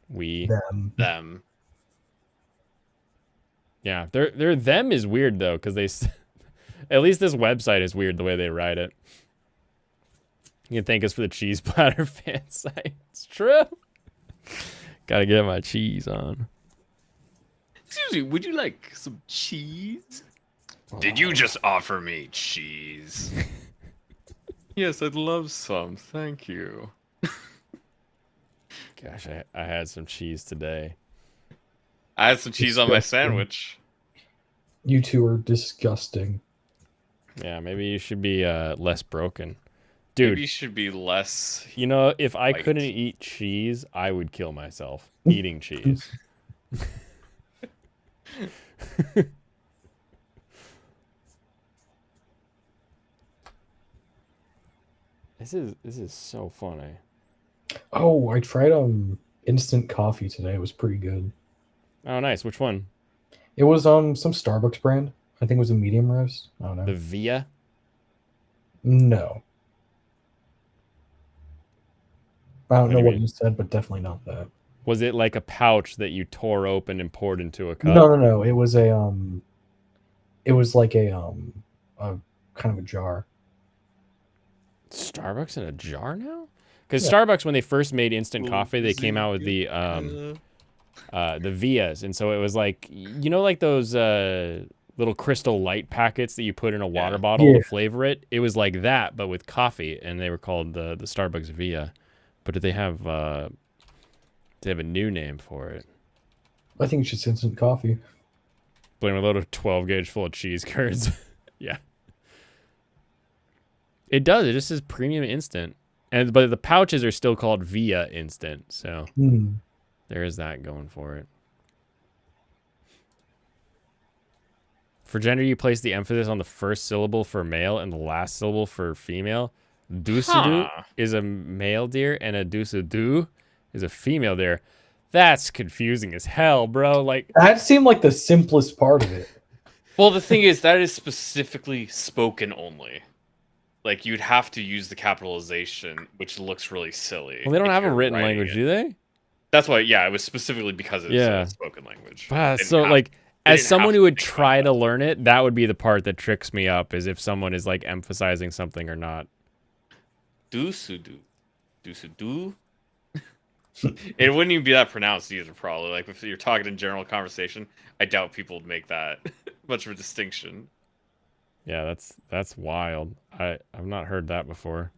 we. them. Yeah, their them is weird though, because at least this website is weird the way they write it. You can thank us for the cheese platter fan site. It's true. Gotta get my cheese on. Excuse me, would you like some cheese? Did you just offer me cheese? Yes, I'd love some. Thank you. Gosh, I had some cheese today. I had some cheese on my Disgusting. sandwich. You two are disgusting. Yeah, maybe you should be less broken. Dude, Maybe you should be less. if I white. couldn't eat cheese, I would kill myself eating cheese. This is so funny. Oh, I tried instant coffee today. It was pretty good. Oh, nice. Which one? It was some Starbucks brand. I think it was a medium roast. I don't know. The Via? No. I don't What do know you what mean? you said, but definitely not that. Was it like a pouch that you tore open and poured into a cup? No. It was it was like a kind of a jar. Starbucks in a jar now? Because Yeah. Starbucks, when they first made instant coffee, they came out with the Vias, and so it was like like those little crystal light packets that you put in a water bottle Yeah. to flavor it. It was like that, but with coffee, and they were called the Starbucks Via. But did they have a new name for it? I think it's just instant coffee. Blame a load of 12 gauge full of cheese curds. Yeah. It does. It just says premium instant. But the pouches are still called Via Instant. So there is that going for it. For gender, you place the emphasis on the first syllable for male and the last syllable for female. Dusudu is a male deer and a dusudu is a female deer. That's confusing as hell, bro. Like, That seemed like the simplest part of it. Well, the thing is, that is specifically spoken only. Like, you'd have to use the capitalization, which looks really silly. well, they don't if have a you're written writing language, it. do they? That's why, yeah, it was specifically because it's Yeah. a spoken language. Ah, They didn't so have- like, they as didn't someone have who to would think about try to that. learn it, that would be the part that tricks me up, is if someone is like emphasizing something or not. Dusudu. Dusudu? It wouldn't even be that pronounced either, probably. Like, if you're talking in general conversation, I doubt people would make that much of a distinction. Yeah, that's wild. I've not heard that before.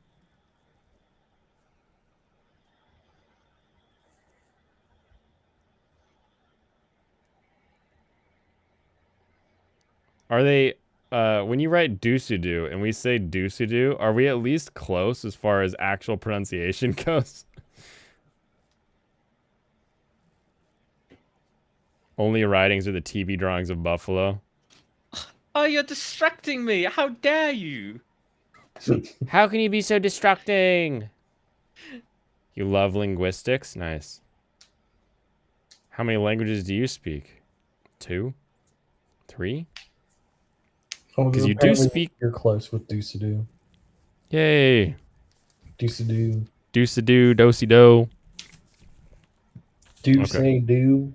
Are they when you write doosidoo and we say doosidoo, are we at least close as far as actual pronunciation goes? Only writings are the TV drawings of Buffalo. Oh, you're distracting me. How dare you? How can you be so distracting? You love linguistics? Nice. How many languages do you speak? 2? 3? Oh, 'Cause you do speak- You're close with Doosadoo. Yay. Doosadoo. Doosadoo, dosey-do. Do Okay. say do.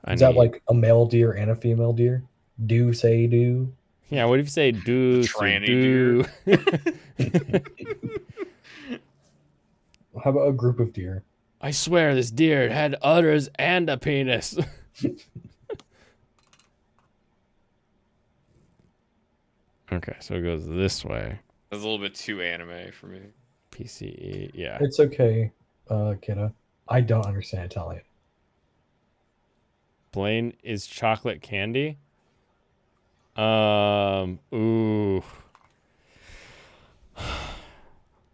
I Is that need- like a male deer and a female deer? Do say do. Yeah, what if you say do tranny do? How about a group of deer? I swear this deer had udders and a penis. Okay, so it goes this way. That's a little bit too anime for me. PCE, yeah. It's okay, kiddo. I don't understand Italian. Blaine is chocolate candy. Ooh.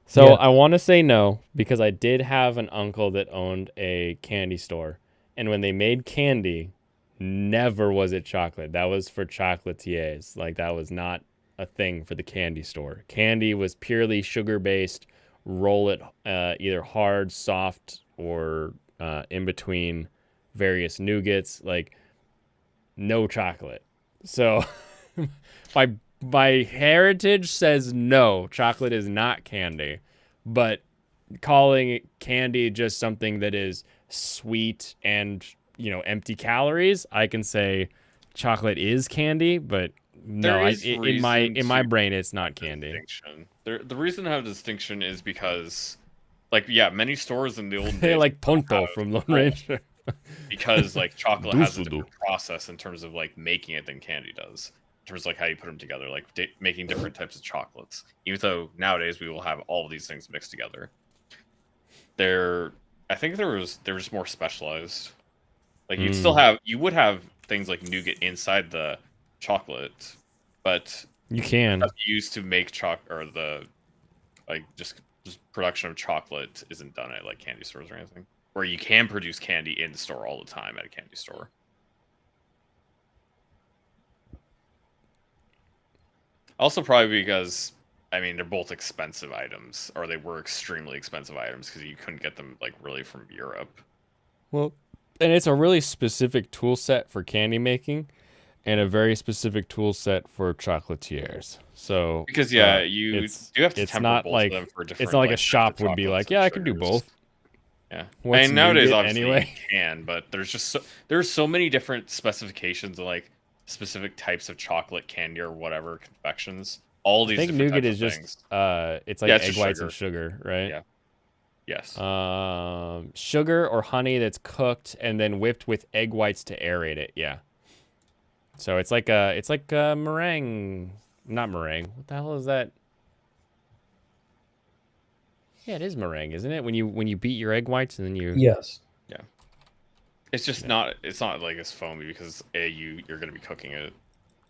So Yeah. I want to say no because I did have an uncle that owned a candy store, and when they made candy, never was it chocolate. That was for chocolatiers. Like that was not a thing for the candy store. Candy was purely sugar-based. Roll it either hard, soft, or in between various nougats. Like no chocolate. So my heritage says no, chocolate is not candy. But calling candy just something that is sweet and, empty calories, I can say chocolate is candy, but no, There is in my reason brain it's not candy. Distinction. The reason to have distinction is because, many stores in the old They days like Ponto have from Lone both. Ranger. Because chocolate has a Doosadoo. different process in terms of making it than candy does. In terms of how you put them together, making different types of chocolates. Even though nowadays we will have all of these things mixed together. I think they were just more specialized. You would have things like nougat inside the chocolate, but You can. stuff used to make just production of chocolate isn't done at candy stores or anything. Where you can produce candy in the store all the time at a candy store. Also, probably because they're both expensive items, or they were extremely expensive items because you couldn't get them really from Europe. Well, and it's a really specific tool set for candy making and a very specific tool set for chocolatiers. So Because you do have to it's temper not both like of them for different. it's not like a types of shop would be chocolates like, yeah, and I can do sugars. both. Yeah, What's nowadays nougat obviously anyway? you can, but there's so many different specifications of specific types of chocolate candy or whatever confections. All I these think different nougat types is of just things. it's like Yeah, it's egg just whites sugar. and sugar, right? Yeah. Yes. Sugar or honey that's cooked and then whipped with egg whites to aerate it. Yeah. So it's like a meringue, not meringue. What the hell is that? Yeah, it is meringue, isn't it? When you beat your egg whites and then you. Yes. It's just not. It's not as foamy because you're gonna be cooking it.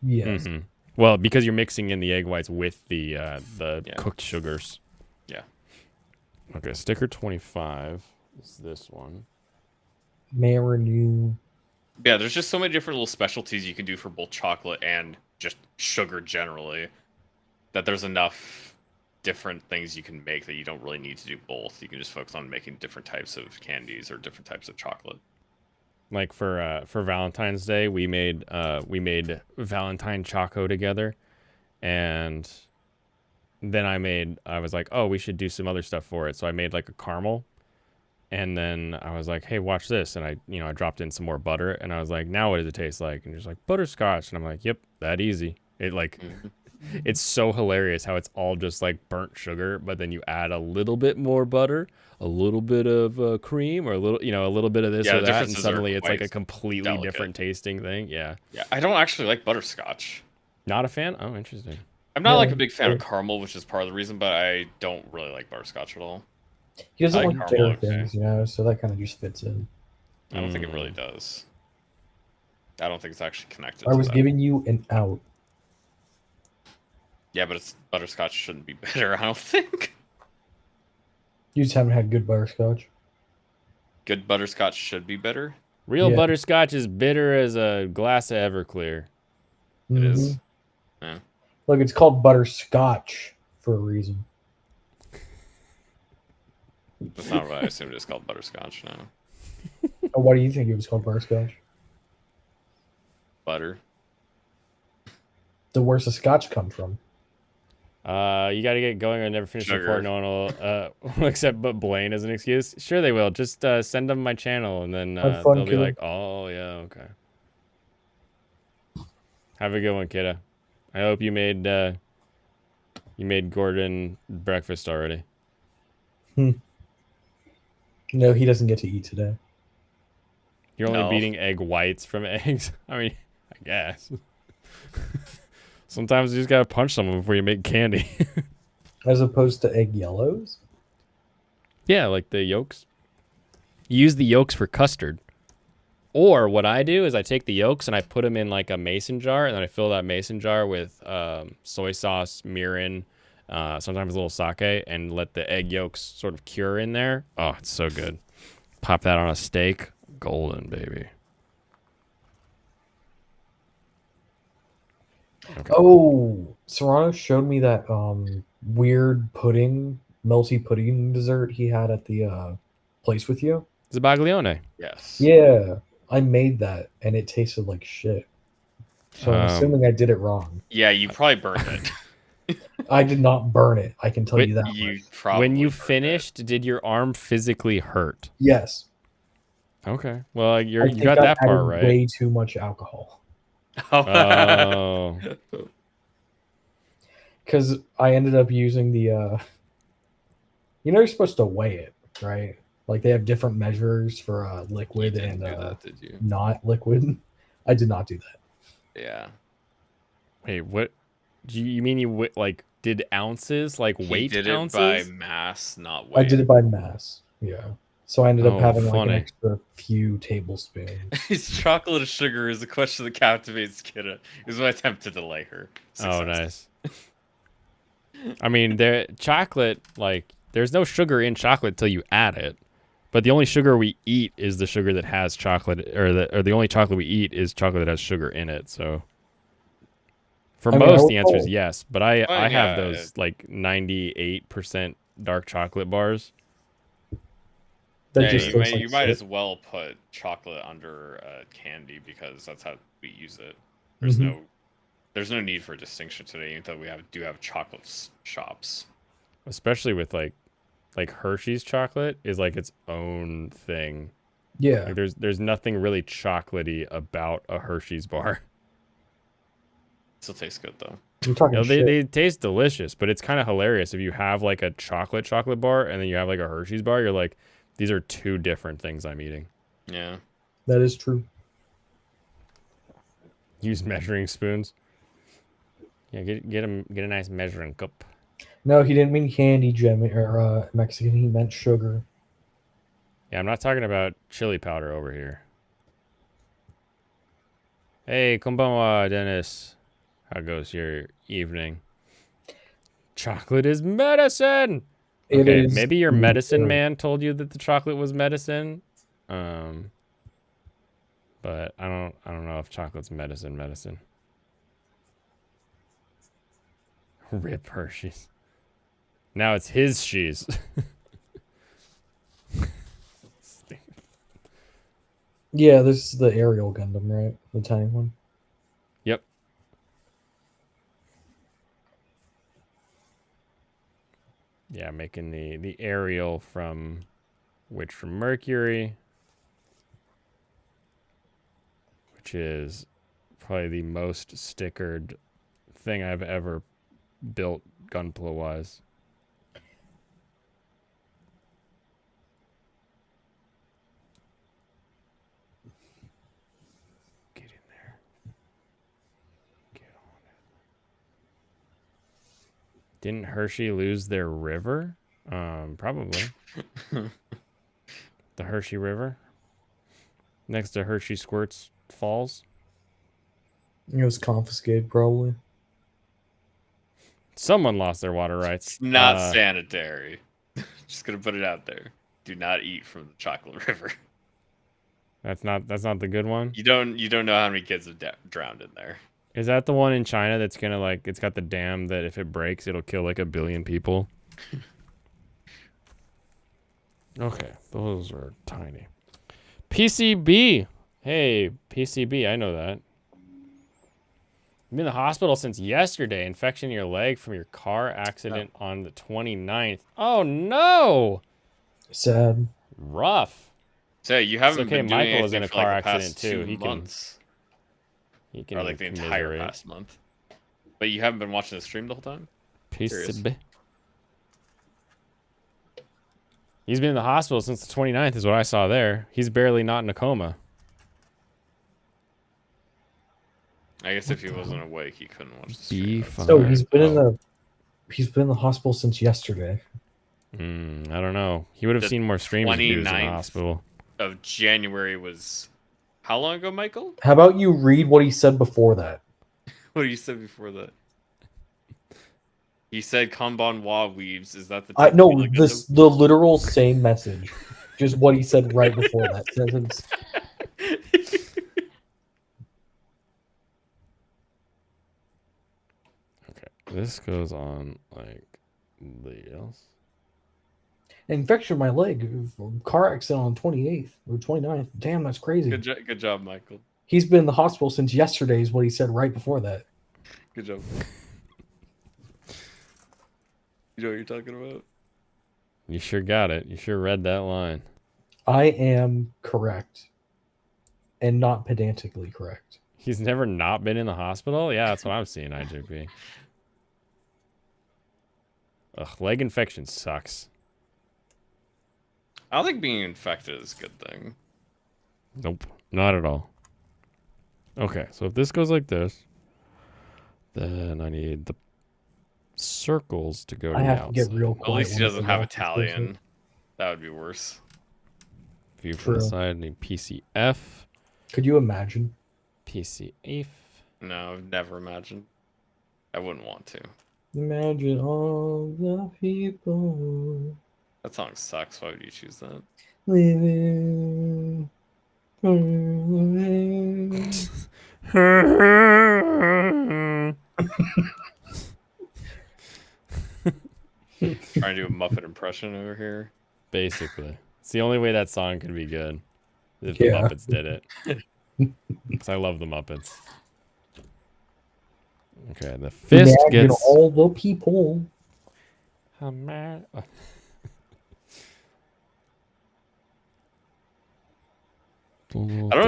Yes. Mhm. Well, because you're mixing in the egg whites with the cooked sugars. Yeah. Okay, sticker 25 is this one. Marinue. Yeah, there's just so many different little specialties you can do for both chocolate and just sugar generally. That there's enough different things you can make that you don't really need to do both. You can just focus on making different types of candies or different types of chocolate. Like for Valentine's Day, we made Valentine Choco together, and then I was like, oh, we should do some other stuff for it. So I made like a caramel, and then I was like, hey, watch this, and I dropped in some more butter, and I was like, now what does it taste like? And just like butterscotch, and I'm like, yep, that easy. It it's so hilarious how it's all just like burnt sugar, but then you add a little bit more butter, a little bit of cream, or a little bit of this Yeah, or the that, and differences are suddenly it's like quite a completely delicate. different tasting thing. Yeah. Yeah, I don't actually like butterscotch. Not a fan? Oh, interesting. I'm not Yeah, like a big fan of caramel, which is part of the reason, but I don't really like butterscotch at all. He doesn't I like like bitter caramel, okay. things, you know, so that kind of just fits in. I don't think it really does. I don't think it's actually connected I to was that. giving you an out. Yeah, but it's butterscotch shouldn't be bitter, I don't think. You just haven't had good butterscotch. Good butterscotch should be bitter. Real Yeah. butterscotch is bitter as a glass of Everclear. It is. Mhm. Yeah. Look, it's called butterscotch for a reason. That's not what I assumed it's called butterscotch, no. Oh, why do you think it was called butterscotch? Butter. Then where's the scotch come from? You got to get going or never finish the Sugar. report. No one will accept but Blaine as an excuse. Sure, they will. Just send them my channel, and then Have fun, they'll be kiddo. like, "Oh yeah, okay." Have a good one, kiddo. I hope you made Gordon breakfast already. No, he doesn't get to eat today. You're only No. beating egg whites from eggs. I mean, I guess. Sometimes you just gotta punch someone before you make candy. As opposed to egg yellows? Yeah, like the yolks. You use the yolks for custard. Or what I do is I take the yolks and I put them in like a mason jar, and then I fill that mason jar with soy sauce, mirin, sometimes a little sake, and let the egg yolks sort of cure in there. Oh, it's so good. Pop that on a steak. Golden, baby. Okay. Oh, Serrano showed me that weird pudding, melty pudding dessert he had at the place with you. Zabaglione. Yes. Yeah, I made that and it tasted like shit. So I'm assuming I did it wrong. Yeah, you probably burned it. I did not burn it. I can tell Wait, you that You much. probably When you burned it. finished, did your arm physically hurt? Yes. Okay. Well, I you think got I that part added right. way too much alcohol. Oh. Because I ended up using the you're supposed to weigh it, right? Like they have different measures for You liquid didn't and do that, did you? not liquid. I did not do that. Yeah. Wait, what? Do you mean like did ounces, like He weight did ounces? it by mass, not weight. I did it by mass. Yeah. So I ended up Oh, having like an funny. extra few tablespoons. His chocolate or sugar is a question that captivates Kidda. Is my attempt to delay her. Oh, Success. nice. I mean, chocolate, like, there's no sugar in chocolate till you add it. But the only sugar we eat is the sugar that has chocolate, or the only chocolate we eat is chocolate that has sugar in it. So, for I mean, most, I the answer is would- yes. But I Well, have yeah, those like 98% dark chocolate bars. That Yeah, just you, looks may, like you might shit. as well put chocolate under candy because that's how we use it. There's Mhm. there's no need for a distinction today, even though we do have chocolate shops. Especially with like Hershey's chocolate is like its own thing. Yeah. Like there's nothing really chocolatey about a Hershey's bar. Still tastes good though. You're talking You know, shit. they taste delicious, but it's kind of hilarious if you have like a chocolate bar and then you have like a Hershey's bar. You're like, these are two different things I'm eating. Yeah. That is true. Use measuring spoons. Yeah, get a nice measuring cup. No, he didn't mean candy, Jim, or Mexican. He meant sugar. Yeah, I'm not talking about chili powder over here. Hey, konbanwa, Dennis. How goes your evening? Chocolate is medicine. It Okay, is maybe your medicine true. man told you that the chocolate was medicine. But I don't know if chocolate's medicine. Rip Hershey's. Now it's his she's. Yeah, this is the aerial Gundam, right? The tiny one. Yep. Yeah, making the aerial from Mercury, which is probably the most stickered thing I've ever built Gunpla wise. Get in there. Get on it. Didn't Hershey lose their river? Probably. The Hershey River. Next to Hershey Squirts Falls. It was confiscated, probably. Someone lost their water rights. It's not sanitary. Just gonna put it out there. Do not eat from the chocolate river. That's not the good one. You don't know how many kids have drowned in there. Is that the one in China that's gonna like? It's got the dam that if it breaks, it'll kill like 1 billion people. Okay, those are tiny. PCB. Hey, PCB. I know that. You've been in the hospital since yesterday. Infection in your leg from your car accident on the 29th. Oh no! Sad. Rough. So you haven't okay, been doing Michael was in anything a for, like, car the past accident, too. 2 He can- months. You can Or like the entire commiserate. past month. But you haven't been watching the stream the whole time? PCB. He's been in the hospital since the 29th is what I saw there. He's barely not in a coma. I guess if he wasn't awake, he couldn't watch the stream. That's So fine. he's been in the hospital since yesterday. I don't know. He would have The seen more streams if he was in the 29th. hospital. Of January was how long ago, Michael? How about you read what he said before that? What you said before that? He said Kanbanwa weaves. Is that the No, like the literal same message. Just what he said right before that sentence. Okay. This goes on like this. Infection in my leg. Car accident on 28th or 29th. Damn, that's crazy. Good job, Michael. He's been in the hospital since yesterday is what he said right before that. Good job. You know what you're talking about? You sure got it. You sure read that line. I am correct. And not pedantically correct. He's never not been in the hospital? Yeah, that's what I'm seeing, IJP. Ugh, leg infection sucks. I don't think being infected is a good thing. Nope, not at all. Okay, so if this goes like this, then I need the circles to go to I the have to get outside. real At quiet. least he when doesn't the have doctor's Italian. listening. That would be worse. View from the True. side, I need PCF. Could you imagine? PCF. No, I've never imagined. I wouldn't want to. Imagine all the people That song sucks. Why would you choose that? living. Trying to do a Muppet impression over here. Basically. It's the only way that song could be good. If the Yeah. Muppets did it. Because I love the Muppets. Okay, the fist Imagine gets... all the people. I don't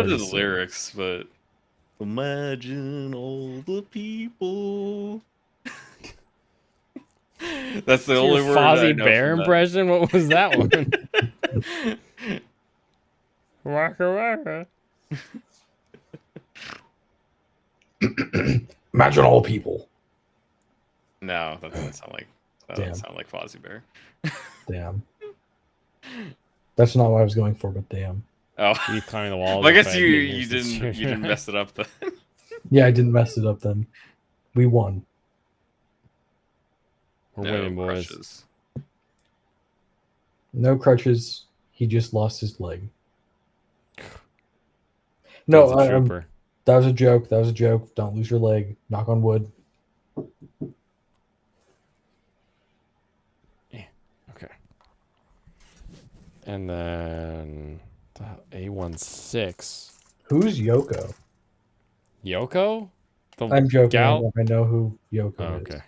know the lyrics, but imagine all the people. That's the only Your word I Fozzie know Bear from that. impression? What was that one? Waka waka. Imagine all the people. No, that doesn't sound like Damn. Fozzie Bear. Damn. That's not what I was going for, but damn. Oh, You climbing the wall. well, I guess defending you your didn't mess it up then. Yeah, I didn't mess it up then. We won. We're No winning, boys. crushes. No crutches. He just lost his leg. No, That's a trooper. that was a joke. That was a joke. Don't lose your leg. Knock on wood. Okay. And then the A16. Who's Yoko? Yoko? The I'm joking. gal? I know who Yoko Oh, is. okay.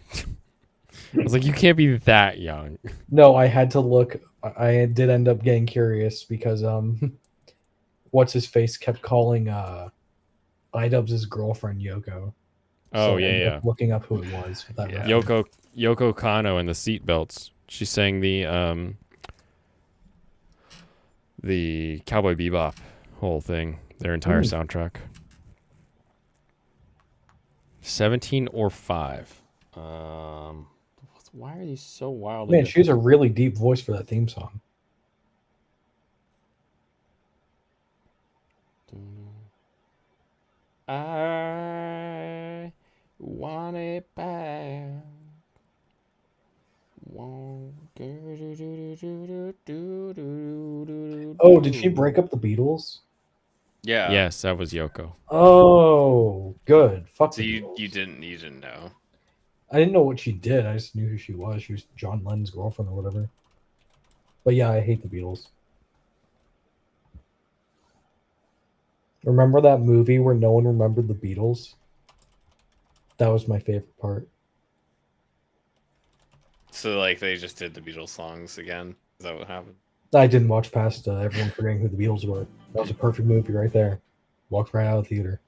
I was like, you can't be that young. No, I had to look. I did end up getting curious because what's his face kept calling iDubbbz' girlfriend Yoko. Oh, I yeah, ended yeah. up looking up who it was. for that reference. Yoko Kano and the Seatbelts. She sang the Cowboy Bebop whole thing, their entire soundtrack. 17 or 5. Why are these so wild? Man, she has a really deep voice for that theme song. I want it back. Oh, did she break up the Beatles? Yeah. Yes, that was Yoko. Oh, good. Fuck So the you Beatles. you didn't know. I didn't know what she did. I just knew who she was. She was John Lennon's girlfriend or whatever. But yeah, I hate the Beatles. Remember that movie where no one remembered the Beatles? That was my favorite part. So like they just did the Beatles songs again. Is that what happened? I didn't watch past everyone forgetting who the Beatles were. That was a perfect movie right there. Walked right out of the theater.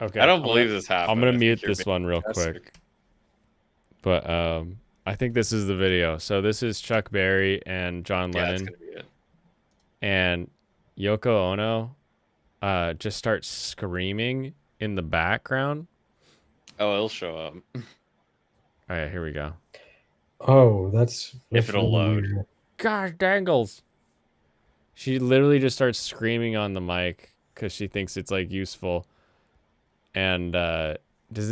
Okay, I don't believe this happened. I'm gonna I think mute you're this being one real sarcastic. quick. But I think this is the video. So this is Chuck Berry and John Yeah, that's Lennon, gonna be it. and Yoko Ono just starts screaming in the background. Oh, it'll show up. All right, here we go. Oh, that's If it'll really load. weird. Gosh dangles. She literally just starts screaming on the mic because she thinks it's like useful. And do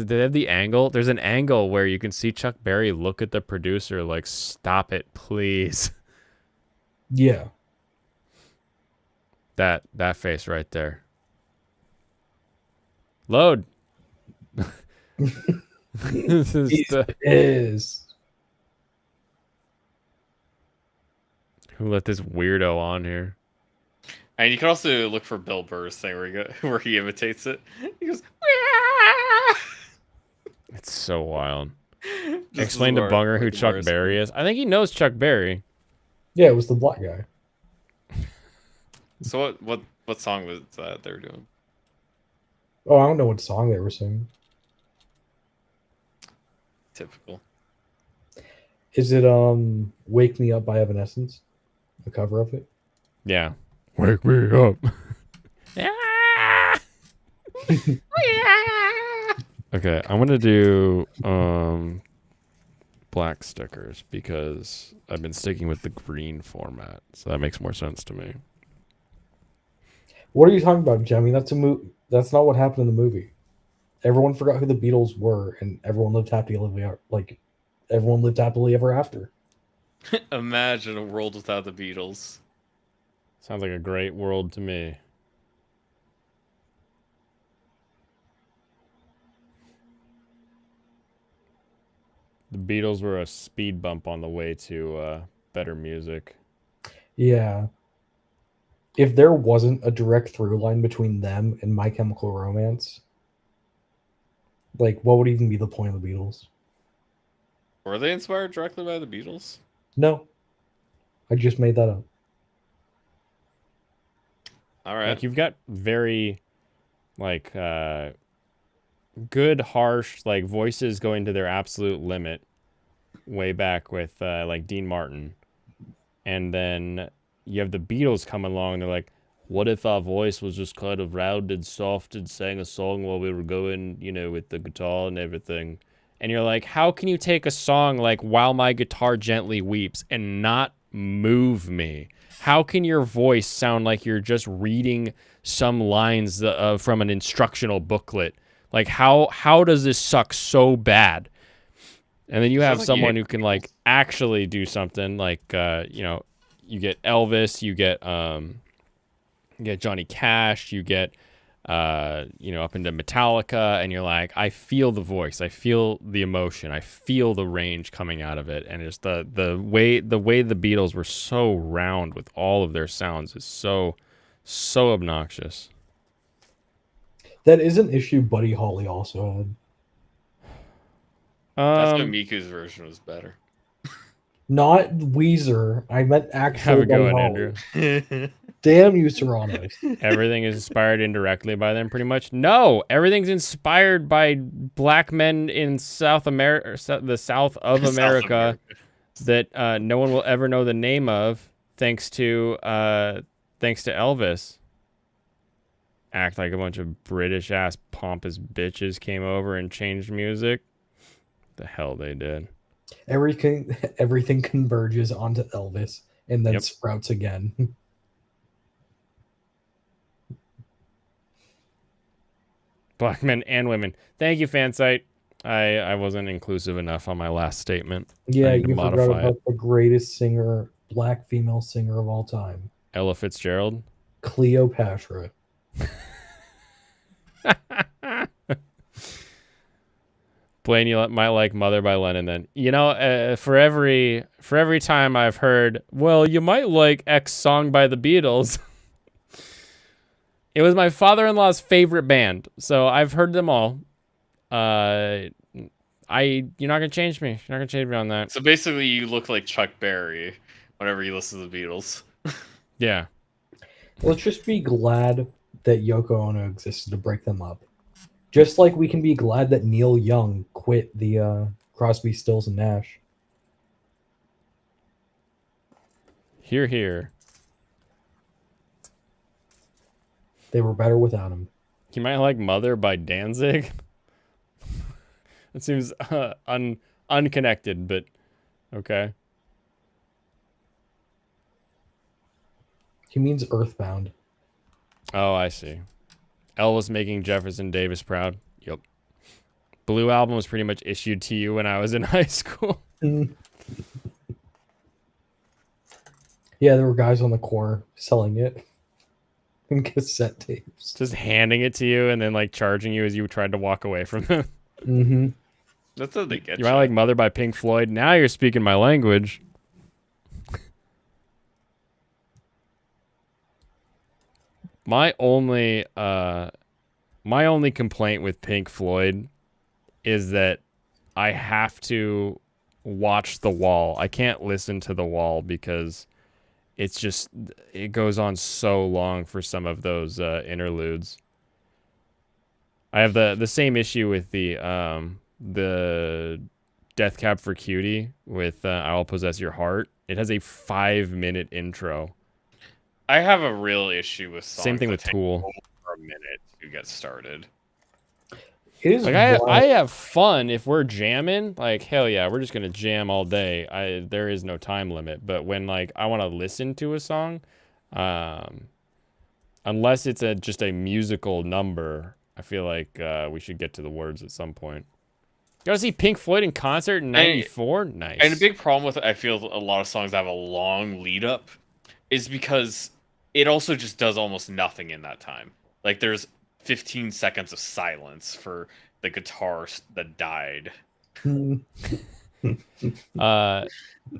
they have the angle? There's an angle where you can see Chuck Berry look at the producer like, "Stop it, please." Yeah. That face right there. Load. This is the Is. who let this weirdo on here. And you can also look for Bill Burr's thing where he imitates it. He goes, It's so wild. This Explain is to where- Bunger where who the Chuck worst- Berry is. I think he knows Chuck Berry. Yeah, it was the black guy. So what song was that they were doing? Oh, I don't know what song they were singing. Typical. Is it Wake Me Up by Evanescence? The cover of it? Yeah. Wake me up. Okay, I'm gonna do black stickers because I've been sticking with the green format, so that makes more sense to me. What are you talking about, Jemmy? That's a That's not what happened in the movie. Everyone forgot who the Beatles were, and everyone lived happily ever after. Imagine a world without the Beatles. Sounds like a great world to me. The Beatles were a speed bump on the way to better music. Yeah. If there wasn't a direct through line between them and My Chemical Romance, like, what would even be the point of the Beatles? Were they inspired directly by the Beatles? No. I just made that up. All right. Like, you've got very, like, good, harsh, like, voices going to their absolute limit way back with, like, Dean Martin. And then you have the Beatles come along, and they're like, what if our voice was just kind of round and soft and sang a song while we were going, you know, with the guitar and everything? And you're like, how can you take a song like While My Guitar Gently Weeps and not move me? How can your voice sound like you're just reading some lines from an instructional booklet? Like, how does this suck so bad? And then you have someone who can, like, actually do something like, you know, you get Elvis, you get Johnny Cash, you get, you know, up into Metallica, and you're like, I feel the voice, I feel the emotion, I feel the range coming out of it, and it's the way the Beatles were so round with all of their sounds is so obnoxious. That is an issue Buddy Holly also had. That's why Miku's version was better. Not Weezer. I meant actual Have a go Buddy at Holly. Andrew. Damn you, Serranos. Everything is inspired indirectly by them, pretty much. No, everything's inspired by black men in South America, the South of America, that no one will ever know the name of, thanks to Elvis. Act like a bunch of British ass pompous bitches came over and changed music. The hell they did. Everything converges onto Elvis and then Yep. sprouts again. Black men and women. Thank you, Fansite. I wasn't inclusive enough on my last statement. Yeah, I need to you forgot modify about it. the greatest singer, black female singer of all time, Ella Fitzgerald. Cleopatra. Blaine, you might like "Mother" by Lennon. Then for every time I've heard, well, you might like X song by the Beatles. It was my father-in-law's favorite band, so I've heard them all. You're not gonna change me. You're not gonna change me on that. So basically, you look like Chuck Berry whenever you listen to the Beatles. Yeah. Let's just be glad that Yoko Ono existed to break them up. Just like we can be glad that Neil Young quit the Crosby, Stills, and Nash. Hear, hear. They were better without him. You might like "Mother" by Danzig. It seems unconnected, but okay. He means Earthbound. Oh, I see. Elvis making Jefferson Davis proud. Yep. Blue Album was pretty much issued to you when I was in high school. Yeah, there were guys on the corner selling it in cassette tapes. Just handing it to you and then like charging you as you tried to walk away from them. Mm-hmm. That's how they get You might like "Mother" by Pink Floyd. Now you're speaking my language. My only complaint with Pink Floyd is that I have to watch The Wall. I can't listen to The Wall because it goes on so long for some of those interludes. I have the same issue with the Death Cab for Cutie with "I Will Possess Your Heart." It has a 5-minute intro. I have a real issue with songs Same thing that with take Tool. over a minute to get started. It is Like I have fun if we're jamming. Like hell yeah, we're just gonna jam all day. There is no time limit. But when like I want to listen to a song, unless it's just a musical number, I feel like we should get to the words at some point. You gotta see Pink Floyd in concert in '94. Nice. And a big problem with I feel a lot of songs that have a long lead up is because it also just does almost nothing in that time. Like there's 15 seconds of silence for the guitar that died.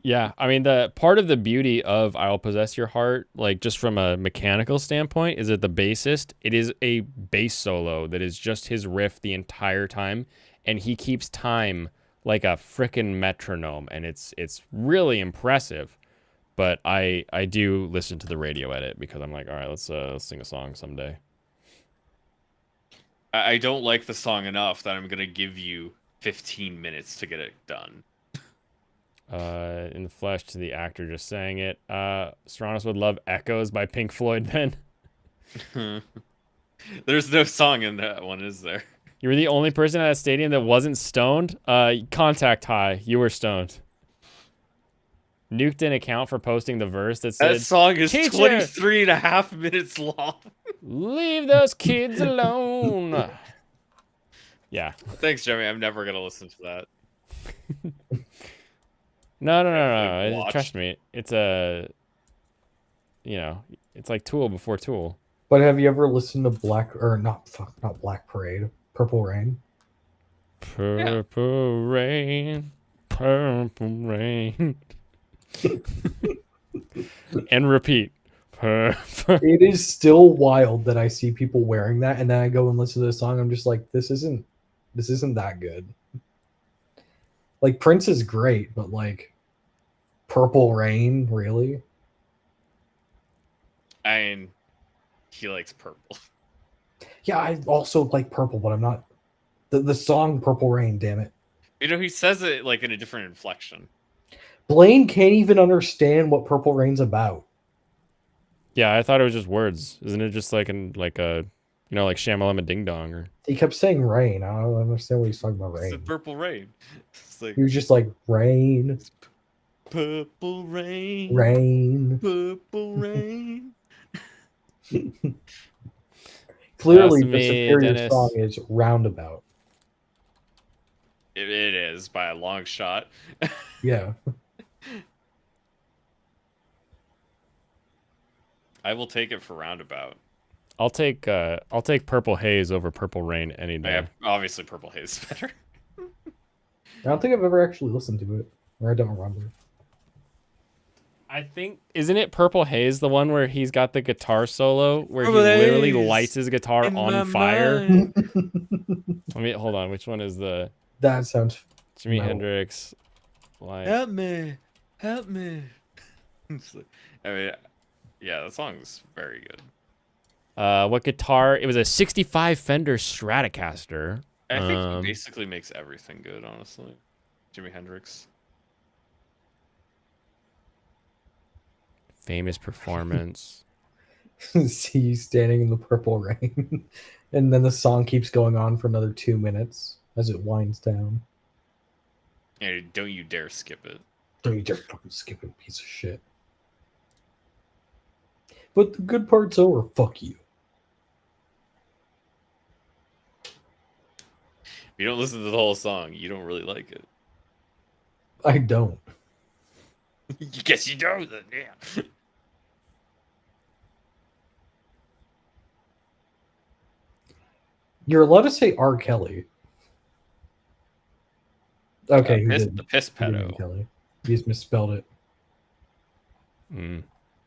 Yeah, I mean the part of the beauty of "I'll Possess Your Heart," like just from a mechanical standpoint, is that the bassist, it is a bass solo that is just his riff the entire time, and he keeps time like a frickin' metronome, and it's really impressive. But I do listen to the radio edit because I'm like, all right, let's sing a song someday. I don't like the song enough that I'm gonna give you 15 minutes to get it done. In the flesh to the actor just saying it. Serranos would love "Echoes" by Pink Floyd then. There's no song in that one, is there? You were the only person at that stadium that wasn't stoned? Contact high. You were stoned. Nuked an account for posting the verse that said, That song is "Teacher, 23 and a half minutes long. leave those kids alone." Yeah. Thanks, Jeremy. I'm never gonna listen to that. No. Watch. Trust me. It's it's like Tool before Tool. But have you ever listened to not Black Parade, Purple Rain? Purple rain, purple rain. And repeat. It is still wild that I see people wearing that, and then I go and listen to the song. I'm just like, this isn't that good. Like Prince is great, but like Purple Rain, really? I mean, he likes purple. Yeah, I also like Purple, but I'm not the song Purple Rain, damn it. You know, he says it like in a different inflection. Blaine can't even understand what Purple Rain's about. Yeah, I thought it was just words. Isn't it just like a You know, like Shamalama Ding Dong or He kept saying rain. I don't understand what he's talking about. It's the Rain. purple rain. It's like He was just like rain, purple rain, rain. purple rain. Clearly, to the me, superior Dennis. song is Roundabout. It is by a long shot. Yeah. I will take it for Roundabout. I'll take Purple Haze over Purple Rain any I day. have obviously Purple Haze is better. I don't think I've ever actually listened to it, or I don't remember. I think isn't it Purple Haze the one where he's got the guitar solo where Purple he literally Haze lights his guitar in my on fire? mind. Let me hold on. Which one is the That sounds. Jimi No. Hendrix? Like, Help me, help me. It's like- I mean, yeah, that song's very good. what guitar? It was a '65 Fender Stratocaster. I think he basically makes everything good, honestly. Jimi Hendrix. Famous performance. See you standing in the purple rain, and then the song keeps going on for another 2 minutes as it winds down. Yeah, don't you dare skip it. Don't you dare fucking skip it, piece of shit. But the good part's over. Fuck you. If you don't listen to the whole song, you don't really like it. I don't. Guess you don't, then, yeah. You're allowed to say R. Kelly. Okay, he did. The piss He did mean pedo. Kelly. He just misspelled it.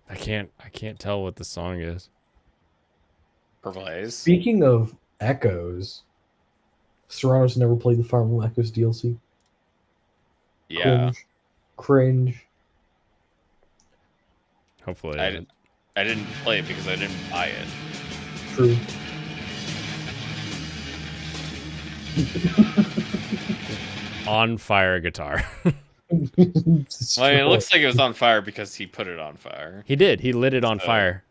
I can't tell what the song is. Purple Haze. Speaking of echoes, Serrano's never played the Fire Emblem Echoes DLC. Yeah. Cringe. Hopefully, I didn't play it because I didn't buy it. True. on fire guitar. Well, I mean, it looks like it was on fire because he put it on fire. He did. He lit it on So- fire.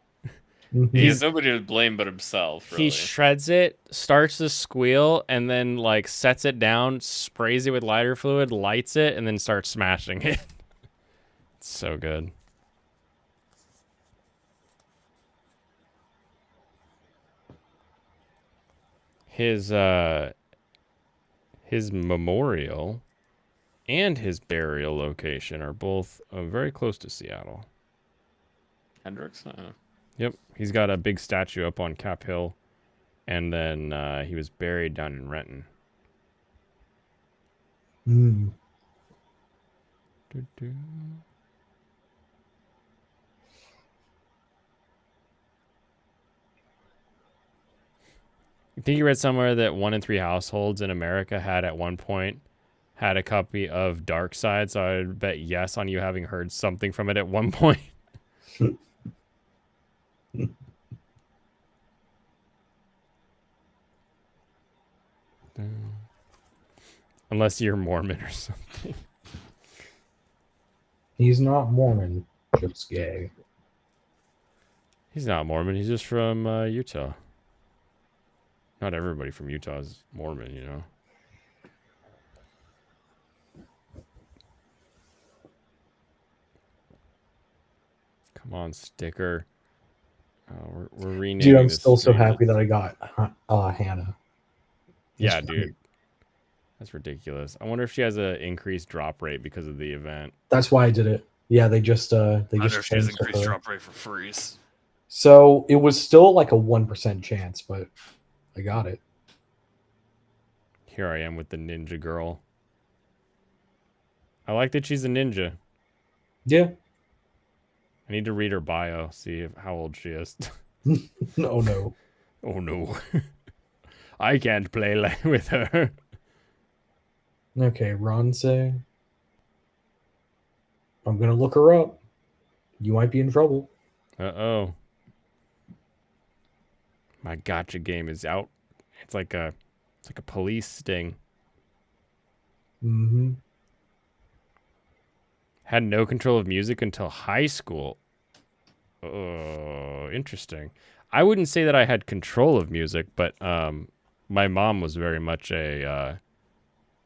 He has nobody to blame but himself, really. He shreds it, starts to squeal, and then like sets it down, sprays it with lighter fluid, lights it, and then starts smashing it. It's so good. His memorial and his burial location are both very close to Seattle. Hendrix? Yep, he's got a big statue up on Cap Hill, and then he was buried down in Renton. Hmm. I think you read somewhere that 1 in 3 households in America had at one point had a copy of Dark Side, so I would bet yes on you having heard something from it at one point. Unless you're Mormon or something. He's not Mormon, just gay. He's not Mormon. He's just from Utah. Not everybody from Utah is Mormon, you know. Come on, sticker. We're renaming. Dude, I'm this still so stream. happy that I got Hannah. Yeah, That's dude. That's ridiculous. I wonder if she has an increased drop rate because of the event. That's why I did it. Yeah, they just I wonder just if she has changed increased her. drop rate for freeze. So it was still like a 1% chance, but I got it. Here I am with the ninja girl. I like that she's a ninja. Yeah. I need to read her bio, see how old she is. Oh no. Oh no. I can't play with her. Okay, Ronse. I'm gonna look her up. You might be in trouble. Uh-oh. My gotcha game is out. It's like a police sting. Mm-hmm. Had no control of music until high school. Oh, interesting. I wouldn't say that I had control of music, but my mom was very much a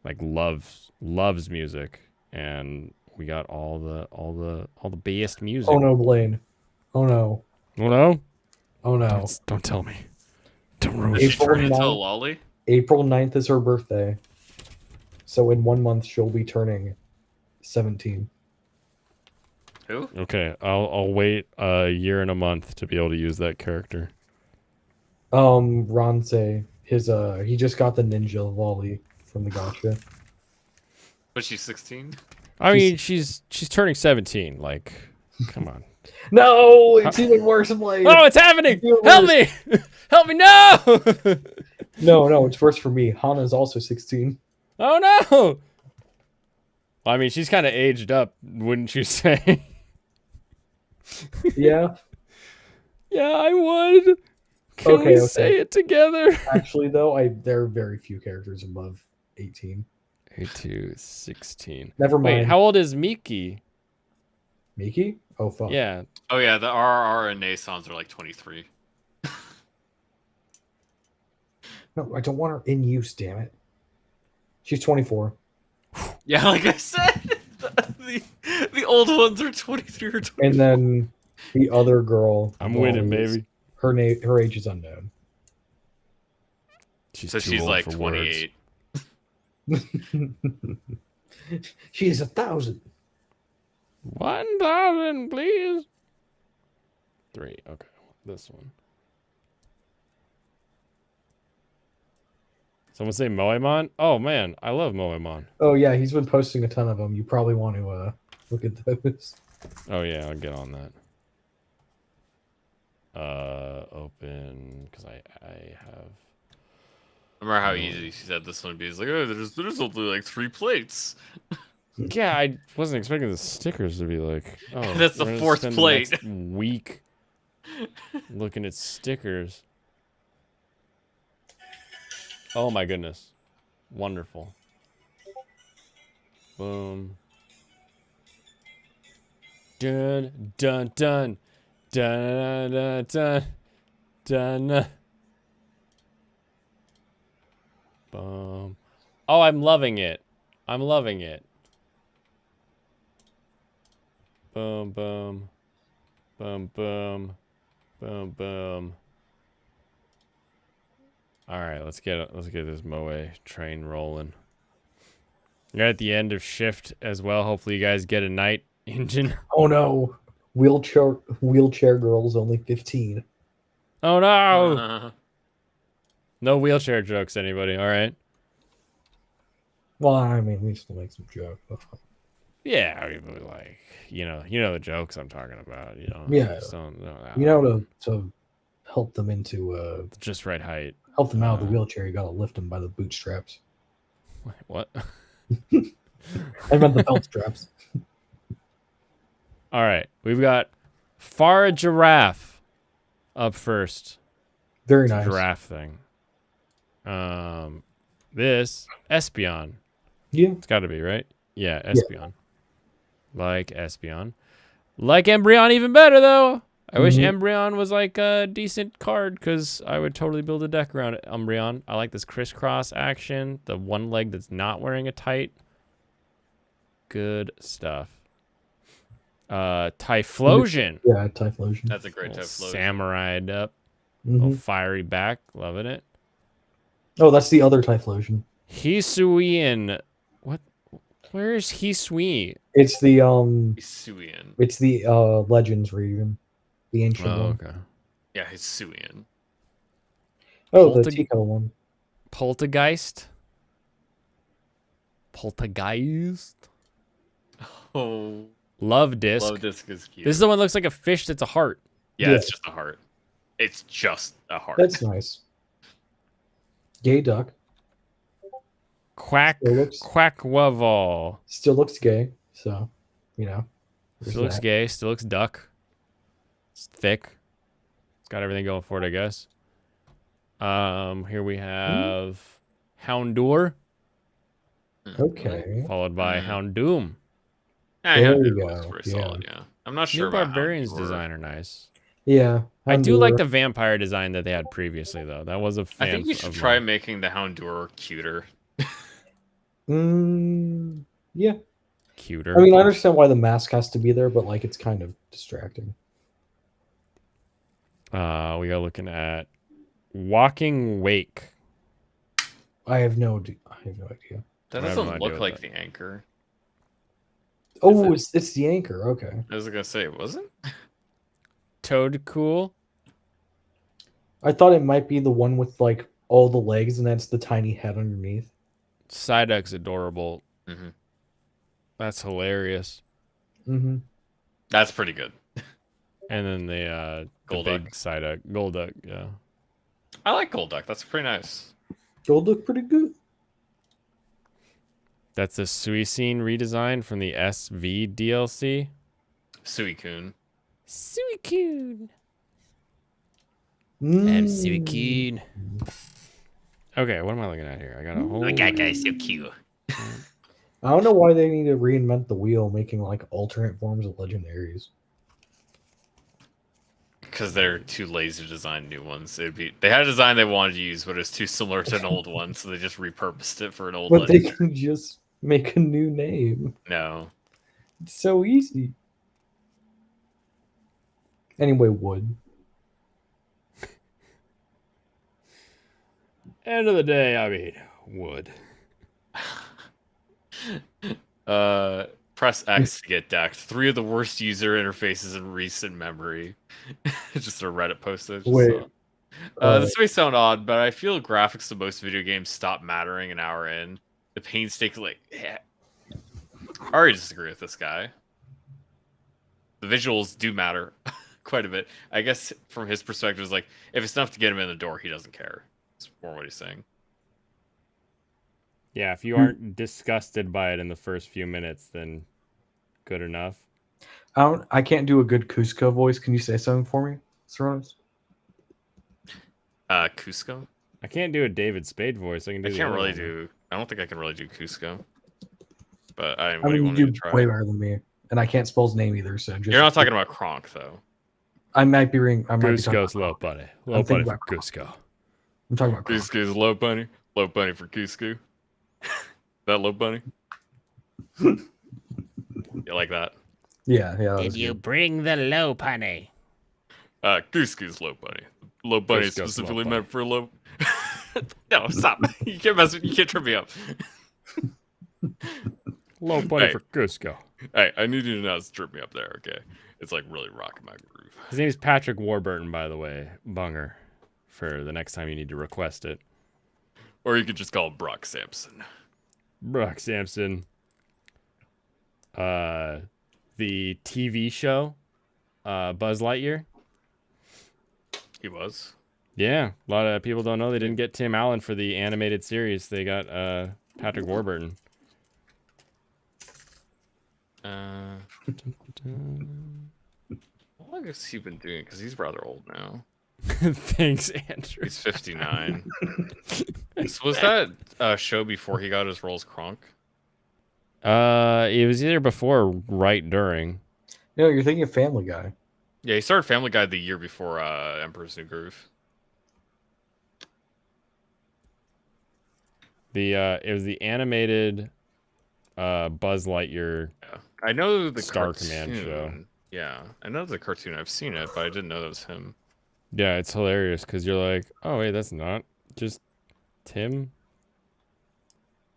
like loves music, and we got all the best music. Oh no, Blaine. Oh no. Oh no! Oh no. Don't tell me. Don't ruin Is she April turning into a 9th. lolly? April 9th is her birthday. So in 1 month she'll be turning 17. Who? Okay, I'll wait a year and a month to be able to use that character. Ronse, he just got the ninja volley from the gacha. Was she 16? I mean, she's turning 17. Like, come on. No, it's even worse, Blaine. Oh, it's happening! Even Help worse. me! Help me! No! No, it's worse for me. Hana's also 16. Oh no! Well, I mean, she's kind of aged up, wouldn't you say? Yeah. Yeah, I would. Can Okay, we okay. say it together? Actually, though, there are very few characters above 18. 8 16. Never mind. Wait, how old is Miki? Miki? Oh fuck. Yeah. Oh yeah, the RR and Naissance are like 23. No, I don't want her in use. Damn it. She's 24. Yeah, like I said, the old ones are 23 or 24. And then the other girl. I'm winning, is- baby. Her age is unknown. She's So too she's old like for 28. She is 1,000. 1,000, please. 3. Okay, this one. Someone say Moemon? Oh man, I love Moemon. Oh yeah, he's been posting a ton of them. You probably want to look at those. Oh yeah, I'll get on that. Open because I have. Remember how easy she said this one would be? It's like, oh, there's only like 3 plates. Yeah, I wasn't expecting the stickers to be like. Oh, That's the we're gonna 4th spend plate. next week looking at stickers. Oh my goodness, wonderful. Boom. Dun dun dun dun dun dun dun. Boom. Oh, I'm loving it. I'm loving it. Boom, boom. Boom, boom. Boom, boom. All right, let's get this Moe train rolling. You're at the end of shift as well. Hopefully you guys get a night engine. Oh no, wheelchair girl's only 15. Oh no. No wheelchair jokes, anybody, all right? Well, I mean, we still make some jokes. Yeah, I mean, but like, you know the jokes I'm talking about, you know. Yeah. Just don't know that You know, one. to help them into Just right height. help them out of the wheelchair, you gotta lift them by the bootstraps. Wait, what? I meant the belt straps. All right, we've got Farah Giraffe up first. Very It's a nice. giraffe thing. This Espeon. Yeah. It's got to be, right? Yeah, Espeon. Like Espeon. Like Embryon even better, though. I wish Embryon was like a decent card because I would totally build a deck around Embryon. I like this crisscross action. The one leg that's not wearing a tight. Good stuff. Typhlosion. Yeah, Typhlosion. That's a great Little Typhlosion. Samurai'd up. Mhm. Little fiery back. Loving it. Oh, that's the other Typhlosion. Hisuian. What? Where is Hisui? It's the Hisuian. it's the Legends region, the ancient Oh, one. okay. Yeah, Hisuian. Oh, the Polteg- Tico one. Poltergeist. Poltergeist. Oh, Love disc. Love Disc is cute. This is the one that looks like a fish that's a heart. Yeah, Yeah. it's just a heart. It's just a heart. That's nice. Gay duck Quack. It looks- Quackwaval. still looks gay, so you know. there's Still looks that. gay. Still looks duck. It's thick. It's got everything going for it, I guess. Here we have Houndour, Okay. followed by Mhm. Houndoom. Yeah, There yeah, you it looks go, very yeah. solid, yeah. I'm not New sure about Barbarian's Houndour. design are nice. Yeah. I do like Houndour. the vampire design that they had previously, though. That was a fan. I think you should try making the Houndour cuter. Yeah. cuter. I mean, I understand why the mask has to be there, but like it's kind of distracting. We are looking at Walking Wake. I have no idea. That I have no doesn't idea look what like that- the anchor. Oh, Is it's the anchor. Okay. I was gonna say, it wasn't? Toad Cool. I thought it might be the one with like all the legs and that's the tiny head underneath. Psyduck's adorable. Mhm. That's hilarious. Mm-hmm. That's pretty good. And then the Golduck. big Psyduck. Golduck, yeah. I like Golduck. That's pretty nice. They'll look pretty good. That's a Suicune redesign from the SV DLC. Suicune. Suicune. Mm. Suicune. Okay, what am I looking at here? I got a whole. That guy's so cute. I don't know why they need to reinvent the wheel, making like alternate forms of legendaries. Because they're too lazy to design new ones. They had a design they wanted to use, but it's too similar to an old one, so they just repurposed it for an old But they legend. can just make a new name. No. It's so easy. Anyway, wood. End of the day, I mean, wood. Press X to get decked. 3 of the worst user interfaces in recent memory. Just a Reddit post. I just Wait. saw. This may sound odd, but I feel graphics of most video games stop mattering an hour in. The painstaking, I already disagree with this guy. The visuals do matter quite a bit. I guess from his perspective, it's like, if it's enough to get him in the door, he doesn't care. That's more what he's saying. Yeah, if you aren't disgusted by it in the first few minutes, then good enough. I can't do a good Cusco voice. Can you say something for me, Soronis? Cusco? I can't do a David Spade voice. I can do. I the can't other really one. do. I don't think I can really do Cusco. But I what do you mean, want you me do to try? way better than me, and I can't spell his name either. So just You're not talking about Kronk, though. I might be ring. I might be talking Cusco's about, low bunny. I'm Low bunny thinking for about Cusco. I'm talking about Kronk. Cusco's low bunny. Low bunny for Cusco. That low bunny. You like that? Yeah. That was good. bring the low bunny? Cusco's low bunny. Low bunny is Cusco's specifically low meant for low. No, stop! You can't mess. You can't trip me up. Low bunny Hey. for Cusco. Hey, I need you to not strip me up there, okay? It's like really rocking my groove. His name is Patrick Warburton, by the way. Bunger. For the next time you need to request it. Or you could just call him Brock Sampson. Brock Sampson. The TV show, Buzz Lightyear. He was. Yeah, a lot of people don't know they didn't get Tim Allen for the animated series. They got Patrick Warburton. How long has he been doing? Because he's rather old now. Thanks, Andrew. He's 59. So was that show before he got his role as Kronk? It was either before or right during. No, you're thinking of Family Guy. Yeah, he started Family Guy the year before Emperor's New Groove. It was the animated Buzz Lightyear. Yeah, I know the Star cartoon. Command show. Yeah, I know the cartoon. I've seen it, but I didn't know that was him. Yeah, it's hilarious because you're like, oh wait, that's not just Tim.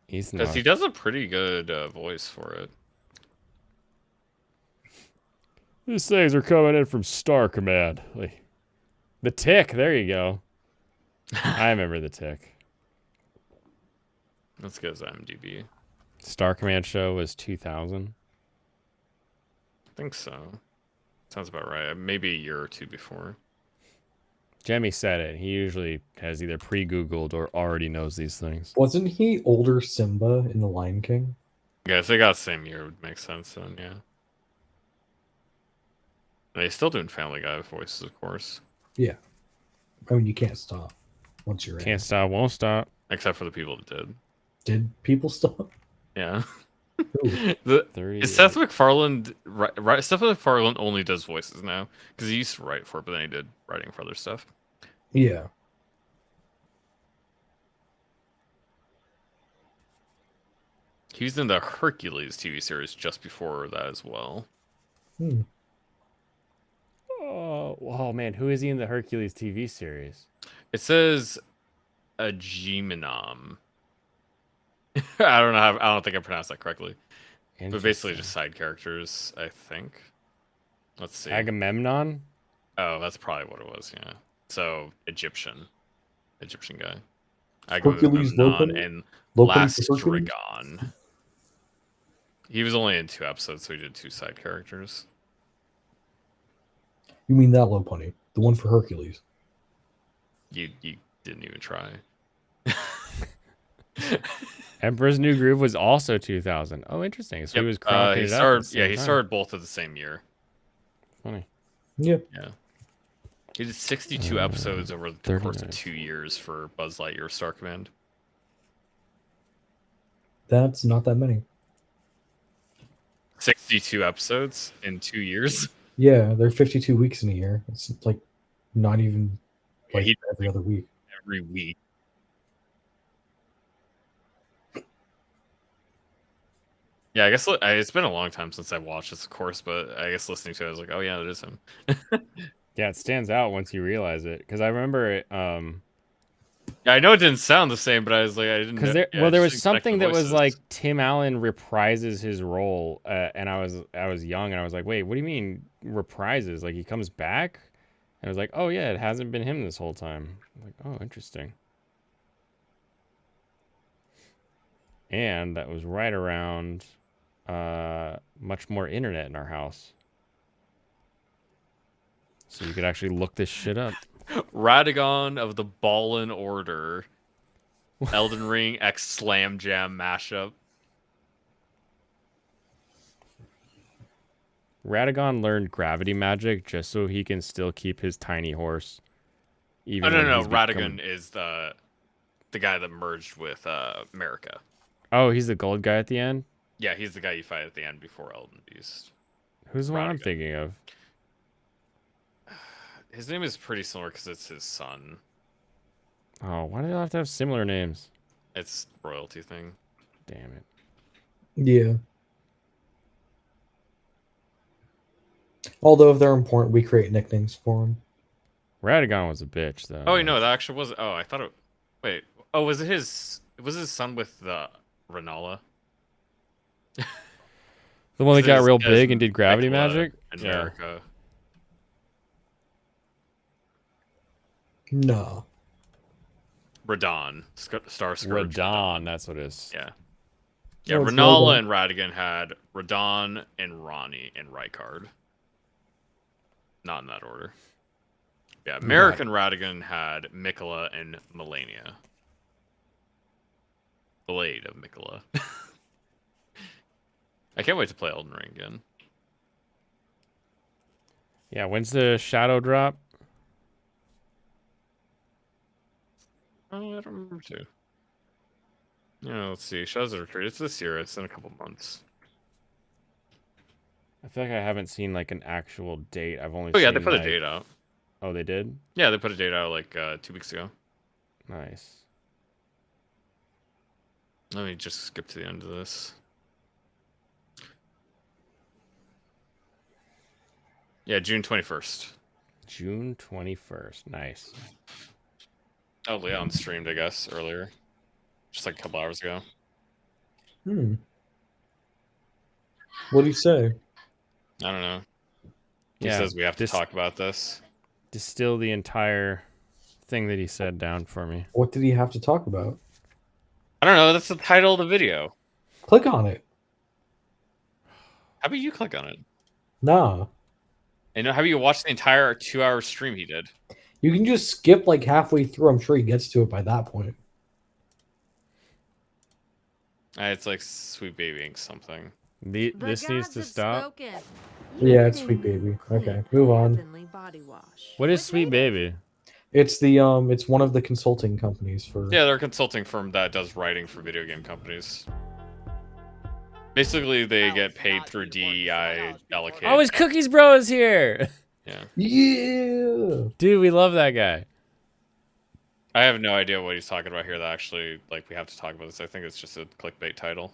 He's Because not. he does a pretty good voice for it. These things are coming in from Star Command. Like, the Tick. There you go. I remember the Tick. Let's go to IMDb. Star Command show was 2000. I think so. Sounds about right. Maybe a year or two before. Jemmy said it. He usually has either pre-Googled or already knows these things. Wasn't he older Simba in The Lion King? Yeah, if they got the same year, it would make sense then, yeah. And he's still doing Family Guy voices, of course. Yeah. I mean, you can't stop once you're in. Can't stop, won't stop. Except for the people that did. Did people stop? Yeah. Is Seth MacFarlane Seth MacFarlane only does voices now because he used to write for it, but then he did writing for other stuff. Yeah. He was in the Hercules TV series just before that as well. Hmm. Oh man, who is he in the Hercules TV series? It says a Agamemnon. I don't know. I don't think I pronounced that correctly. But basically, just side characters, I think. Let's see. Agamemnon. Oh, that's probably what it was. Yeah. So Egyptian guy. Hercules Agamemnon and Locally for Hercules? Lastragon. He was only in 2 episodes, so he did 2 side characters. You mean that low punny? The one for Hercules? You didn't even try. Emperor's New Groove was also 2000. Oh, interesting. So he was cranking he it started. up. At the same He time. started both at the same year. Funny. Yeah. Yeah. He did 62 episodes over the course of 39. 2 years for Buzz Lightyear Star Command. That's not that many. 62 episodes in 2 years. Yeah, they're 52 weeks in a year. It's like not even Yeah, like he every other week. every week. Yeah, I guess it's been a long time since I watched this, of course, but I guess listening to it, I was like, oh yeah, that is him. Yeah, it stands out once you realize it. Because I remember it. Yeah, I know it didn't sound the same, but I was like, I didn't. Because know, there, there I was just didn't connect something the that was voices. like Tim Allen reprises his role, and I was young, and I was like, wait, what do you mean reprises? Like he comes back, and I was like, oh yeah, it hasn't been him this whole time. I'm like, oh, interesting. And that was right around much more internet in our house, so you could actually look this shit up. Radagon of the Ballin Order, Elden Ring X Slam Jam mashup. Radagon learned gravity magic just so he can still keep his tiny horse. Oh Even no, when no, he's Radagon become- is the guy that merged with America. Oh, he's the gold guy at the end. Yeah, he's the guy you fight at the end before Elden Beast. Who's the one I'm Radagon. thinking of? His name is pretty similar because it's his son. Oh, why do they all have to have similar names? It's a royalty thing. Damn it. Yeah. Although if they're important, we create nicknames for them. Radagon was a bitch, though. Oh wait, no, that actually was. Oh, I thought it. Wait. Oh, was it his? Was his son with the Renala? The one that got His- real his big and did gravity Nicola magic? in Yeah. America. No. Radon, Star Scourge. Radon, that's what it is. Yeah. Yeah, Oh, it's Renala Radon. and Radigan had Radon and Ronnie and Rykard. Not in that order. Yeah, American Radigan had Mikola and Melania. Blade of Mikola. I can't wait to play Elden Ring again. Yeah, when's the shadow drop? Oh, I don't remember too. Yeah, let's see. Shadows of Retreat. It's this year. It's in a couple months. I feel like I haven't seen like an actual date. I've only Oh yeah, seen, they put a like- date out. Oh, they did? Yeah, they put a date out like 2 weeks ago. Nice. Let me just skip to the end of this. Yeah, June 21st. June 21st. Nice. Oh, Leon streamed, I guess, earlier. Just like a couple hours ago. Hmm. What do you say? I don't know. He Yeah, says we have to this- talk about this. Distill the entire thing that he said down for me. What did he have to talk about? I don't know. That's the title of the video. Click on it. How about you click on it? Nah. And how about you watch the entire 2-hour stream he did? You can just skip like halfway through. I'm sure he gets to it by that point. It's like Sweet Babying something. This needs to stop. Yeah, it's Sweet Baby. Okay, move on. What is Sweet Baby? It's it's one of the consulting companies for. Yeah, they're a consulting firm that does writing for video game companies. Basically, they Now, get it's paid not through uniform for DEI $4. People allocated. Oh, his Cookies Bro is here. Yeah. Yeah. Dude, we love that guy. I have no idea what he's talking about here. That actually, like, we have to talk about this. I think it's just a clickbait title.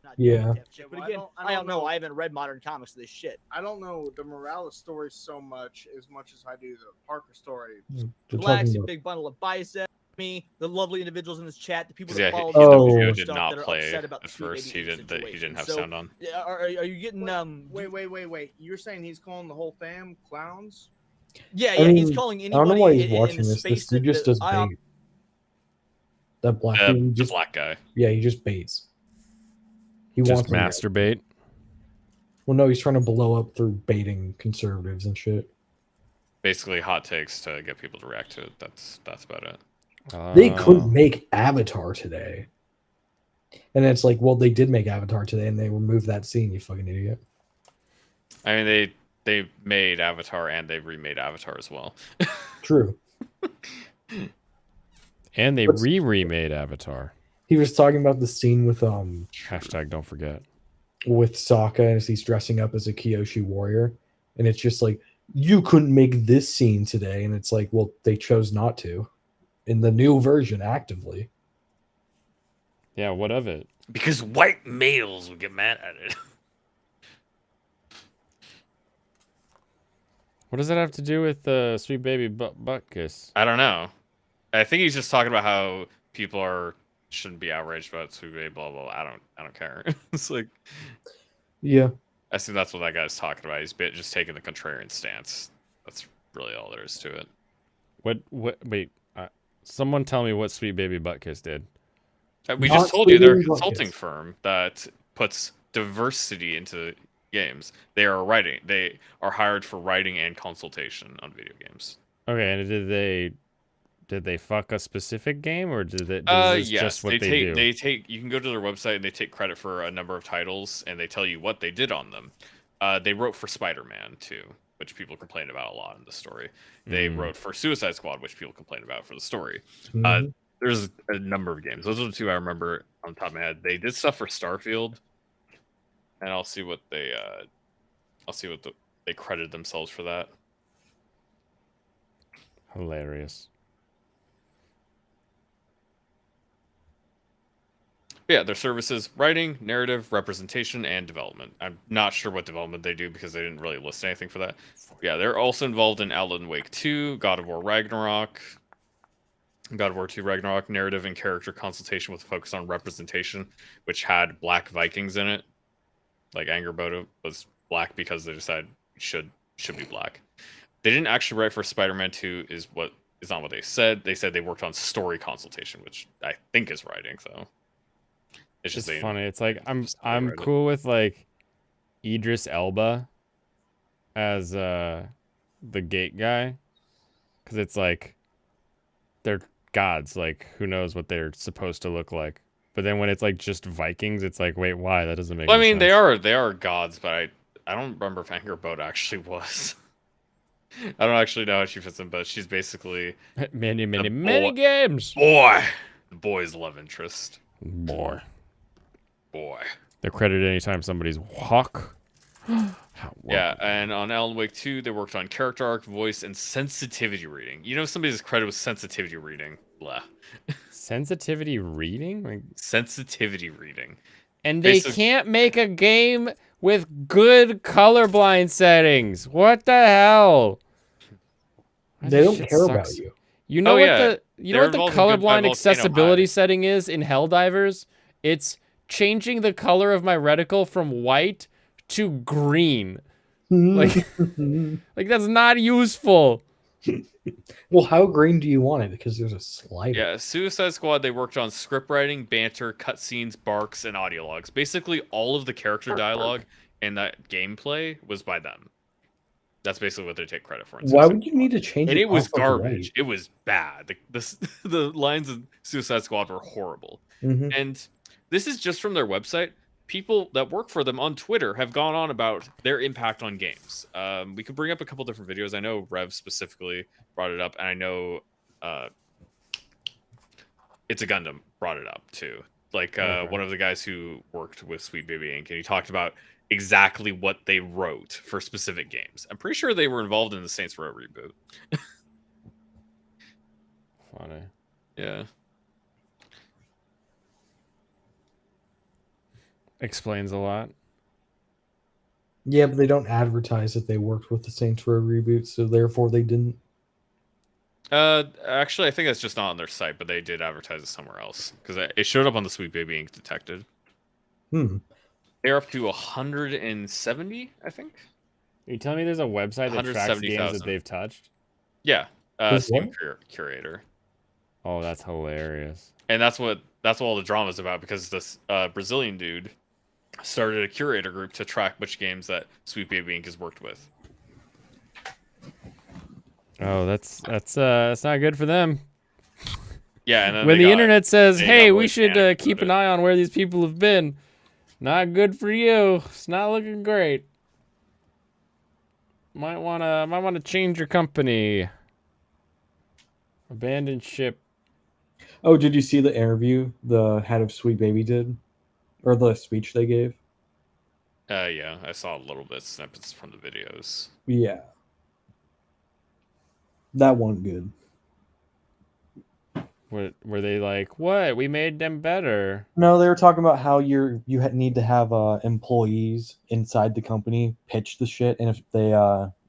Not Yeah. doing that shit. But Well, again, I don't know. I haven't read modern comics of this shit. I don't know the Morales story so much as I do the Parker story. They're Black's talking a about- big bundle of biceps. Me, the lovely individuals in this chat, the people that Yeah, follow he, me, Oh. video that did stuff not that are play upset about the at Sweet first. He Baby didn't. He situation. didn't have So, sound on. yeah, are you getting Wait. You're saying he's calling the whole fam clowns? Yeah, I he's mean, calling I anybody. don't know why he's in watching the this. This space dude just does I- bait. That black The dude just black guy. yeah, he just baits. He Just wants them to- masturbate. Well, no, he's trying to blow up through baiting conservatives and shit. Basically, hot takes to get people to react to it. That's about it. They Oh. couldn't make Avatar today. And it's like, well, they did make Avatar today and they removed that scene, you fucking idiot. I mean, they made Avatar and they remade Avatar as well. True. And they What's- remade Avatar. He was talking about the scene with Hashtag don't forget. Sokka as he's dressing up as a Kyoshi warrior. And it's just like, you couldn't make this scene today. And it's like, well, they chose not to. In the new version, actively. Yeah, what of it? Because white males would get mad at it. What does that have to do with the Sweet Baby butt kiss? I don't know. I think he's just talking about how people shouldn't be outraged about Sweet Baby, blah blah. I don't care. It's like, Yeah. I think that's what that guy's talking about. He's just taking the contrarian stance. That's really all there is to it. What? Wait. Someone tell me what Sweet Baby butt kiss did. We Not just told you they're a Sweet Baby consulting Buckets. firm that puts diversity into games. They are hired for writing and consultation on video games. Okay, and did they fuck a specific game or is this Yes, just what they do? They take. You can go to their website and they take credit for a number of titles and they tell you what they did on them. They wrote for Spider-Man too, which people complain about a lot in the story. They wrote for Suicide Squad, which people complain about for the story. Mhm. There's a number of games. Those are the two I remember on the top of my head. They did stuff for Starfield, and I'll see what they credited themselves for that. Hilarious. But yeah, their services: writing, narrative, representation, and development. I'm not sure what development they do because they didn't really list anything for that. Yeah, they're also involved in Alan Wake 2, God of War Ragnarok, God of War 2 Ragnarok, narrative and character consultation with a focus on representation, which had black Vikings in it. Like Angerboda was black because they decided should be black. They didn't actually write for Spider-Man 2 is not what they said. They said they worked on story consultation, which I think is writing, though. It's It's just funny. It's like I'm Reddit. cool with like Idris Elba as the gate guy because it's like they're gods. Like who knows what they're supposed to look like. But then when it's like just Vikings, it's like wait, why? That doesn't make. Well, I any mean, sense. they are gods, but I don't remember if Angerboda actually was. I don't actually know how she fits in, but she's basically many boy- games. the boy's love interest. Boy, Boy. they're credited anytime somebody's hawk. Yeah, and on Alan Wake 2, they worked on character arc, voice, and sensitivity reading. You know, somebody's credited with sensitivity reading. Blah. Sensitivity reading. Like, Sensitivity reading. and they can't make a game with good colorblind settings. What the hell? They This don't shit care about sucks. you. You know Oh, what yeah. the They're involved in Goodbye colorblind Volcano accessibility High. setting is in Helldivers? It's changing the color of my reticle from white to green. Like that's not useful. Well, how green do you want it? Because there's a slider. Yeah, Suicide Squad, they worked on script writing, banter, cutscenes, barks, and audio logs. Basically, all of the character dialogue and that gameplay was by them. That's basically what they take credit for. Why would you need to change And it? it was off of garbage. white? It was bad. The lines of Suicide Squad were horrible. Mhm. And this is just from their website. People that work for them on Twitter have gone on about their impact on games. We could bring up a couple different videos. I know Rev specifically brought it up, and I know It's a Gundam brought it up too. like Okay. one of the guys who worked with Sweet Baby Inc. and he talked about exactly what they wrote for specific games. I'm pretty sure they were involved in the Saints Row reboot. Funny. Yeah. Explains a lot. Yeah, but they don't advertise that they worked with the Saints Row reboot, so therefore they didn't. Actually, I think that's just not on their site, but they did advertise it somewhere else because it showed up on the Sweet Baby Inc. Detected. They're up to 170, I think. Are you telling me there's a website that tracks games that 170,000. they've touched? Yeah, There's Steam what? Curator, Oh, that's hilarious. and that's what all the drama's about because this Brazilian dude started a curator group to track which games that Sweet Baby Inc. has worked with. Oh, that's not good for them. Yeah, and then When they the got- internet says, they "Hey, got we really should panicked keep about an it. eye on where these people have been," not good for you. It's not looking great. Might wanna change your company. Abandon ship. Oh, did you see the interview the head of Sweet Baby did, or the speech they gave? Yeah, I saw a little bit snippets from the videos. Yeah, that wasn't good. Were they like, what? We made them better. No, they were talking about how need to have employees inside the company pitch the shit, and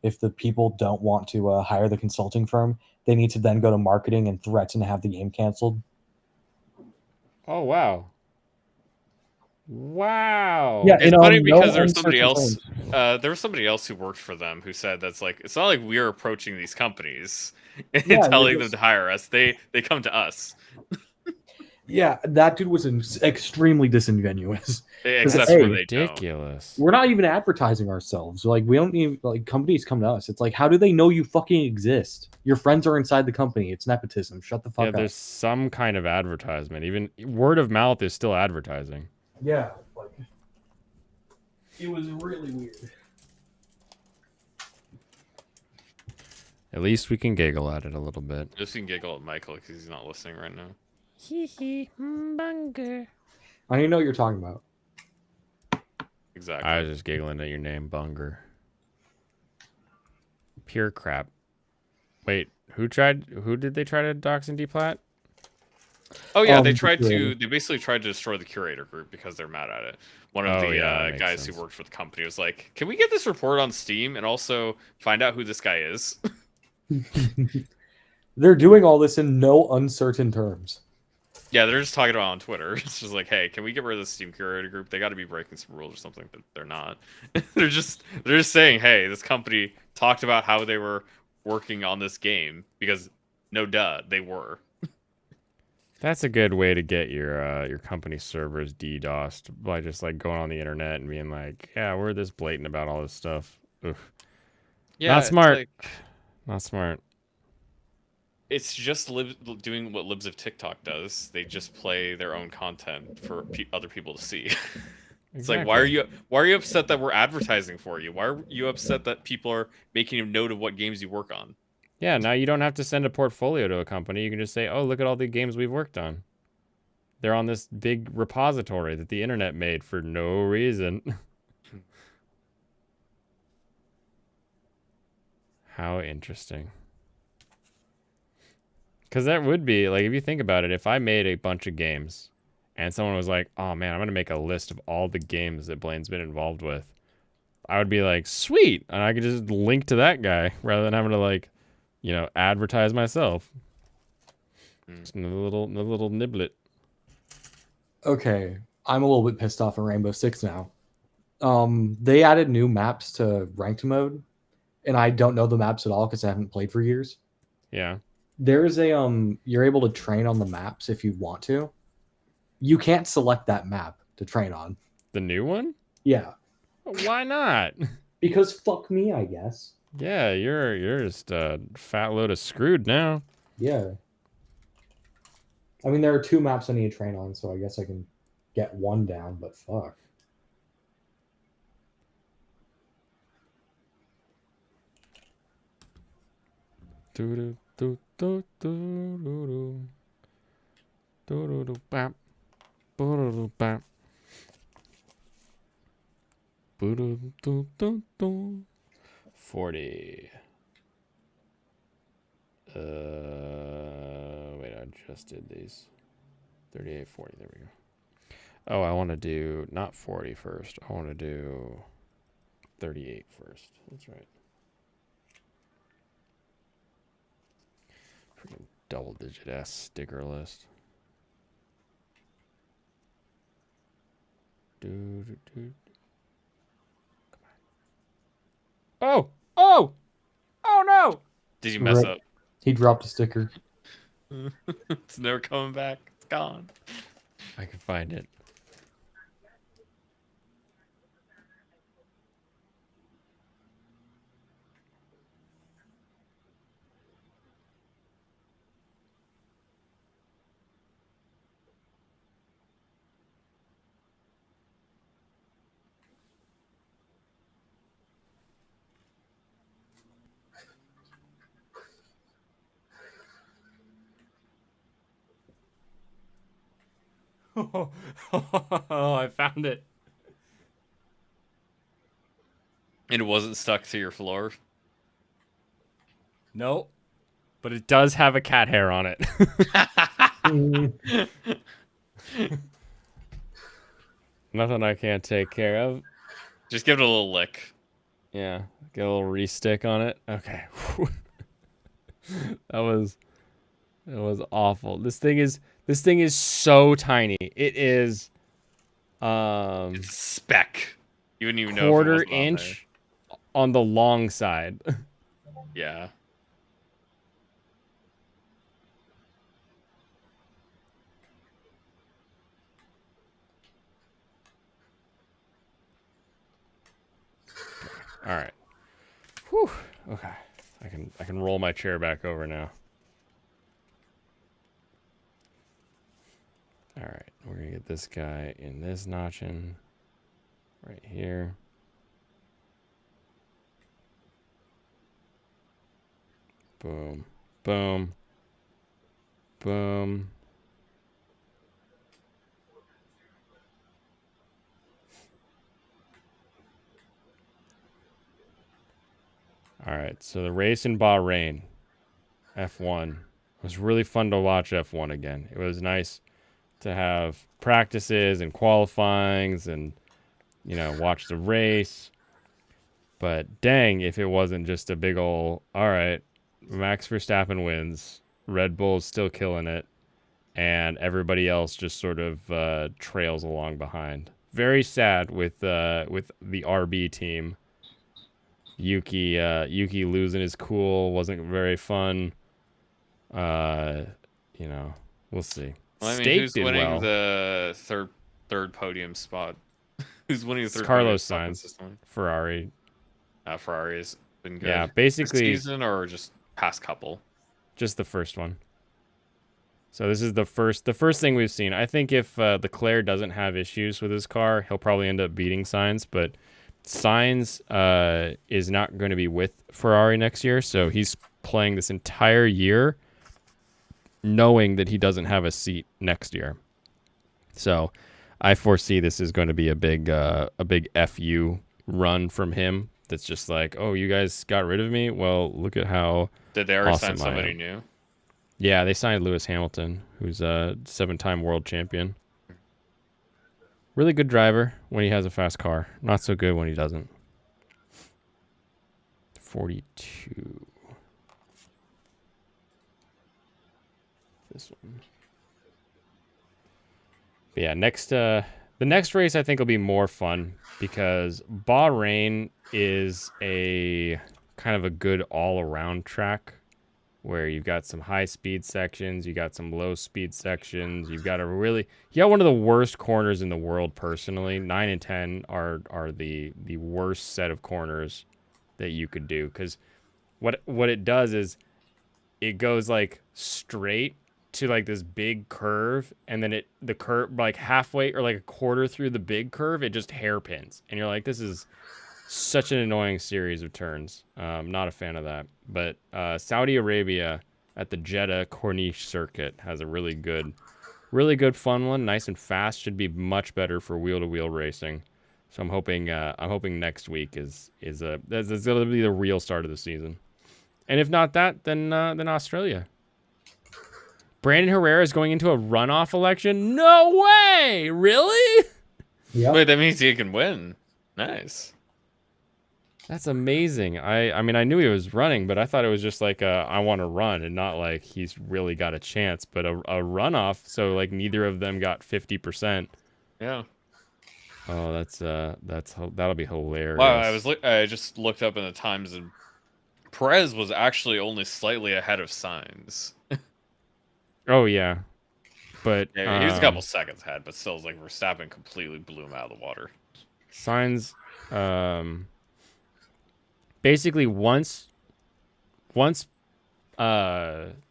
if the people don't want to hire the consulting firm, they need to then go to marketing and threaten to have the game canceled. Oh wow. Wow. Yeah, It's in funny no because there was somebody uncertain else. terms. There was somebody else who worked for them who said that's like it's not like we're approaching these companies and Yeah, they're telling them just- to hire us. They come to us. Yeah, that dude was extremely disingenuous. Except hey, when they don't. Ridiculous. We're not even advertising ourselves. Like, we don't even, like, companies come to us. It's like, how do they know you fucking exist? Your friends are inside the company. It's nepotism. Shut the fuck Yeah, up. there's some kind of advertisement. Even word of mouth is still advertising. Yeah, like, it was really weird. At least we can giggle at it a little bit. Just you can giggle at Michael because he's not listening right now. Hee hee, bunger. I don't even know what you're talking about. Exactly. I was just giggling at your name, Bunger. Pure crap. Wait, who did they try to dox and deplat? Oh yeah, The they curator. basically tried to destroy the curator group because they're mad at it. One of Oh, the yeah, that makes guys sense. who worked for the company was like, "Can we get this report on Steam and also find out who this guy is?" They're doing all this in no uncertain terms. Yeah, they're just talking about it on Twitter. It's just like, "Hey, can we get rid of the Steam curator group? They got to be breaking some rules or something." But they're not. they're just saying, "Hey, this company talked about how they were working on this game because no duh, they were." That's a good way to get your company servers DDoSed by just like going on the internet and being like, yeah, we're this blatant about all this stuff. Oof. Yeah, Not it's smart. like- Not smart. It's just doing what libs of TikTok does. They just play their own content for other people to see. It's like, why are you upset that we're advertising for you? Why are you upset that people are making a note of what games you work on? Yeah, now you don't have to send a portfolio to a company. You can just say, oh, look at all the games we've worked on. They're on this big repository that the internet made for no reason. How interesting. Because that would be, like, if you think about it, if I made a bunch of games and someone was like, oh man, I'm going to make a list of all the games that Blaine's been involved with, I would be like, sweet. And I could just link to that guy rather than having to, like, you know, advertise myself. Just another little niblet. Okay, I'm a little bit pissed off at Rainbow Six now. They added new maps to ranked mode, and I don't know the maps at all because I haven't played for years. Yeah. There's a you're able to train on the maps if you want to. You can't select that map to train on. The new one? Yeah, Why not? because fuck me, I guess. Yeah, you're just a fat load of screwed now. Yeah. I mean, there are two maps I need to train on, so I guess I can get one down, but fuck. Do-do-do-do-do-do-do. Do-do-do-bap. Ba-da-da-ba. 40. Wait, I just did these. 38, 40. There we go. Oh, I want to do not 40 first. I want to do 38 first. That's right. Freaking double-digit S sticker list. Do. Oh! Oh! Oh no! Did you mess Right. up? He dropped a sticker. It's never coming back. It's gone. I can find it. Oh, I found it. And it wasn't stuck to your floor. Nope. But it does have a cat hair on it. Nothing I can't take care of. Just give it a little lick. Yeah. Get a little re-stick on it. Okay. That was awful. This thing is so tiny. It is It's a speck. You wouldn't even know if it quarter wasn't on inch on the long side. there. Yeah. All right. Whew. Okay. I can roll my chair back over now. All right. We're going to get this guy in this notching right here. Boom. Boom. Boom. All right, so the race in Bahrain, F1, was really fun to watch F1 again. It was nice to have practices and qualifyings and, you know, watch the race. But dang, if it wasn't just a big ol', all right, Max Verstappen wins, Red Bull's still killing it, and everybody else just sort of trails along behind. Very sad with the RB team. Yuki losing his cool wasn't very fun. You know, we'll see. Well, I mean, Stake who's did winning well. the third podium spot? Who's winning the It's third Carlos podium Sainz, spot? Ferrari. Ferrari's been good. Yeah, This basically season or just past couple. just the first one. So this is the first thing we've seen. I think if Leclerc doesn't have issues with his car, he'll probably end up beating Sainz, but Sainz is not going to be with Ferrari next year, so he's playing this entire year knowing that he doesn't have a seat next year. So I foresee this is going to be a big FU run from him. That's just like, oh, you guys got rid of me? Well, look at how Did they already awesome sign I somebody am. new? Yeah, they signed Lewis Hamilton, who's a 7-time world champion. Really good driver when he has a fast car. Not so good when he doesn't. 42. This one. But yeah, the next race I think will be more fun because Bahrain is a kind of a good all-around track where you've got some high-speed sections, you got some low-speed sections, you got one of the worst corners in the world personally. 9 and 10 are the worst set of corners that you could do because what it does is it goes like straight to like this big curve, and then the curve like halfway or like a quarter through the big curve, it just hairpins, and you're like, this is such an annoying series of turns. Not a fan of that. But Saudi Arabia at the Jeddah Corniche circuit has a really good Really good, fun one, nice and fast. Should be much better for wheel-to-wheel racing. So I'm hoping next week is going to be the real start of the season. And if not that, then Australia. Brandon Herrera is going into a runoff election? No way! Really? Yeah. Wait, that means he can win. Nice. That's amazing. I mean, I knew he was running, but I thought it was just like I want to run and not like he's really got a chance. But a runoff, so like neither of them got 50%. Yeah. Oh, that'll be hilarious. Wow, I just looked up in the times, and Perez was actually only slightly ahead of Sainz. Oh yeah, but Yeah, he was a couple seconds ahead, but still, it's like Verstappen completely blew him out of the water. Sainz, basically once Verstappen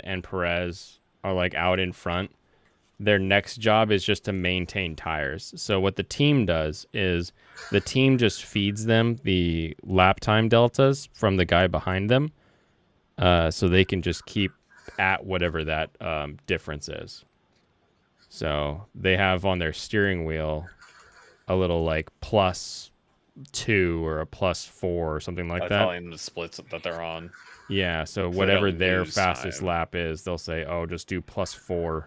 and Perez are like out in front, their next job is just to maintain tires. So what the team does is the team just feeds them the lap time deltas from the guy behind them, so they can just keep at whatever that difference is. So they have on their steering wheel a little like +2 or a +4 or something like that. Telling them the splits that they're on. Yeah, so they whatever don't their lose fastest time. lap is, they'll say, oh, just do +4.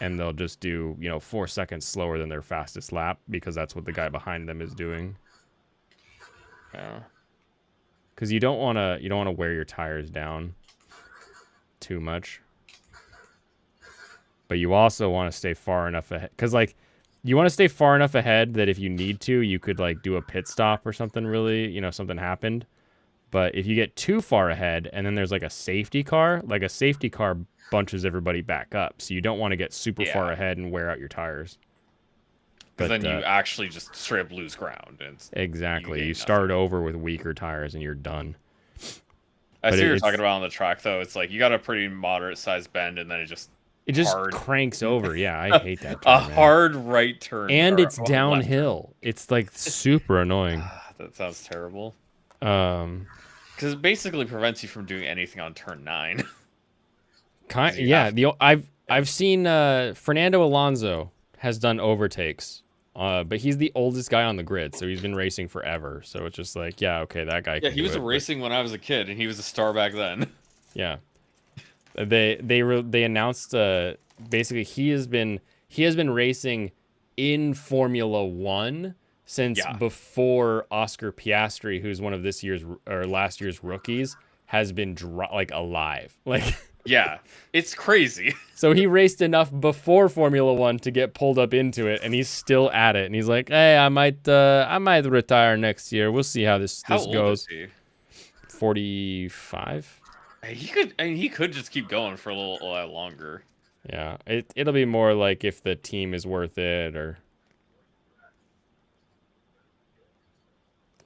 And they'll just do, 4 seconds slower than their fastest lap because that's what the guy behind them is doing. Yeah. Because you don't want to wear your tires down too much. But you also want to stay far enough ahead. Because, like, you want to stay far enough ahead that if you need to, you could, like, do a pit stop or something really, something happened. But if you get too far ahead and then there's, like, a safety car bunches everybody back up. So you don't want to get super far ahead and wear out your tires. Because then you actually just straight up lose ground. Exactly. You start over with weaker tires and you're done. I see what you're talking about on the track, though. It's like you got a pretty moderate-sized bend, and then it just cranks over. Yeah, I hate that turn, man. Hard right turn. And it's downhill. It's, like, super annoying. That sounds terrible. Because it basically prevents you from doing anything on turn 9. I've seen Fernando Alonso has done overtakes, but he's the oldest guy on the grid, so he's been racing forever. So it's just like, yeah, okay, that guy. Yeah, he was racing when I was a kid, and he was a star back then. Yeah, they announced basically he has been racing in Formula One since before Oscar Piastri, who's one of this year's or last year's rookies, has been alive. Like. Yeah, it's crazy. So he raced enough before Formula One to get pulled up into it, and he's still at it. And he's like, "Hey, I might retire next year. We'll see how this goes." Old is he? 45. He could just keep going for a little longer. Yeah, it'll be more like if the team is worth it, or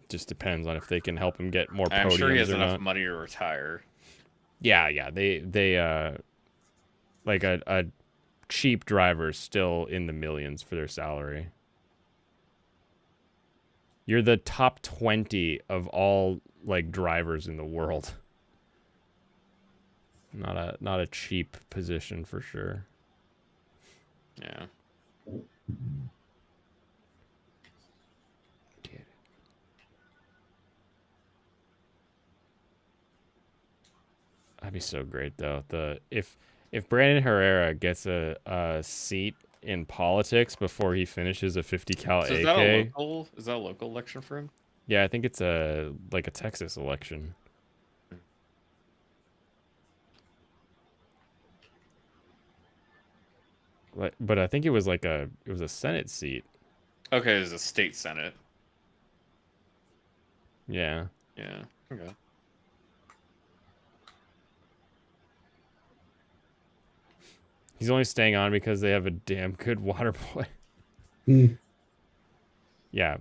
just depends on if they can help him get more podiums. I'm sure he has or enough not. money to retire. Yeah, they like a cheap driver's still in the millions for their salary. You're the top 20 of all like drivers in the world. Not a cheap position for sure. Yeah. That'd be so great though. If Brandon Herrera gets a seat in politics before he finishes a 50 cal so AK. Is that a local election for him? Yeah, I think it's a Texas election. But I think it was a Senate seat. Okay, it's a state Senate. Yeah. Yeah. Okay. He's only staying on because they have a damn good water boy. Yeah.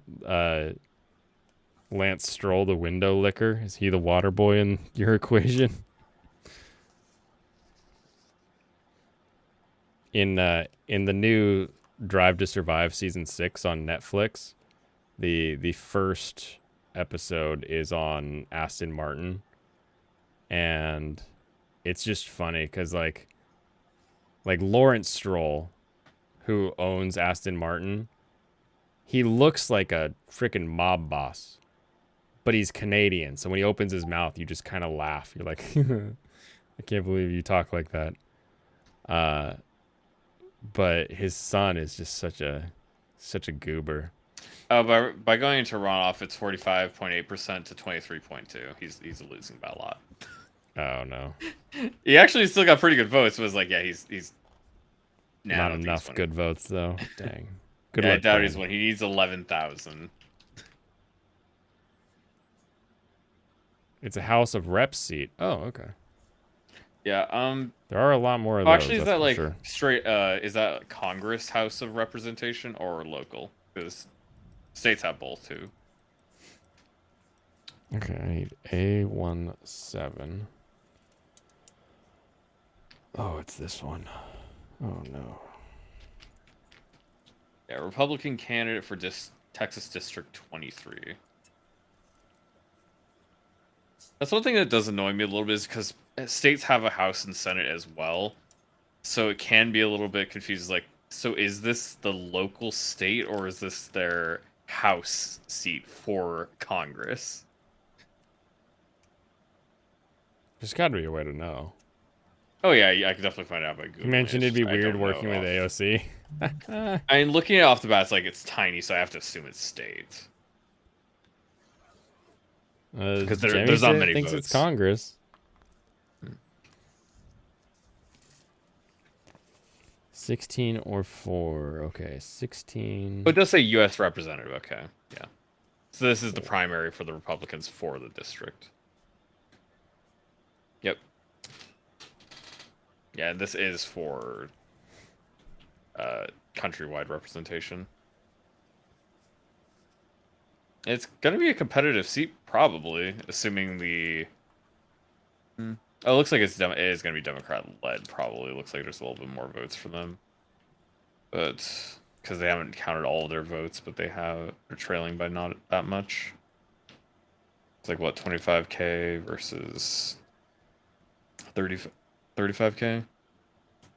Lance Stroll, the window licker. Is he the water boy in your equation? In the new Drive to Survive season 6 on Netflix, the first episode is on Aston Martin, and it's just funny because like Like Lawrence Stroll, who owns Aston Martin, he looks like a freaking mob boss, but he's Canadian. So when he opens his mouth, you just kind of laugh. You're like, I can't believe you talk like that. But his son is just such a goober. By going into runoff, it's 45.8% to 23.2. He's losing by a lot. Oh no. He actually still got pretty good votes. It was like, yeah, he's not enough good votes though. Dang. Good Yeah, I luck, doubt Brian. he's one. He needs 11,000. It's a House of Reps seat. Oh, okay. Yeah. There are a lot more of those. Actually, is that's that for like sure. straight? Is that Congress House of Representation or local? Because states have both too. Okay, I need A17. Oh, it's this one. Oh no. Yeah, Republican candidate for Texas District 23. That's one thing that does annoy me a little bit is because states have a House and Senate as well. So it can be a little bit confused. Like, so is this the local state or is this their House seat for Congress? There's got to be a way to know. Oh, yeah, I could definitely find out by Google. You mentioned it'd be weird working with AOC. I mean, looking at it off the bat, it's like it's tiny, so I have to assume it's state. Because there's not many thinks votes. it's Congress. 16 or 4. Okay, 16. But it does say U.S. representative. Okay, yeah. So this is the primary for the Republicans for the district. Yep. Yeah, this is for countrywide representation. It's gonna be a competitive seat, probably, assuming the. Oh, it looks like it is gonna be Democrat-led. Probably looks like there's a little bit more votes for them, but because they haven't counted all of their votes, but they're trailing by not that much. It's like what 25K versus 35K.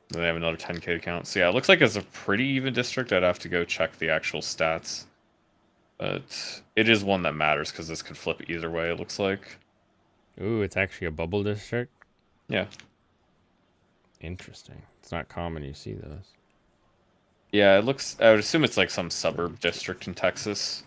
Then they have another 10K to count. So yeah, it looks like it's a pretty even district. I'd have to go check the actual stats. But it is one that matters because this could flip either way, it looks like. Ooh, it's actually a bubble district? Yeah. Interesting. It's not common you see those. Yeah, it looks... I would assume it's like some suburb district in Texas.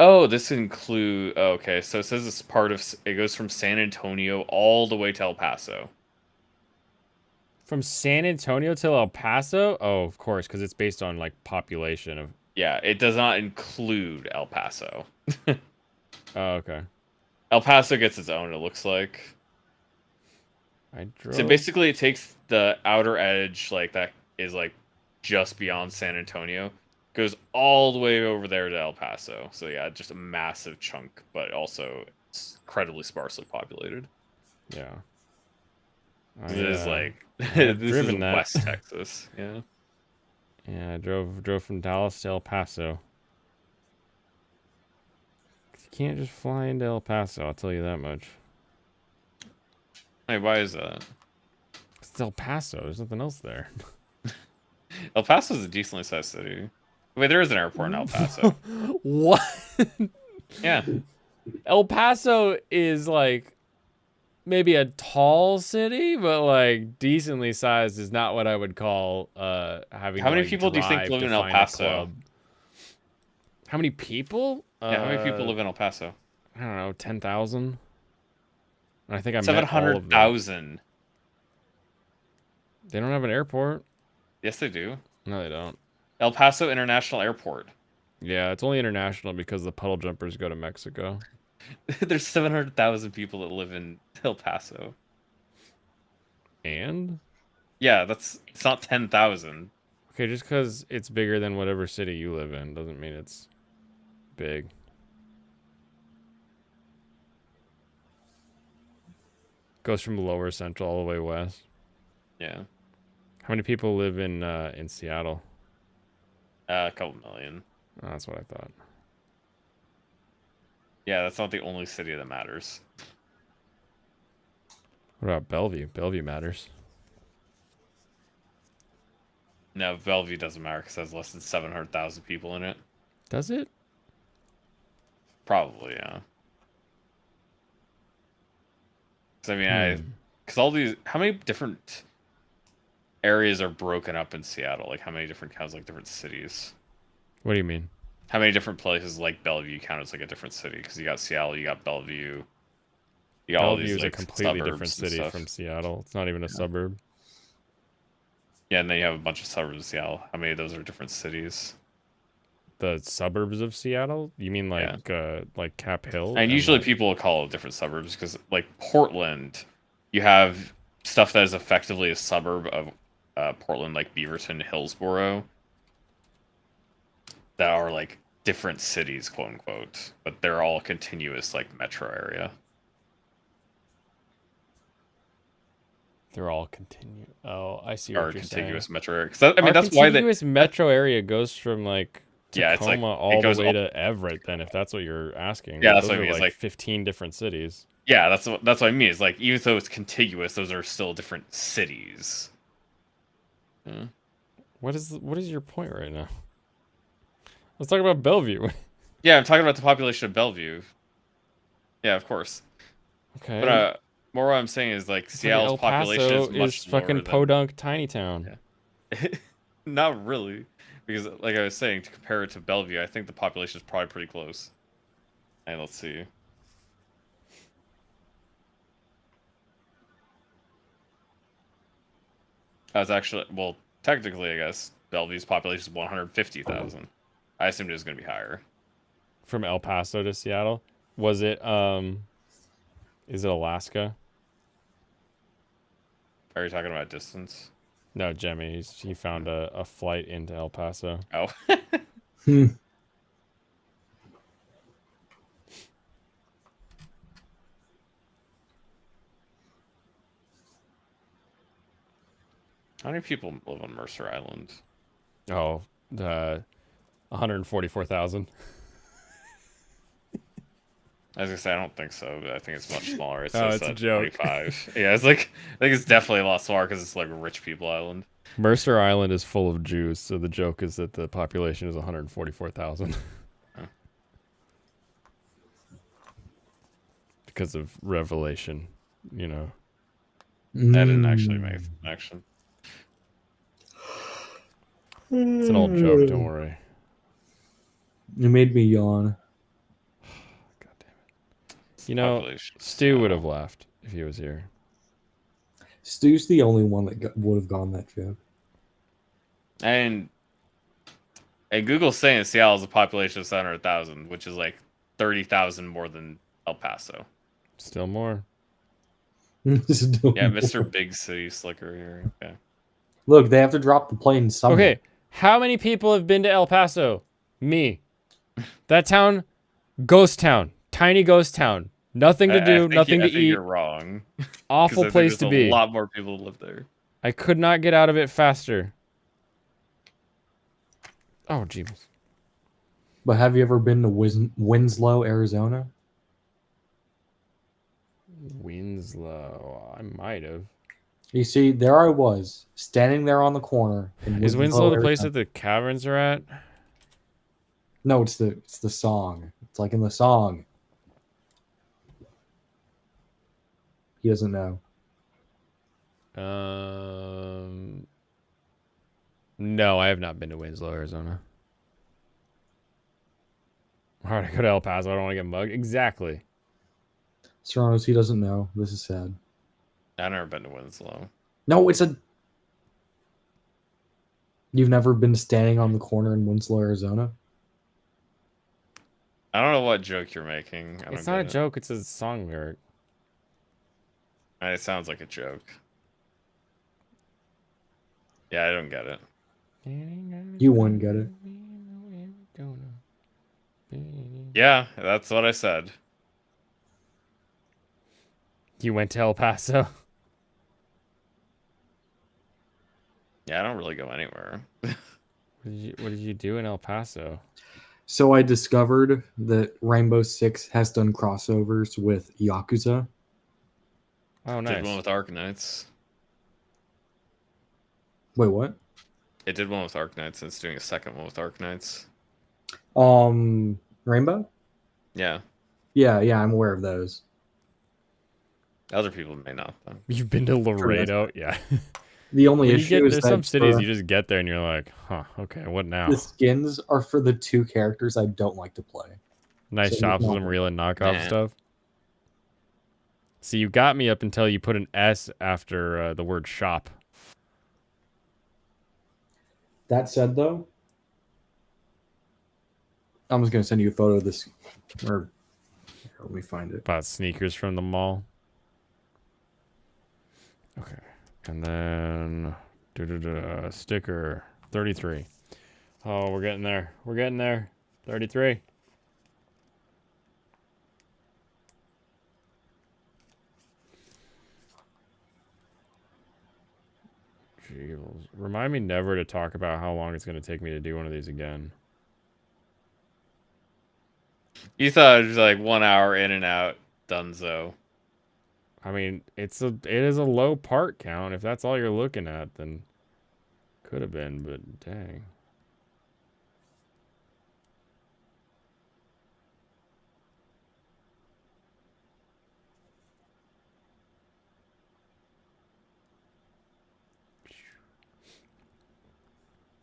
Oh, this include... Oh, okay, so it says it's part of... It goes from San Antonio all the way to El Paso. From San Antonio to El Paso? Oh, of course, because it's based on, like, population of... Yeah, it does not include El Paso. Oh, okay. El Paso gets its own, it looks like. So basically, it takes the outer edge, like, that is, like, just beyond San Antonio, goes all the way over there to El Paso. So, yeah, just a massive chunk, but also incredibly sparsely populated. Yeah. This is, like, I've this is driven that. West Texas, yeah. Yeah, I drove from Dallas to El Paso. You can't just fly into El Paso, I'll tell you that much. Hey, why is that? It's El Paso, there's nothing else there. El Paso is a decently sized city. Wait, there is an airport in El Paso. What? Yeah. El Paso is like maybe a tall city, but like decently sized is not what I would call having. How to, many like, people do you think drive live to in El find a Paso? club. How many people? Yeah, how many people live in El Paso? I don't know, 10,000. I think I met all of them. 700,000. They don't have an airport. Yes, they do. No, they don't. El Paso International Airport. Yeah, it's only international because the puddle jumpers go to Mexico. There's 700,000 people that live in El Paso. And? Yeah, it's not 10,000. Okay, just because it's bigger than whatever city you live in doesn't mean it's big. Goes from lower central all the way west. Yeah. How many people live in Seattle? A couple million. Oh, that's what I thought. Yeah, that's not the only city that matters. What about Bellevue? Bellevue matters. No, Bellevue doesn't matter because it has less than 700,000 people in it. Does it? Probably, yeah. Because, I mean, because all these... How many different areas are broken up in Seattle? Like, how many different counts, like, different cities? What do you mean? How many different places, like, Bellevue count as, like, a different city? Because you got Seattle, you got Bellevue... You got all Bellevue these, is like, a completely different suburbs and city stuff. from Seattle. It's not even a suburb. Yeah, and then you have a bunch of suburbs of Seattle. How many of those are different cities? The suburbs of Seattle? You mean like Cap Hill? And usually like... people will call it different suburbs because, like, Portland, you have stuff that is effectively a suburb of Portland, like Beaverton, Hillsboro, that are, like, different cities, quote unquote, but they're all continuous, like, metro area. They're all continuous. Oh, I see Or what you're contiguous saying. metro area. 'Cause that, I mean, Our that's why the contiguous metro area goes from like Yeah, Tacoma it's like, it all goes the way all- to Everett. Then, if that's what you're asking, Yeah, that's those what I are mean, it's like like- 15 different cities. Yeah, that's what I mean. It's like, even though it's contiguous, those are still different cities. Yeah. What is your point right now? Let's talk about Bellevue. Yeah, I'm talking about the population of Bellevue. Yeah, of course. Okay. But more what I'm saying is, like, Seattle's El population Paso is much fucking lower than... podunk tiny town. Yeah. Not really, because, like I was saying, to compare it to Bellevue, I think the population is probably pretty close. And let's see. That's actually, well, technically, I guess Bellevue's population is 150,000. I assumed it was going to be higher. From El Paso to Seattle, was it? Is it Alaska? Are you talking about distance? No, Jemmy. He found a flight into El Paso. Oh. How many people live on Mercer Island? Oh, 144,000. I was gonna say, I don't think so, but I think it's much smaller. It Oh, says it's a joke. 25. Yeah, it's like, I think it's definitely a lot smaller because it's like a rich people island. Mercer Island is full of Jews, so the joke is that the population is 144,000. Huh. Because of Revelation, you know. That didn't actually make the connection. It's an old joke, don't worry. You made me yawn. God damn it. You know, Population of Stu would Seattle. have laughed if he was here. Stu's the only one that would have gone that joke. And Google's saying Seattle has a population of 700,000, which is like 30,000 more than El Paso. Still more. Yeah, Mr. Big City Slicker here. Okay. Look, they have to drop the plane somewhere. Okay, how many people have been to El Paso? Me. That town, ghost town. Tiny ghost town. Nothing to do, nothing to I think eat. you're wrong. 'Cause I Awful think place to there's be. A lot more people live there. I could not get out of it faster. Oh, jeez. But have you ever been to Winslow, Arizona? Winslow. I might have. You see, there I was, standing there on the corner. In Is Winslow the place Arizona. that the caverns are at? No, it's the song. It's like in the song. He doesn't know. No, I have not been to Winslow, Arizona. Why would I go to El Paso? I don't want to get mugged. Exactly. Serranos, he doesn't know. This is sad. I've never been to Winslow. No, it's a. You've never been standing on the corner in Winslow, Arizona? I don't know what joke you're making. I It's don't not a get it. joke. It's a song lyric. It sounds like a joke. Yeah, I don't get it. You wouldn't get it. Yeah, that's what I said. You went to El Paso? Yeah, I don't really go anywhere. What did you do in El Paso? So I discovered that Rainbow Six has done crossovers with Yakuza. Oh, Did one nice. with Arknights. Wait, what? It did one with Arknights, and it's doing a second one with Arknights. Rainbow? Yeah. Yeah, I'm aware of those. Other people may not, though. You've been to Laredo? Yeah. The only When you issue get is there's that some cities for- you just get there and you're like, huh, okay, what now? the skins are for the 2 characters I don't like to play. Nice so shops it's with not- some real and knockoff Nah. stuff. See, you got me up until you put an S after the word shop. That said, though, I'm just gonna send you a photo of this. Or here, let me find it. Bought sneakers from the mall. Okay. And then sticker 33. Oh, we're getting there. We're getting there. 33. Jeez. Remind me never to talk about how long it's going to take me to do one of these again. You thought it was like 1 hour in and out, donezo. I mean, it is a low part count. If that's all you're looking at, then could have been, but dang.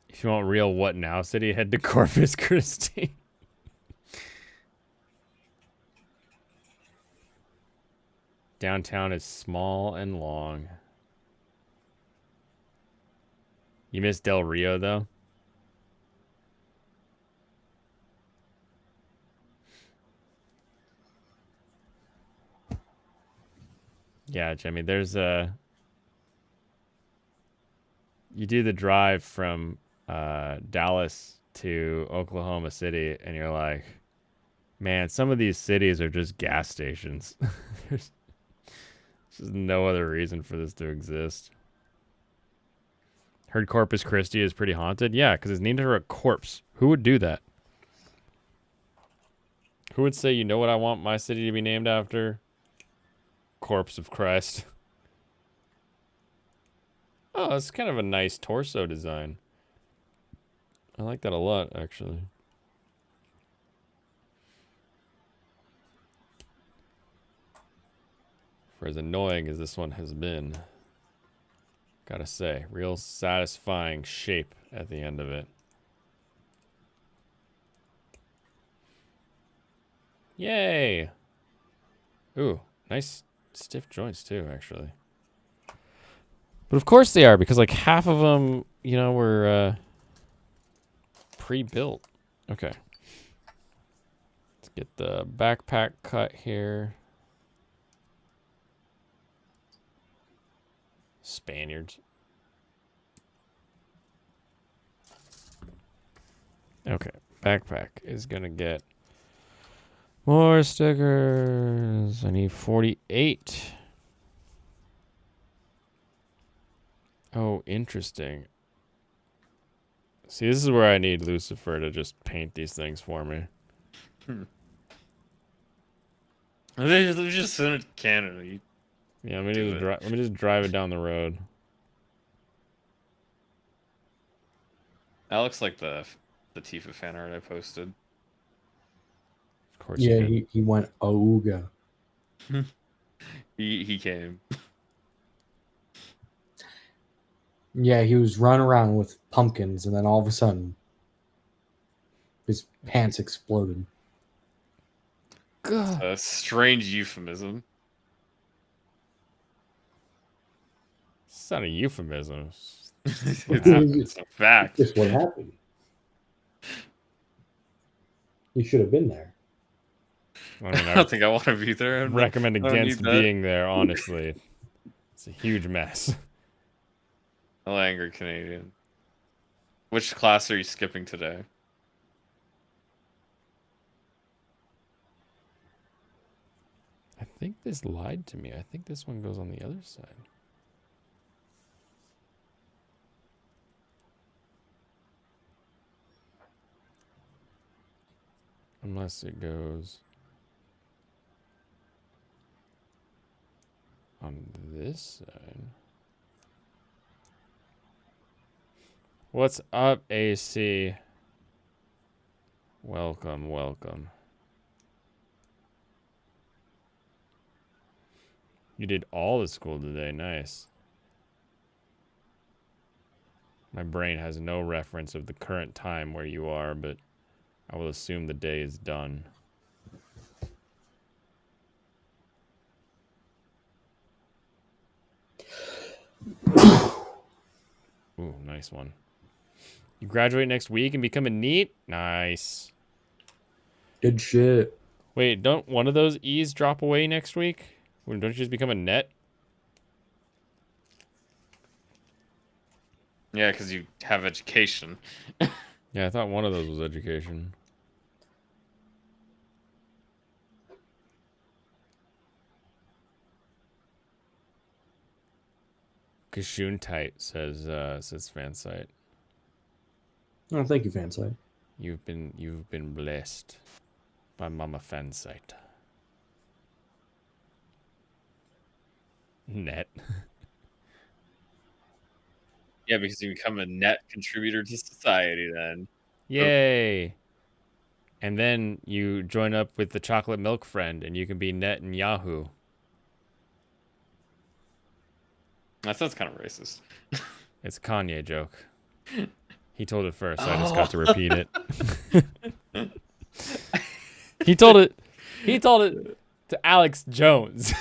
If you want real what now city, head to Corpus Christi. Downtown is small and long. You miss Del Rio, though? Yeah, Jimmy, there's a... You do the drive from Dallas to Oklahoma City, and you're like, man, some of these cities are just gas stations. There's just no other reason for this to exist. Heard Corpus Christi is pretty haunted? Yeah, because it's named after a corpse. Who would do that? Who would say, you know what I want my city to be named after? Corpse of Christ. Oh, it's kind of a nice torso design. I like that a lot, actually. For as annoying as this one has been, gotta say, real satisfying shape at the end of it. Yay! Ooh, nice stiff joints too, actually. But of course they are, because like half of them, you know, were pre-built. Okay. Let's get the backpack cut here. Spaniards. Okay, backpack is gonna get more stickers. I need 48. Oh, interesting. See, this is where I need Lucifer to just paint these things for me. They just sent it to Canada. Yeah, let me just drive it down the road. That looks like the Tifa fan art I posted. Of course. Yeah, he went Ooga. He came. Yeah, he was running around with pumpkins, and then all of a sudden, his pants exploded. God. A strange euphemism. It's not a euphemism. It's a fact. Just what happened. You should have been there. I mean, I don't think I want to be there. recommend I don't against need that. being there, honestly. It's a huge mess. Hello, angry Canadian. Which class are you skipping today? I think this lied to me. I think this one goes on the other side. Unless it goes on this side. What's up, AC? Welcome, welcome. You did all the school today. Nice. My brain has no reference of the current time where you are, but I will assume the day is done. Ooh, nice one. You graduate next week and become a NEET? Nice. Good shit. Wait, don't one of those E's drop away next week? Don't you just become a net? Yeah, because you have education. Yeah, I thought one of those was education. Gesundheit says Fansite. Oh, thank you, Fansite. You've been blessed by Mama Fansite. Net. Yeah, because you become a net contributor to society then. Yay! And then you join up with the chocolate milk friend, and you can be Net and Yahoo. That sounds kind of racist. It's a Kanye joke. He told it first, so I just got to repeat it. He told it to Alex Jones.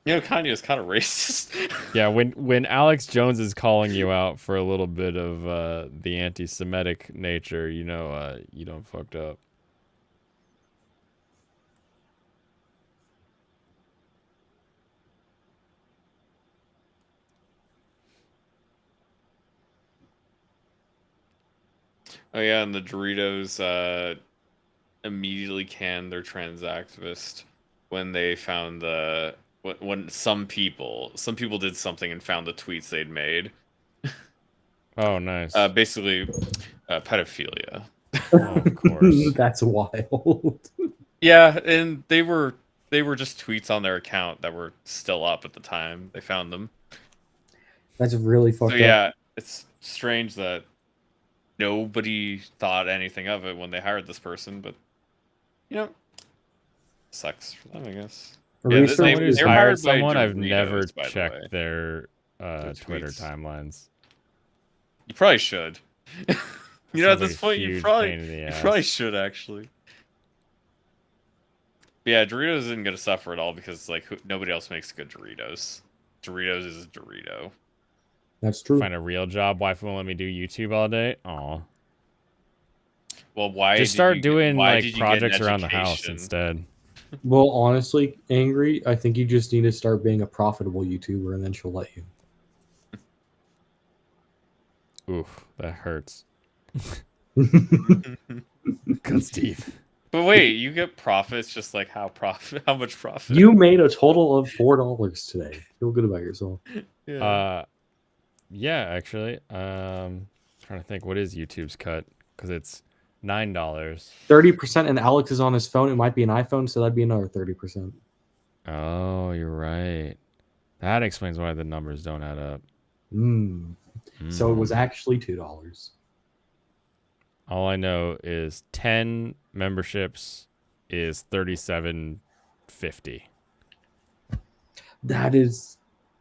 You know, Kanye is kind of racist. Yeah, when Alex Jones is calling you out for a little bit of the anti-Semitic nature, you know you don't fucked up. Oh yeah, and the Doritos immediately canned their trans activist when they found when some people did something and found the tweets they'd made. Oh, nice. Basically, pedophilia. Oh, of course. That's wild. Yeah, and they were just tweets on their account that were still up at the time they found them. That's really fucked So up. yeah, it's strange that nobody thought anything of it when they hired this person, but you know, sucks for them, I guess. Yeah, this Someone who's they're hired by someone, I've Doritos, never by the way. checked their Twitter tweets. timelines. You probably should. You know, at Sounds like this a point, you huge probably pain in the ass. should actually. But yeah, Doritos isn't gonna suffer at all because like nobody else makes good Doritos. Doritos is a Dorito. That's true. Find a real job. Wife won't let me do YouTube all day. Aw. Well, why Just did start you doing why like did you get an projects around the house education? instead. Well, honestly, Angry, I think you just need to start being a profitable YouTuber, and then she'll let you. Oof, that hurts. Cuts deep. But wait, you get profits just like how much profit? You made a total of $4 today. Feel good about yourself. Yeah. Yeah, actually. Trying to think, what is YouTube's cut? Because it's $9. 30%, and Alex is on his phone. It might be an iPhone, so that'd be another 30%. Oh, you're right. That explains why the numbers don't add up. So it was actually $2. All I know is 10 memberships is $37.50. That is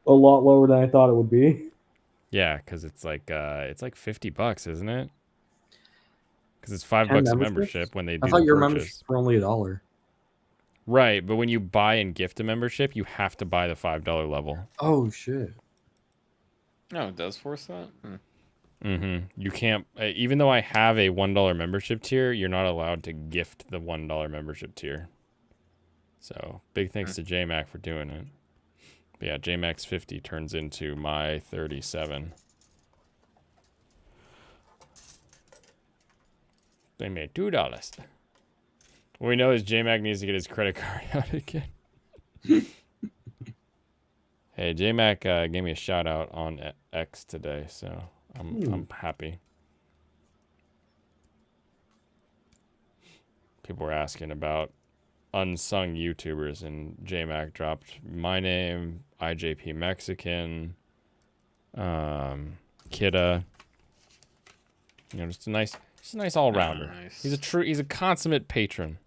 a lot lower than I thought it would be. Yeah, because it's like $50, isn't it? Because it's $5 a memberships? membership when they do I thought the your purchase. memberships were only $1. Right, but when you buy and gift a membership, you have to buy the $5 level. Oh shit! No, it does force that. You can't. Even though I have a $1 membership tier, you're not allowed to gift the $1 membership tier. So big thanks to JMac for doing it. But yeah, JMac's 50 turns into my 37. They made $2. What we know is JMac needs to get his credit card out again. Hey, JMac gave me a shout out on X today, so I'm happy. People were asking about unsung YouTubers, and JMac dropped my name, IJP Mexican, Kidda. You know, just a nice all rounder. Nice. He's a consummate patron.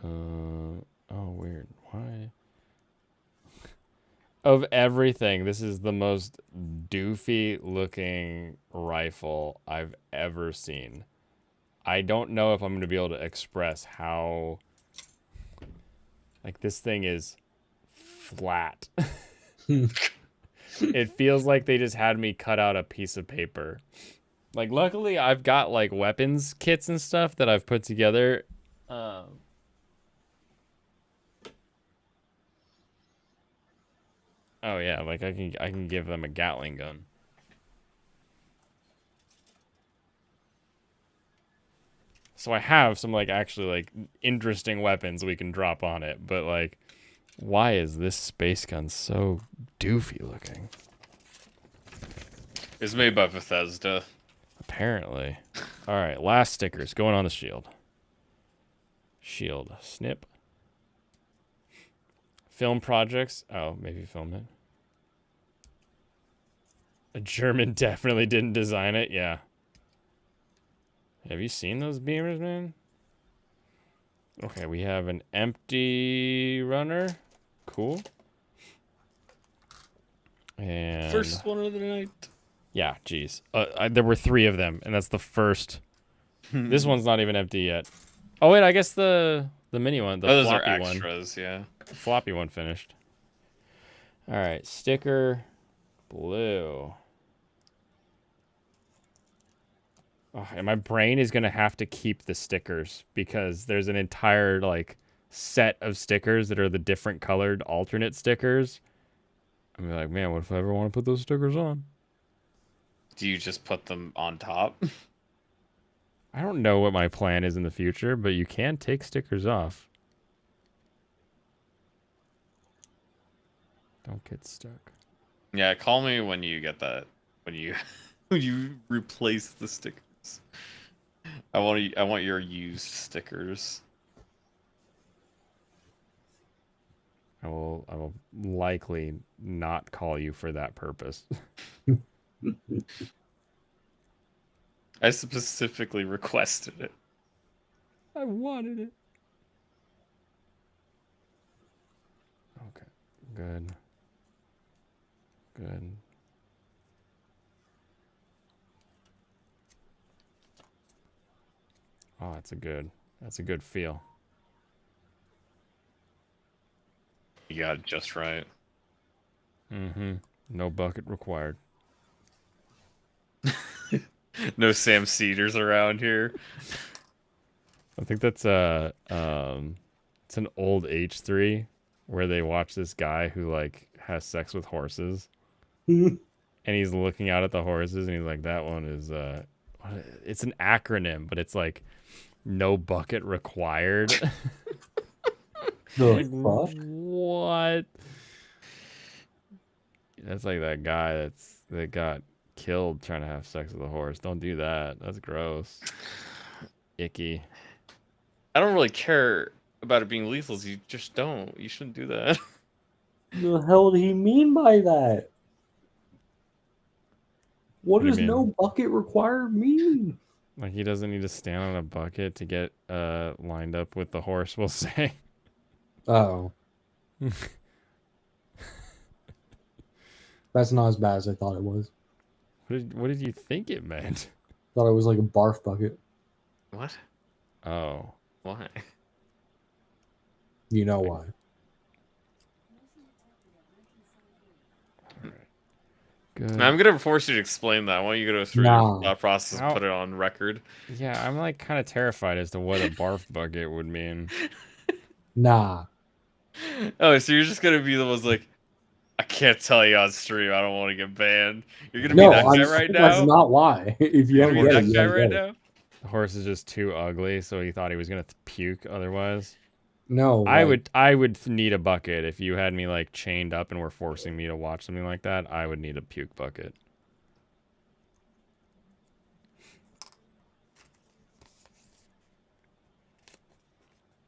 Oh, weird. Why? Of everything, this is the most doofy looking rifle I've ever seen. I don't know if I'm going to be able to express how, like, this thing is flat. It feels like they just had me cut out a piece of paper. Like, luckily I've got like weapons kits and stuff that I've put together. Oh yeah, like I can give them a Gatling gun. So I have some like actually like interesting weapons we can drop on it, but like why is this space gun so doofy looking? It's made by Bethesda. Apparently. All right, last stickers going on the shield. Shield, snip. Film projects. Oh, maybe film it. A German definitely didn't design it. Yeah. Have you seen those beamers, man? Okay, we have an empty runner. Cool. And First one of the night. yeah, geez. There were 3 of them, and that's the first. This one's not even empty yet. Oh wait, I guess the mini one, the those are floppy extras, one. yeah. The floppy one finished. All right, sticker blue. Oh, and my brain is gonna have to keep the stickers because there's an entire like set of stickers that are the different colored alternate stickers. I'm like, man, what if I ever want to put those stickers on? Do you just put them on top? I don't know what my plan is in the future, but you can take stickers off. Don't get stuck. Yeah, call me when you get that. When you when you replace the stickers. I want your used stickers. I will likely not call you for that purpose. I specifically requested it. I wanted it. Okay. Good. Good. Oh, that's a good feel. You got it just right. Mm-hmm. No bucket required. No Sam Cedars around here. I think that's it's an old H3 where they watch this guy who like has sex with horses. And he's looking out at the horses and he's like, that one is it's an acronym, but it's like no bucket required. The Like, fuck? what? That's like that guy that got killed trying to have sex with a horse. Don't do that. That's gross. Icky. I don't really care about it being lethal. You just don't. You shouldn't do that. The hell did he mean by that? What do you does mean? no bucket required mean? Like he doesn't need to stand on a bucket to get lined up with the horse, we'll say. Oh. That's not as bad as I thought it was. What did you think it meant? Thought it was like a barf bucket. What? Oh. Why? You know why. Good. I'm gonna force you to explain that. I want you to go through Nah. your thought process and How- put it on record. Yeah, I'm like kind of terrified as to what a barf bucket would mean. Nah. Oh, so you're just gonna be the ones like, I can't tell you on stream. I don't want to get banned. You're gonna No, be that I'm guy right saying that's now. not why. If you You're don't gonna get be it, that you guy don't right get it. now. The horse is just too ugly, so he thought he was gonna puke otherwise. No, I like, would need a bucket if you had me like chained up and were forcing me to watch something like that. I would need a puke bucket.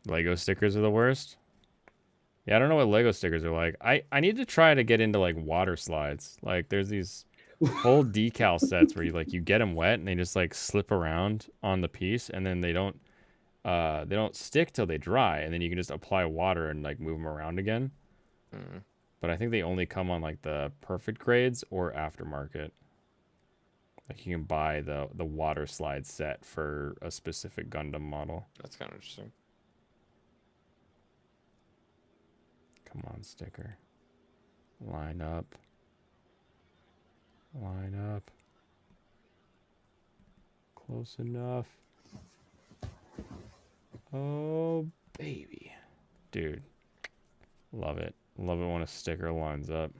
Lego stickers are the worst. Yeah, I don't know what Lego stickers are like. I need to try to get into like water slides. Like there's these whole decal sets where you get them wet and they just like slip around on the piece and then they don't stick till they dry and then you can just apply water and like move them around again. But I think they only come on like the perfect grades or aftermarket. Like you can buy the water slide set for a specific Gundam model. That's kind of interesting. Come on, sticker. Line up. Line up. Close enough. Oh, baby. Dude. Love it. Love it when a sticker lines up.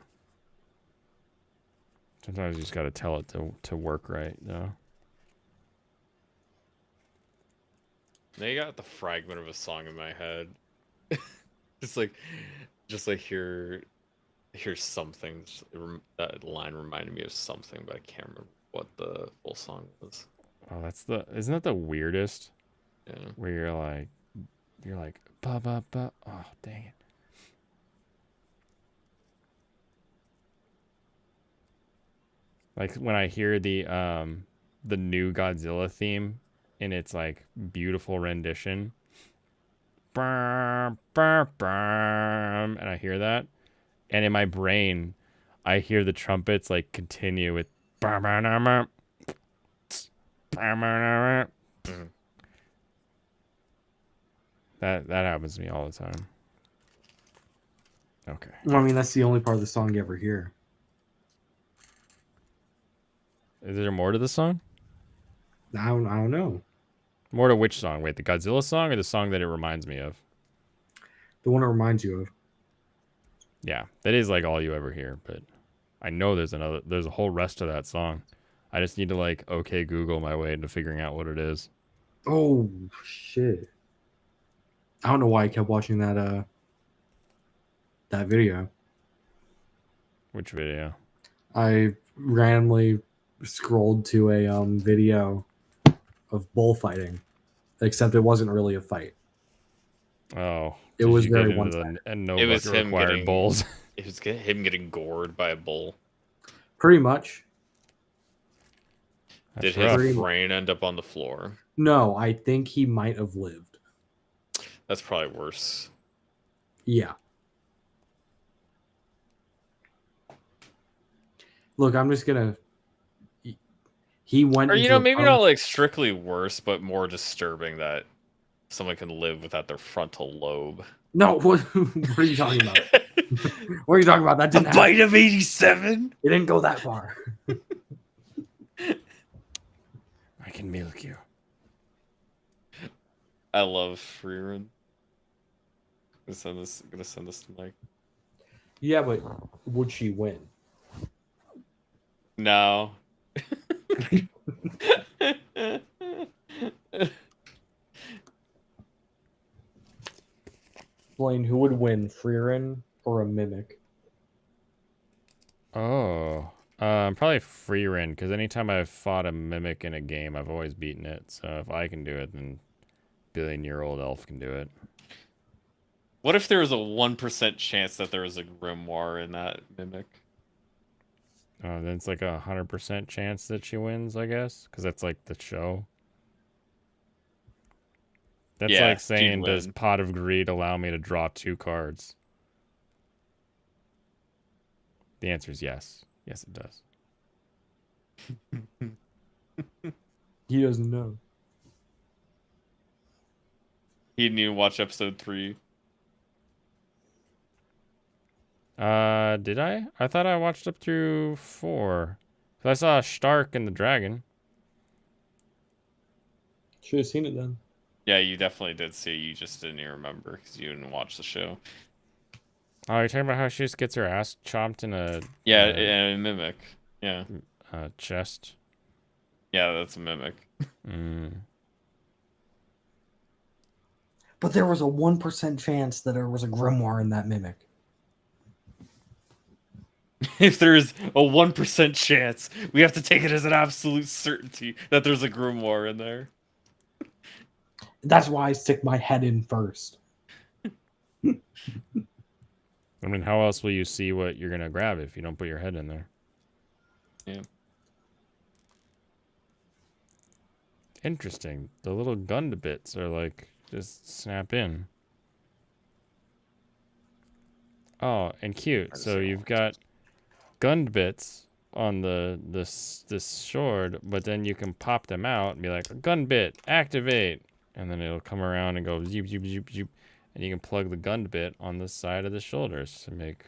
Sometimes you just gotta tell it to work right, though. Now you got the fragment of a song in my head. Just like hear something. That line reminded me of something, but I can't remember what the full song was. Oh, isn't that the weirdest? Yeah. Where you're like ba ba ba. Oh, dang it. Like when I hear the new Godzilla theme in its like beautiful rendition. And I hear that. And in my brain, I hear the trumpets like continue with that happens to me all the time. Okay. well, I mean, that's the only part of the song you ever hear. Is there more to the song? I don't know. More to which song? Wait, the Godzilla song or the song that it reminds me of? The one it reminds you of. Yeah, that is like all you ever hear, but I know there's a whole rest of that song. I just need to like okay Google my way into figuring out what it is. Oh shit! I don't know why I kept watching that video. Which video? I randomly scrolled to a video of bullfighting, except it wasn't really a fight. Oh, It was you get very into one-sided. and no It was bucket him required getting bulls. It was him getting gored by a bull. Pretty much. Did That's rough. his brain end up on the floor? No, I think he might have lived. That's probably worse. Yeah. Look, I'm just gonna. He went. Or you into know, a maybe pub- not like strictly worse, but more disturbing that someone can live without their frontal lobe. No, what are you talking about? What are you talking about? That didn't happen. Bite of 87. It didn't go that far. I can milk you. I love Freerun. Gonna send this to Mike. Yeah, but would she win? No. Blaine, who would win, Freerin or a mimic? Oh, probably Freerin, because anytime I've fought a mimic in a game, I've always beaten it. So if I can do it, then billion-year-old elf can do it. What if there was a 1% chance that there was a grimoire in that mimic? Oh, then it's like 100% chance that she wins, I guess, because that's like the show. That's Yeah, like she'd saying, does win. Pot of Greed allow me to draw 2 cards? The answer is yes. Yes, it does. He doesn't know. He didn't even watch episode 3. Did I? I thought I watched up through 4. 'Cause I saw Stark and the dragon. Should have seen it then. Yeah, you definitely did see. You just didn't even remember because you didn't watch the show. Oh, you're talking about how she just gets her ass chomped in a Yeah, and a mimic. Yeah. chest. Yeah, that's a mimic. Mm. But there was a 1% chance that there was a grimoire in that mimic. If there's a 1% chance, we have to take it as an absolute certainty that there's a grimoire in there. That's why I stick my head in first. I mean, how else will you see what you're gonna grab if you don't put your head in there? Yeah. Interesting. The little gun bits are like just snap in. Oh, and cute. So you've got gun bits on this sword, but then you can pop them out and be like, gun bit, activate, and then it'll come around and go zoop zoop zoop zoop, and you can plug the gun bit on the side of the shoulders to make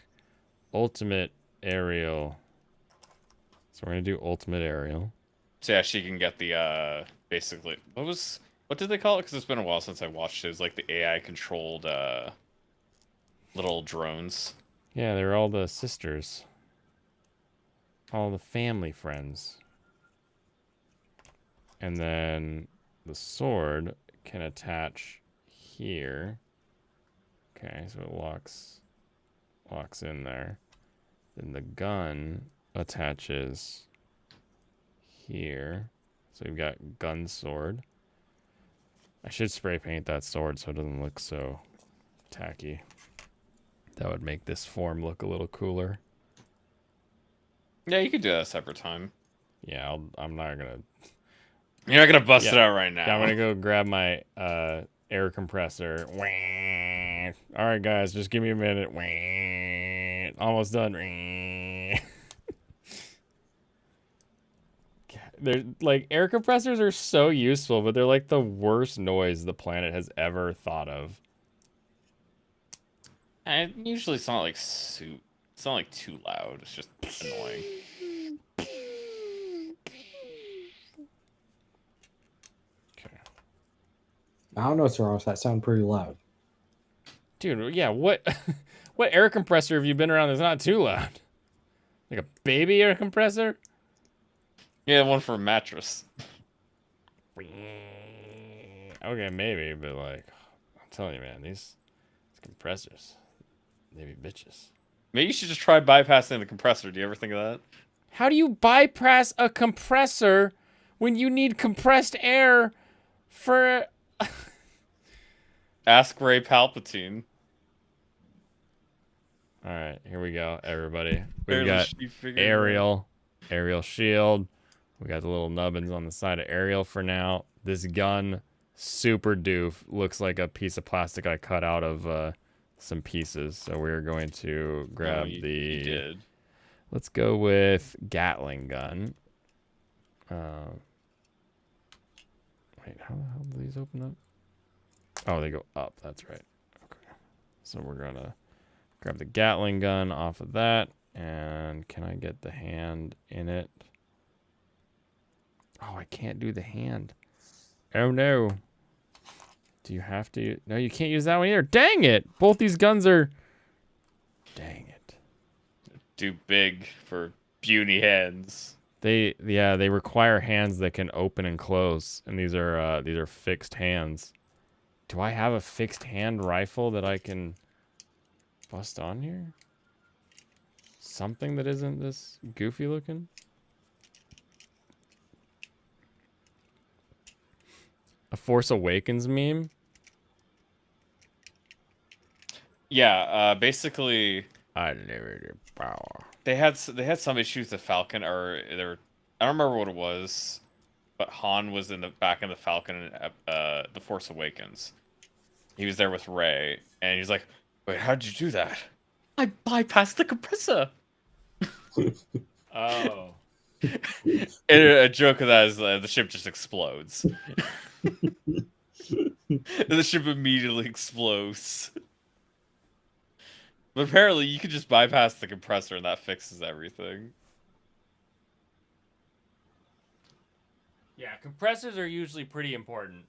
ultimate aerial. So we're gonna do ultimate aerial. So yeah, she can get the basically what did they call it? Because it's been a while since I watched it. It was like the AI controlled little drones. Yeah, they're all the sisters. All the family friends. And then the sword can attach here. Okay, so it locks in there. Then the gun attaches here. So we've got gun sword. I should spray paint that sword so it doesn't look so tacky. That would make this form look a little cooler. Yeah, you could do that a separate time. Yeah, I'm not gonna. You're not gonna bust it out right now. Yeah, I'm gonna go grab my air compressor. All right, guys, just give me a minute. Almost done. They're like air compressors are so useful, but they're like the worst noise the planet has ever thought of. And usually it's not like it's not like too loud. It's just annoying. Okay. I don't know what's wrong with that. Sound pretty loud. Dude, yeah, what air compressor have you been around that's not too loud? Like a baby air compressor? Yeah, one for a mattress. Okay, maybe, but like, I'm telling you, man, these compressors, they be bitches. Maybe you should just try bypassing the compressor. Do you ever think of that? How do you bypass a compressor when you need compressed air for... Ask Ray Palpatine. All right, here we go, everybody. We've Barely got she figured it out. aerial shield. We got the little nubbins on the side of aerial for now. This gun, super doof. Looks like a piece of plastic I cut out of some pieces. So we're going to grab You did. Let's go with Gatling gun. Wait, how the hell do these open up? Oh, they go up. That's right. Okay. So we're gonna grab the Gatling gun off of that. And can I get the hand in it? Oh, I can't do the hand. Oh, no. Do you have to? No, you can't use that one either. Dang it. Both these guns are... Dang it. Too big for puny hands. They require hands that can open and close. And these are fixed hands. Do I have a fixed hand rifle that I can bust on here? Something that isn't this goofy looking? A Force Awakens meme? Yeah, basically Unlimited power. they had some issues with Falcon, or I don't remember what it was, but Han was back in the Falcon in The Force Awakens. He was there with Rey, and he's like, "Wait, how did you do that?" I bypassed the compressor. Oh. And a joke of that is the ship just explodes. The ship immediately explodes. But apparently you could just bypass the compressor and that fixes everything. Yeah, compressors are usually pretty important.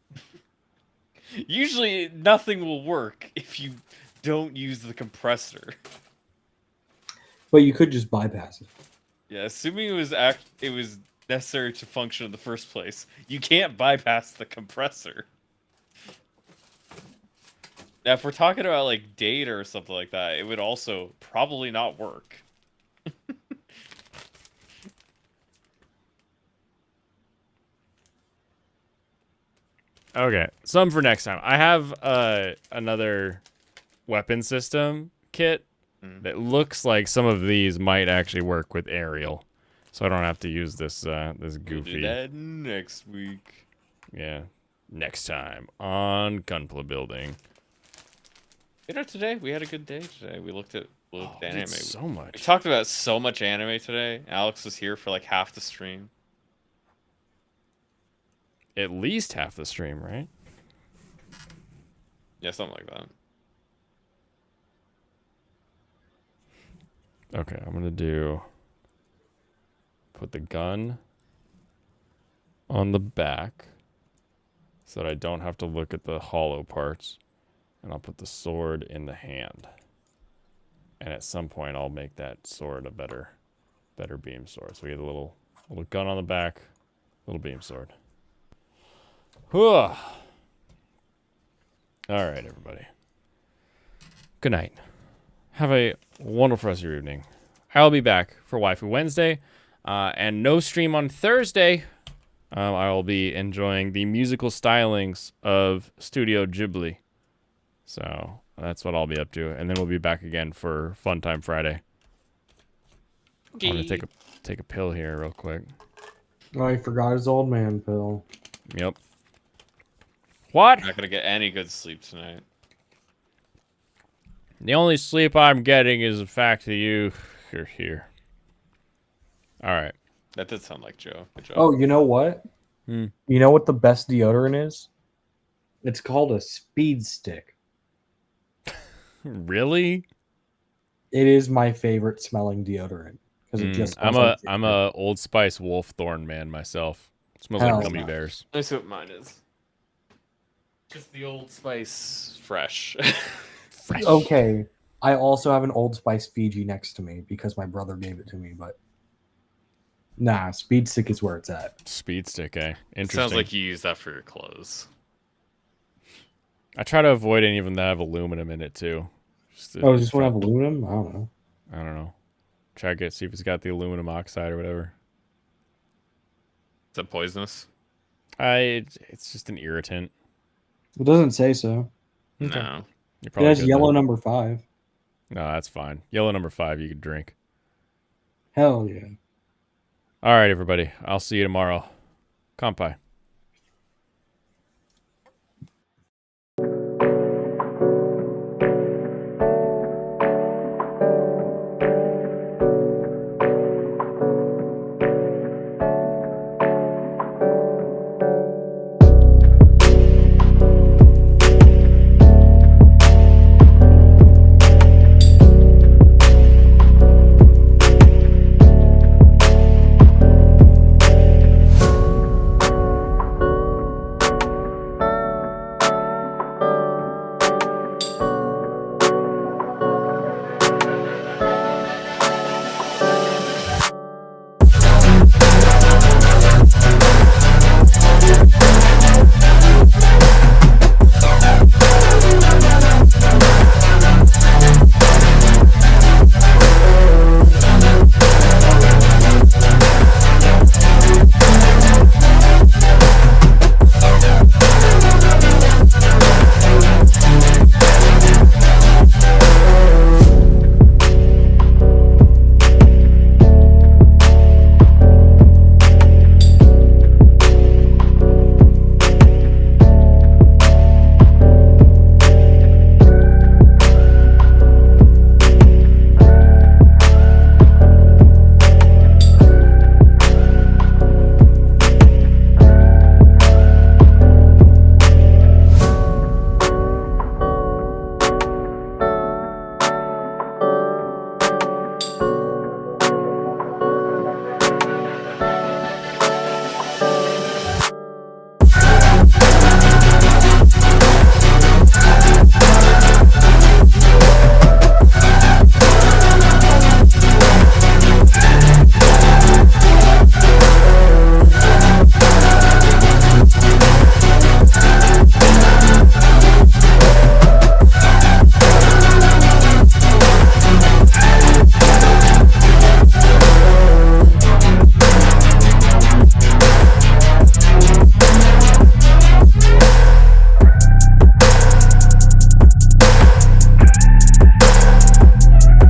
Usually nothing will work if you don't use the compressor. But you could just bypass it. Yeah, assuming it was necessary to function in the first place, you can't bypass the compressor. Now, if we're talking about like data or something like that, it would also probably not work. Okay, some for next time. I have another weapon system kit that looks like some of these might actually work with aerial, so I don't have to use this this goofy. We'll do that next week. Yeah, next time on Gunpla Building. You know, today we had a good day. Today we looked at anime. So much. We talked about so much anime today. Alex was here for like half the stream. At least half the stream, right? Yeah, something like that. Okay, I'm gonna put the gun on the back so that I don't have to look at the hollow parts, and I'll put the sword in the hand. And at some point, I'll make that sword a better beam sword. So we get a little gun on the back, little beam sword. Whew. All right, everybody. Good night. Have a wonderful rest of your evening. I'll be back for Waifu Wednesday, and no stream on Thursday. I will be enjoying the musical stylings of Studio Ghibli. So that's what I'll be up to, and then we'll be back again for Fun Time Friday. I'm gonna take a pill here real quick. Oh, he forgot his old man pill. Yep. What? I'm not gonna get any good sleep tonight. The only sleep I'm getting is the fact that you're here. All right. That did sound like Joe. Good job. Oh, you know what? You know what the best deodorant is? It's called a speed stick. Really? It is my favorite smelling deodorant because it just. I'm a Old Spice Wolfthorn man myself. It smells like gummy bears. Let me see what mine is. Just the Old Spice fresh. Fresh. Okay, I also have an Old Spice Fiji next to me because my brother gave it to me, but nah, Speed Stick is where it's at. Speed Stick, eh? Interesting. Sounds like you use that for your clothes. I try to avoid any of them that have aluminum in it too. Just one have aluminum? I don't know. I don't know. Try to see if it's got the aluminum oxide or whatever. Is that poisonous? It's just an irritant. It doesn't say so. Okay. No. You're It has good yellow then. number 5. No, that's fine. Yellow number 5 you could drink. Hell yeah. All right, everybody. I'll see you tomorrow. Kampai.